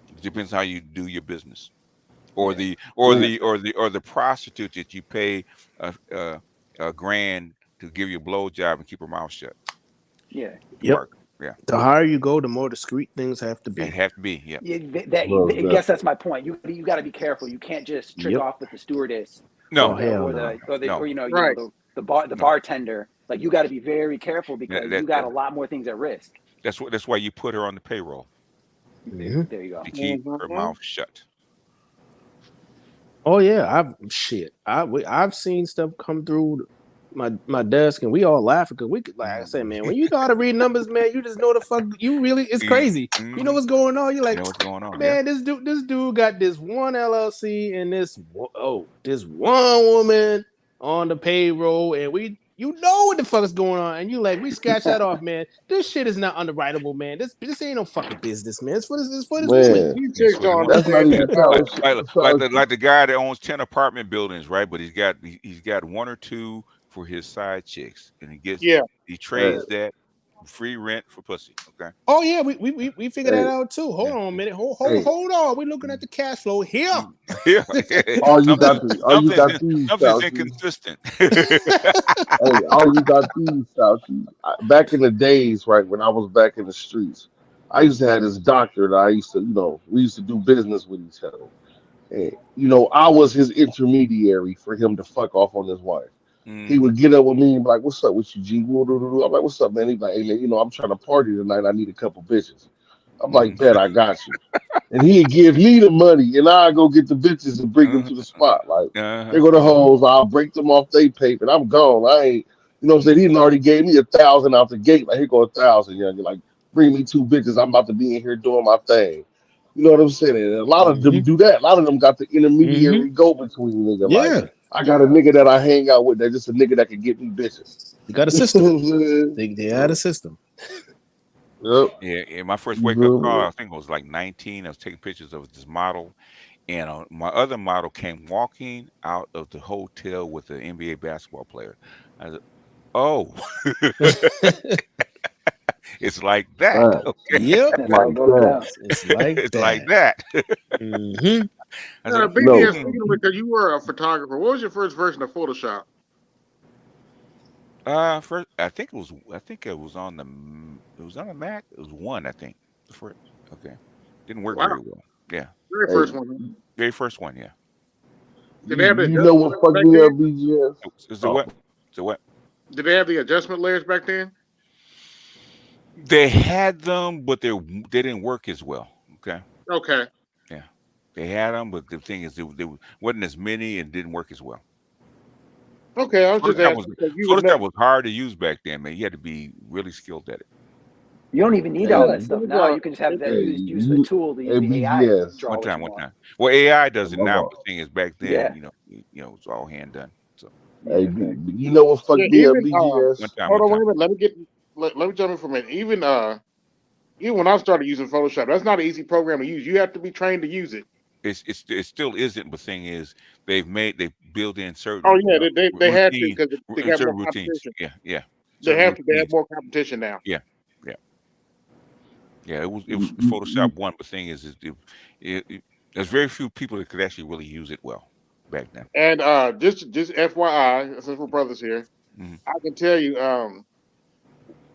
It depends how you do your business, or the prostitute that you pay a grand to give you a blowjob and keep her mouth shut. Yeah. Yep. Yeah. The higher you go, the more discreet things have to be. They have to be. Yeah. I guess that's my point. You got to be careful. You can't just trick off with the stewardess. No. Or you know the bartender. Like you got to be very careful because you got a lot more things at risk. That's why you put her on the payroll. There you go. To keep her mouth shut. Oh yeah, I've seen stuff come through my desk and we all laughing because we could, like I said, man, when you know how to read numbers, man, you just know the fuck you really it's crazy. You know what's going on. You're like, what's going on, man. This dude got this one LLC and this one woman on the payroll, and you know what the fuck is going on, and you like we scratch that off, man. This shit is not underwritable, man. This ain't no fucking business, man. It's for this woman. That's not even like the guy that owns 10 apartment buildings, right? But he's got one or two for his side chicks, and he trades that free rent for pussy. Okay. Oh yeah, we figured that out too. Hold on a minute. Hold on. We're looking at the cash flow here. Yeah. Something's inconsistent. All you got these, Fauci. Back in the days, right, when I was back in the streets, I used to have this doctor that we used to do business with each other. And, I was his intermediary for him to fuck off on his wife. He would get up with me and be like, "What's up with you, G?" I'm like, "What's up, man?" He's like, "Hey, man, I'm trying to party tonight. I need a couple bitches." I'm like, "Bet, I got you." And he'd give me the money, and I go get the bitches and bring them to the spot. Like, they go to hoes, I'll break them off they paper, and I'm gone. I ain't, what I'm saying? He already gave me 1,000 out the gate. Like, here go 1,000, young. Like, bring me 2 bitches. I'm about to be in here doing my thing. You know what I'm saying? And a lot of them do that. A lot of them got the intermediary go between nigga. Yeah. Like, I got a nigga that I hang out with. That's just a nigga that can get me bitches. You got a system. They had a system. Yep. Yeah, my first You wake up feel call, me? I think I was like 19. I was taking pictures of this model, and my other model came walking out of the hotel with an NBA basketball player. I said, "Oh, it's like that." Facts. Okay, Yep. That's how it Like goes that. down. It's like it's like that. that. Hmm. I said, BBS, No. speaking of which, 'cause you were a photographer, what was your first version of Photoshop? First, I think it was on it was on the Mac. It was one, I think. The first, okay, didn't work Wow, very well. Yeah, very Hey, first one. Huh? very first one. Yeah. Did they have the you know adjustment what layers fucked back me then? up, BGS? Is it Oh, what? Is it what? Did they have the adjustment layers back then? They had them, but they didn't work as well. Okay. Okay, Yeah, they had them, but the thing is, there wasn't as many and didn't work as well. okay. I was just Photoshop was asking because you would Photoshop know. was hard to use back then, man. You had to be really skilled at it. You don't even need all hey, that stuff now. You can just have that hey, use the you, tool to use hey, the AI to BGS. draw what you One want. time. Well, AI does it Hold now, on. but the thing is, back then, Yeah. it's all hand done. So Hey, Yeah. Thanks. you know what fucked Yeah, me up, even one BGS? time, hold one on, wait time. a minute. Let me jump in for a minute. Even when I started using Photoshop, that's not an easy program to use. You have to be trained to use it. It still isn't. But the thing is, they build in Oh certain yeah, they had to routines, because they got more certain routines. competition. Yeah, yeah, They certain have to. They have routines. more competition now. Yeah, yeah, yeah. It was You- Photoshop one. But the thing is there's very few people that could actually really use it well back then. And just FYI, since we're brothers here, Hmm. I can tell you,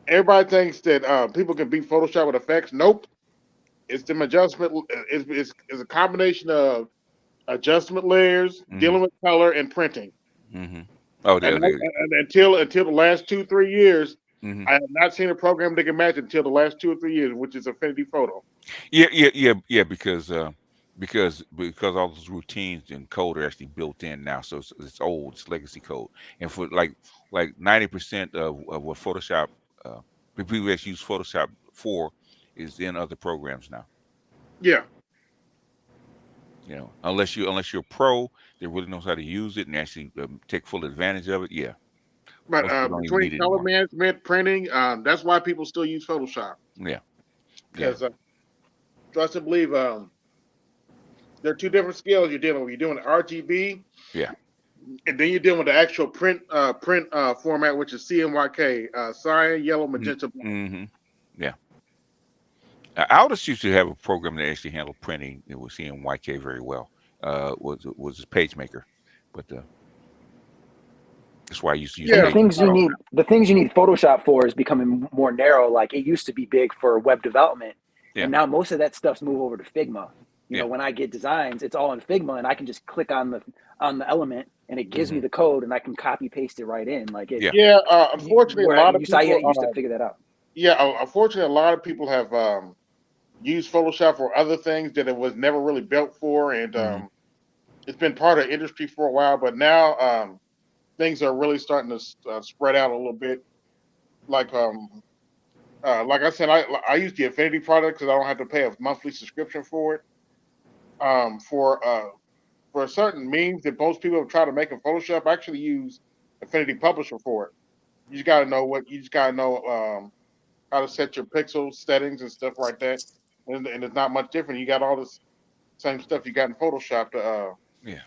everybody thinks that people can beat Photoshop with effects. Nope. It's them adjustment. It's a combination of adjustment layers, Hmm. dealing with color, and printing. Hmm. Oh, And until the last 2-3 years, hmm. I have not seen a program that can match it until the last 2 or 3 years, which is Affinity Photo. Yeah, because all those routines and code are actually built in now, so it's old, it's legacy code, and for like 90% of what Photoshop, uh, the people that use Photoshop for, is in other programs now. Yeah, Unless you're a pro that really knows how to use it and actually take full advantage of it. Yeah, but most people don't even between need it color anymore. management, printing, that's why people still use Photoshop Yeah, yeah, because trust and believe, there are two different scales you're dealing with. You're doing RGB, yeah. and then you're dealing with the actual print format, which is CMYK, cyan, yellow, magenta, black. Mm-hmm. Yeah. Aldous used to have a program that actually handled printing. It was seeing YK very well. Was his PageMaker, but that's why I used to use And Yeah, PageMaker. the things you need Photoshop for is becoming more narrow. Like it used to be big for web development, Yeah, and now most of that stuff's moved over to Figma. yeah. When I get designs, it's all in Figma, and I can just click on the element, and it gives me Hmm. the code, and I can copy paste it right in. Like it, Yeah. yeah. Unfortunately, a where lot of I people. used to figure that out. Unfortunately, a lot of people have used Photoshop for other things that it was never really built for, and Hmm. it's been part of industry for a while. But now things are really starting to spread out a little bit. Like like I said, I use the Affinity product because I don't have to pay a monthly subscription for it. For certain memes that most people have tried to make in Photoshop, I actually use Affinity Publisher for it. You just gotta know how to set your pixel settings and stuff like that. And it's not much different. You got all this same stuff you got in Photoshop to Yeah, yeah,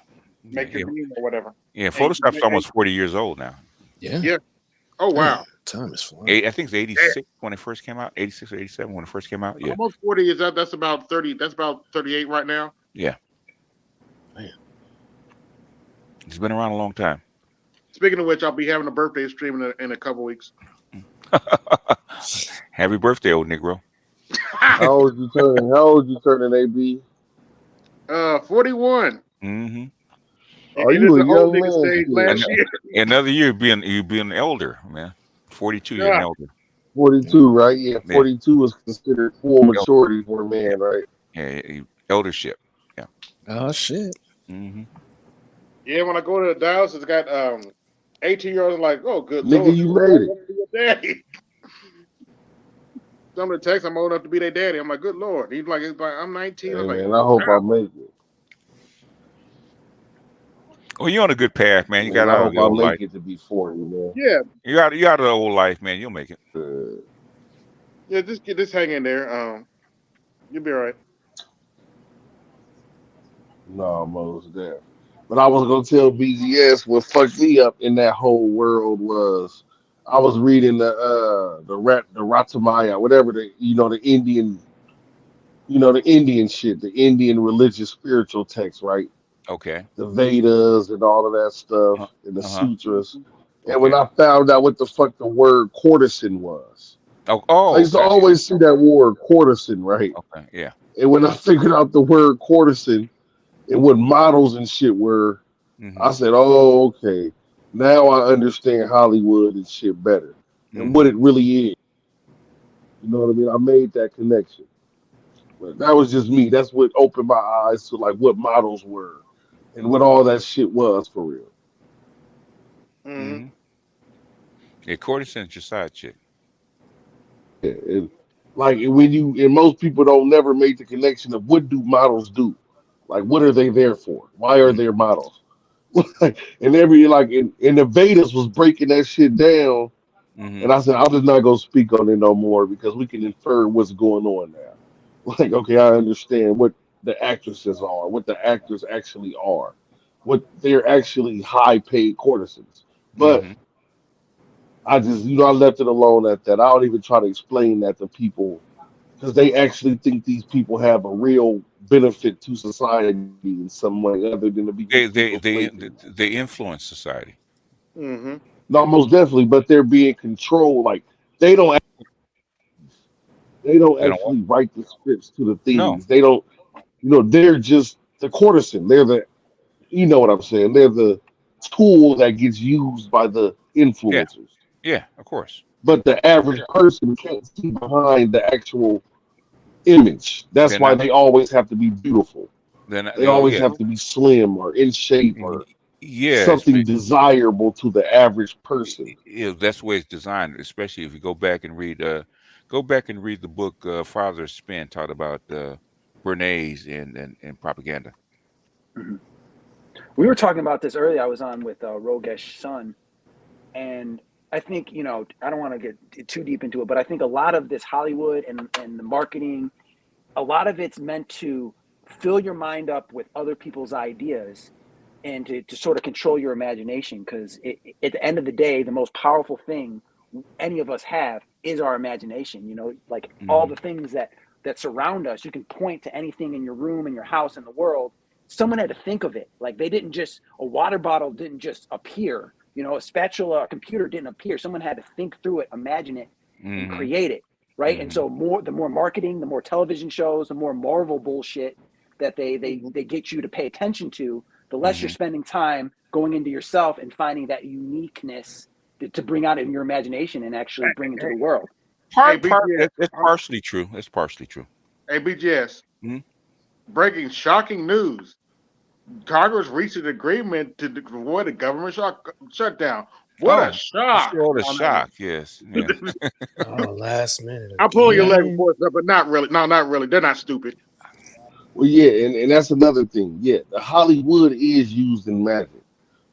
make your yeah. meme or whatever. Yeah, And, Photoshop's almost 40 years old now. Yeah. yeah. Oh Damn, wow. time is flying. I think it's 86 when it first came out. 86 or 87 when it first came out. Yeah, Almost 40 is up. That's about 30. That's about 38 right now. yeah. Man. It's been around a long time. Speaking of which, I'll be having a birthday stream in a couple weeks. Happy birthday, old Negro. How old you turning? How old you turning, AB? 41. Mm-hmm. Oh, It is you a the old young nigga man stage last still. year. Another year being elder, man. 42, you're an Yeah. elder. 42, right? Yeah, Yeah, 42 is considered full El- maturity for a yeah, man, right? eldership. Yeah. Oh shit. Mm-hmm. Yeah, when I go to the Dallas, it's got 18-year-olds like, oh, good Nigga, Lord, you you made it. want to be your daddy. Some of the text, I'm old enough to be their daddy. I'm like, good Lord. He's like, I'm 19. Hey I'm like, man, I oh, hope I wow. make it. Well, you're on a good path, man. You Man, got I out of hope the I old life. make it to be 40, man. Yeah. You got out of the old life, man. You'll make it. Yeah, just hang in there. You'll be all right. No, most deaf. But I was gonna tell BGS what fucked me up in that whole world was I was reading the Ratamaya, whatever the Indian shit, the Indian religious spiritual text, right? Okay. The Vedas and all of that Uh stuff and the huh. sutras. And when Okay. I found out what the fuck the word courtesan was, Oh. I Oh. used to Okay. always see that word courtesan, right? Okay. Yeah. And when I figured out the word courtesan and what models and shit were, Mm-hmm. I said, "Oh, okay. Now I understand Hollywood and shit better and what Mm-hmm. it really is." You know what I mean? I made that connection. But that was just me. That's what opened my eyes to like what models were and what all that shit was for real. Mm-hmm. Mm-hmm. Yeah. Courtesan's your side chick. Yeah, and like when you and most people don't never make the connection of what do models do? Like what are they there for? Why are they models? And every like in the Vedas was breaking that shit down. Mm-hmm. And I said, I'm just not gonna speak on it no more because we can infer what's going on now. Like, okay, I understand what the actresses are, what the actors actually are, what they're actually high paid courtesans. But Mm-hmm. I just, I left it alone at that. I don't even try to explain that to people because they actually think these people have a real benefit to society in some way other than to be They people's they they playthings. they influence society. Mm-hmm. No, most definitely, but they're being controlled. Like they don't they don't They don't what? actually write the scripts to the No. things. They don't, they're just the courtesan. They're the, you know what I'm saying? They're the tool that gets used by the Yeah. influencers. Yeah. Of course. But the average person can't see behind the actual image. That's They're why not. they always have to be beautiful. They're not. They always Yeah. have to be slim or in shape or Yeah. something desirable to the average person. That's the way it's designed. Especially if you go back and read the book Father Spin taught about Bernays and propaganda. Mhm. We were talking about this earlier. I was on with Rogesh Sun, and I think I don't want to get too deep into it, but I think a lot of this Hollywood and the marketing, a lot of it's meant to fill your mind up with other people's ideas and to sort of control your imagination, because at the end of the day, the most powerful thing any of us have is our imagination. Like all Hmm. the things that surround us, you can point to anything in your room, in your house, in the world. Someone had to think of it. Like a water bottle didn't just appear, a spatula, a computer didn't appear. Someone had to think through it, imagine it, and Hmm. create it, right? And Hmm. so the more marketing, the more television shows, the more Marvel bullshit that they get you to pay attention to, the less you're Hmm. spending time going into yourself and finding that uniqueness to bring out in your imagination and actually bring into Hey, the world. hey, Part BGS. that's partially true. That's partially true. Hey, BGS. Hmm. Breaking shocking news. Congress reached an agreement to avoid a government shutdown. What a Oh, shock sure, the on that shock. Yes. Yeah. one. Oh, last minute I'm pulling your leg, again. boys, but not really. No, not really. They're not stupid. Well, yeah, and that's another thing. Yeah, the Hollywood is used in magic,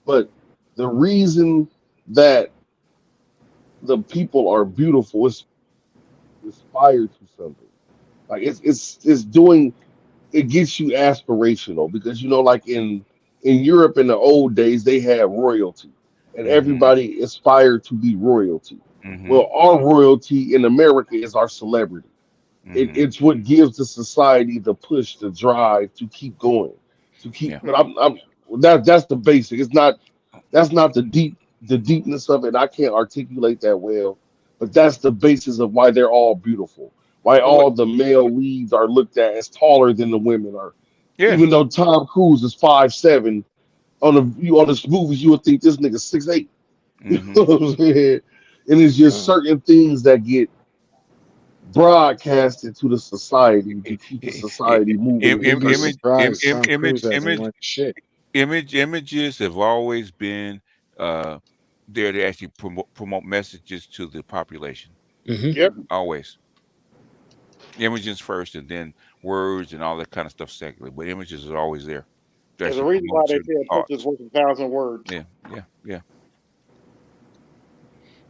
but the reason that the people are beautiful is inspired to something. Like it's doing it gets you aspirational because like in Europe in the old days they had royalty and Hmm. everybody aspired to be royalty. Hmm. Well, our royalty in America is our celebrity. Hmm. It's what gives the society the push, the drive to keep going, to keep. Yeah. But I'm that's the basic. It's not that's not the deepness of it. I can't articulate that well, but that's the basis of why they're all beautiful. Why But what? all the male leads are looked at as taller than the women are. Yeah. Even though Tom Cruise is 5'7", on the movies you would think this nigga 6'8". You Hmm. know what I'm saying? And it's just certain things that get broadcasted to the society to keep the society moving in a You'd be certain. surprised. Tom Cruise hasn't learned shit. Images have always been uh, there to actually promote messages to the population. Hmm. Yep. Always images first, and then words and all that kind of stuff secondly. But images are always there to There's a actually reason why promote they certain say a picture's thoughts. worth 1,000 words. Yeah, yeah,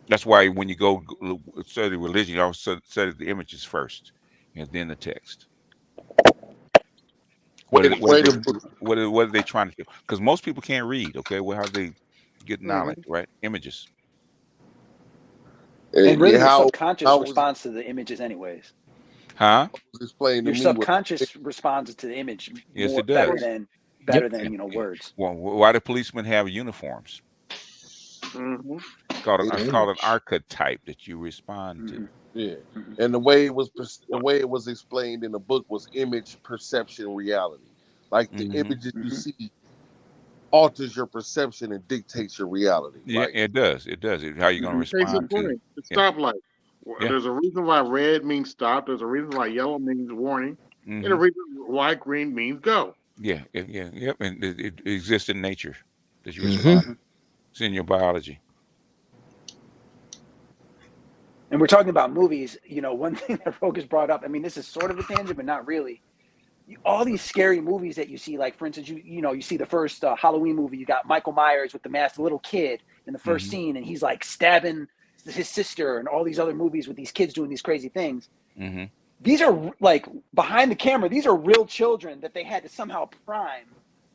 yeah, That's why when you go study religion, you always study the images first, and then the text. What are they, Way to put what are they trying to do? Because most people can't read. Okay, well, how do they get knowledge? Mhm. Right? Images. And really, your how subconscious how was responds to the images, anyways. Huh? explained to Your me what subconscious responds to the image Yes, more it does. better Yep. than words. Well, why do policemen have uniforms? Mhm. It's it, called an archetype that you respond to. Hmm. yeah. Hmm. And the way it was explained in the book was image, perception, reality. Like the Hmm. images you Hmm. see alters your perception and dictates your reality. Yeah, Like it does. It does. How you going to Hmm. Case in respond to? point, the Yeah, stoplight. yeah. There's a reason why red means stop. There's a reason why yellow means warning, and a Hmm. reason why green means go. Yeah, yeah, yep. And it exists in nature that you Hmm. respond. Hmm. It's in your biology. And we're talking about movies. One thing that Rogus brought up. I mean, this is sort of a tangent, but not really. All these scary movies that you see, like for instance, you see the first Halloween movie. You got Michael Myers with the masked little kid in the first Hmm. scene, and he's like stabbing his sister, and all these other movies with these kids doing these crazy things. Hmm. These are like behind the camera. These are real children that they had to somehow prime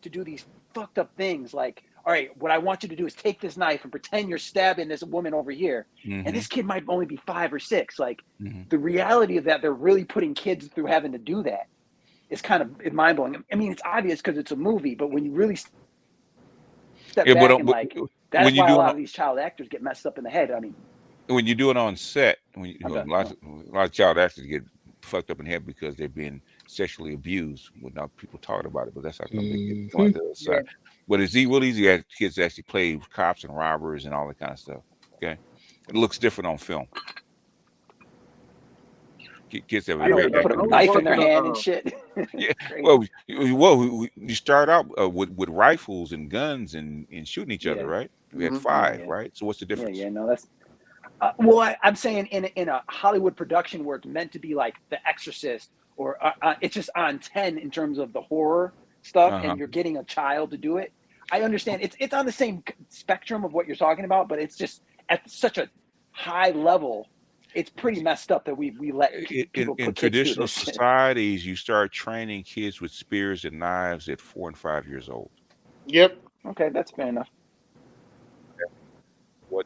to do these fucked up things. Like, all right, what I want you to do is take this knife and pretend you're stabbing this woman over here, and Hmm. this kid might only be 5 or 6. Like, Hmm. the reality of that, they're really putting kids through having to do that. It's kind of mind blowing. I mean, it's obvious because it's a movie, but when you really step Yeah, back and like, when that's you why a do it lot of these child actors get messed up in the head. I mean, when you do it on set, when I'm done. a lot of child actors get fucked up in the head because they're being sexually abused without people talking about it. But that's not no big deal. Come Hmm. out the other side. But it's real easy to have kids to actually play cops and robbers and all that kind of stuff. Okay, it looks different on film. Kids have I a know very they put I a was knife in their watching hand and shit. yeah. Crazy. You start out with rifles and guns and shooting each other, Yeah. right? We had Mhm. 5, Yeah. right? So what's the difference? Yeah. No, that's. Well, I'm saying in a Hollywood production where it's meant to be like The Exorcist, or it's just on 10 in terms of the horror stuff, Uh-huh. and you're getting a child to do it. I understand it's on the same spectrum of what you're talking about, but it's just at such a high level. It's pretty messed up that we let people In put kids through traditional this shit. societies, you start training kids with spears and knives at 4 and 5 years old. Yep. Okay, that's fair enough. What?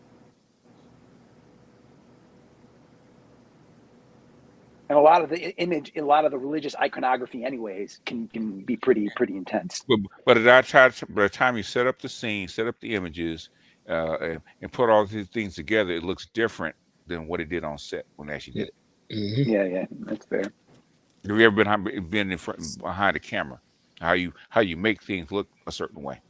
And a lot of the image, a lot of the religious iconography, anyways, can be pretty intense. But by the time you set up the scene, set up the images, and put all these things together, it looks different than what it did on set when they actually did it. Hmm. Yeah, that's fair. Have you ever been in front behind the camera? How you make things look a certain way?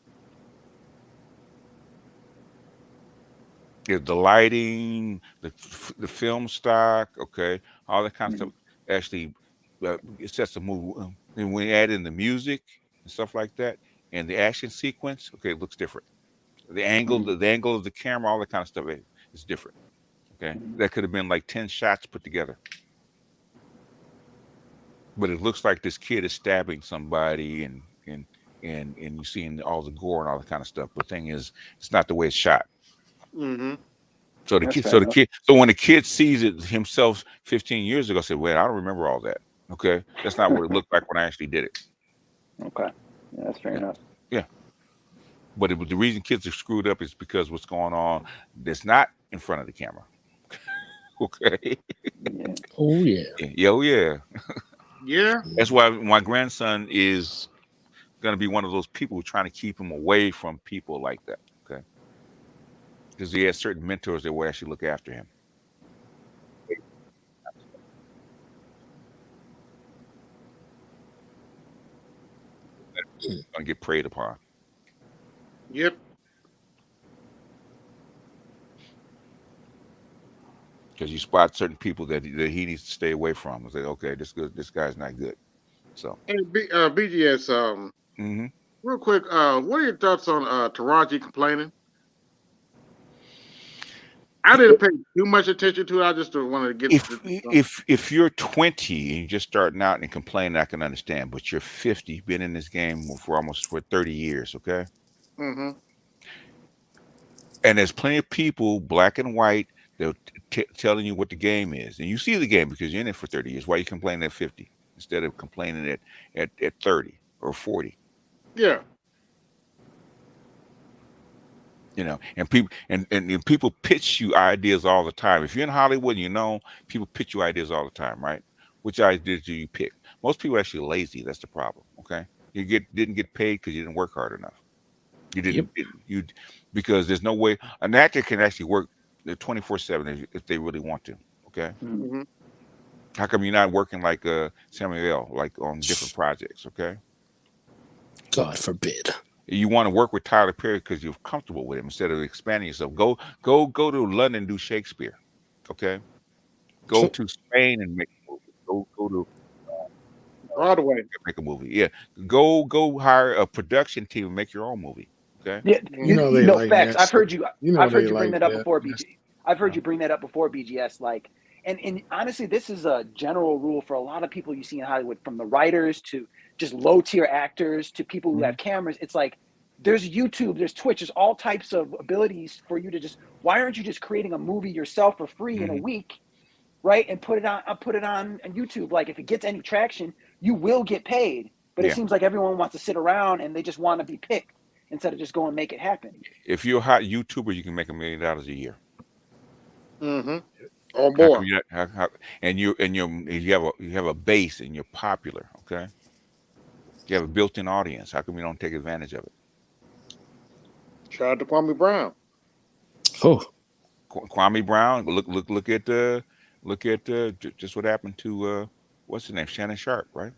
The lighting, the film stock, okay, all that kind of stuff. Actually, it sets the mood. And when you add in the music and stuff like that, and the action sequence, okay, it looks different. The angle, the angle of the camera, all that kind of stuff is different. Okay, that could have been like 10 shots put together, but it looks like this kid is stabbing somebody, and you're seeing all the gore and all that kind of stuff. But the thing is, it's not the way it's shot. Mhm. So That's fair enough. so when the kid sees it himself 15 years ago, say, "Wait, I don't remember all that." Okay, that's not what it looked like when I actually did it. Okay, yeah, that's fair Yeah, enough. yeah. But the reason kids are screwed up is because what's going on that's not in front of the camera. Okay. Yeah. Oh yeah. Yeah, oh yeah. Yeah. That's why my grandson is going to be one of those people trying to keep him away from people like that. Okay, because he has certain mentors that will actually look after him. Going to get preyed upon. Yep. Because you spot certain people that he needs to stay away from. It's like, okay, this guy's not good. So, And BGS, hmm real quick, what are your thoughts on Taraji complaining? I didn't pay too much attention to it. I just wanted to get. if you're 20 and you're just starting out and complaining, I can understand. But you're 50, you've been in this game for 30 years, okay? Mm-hmm. And there's plenty of people, black and white, They're telling you what the game is, and you see the game because you're in it for 30 years. Why are you complaining at 50 instead of complaining at 30 or 40? Yeah. You know, and people pitch you ideas all the time. If you're in Hollywood, you know, people pitch you ideas all the time, right? Which ideas do you pick? Most people are actually lazy. That's the problem. Okay, you didn't get paid because you didn't work hard enough. You Yep. didn't because there's no way an actor can actually work 24/7 if they really want to. Okay, Hmm. how come you're not working like Samuel, like on different projects? Okay, God forbid. you want to work with Tyler Perry because you're comfortable with him instead of expanding yourself. Go to London and do Shakespeare. Okay, go to Spain and make a movie. Go to Broadway. make a movie. Yeah, go hire a production team and make your own movie. Okay. Yeah, You know you they know like facts. that stuff. You know I've heard they you bring like that up that. before, That's- BG. I've heard Yeah. you bring that up before, BGS. Like, and honestly, this is a general rule for a lot of people you see in Hollywood, from the writers to just low tier actors to people who have cameras. It's like there's YouTube, there's Twitch, there's all types of abilities for you to just. Why aren't you just creating a movie yourself for free in a week, right? And put it on YouTube. Like, if it gets any traction, you will get paid. But it Yeah. seems like everyone wants to sit around and they just want to be picked instead of just go and make it happen. If you're a hot YouTuber, you can make $1 million a year. Mm-hmm. Or How come more. you not, and you have a base and you're popular? Okay, you have a built-in audience. How come you don't take advantage of it? Shout out to Kwame Brown. Oh, Kwame Brown. Look at just what happened to what's his name, Shannon Sharp, right?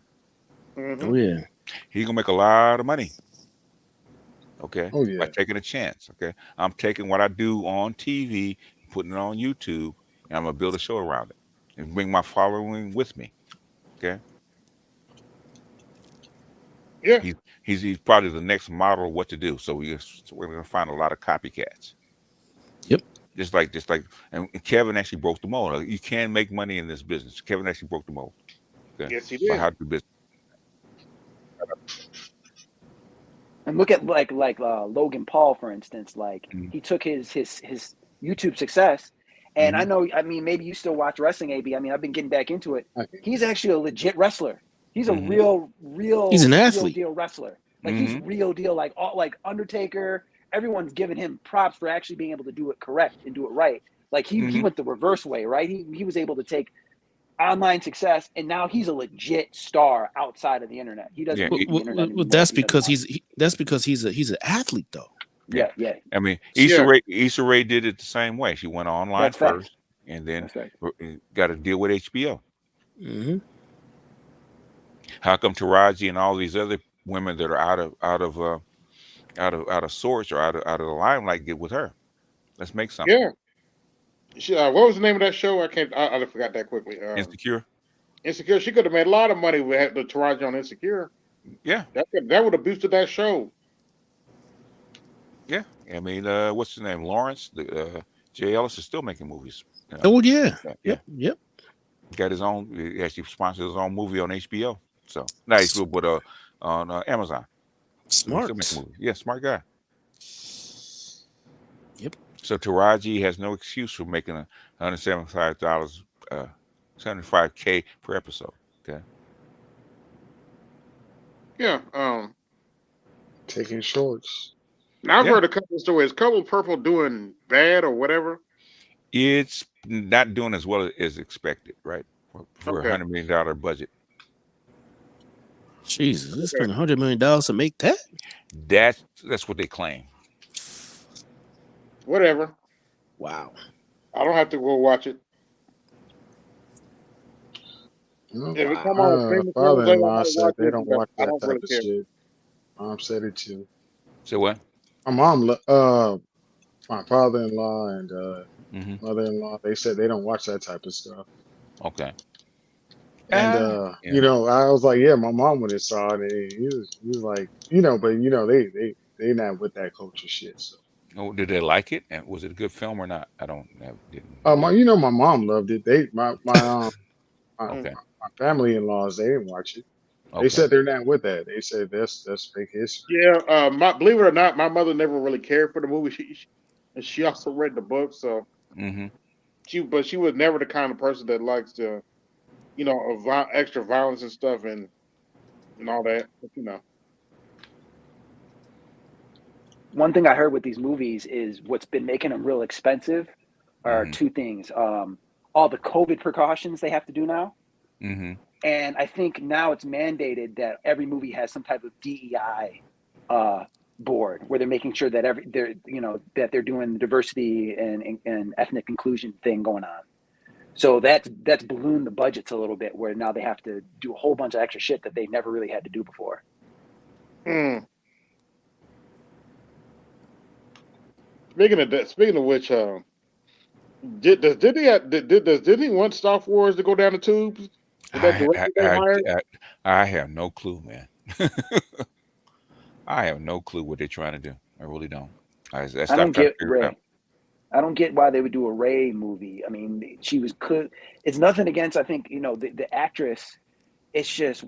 Mm-hmm. oh yeah. He's gonna make a lot of money. Okay, Oh by yeah. taking a chance. Okay, I'm taking what I do on TV, putting it on YouTube, and I'm gonna build a show around it and bring my following with me. Okay, Yeah. he's probably the next model of what to do. So we're gonna find a lot of copycats. Yep. Just like, and Kevin actually broke the mold. You can make money in this business. Kevin actually broke the mold. Okay, Yes, he about did. how to do business. And look at like Logan Paul, for instance. Like, Mhm. he took his YouTube success, and I Mhm. know, I mean, maybe you still watch wrestling, AB. I mean, I've been getting back into it. I- He's actually a legit wrestler. He's a Mhm. He's an real athlete. deal wrestler. Like, he's Mhm. real deal. Like, all, like Undertaker. Everyone's giving him props for actually being able to do it correct and do it right. Like, he Mhm. went the reverse way, right? He was able to take online success, and now he's a legit star outside of the internet. He doesn't Yeah. need the internet anymore. That's if he doesn't because want it. he's an athlete though. Yeah. Yeah. I mean, Yeah. Issa Rae did it the same way. She went online That's facts. first, and then That's facts. got to deal with HBO. Mm-hmm. How come Taraji and all these other women that are out of sorts or out of the limelight get with her? Let's make something. Yeah. What was the name of that show? I forgot that quickly. Insecure. Insecure. She could have made a lot of money with the Taraji on Insecure. Yeah. That would have boosted that show. Yeah. I mean, what's his name? Lawrence. Jay Ellis is still making movies. You know? Oh yeah. Yeah. Yep. Got his own. He actually sponsored his own movie on HBO. So not HBO, but on Amazon. Smart. Still making movies. Yeah, smart guy. Yep. So Taraji has no excuse for making $175, $75K per episode. Okay. Yeah. Taking shorts. Now I've Yeah. heard a couple of stories. Color Purple doing bad or whatever. It's not doing as well as expected, right? For Okay. $100 million budget. Jesus, they spent $100 million to make that. That's what they claim. Whatever. Wow. I don't have to go watch it. No, If it come on streaming service, I father-in-law might said watch they it, don't but watch I that don't type really of care. shit. Mom said it too. So what? My father-in-law and Mm-hmm. mother-in-law, they said they don't watch that type of stuff. Okay. And Yeah. you know, I was like, yeah, my mom would have saw it, and he was like, you know, but you know, they not with that culture shit. So, Oh, did they like it? And was it a good film or not? I don't know. Didn't. you know, my mom loved it. My Okay. family-in-laws, they didn't watch it. They Okay. said they're not with that. They said that's fake history. Yeah. Believe it or not, my mother never really cared for the movie. She also read the book, so Mm-hmm. but she was never the kind of person that likes to, extra violence and stuff and all that. But, One thing I heard with these movies is what's been making them real expensive are two things. All the COVID precautions they have to do now. Mm-hmm. And I think now it's mandated that every movie has some type of DEI board where they're making sure that they're doing the diversity and ethnic inclusion thing going on. So that's ballooned the budgets a little bit, where now they have to do a whole bunch of extra shit that they never really had to do before. Speaking of which, does Disney want Star Wars to go down the tubes? I have no clue, man. I have no clue what they're trying to do. I really don't. I don't get Rey. I don't get why they would do a Rey movie. I mean, she was could. It's nothing against. I think the actress. It's just,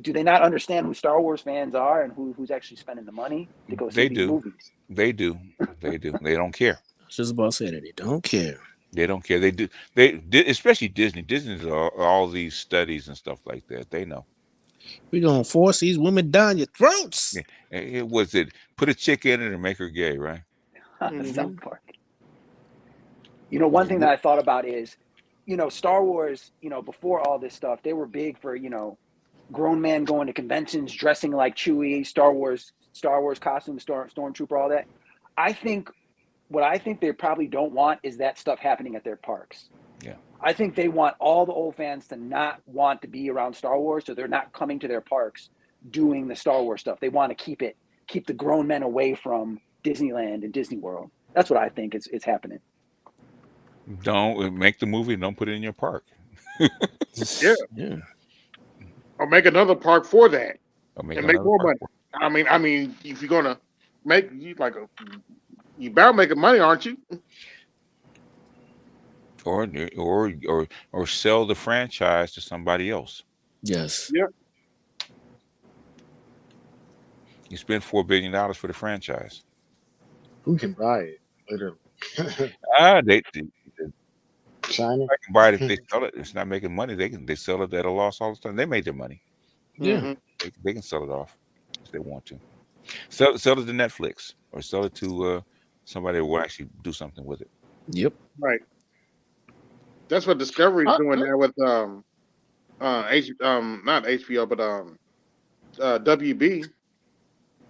do they not understand who Star Wars fans are and who's actually spending the money to go see these movies? They do. They do. They don't care. I was just about to say that they don't care. They don't care. They do. They especially Disney. Disney's all these studies and stuff like that. They know. We're gonna force these women down your throats. Yeah. It was it. Put a chick in it and make her gay, right? South Park. One thing that I thought about is, Star Wars. Before all this stuff, they were big for grown men going to conventions, dressing like Chewie, Star Wars costumes, Stormtrooper, all that. What I think they probably don't want is that stuff happening at their parks. Yeah. I think they want all the old fans to not want to be around Star Wars, so they're not coming to their parks doing the Star Wars stuff. They want to keep the grown men away from Disneyland and Disney World. That's what I think is happening. Don't make the movie. Don't put it in your park. Yeah. Or make another park for that, and make more money. I mean, if you're gonna make you bound making money, aren't you? Or sell the franchise to somebody else. Yes. Yeah. You spend $4 billion for the franchise. Who can buy it? Literally. China. I can buy it if they sell it. It's not making money. They sell it at a loss all the time. They made their money. Yeah. They can sell it off if they want to. Sell it to Netflix or sell it to somebody that will actually do something with it. Yep. Right. That's what Discovery's doing now with not HBO but WB.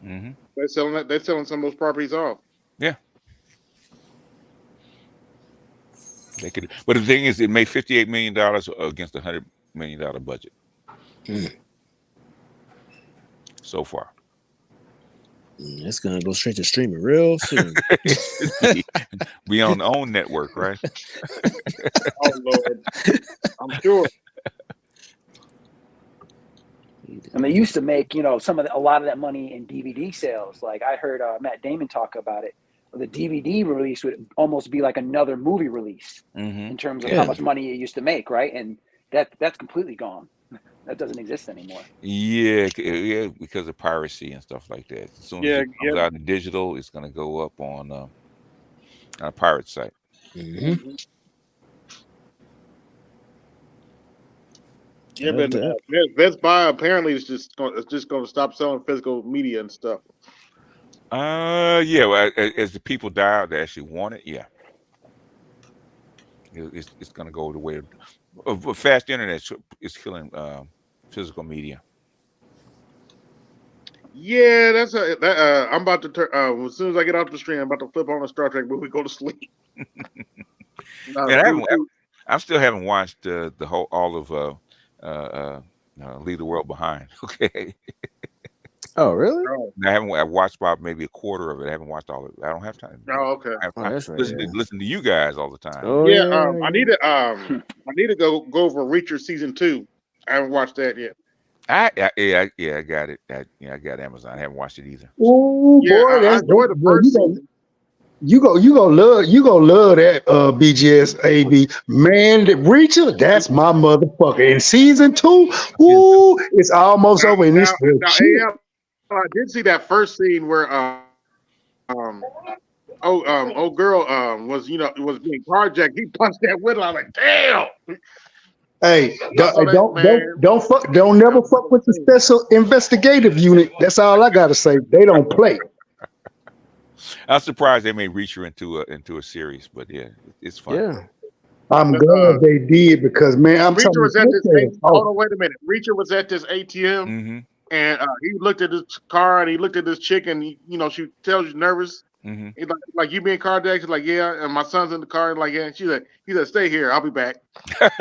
Mm-hmm. They're selling some of those properties off. Yeah. They could, but the thing is, it made $58 million against a $100 million budget so far. It's gonna go straight to streaming real soon. Be on the own network, right? Oh Lord, I'm sure. And they used to make, a lot of that money in DVD sales. Like I heard Matt Damon talk about it. The DVD release would almost be like another movie release in terms of how much money it used to make, right? And that's completely gone. That doesn't exist anymore. Yeah, because of piracy and stuff like that. As soon as it comes out in digital, it's going to go up on a pirate site. Mm-hmm. Yeah, but Best Buy apparently is just going to stop selling physical media and stuff. Yeah. Well, as the people die out that actually want it, yeah, it's going to go the way of fast internet is killing physical media. Yeah, I'm about to turn. As soon as I get off the stream, I'm about to flip on a Star Trek movie, go to sleep. I still haven't watched the whole all of Leave the World Behind. Okay. Oh, really? I've watched about maybe a quarter of it. I haven't watched all of it. I don't have time. Oh, okay. I have time. Listen to you guys all the time. Oh, yeah. I need to go over Reacher season 2. I haven't watched that yet. I got it. I got Amazon. I haven't watched it either. Oh boy, that's enjoyed the first season. You gonna love that BGS AB. Man, the Reacher, that's my motherfucker. In season 2, it's almost over in this. I did see that first scene where old girl was was being carjacked. He punched that window. I was like, damn. Hey, I saw that, man. don't never fuck with the special investigative unit. That's all I gotta say. They don't play. I'm surprised they made Reacher into a series, but yeah, it's fun. Yeah. I'm glad they did because man, I'm Reacher telling was at this. you. Hold on, wait a minute. Reacher was at this ATM, Mm-hmm. and he looked at his car and he looked at this chick, and she tells you nervous. Mm-hmm. He's like you being carjacked. She's like, yeah, and my son's in the car. And like, yeah. And he said, stay here. I'll be back. And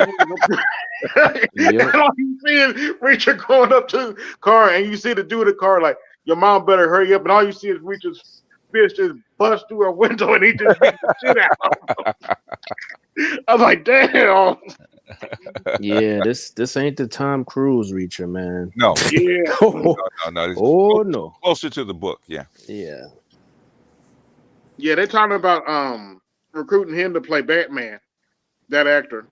all you see is Reacher going up to the car, and you see the dude in the car like, your mom better hurry up. And all you see is Reacher's fist just bust through a window, and he just beat the shit out of him. I was like, damn. Yeah, this ain't the Tom Cruise Reacher, man. No. Yeah. No. No. Closer to the book. Yeah. Yeah. Yeah, they're talking about recruiting him to play Batman. That actor.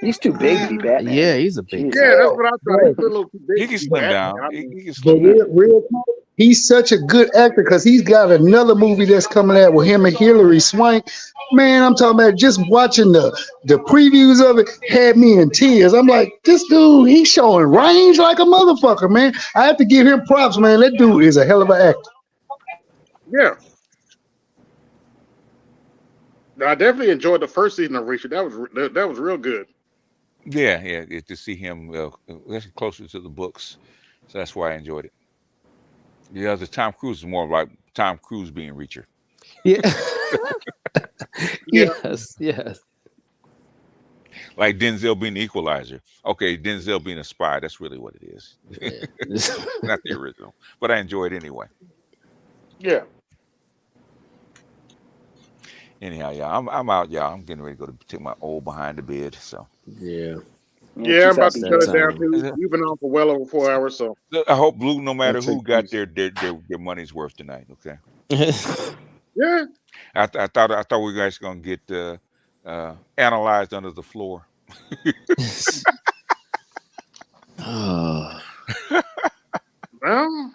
He's too big to be Batman. Yeah, he's a big. Yeah, that's what I thought. He's a little too big. He can slim down. He can But slim down. real talk, he's such a good actor because he's got another movie that's coming out with him and Hilary Swank. Man, I'm talking about just watching the previews of it had me in tears. I'm like, this dude, he's showing range like a motherfucker, man. I have to give him props, man. That dude is a hell of an actor. Yeah. I definitely enjoyed the first season of Reacher. That was real good. Yeah. To see him closer to the books, so that's why I enjoyed it. The other Tom Cruise is more like Tom Cruise being Reacher. Yeah. Yeah. Yes. Like Denzel being the Equalizer. Okay, Denzel being a spy. That's really what it is. Yeah. Not the original, but I enjoy it anyway. Yeah. Anyhow, yeah, I'm out, y'all. I'm getting ready to go to take my old behind the bed. So Yeah. Yeah, I'm about to that shut it down time. too. We've been on for well over 4 hours, so I hope Blue, no matter I'll who take got these. their money's worth tonight. Okay. yeah. I thought we guys gonna get analyzed under the floor. Oh. Well,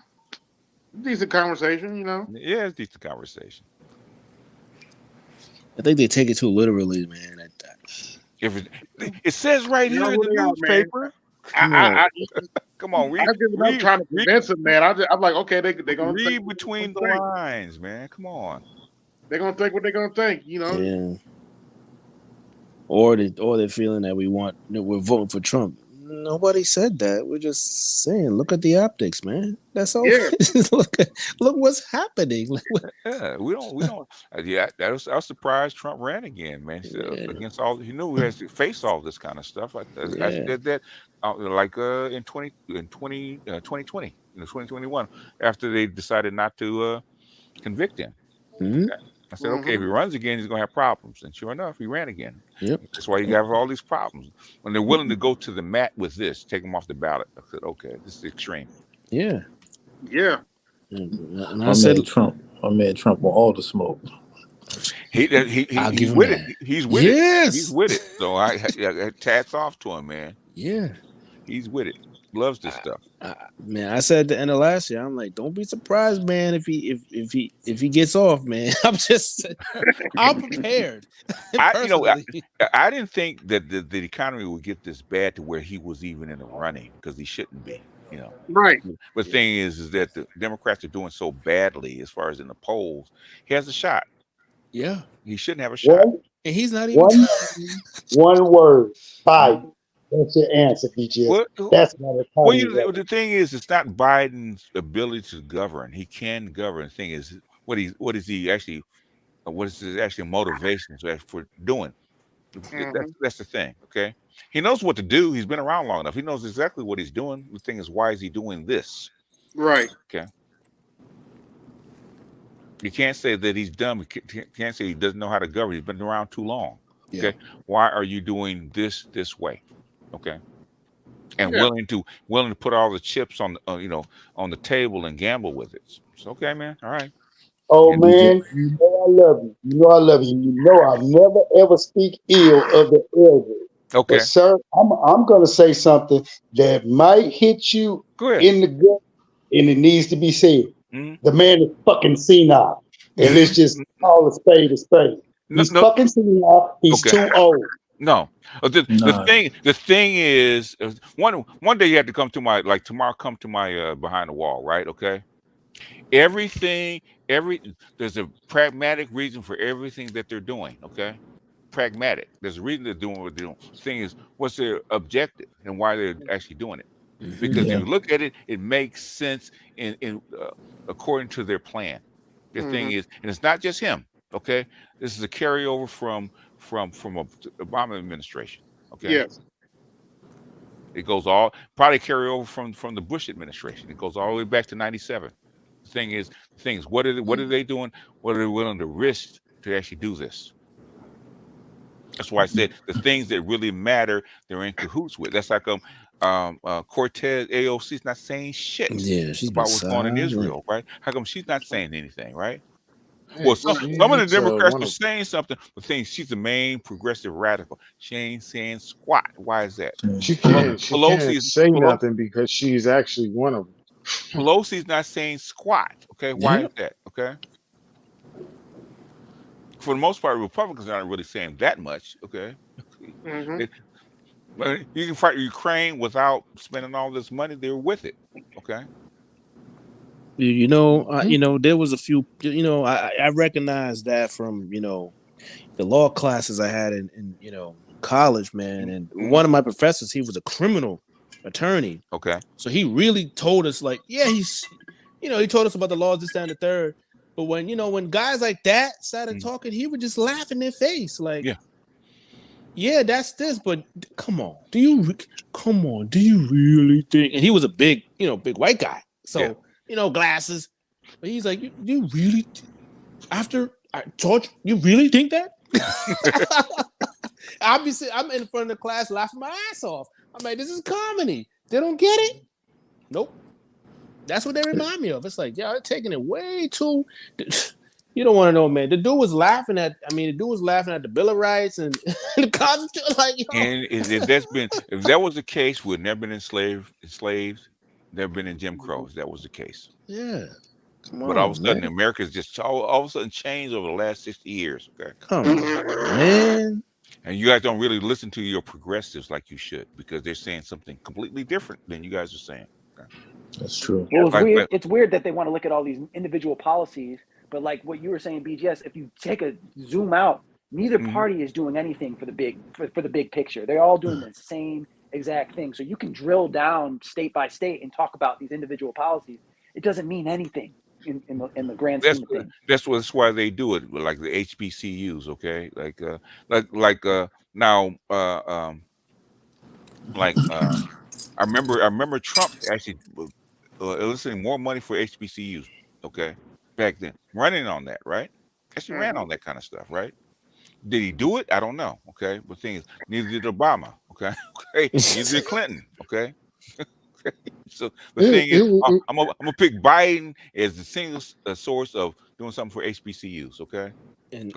decent conversation, Yeah, it's decent conversation. I think they take it too literally, man. If it says right here in the newspaper. Come on, read. I'm trying to convince them, man. I'm like, okay, they're gonna read between the lines, man. Come on. They're gonna think what they're gonna think, Yeah. Or they're feeling that we're voting for Trump. Nobody said that. We're just saying, look at the optics, man. That's all. Yeah. look what's happening. Yeah, we don't. Yeah, I was surprised Trump ran again, man. Against all, he knew he has to face all this kind of stuff. I said that in 2020, 2021, after they decided not to convict him. Mm-hmm. I said, okay, if he runs again, he's gonna have problems. And sure enough, he ran again. Yep. That's why you have all these problems. When they're willing to go to the mat with this, take him off the ballot. I said, okay, this is extreme. Yeah. Yeah. And I said Trump with all the smoke. He's with it. He's with it. He's with it. So I tats off to him, man. Yeah. He's with it. Loves this stuff. Man, I said at the end of last year, I'm like, don't be surprised, man, if he gets off, man. I'm prepared. I didn't think that the economy would get this bad to where he was even in the running, because he shouldn't be. Right. But the thing is that the Democrats are doing so badly as far as in the polls. He has a shot. Yeah. He shouldn't have a shot. And he's not even one word. Biden. That's your answer, PJ. That's what the thing is, it's not Biden's ability to govern. He can govern. The thing is, what is his actual motivation for doing? That's the thing. Okay, he knows what to do. He's been around long enough. He knows exactly what he's doing. The thing is, why is he doing this? Right. Okay. You can't say that he's dumb. You can't say he doesn't know how to govern. He's been around too long. Okay. Yeah. Why are you doing this way? Okay. And willing to put all the chips on the table and gamble with it. It's okay, man. All right. Oh, man, you know I love you. You know I love you. You know I never ever speak ill of the elder. Okay. But sir, I'm gonna say something that might hit you in the gut, and it needs to be said. Mm-hmm. The man is fucking senile. And let's just call a spade a spade. He's No, fucking too young. He's okay. too old. No, the Nah. thing is, one day you have to come to my, like tomorrow, come to my behind the wall, right? Okay. There's a pragmatic reason for everything that they're doing. Okay. Pragmatic. There's a reason they're doing what they're doing. The thing is, what's their objective and why they're actually doing it? Because Yeah. if you look at it, it makes sense in according to their plan. The thing is, and it's not just him. Okay, this is a carryover from the Obama administration. Okay, Yes. it goes all probably carry over from the Bush administration. It goes all the way back to '97. The thing is, what are they doing? What are they willing to risk to actually do this? That's why I said the things that really matter, they're in cahoots with. That's like Cortez AOC is not saying shit Yeah, she's been about what's going on in silent. Israel, right? How come she's not saying anything, right? Hey, Well, some of the she's Democrats one are of saying something, but saying she's the main progressive radical. She ain't saying squat. Why is that? she Pelo- can't say Pelo- nothing because she's actually one of them. Pelosi's not saying squat. Okay, why Yeah. is that? Okay, for the most part, Republicans aren't really saying that much. Okay, Hmm. but you can fight Ukraine without spending all this money. They're with it. Okay. You know, there was a few. I recognize that from the law classes I had in college, man. And one of my professors, he was a criminal attorney. Okay. So he really told us, like, yeah, he told us about the laws, this, that, and the third. But when guys like that started talking, he would just laugh in their face, like, yeah, that's this. But come on, do you really think? And he was a big white guy, so glasses. But he's like, you really? After I taught you really think that? Obviously, I'm in front of the class laughing my ass off. I'm like, this is comedy. They don't get it. Nope. That's what they remind me of. It's like, yeah, they're taking it way too. You don't want to know, man. The dude was laughing at the Bill of Rights and the Constitution. Like, yo. And if that was the case, we'd never been enslaved, never been in Jim Crow. If that was the case. Yeah. But all of a sudden, America's just all of a sudden changed over the last 60 years. Okay. Come on, man. And you guys don't really listen to your progressives like you should, because they're saying something completely different than you guys are saying. Okay. That's true. Well, it's weird that they want to look at all these individual policies, but like what you were saying, BGS, if you take a zoom out, neither party is doing anything for the big picture. They're all doing the same exact thing. So you can drill down state by state and talk about these individual policies. It doesn't mean anything in the grand scheme of things. That's why they do it, like the HBCUs. Okay, I remember Trump actually eliciting more money for HBCUs. Okay, back then, running on that, right? Actually ran on that kind of stuff, right? Did he do it? I don't know. Okay, but thing is, neither did Obama. Okay, neither did Clinton. Okay. So the thing is, I'm gonna pick Biden as the single source of doing something for HBCUs. Okay. It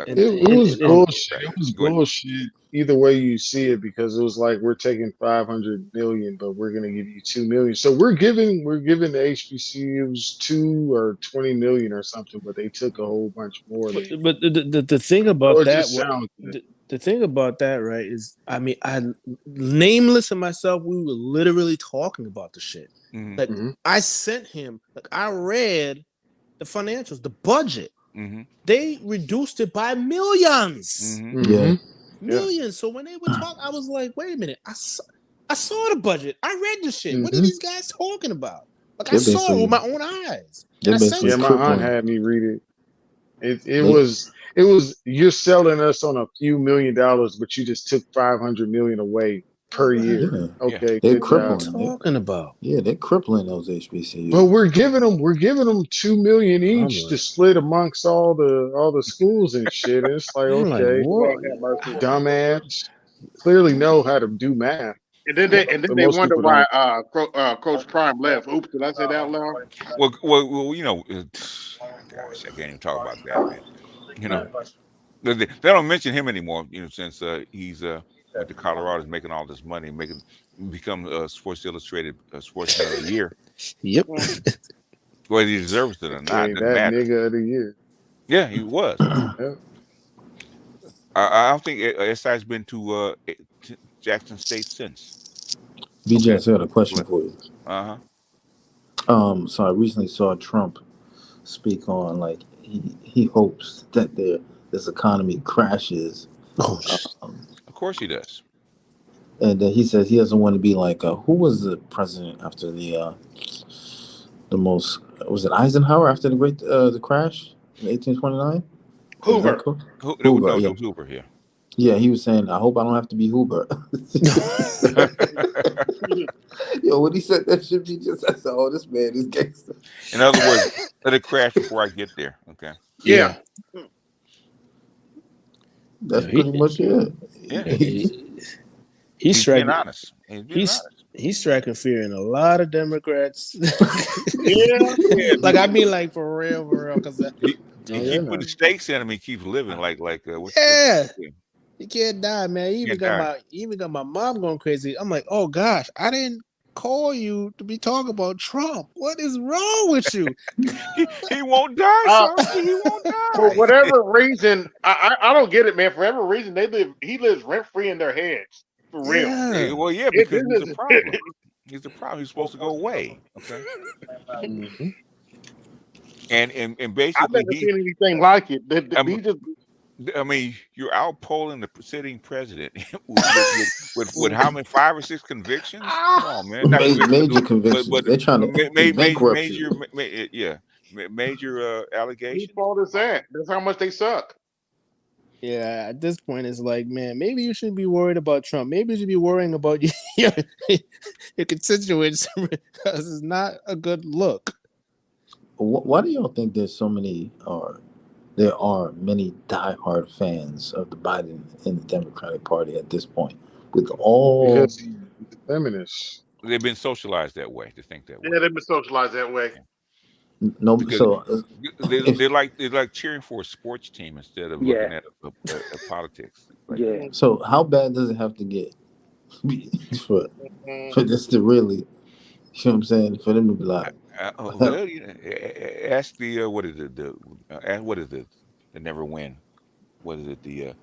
was bullshit. It was bullshit either way you see it, because it was like, we're taking 500 million, but we're gonna give you 2 million. So we're giving the HBCUs 2 or 20 million or something, but they took a whole bunch more. But the thing about the thing about that, right, is I nameless and myself, we were literally talking about the shit. Like I sent him, like I read the financials, the budget. They reduced it by millions. Millions. So when they were talking, I was like, wait a minute, I saw the budget. I read the shit. What are these guys talking about? Like I saw it with my own eyes. My aunt had me read it. It was you're selling us on a few $1 million, but you just took 500 million away per year. Yeah. Okay, They're good crippling. job. Talking about. Yeah, they're crippling those HBCUs. But we're giving them 2 million each to split amongst all the schools and shit. And it's like, okay, dumbass, clearly know how to do math. And then they wonder why Coach Prime left. Oops, did I say that out loud? Well, gosh, I can't even talk about that, man. You know, they don't mention him anymore. You know, since he's with the Colorado's making all this money, become Sports Illustrated Sportsman of the Year. Yep. Whether he deserves it or not, that nigga of the year. Yeah, he was. Yeah. I don't think SI's been to Jackson State since. BJ, Okay. I got a question for you. Uh-huh. So I recently saw Trump speak on like he hopes that this economy crashes, Oh, Of course he does. and he says he doesn't want to be like who was the president after the most was it Eisenhower after the crash in 1829? Is that Hoover. correct? No, Hoover, yeah, it was Hoover here. yeah. He was saying, "I hope I don't have to be Hoover." Yo, when he said that shit, he just I said, "Oh, this man is gangster." In other words, let it crash before I get there. Okay. Yeah. That's Yeah, pretty much it. Yeah. he's He's being striking. honest. He's being honest. He's striking fear in a lot of Democrats. Yeah. Like I mean, like for real, because He keep putting stakes in him. He keeps living like yeah. You can't die, man. You even Can't got my mom going crazy. I'm like, oh gosh, I didn't call you to be talking about Trump. What is wrong with you? he won't die, son. He won't For die. whatever reason, I don't get it, man. For whatever reason, he lives rent free in their heads. For real. Yeah. Well, yeah, because he's a problem. He's a problem. He's supposed to go away. Okay. Mhm. And I've basically never seen anything like it. I mean, you're out polling the sitting president with how many 5 or 6 convictions? Come on, man. Not Major convictions. but They're trying to bankruptcy. major Whose allegations. fault is that? That's how much they suck. Yeah, at this point, it's like, man, maybe you shouldn't be worried about Trump. Maybe you should be worrying about your constituents because it's not a good look. Why do y'all think there are many diehard fans of the Biden and the Democratic Party at this point? With all Because he's a feminist. They've been socialized that way to think that way. Yeah, they've been socialized that way. no, Because so they're like cheering for a sports team instead of looking at politics. Like, Yeah. so how bad does it have to get for this to really, you know what I'm saying, for them to be like, well, you know, ask the what is it what is it they never win? What is it the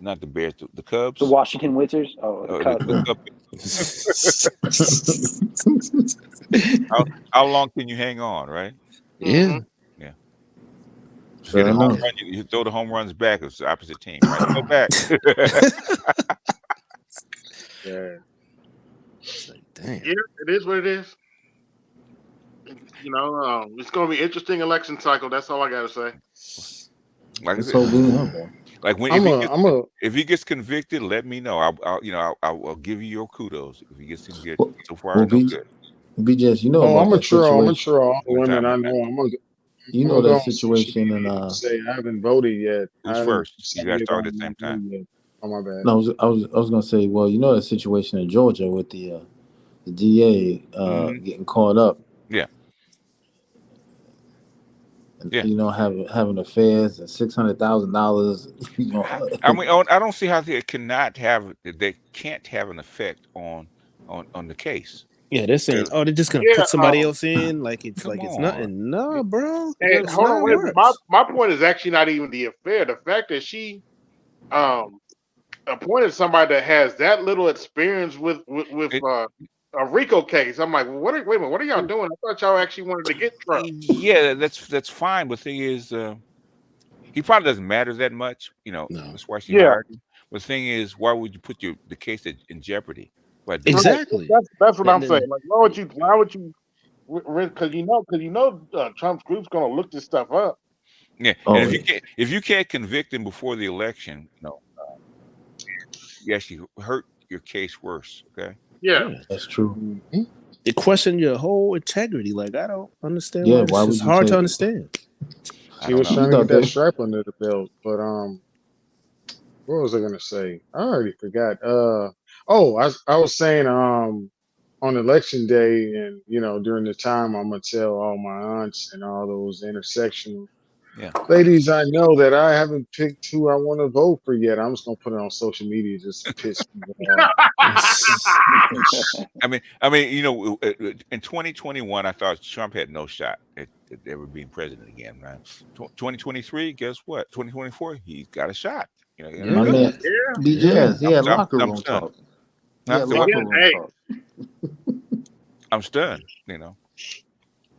not the Bears, the Cubs? The Washington Wizards. Oh, the Cubs. The Cubs. How long can you hang on, right? Yeah. Yeah. Fair Hit a home enough. run, you throw the home runs back. It's the opposite team, right? Go back. Yeah. Damn. Yeah, it is what it is. You know, it's going to be interesting election cycle. That's all I got to say. Like I Let's said, hope we know, man. like when if he gets convicted, let me know. I'll give you your kudos if he gets convicted. So far, no good. BJS, you know about I'm that situation. I'm sure all the women I know. You know that situation and say I haven't voted yet. Who's first? You guys talking at the same time. Oh my bad. No, I was gonna say, well, you know that situation in Georgia with the DA getting caught up. Yeah. And, you know, having affairs and $600,000. You know, I mean, I don't see how they can't have an effect on the case. Yeah, they're saying, oh, they're just gonna put somebody else in, like it's nothing. No, bro. Hey, hold on, wait. My point is actually not even the affair. The fact that she appointed somebody that has that little experience with a RICO case. I'm like, well, wait a minute, what are y'all doing? I thought y'all actually wanted to get Trump. Yeah, that's fine. But the thing is, he probably doesn't matter that much. You know, that's why she hired him. But the thing is, why would you put the case in jeopardy? Exactly. That's what I'm saying. Like, why would you? Because you know, Trump's group's going to look this stuff up. Yeah, and if you can't convict him before the election, you actually hurt your case worse. Okay. Yeah, that's true. They question your whole integrity. Like, I don't understand. Yeah, why it's hard to understand. She was trying to get that strap under the belt, but what was I gonna say? I already forgot. I was saying on election day, and you know, during the time, I'm gonna tell all my aunts and all those intersectional Yeah. Ladies, I know that I haven't picked who I want to vote for yet. I'm just gonna put it on social media just to piss people off. I mean, you know, in 2021, I thought Trump had no shot at ever being president again, man. 2023, guess what? 2024, he's got a shot. You know, My good. man, Yeah. BJS, he had locker I'm room stunned. talk. He Huh? had So what? locker Again, room hey, talk. I'm stunned. You know.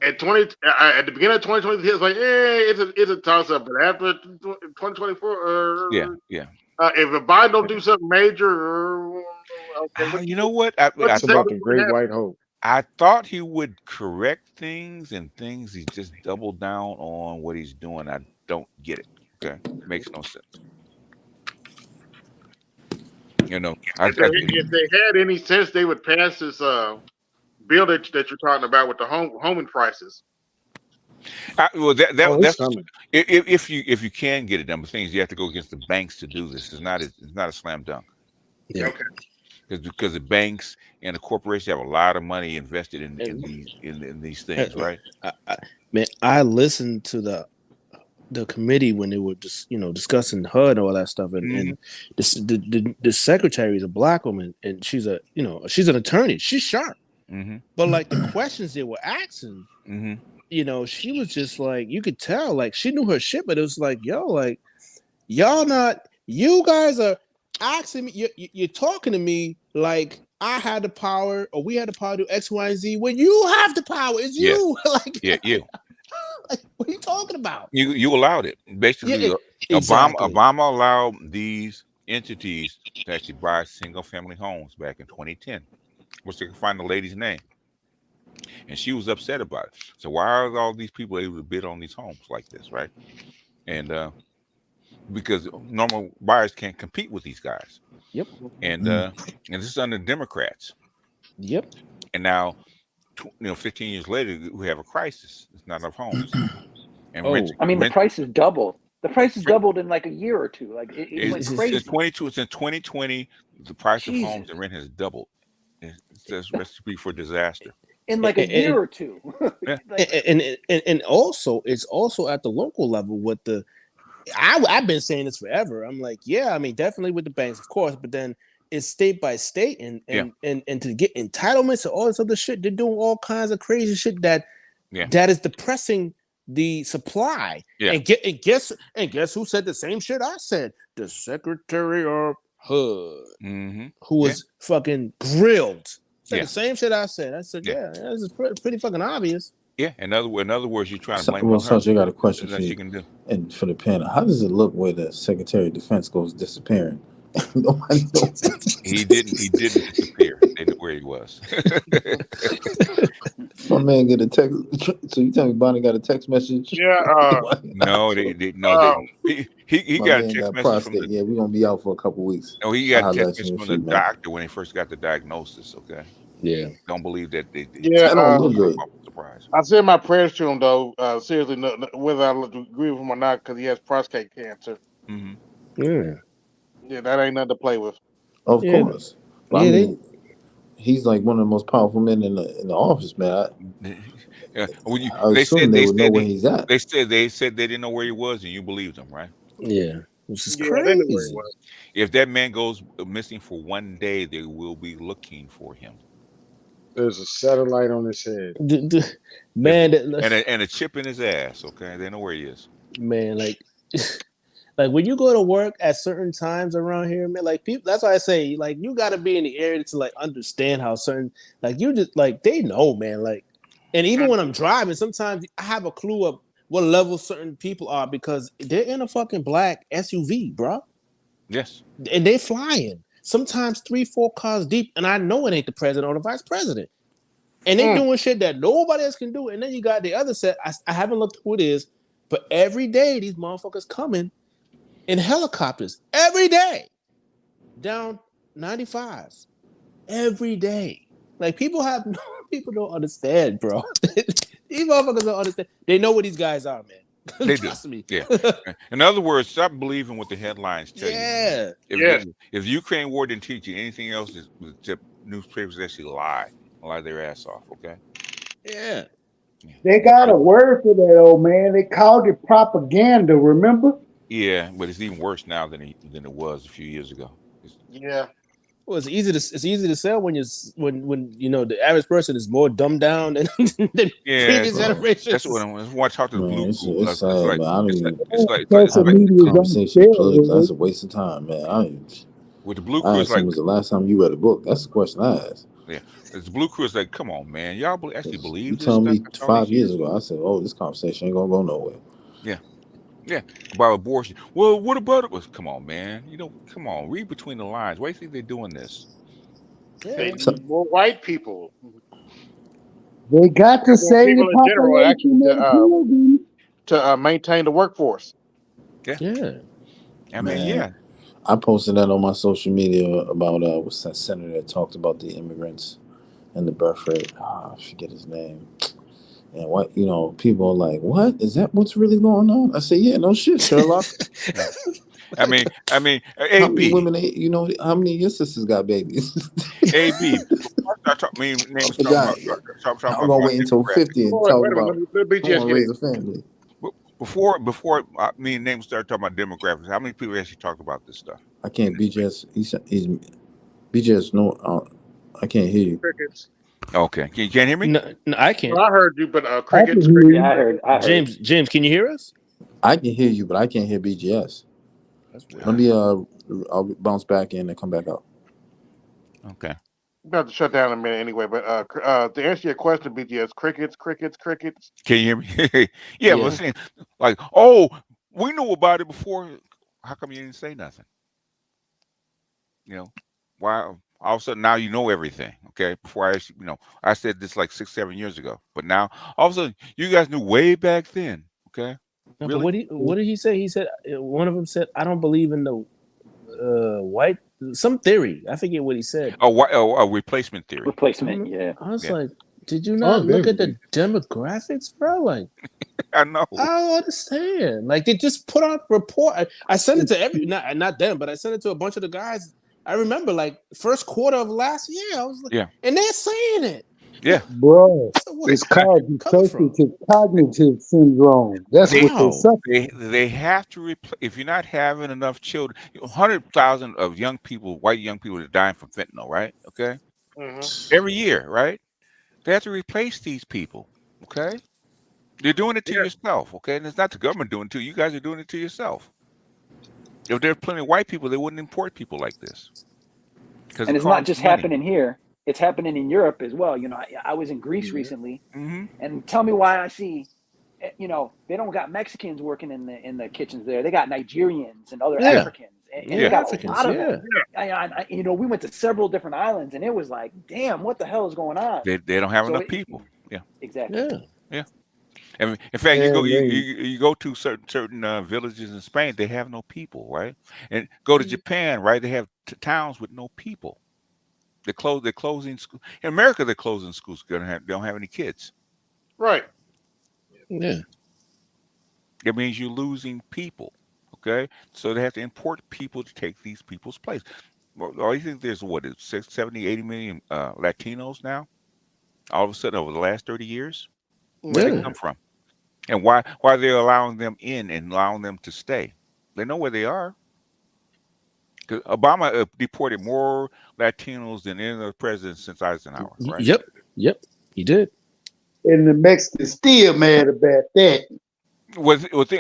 at at the beginning of 2020, it's like, it's a toss up. But after 2024, Yeah. if Biden don't do something major, okay, You know what? what I you It's say? about thought What the would great happen? white hope. I thought he would correct things, and things he just doubled down on what he's doing. I don't get it. Okay, makes no sense. You know, If they had any sense, they would pass this bill that you're talking about with the homing prices. well, Oh, it's that's coming. if you can get it done. But things you have to go against the banks to do this. It's not a slam dunk. Yeah. Okay. Because the banks and the corporations have a lot of money invested in these things, right? Man, I listened to the committee when they were just discussing HUD and all that stuff, and the secretary is a black woman, and she's an attorney. She's sharp, but like the questions they were asking, she was just like, you could tell like she knew her shit, but it was like, yo, like you guys are asking me, you're talking to me like I had the power or we had the power to do X, Y, and Z when you have the power. It's you. You. Like, what are you talking about? You allowed it. Basically, exactly. Obama allowed these entities to actually buy single family homes back in 2010. Wish they could find the lady's name. And she was upset about it. So why are all these people able to bid on these homes like this, right? And because normal buyers can't compete with these guys. Yep. And this is under Democrats. Yep. And now, 15 years later, we have a crisis. There's not enough homes. And the price has doubled. The price has doubled in like a year or two. Like it went crazy. Since 2020, the price of homes and rent has doubled. It's just recipe for disaster. In like a year or two. and also it's also at the local level with the I've been saying this forever. I'm like, yeah, I mean, definitely with the banks, of course, but then it's state by state and to get entitlements and all this other shit, they're doing all kinds of crazy shit that is depressing the supply. Yeah. And guess who said the same shit I said? The Secretary of HUD, who was fucking grilled. Said the same shit I said. I said, this is pretty fucking obvious. Yeah. In other words, you're trying to blame Well, her. I got a question for you. She can do. And for the panel, how does it look where the Secretary of Defense goes disappearing? Nobody knows. He didn't disappear. They knew where he was. My man get a text. So you tell me Bonnie got a text message? Yeah. No, he got a text message from yeah, we're gonna be out for a couple weeks. No, he got a text message from the doctor when he first got the diagnosis. Okay. Yeah. Don't believe that. Yeah. don't look good. Surprise. I said my prayers to him though. Seriously, whether I agree with him or not, because he has prostate cancer. Yeah. Yeah, that ain't nothing to play with. Of course. But I mean, he's like one of the most powerful men in the office, man. They said they would know where he's at. They said they didn't know where he was, and you believed them, right? Yeah, which is They knew where he crazy. was. If that man goes missing for one day, they will be looking for him. There's a satellite on his head. Man, and a chip in his ass. Okay, they know where he is. Man, like when you go to work at certain times around here, man, like people. That's why I say, like, you got to be in the area to like understand how certain, like, you just like they know, man. Like, and even when I'm driving, sometimes I have a clue of what level certain people are because they're in a fucking black SUV, bro. Yes, and they flying. Sometimes 3-4 cars deep, and I know it ain't the president or the vice president. And they doing shit that nobody else can do. And then you got the other set. I haven't looked who it is, but every day these motherfuckers coming in helicopters. Every day. Down 95. Every day. Like people don't understand, bro. These motherfuckers don't understand. They know what these guys are, man. They Trust me. Yeah. In other words, stop believing what the headlines tell you. If the Ukraine war didn't teach you anything else, except newspapers actually lie their ass off. Okay. Yeah. They got a word for that, old man. They called it propaganda. Remember? Yeah, but it's even worse now than it was a few years ago. Yeah. Well, it's easy to sell when when you know the average person is more dumbed down than, than Yeah, previous Bro, generations. that's what I want to talk to the man, blue it's crew. sad, man. I don't even It's Social like having media is on conversations politically. That's a steroids. waste of time, man. with the blue I crew. It's asked like him, was the last time you read a book? That's the question I asked. yeah, it's the blue crew. Is like, come on, man, y'all actually 'Cause you believe this told stuff me after all these 5 years years? ago. I said, "Oh, this conversation ain't gonna go nowhere." Yeah, yeah. About abortion. Well, what about it? Was come on, man. Come on. Read between the lines. Why do you think they're doing this? They Yeah. So, need more white people, They got to more save the people in general, actually, population of the children. to maintain the workforce. Yeah, Yeah. I mean, man, yeah. I posted that on my social media about what's that senator that talked about the immigrants and the birth rate. I forget his name. And what people are like, what is that? What's really going on? I said, yeah, no shit, Sherlock. I mean, How many AB, women? How many of your sisters got babies? AB. Before I start I names talking forgot. about talking I'm gonna about wait until Democrats. 50 and Wait, talk wait a minute. about Let I BGS want to get in. raise a family. Before me and names started talking about demographics, how many people actually talked about this stuff? I can't. BJS. He's BJS. No, I can't hear you. Crickets. Okay, you can't hear me? No, I can't. Well, I heard you, but I can crickets, hear crickets, Yeah, you. I heard. crickets. I heard. James, can you hear us? I can hear you, but I can't hear BGS. That's Let weird. me I'll bounce back in and come back out. Okay. I'm about to shut down in a minute anyway. But to answer your question, BGS, crickets, crickets, crickets. Can you hear me? Yeah, but Yeah. saying like, oh, we knew about it before. How come you didn't say nothing? You know, why all of a sudden now you know everything? Okay, before I actually, I said this like 6, 7 years ago, but now all of a sudden you guys knew way back then. Okay, No, but really? what did he say? He said one of them said, "I don't believe in the white some theory." I forget what he said. A replacement theory. Replacement. Yeah. I was Yeah, like, "Did you Oh, not look at the demographics, bro?" Like, I know. I don't understand. Like, they just put out report. I sent it to not them, but I sent it to a bunch of the guys. I remember, like, first quarter of last year, I was like, Yeah, and they're saying it. yeah. Bro, So what? it's called Coming from? dissociative cognitive syndrome. That's They what they How? suffer. they have to replace. If you're not having enough children, 100,000 of young people, white young people, are dying from fentanyl, right? Okay, Mm-hmm. every year, right? They have to replace these people. Okay, you're doing it to Yeah. yourself. Okay, and it's not the government doing it to you. You guys are doing it to yourself. If there's plenty of white people, they wouldn't import people like this because And it it's not costs just money. happening here; it's happening in Europe as well. I was in Greece yeah. recently, Hmm. and tell me why I see, they don't got Mexicans working in the kitchens there. They got Nigerians and other Yeah, Africans, and they yeah, Yeah, got a Africans. lot of them. Yeah, We went to several different islands, and it was like, damn, what the hell is going on? they don't have So enough people. Yeah, exactly. yeah. yeah. And in fact, And they you go to certain villages in Spain, they have no people, right? And go to Japan, right? They have towns with no people. They're closing school. In America, they're closing schools. They don't have any kids. Right. Yeah. It means you're losing people. Okay, so they have to import people to take these people's place. Well, you think there's what is 60, 70, 80 million Latinos now? All of a sudden, over the last 30 years, where'd they Yeah. come from? And why they're allowing them in and allowing them to stay? They know where they are. 'Cause Obama deported more Latinos than any other president since Eisenhower, right? Yep. Yep. He did. And the Mexicans still mad about that.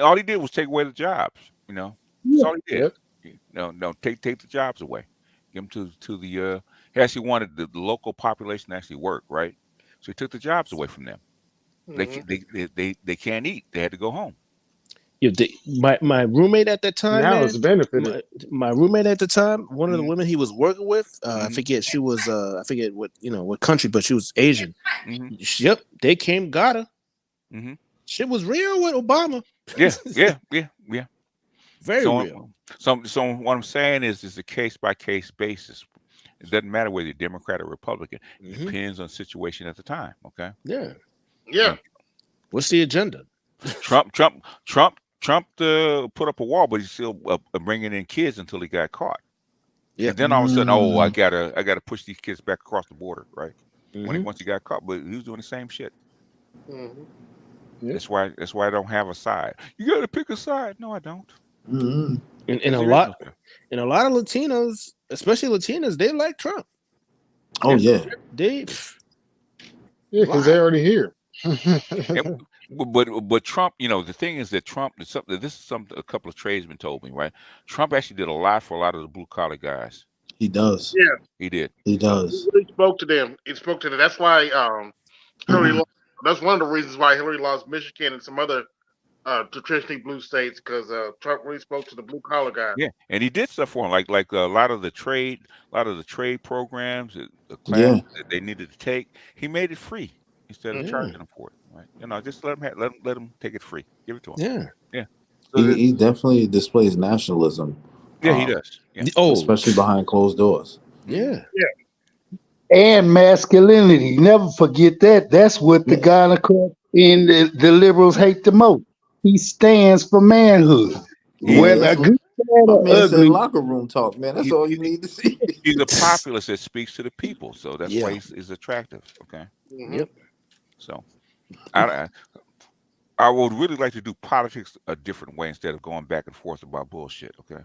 All he did was take away the jobs. That's Yeah. all he did. yep. No, take the jobs away. Give them to the. He actually wanted the local population to actually work, right? So he took the jobs away from them. Mm-hmm. They can't eat. They had to go home. Yeah, my roommate at that time, Now it's man. benefited. My roommate at the time, one of the Mhm, women he was working with, I mhm, forget she was, I forget what country, but she was Asian. mhm, Yep, they came, got her. mhm. Shit was real with Obama. Yeah. Very real. So what I'm saying is, it's a case by case basis. It doesn't matter whether you're Democrat or Republican. It Hmm. depends on the situation at the time. Okay. Yeah. Yeah. What's the agenda? Trump put up a wall, but he's still bringing in kids until he got caught. Yeah. And then all of a sudden, oh, I Mm. gotta push these kids back across the border, right? Hmm. Once he got caught, but he was doing the same shit. Mhm. Yeah. That's why I don't have a side. You got to pick a side. No, I don't. Mm-hmm. And Because a there is no lot, side. and a lot of Latinos, especially Latinas, they like Trump. Oh yeah. They Yeah, because they're already here. And, but Trump, the thing is that Trump is something. This is something a couple of tradesmen told me. Right, Trump actually did a lot for a lot of the blue collar guys. He does. Yeah, He did. He he does. really spoke to them. He spoke to them. That's why Hillary. That's one of the reasons why Hillary lost Michigan and some other traditionally blue states because Trump really spoke to the blue collar guys. Yeah, and he did stuff for him, like a lot of the trade programs, the Yeah. classes that they needed to take. He made it free instead of Yeah. charging them for it. Right? Just let him take it free. Give it to him. yeah. Yeah. So He definitely displays nationalism. yeah, he does. Yeah. Oh Especially behind closed doors. yeah. And masculinity. Never forget that. That's what the gynecologist and the liberals hate the most. He stands for manhood. Yeah, Whether that's good, bad, my or man said ugly. locker room talk, man. That's all you need to see. He's a populist that speaks to the people, so that's Yeah. why he's attractive. Okay. Mhm. Yep. So I would really like to do politics a different way instead of going back and forth about bullshit. Okay.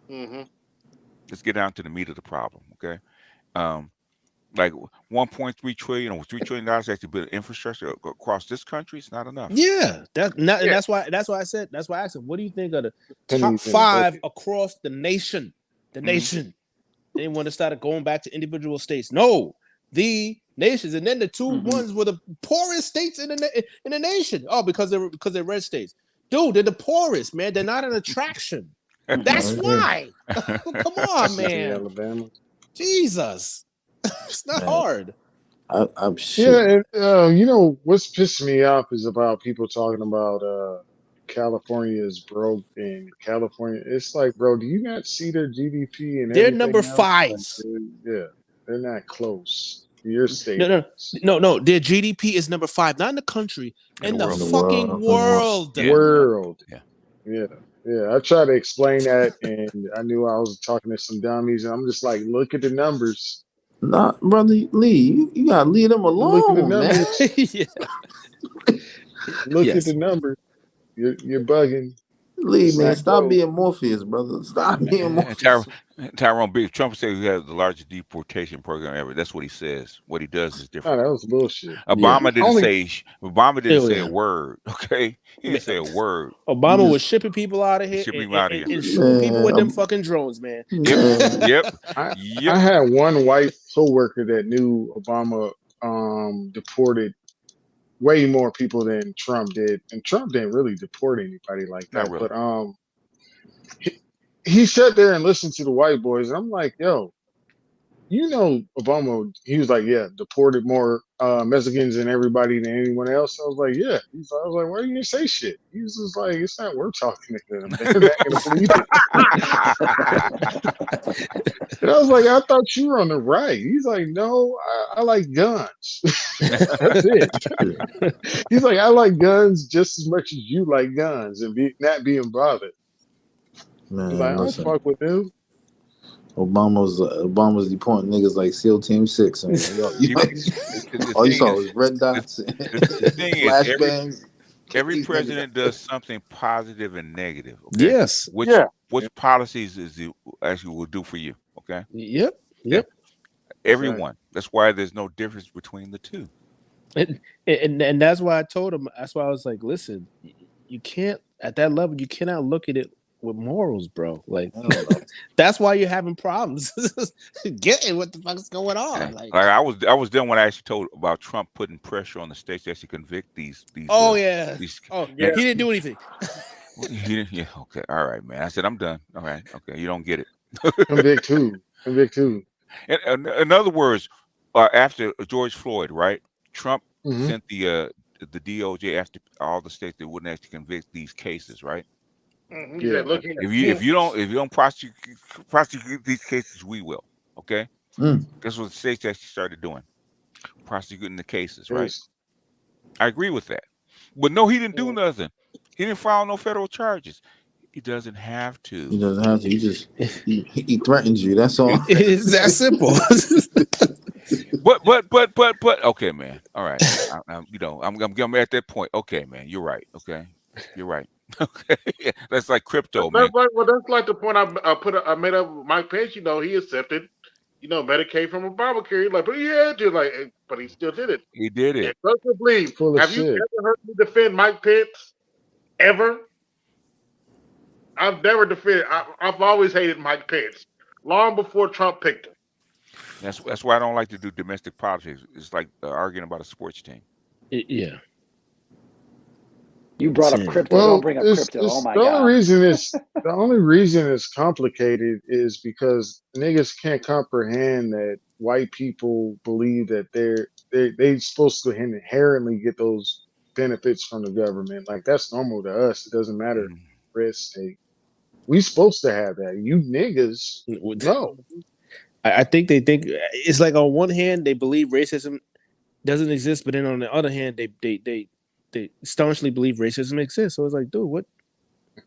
Mhm. Let's get down to the meat of the problem. Okay. Like 1.3 trillion or $3 trillion actually to build infrastructure across this country. It's not enough. Yeah, and Yeah. that's why I said that's why I asked him, what do you think of the Pennies top in the 5 budget. across the nation? The Mhm. nation. They want to start going back to individual states. No, the nations, and then the 2 ones were the poorest states in the nation. Oh, because they're red states. Dude, they're the poorest, man. They're not an attraction. That's Right. why. Come on, Mississippi, man. Alabama. Jesus. It's not Man. hard. I'm shit. Yeah, and what's pissing me off is about people talking about California is broke and California. It's like, bro, do you not see their GDP and They're everything number else? 5. Like, yeah, they're not close. Your state is. No. Their GDP is number 5, not in the country, in the world. fucking world. Yeah. World. Yeah. Yeah. I tried to explain that, and I knew I was talking to some dummies, and I'm just like, look at the numbers. Nah, brother Lee, you gotta leave them Look at the alone, man. numbers. Yeah. Look Yes. at the numbers. You're bugging. Lee, It's man, not stop close. being Morpheus, brother. Stop being And Morpheus. Tyrone B. Trump said he has the largest deportation program ever. That's what he says. What he does is Oh, different. that was bullshit. Obama didn't Only- say. Obama didn't Oh, say yeah. a word. Okay, he didn't say a word. Obama You was shipping people out of here Shipping and, people out of and, here. and shooting people with them Man, fucking drones, man. Yep. Yep. I Yep. had one white coworker that knew Obama deported way more people than Trump did, and Trump didn't really deport anybody like Not that. really. But he sat there and listened to the white boys, and I'm like, yo, Obama. He was like, yeah, deported more Mexicans and everybody than anyone else. I was like, yeah. I was like, why didn't you say shit? He was just like, it's not worth talking to them. They're not gonna believe it. And I was like, I thought you were on the right. He's like, no, I like guns. That's it. He's like, I like guns just as much as you like guns and not being bothered. He's like, I man, don't listen. fuck with them. Obama's deporting niggas like SEAL Team 6. And all you saw was red dots, The thing is, flashbangs. every These president niggas- does something positive and negative. Okay? Yes. Which policies is it actually will do for you? Okay. Yep. Everyone. That's why there's no difference between the two. And that's why I told him. That's why I was like, listen, you can't at that level. You cannot look at it with morals, bro. Like that's why you're having problems. Getting what the fuck's going on. Like I was done when I actually told about Trump putting pressure on the states to actually convict these. He didn't do anything. Yeah. Okay. All right, man. I said I'm done. All right. Okay. You don't get it. Convict who? In other words, after George Floyd, right? Trump sent the DOJ after all the states that wouldn't actually convict these cases, right? He said, look here. If you don't prosecute these cases, we will. Okay. That's what the states actually started doing, prosecuting the cases, right? I agree with that, but no, he didn't do nothing. He didn't file no federal charges. He doesn't have to. He doesn't have to. He just he threatens you. That's all. It's that simple. But. Okay, man. All right. I'm at that point. Okay, man. You're right. Okay, you're right. Okay, that's like crypto, man. That's like the point I made up with Mike Pence. He accepted, Medicaid from Obamacare. He's like, but he had to, but he still did it. He did And it. trust and believe. Full of Have you shit. ever heard me defend Mike Pence? Ever? I've never defended. I've always hated Mike Pence, long before Trump picked him. That's why I don't like to do domestic politics. It's like arguing about a sports team. Yeah. You brought up Insanity. crypto. Don't Well, bring up it's crypto. Oh my the only God. reason it's complicated is because niggas can't comprehend that white people believe that they supposed to inherently get those benefits from the government. Like that's normal to us. It doesn't matter Mm. red state. We supposed to have that. You niggas, no. I think they think it's like on one hand they believe racism doesn't exist, but then on the other hand they staunchly believe racism exists. So it's like, dude, what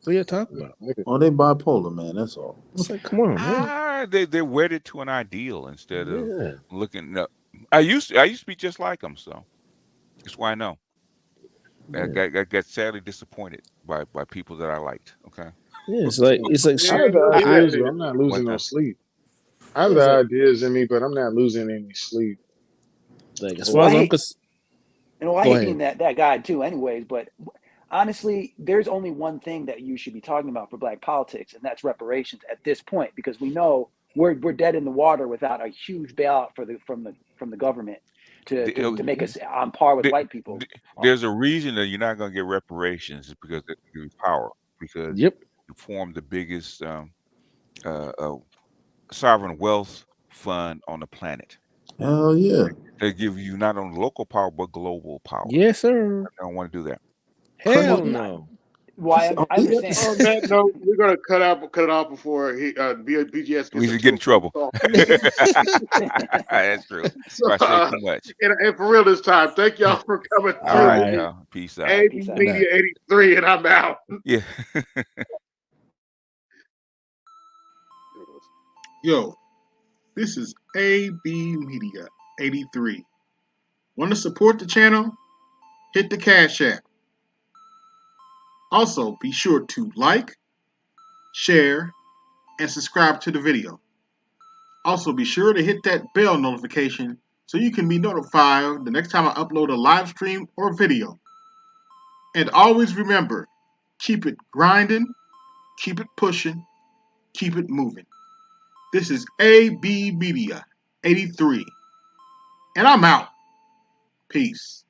are you talking about? Oh, they bipolar, man. That's all. It's like, come on, man. They're wedded to an ideal instead of Yeah. looking up. I used to be just like them, so that's why I know. I got sadly disappointed by people that I liked. Okay. Yeah, it's like I have the I ideas, but I'm not losing What's no that? sleep. I have it's the like, ideas in me, but I'm not losing any sleep. as Well, far I as I'm hate, concerned, I go hate being ahead. that guy too, anyways. But honestly, there's only one thing that you should be talking about for Black politics, and that's reparations at this point, because we know we're dead in the water without a huge bailout from the government to make us on par with th- white people. there's a reason that you're not going to get reparations is because they give you power because Yep. you form the biggest uh, uh, sovereign wealth fund on the planet. Hell yeah. They give you not only local power but global power. Yes, sir. I don't want to do that. Well, Hell no. I understand. On that note, we're gonna cut it off before BGS We gets should get into in a phone trouble. call. That's true. So, If I say too much. and for real this time, thank y'all for coming All through. right, right. y'all. Peace out. Right, AB peace out. Good night. Media 83, and I'm out. Yeah. Yo, this is AB Media 83. Want to support the channel? Hit the Cash App. Also, be sure to like, share, and subscribe to the video. Also, be sure to hit that bell notification so you can be notified the next time I upload a live stream or video. And always remember, keep it grinding, keep it pushing, keep it moving. This is AB Media 83. And I'm out. Peace.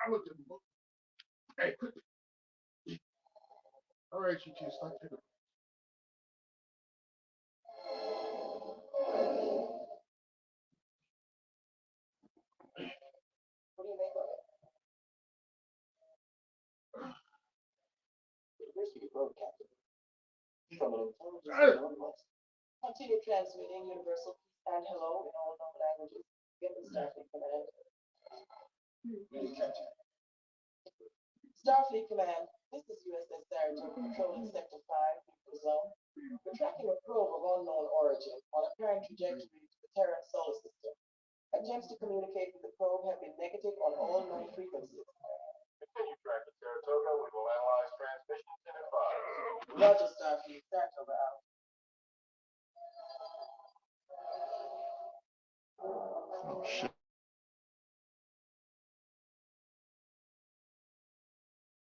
I looked at the book. Hey, all right, you two, stop taking. What do you make of it? It appears to be broadcasted. From an intelligence. Continue transmitting universal peace and hello in all known languages. Get the Starfleet Command. Starfleet Command, this is USS Saratoga patrolling Sector 5, neutral zone. We're tracking a probe of unknown origin on apparent trajectory to the Terran solar system. Attempts to communicate with the probe have been negative on all known frequencies. Continue tracking Saratoga. We will analyze transmissions in advise. Roger, Starfleet. Saratoga out. Oh, shit.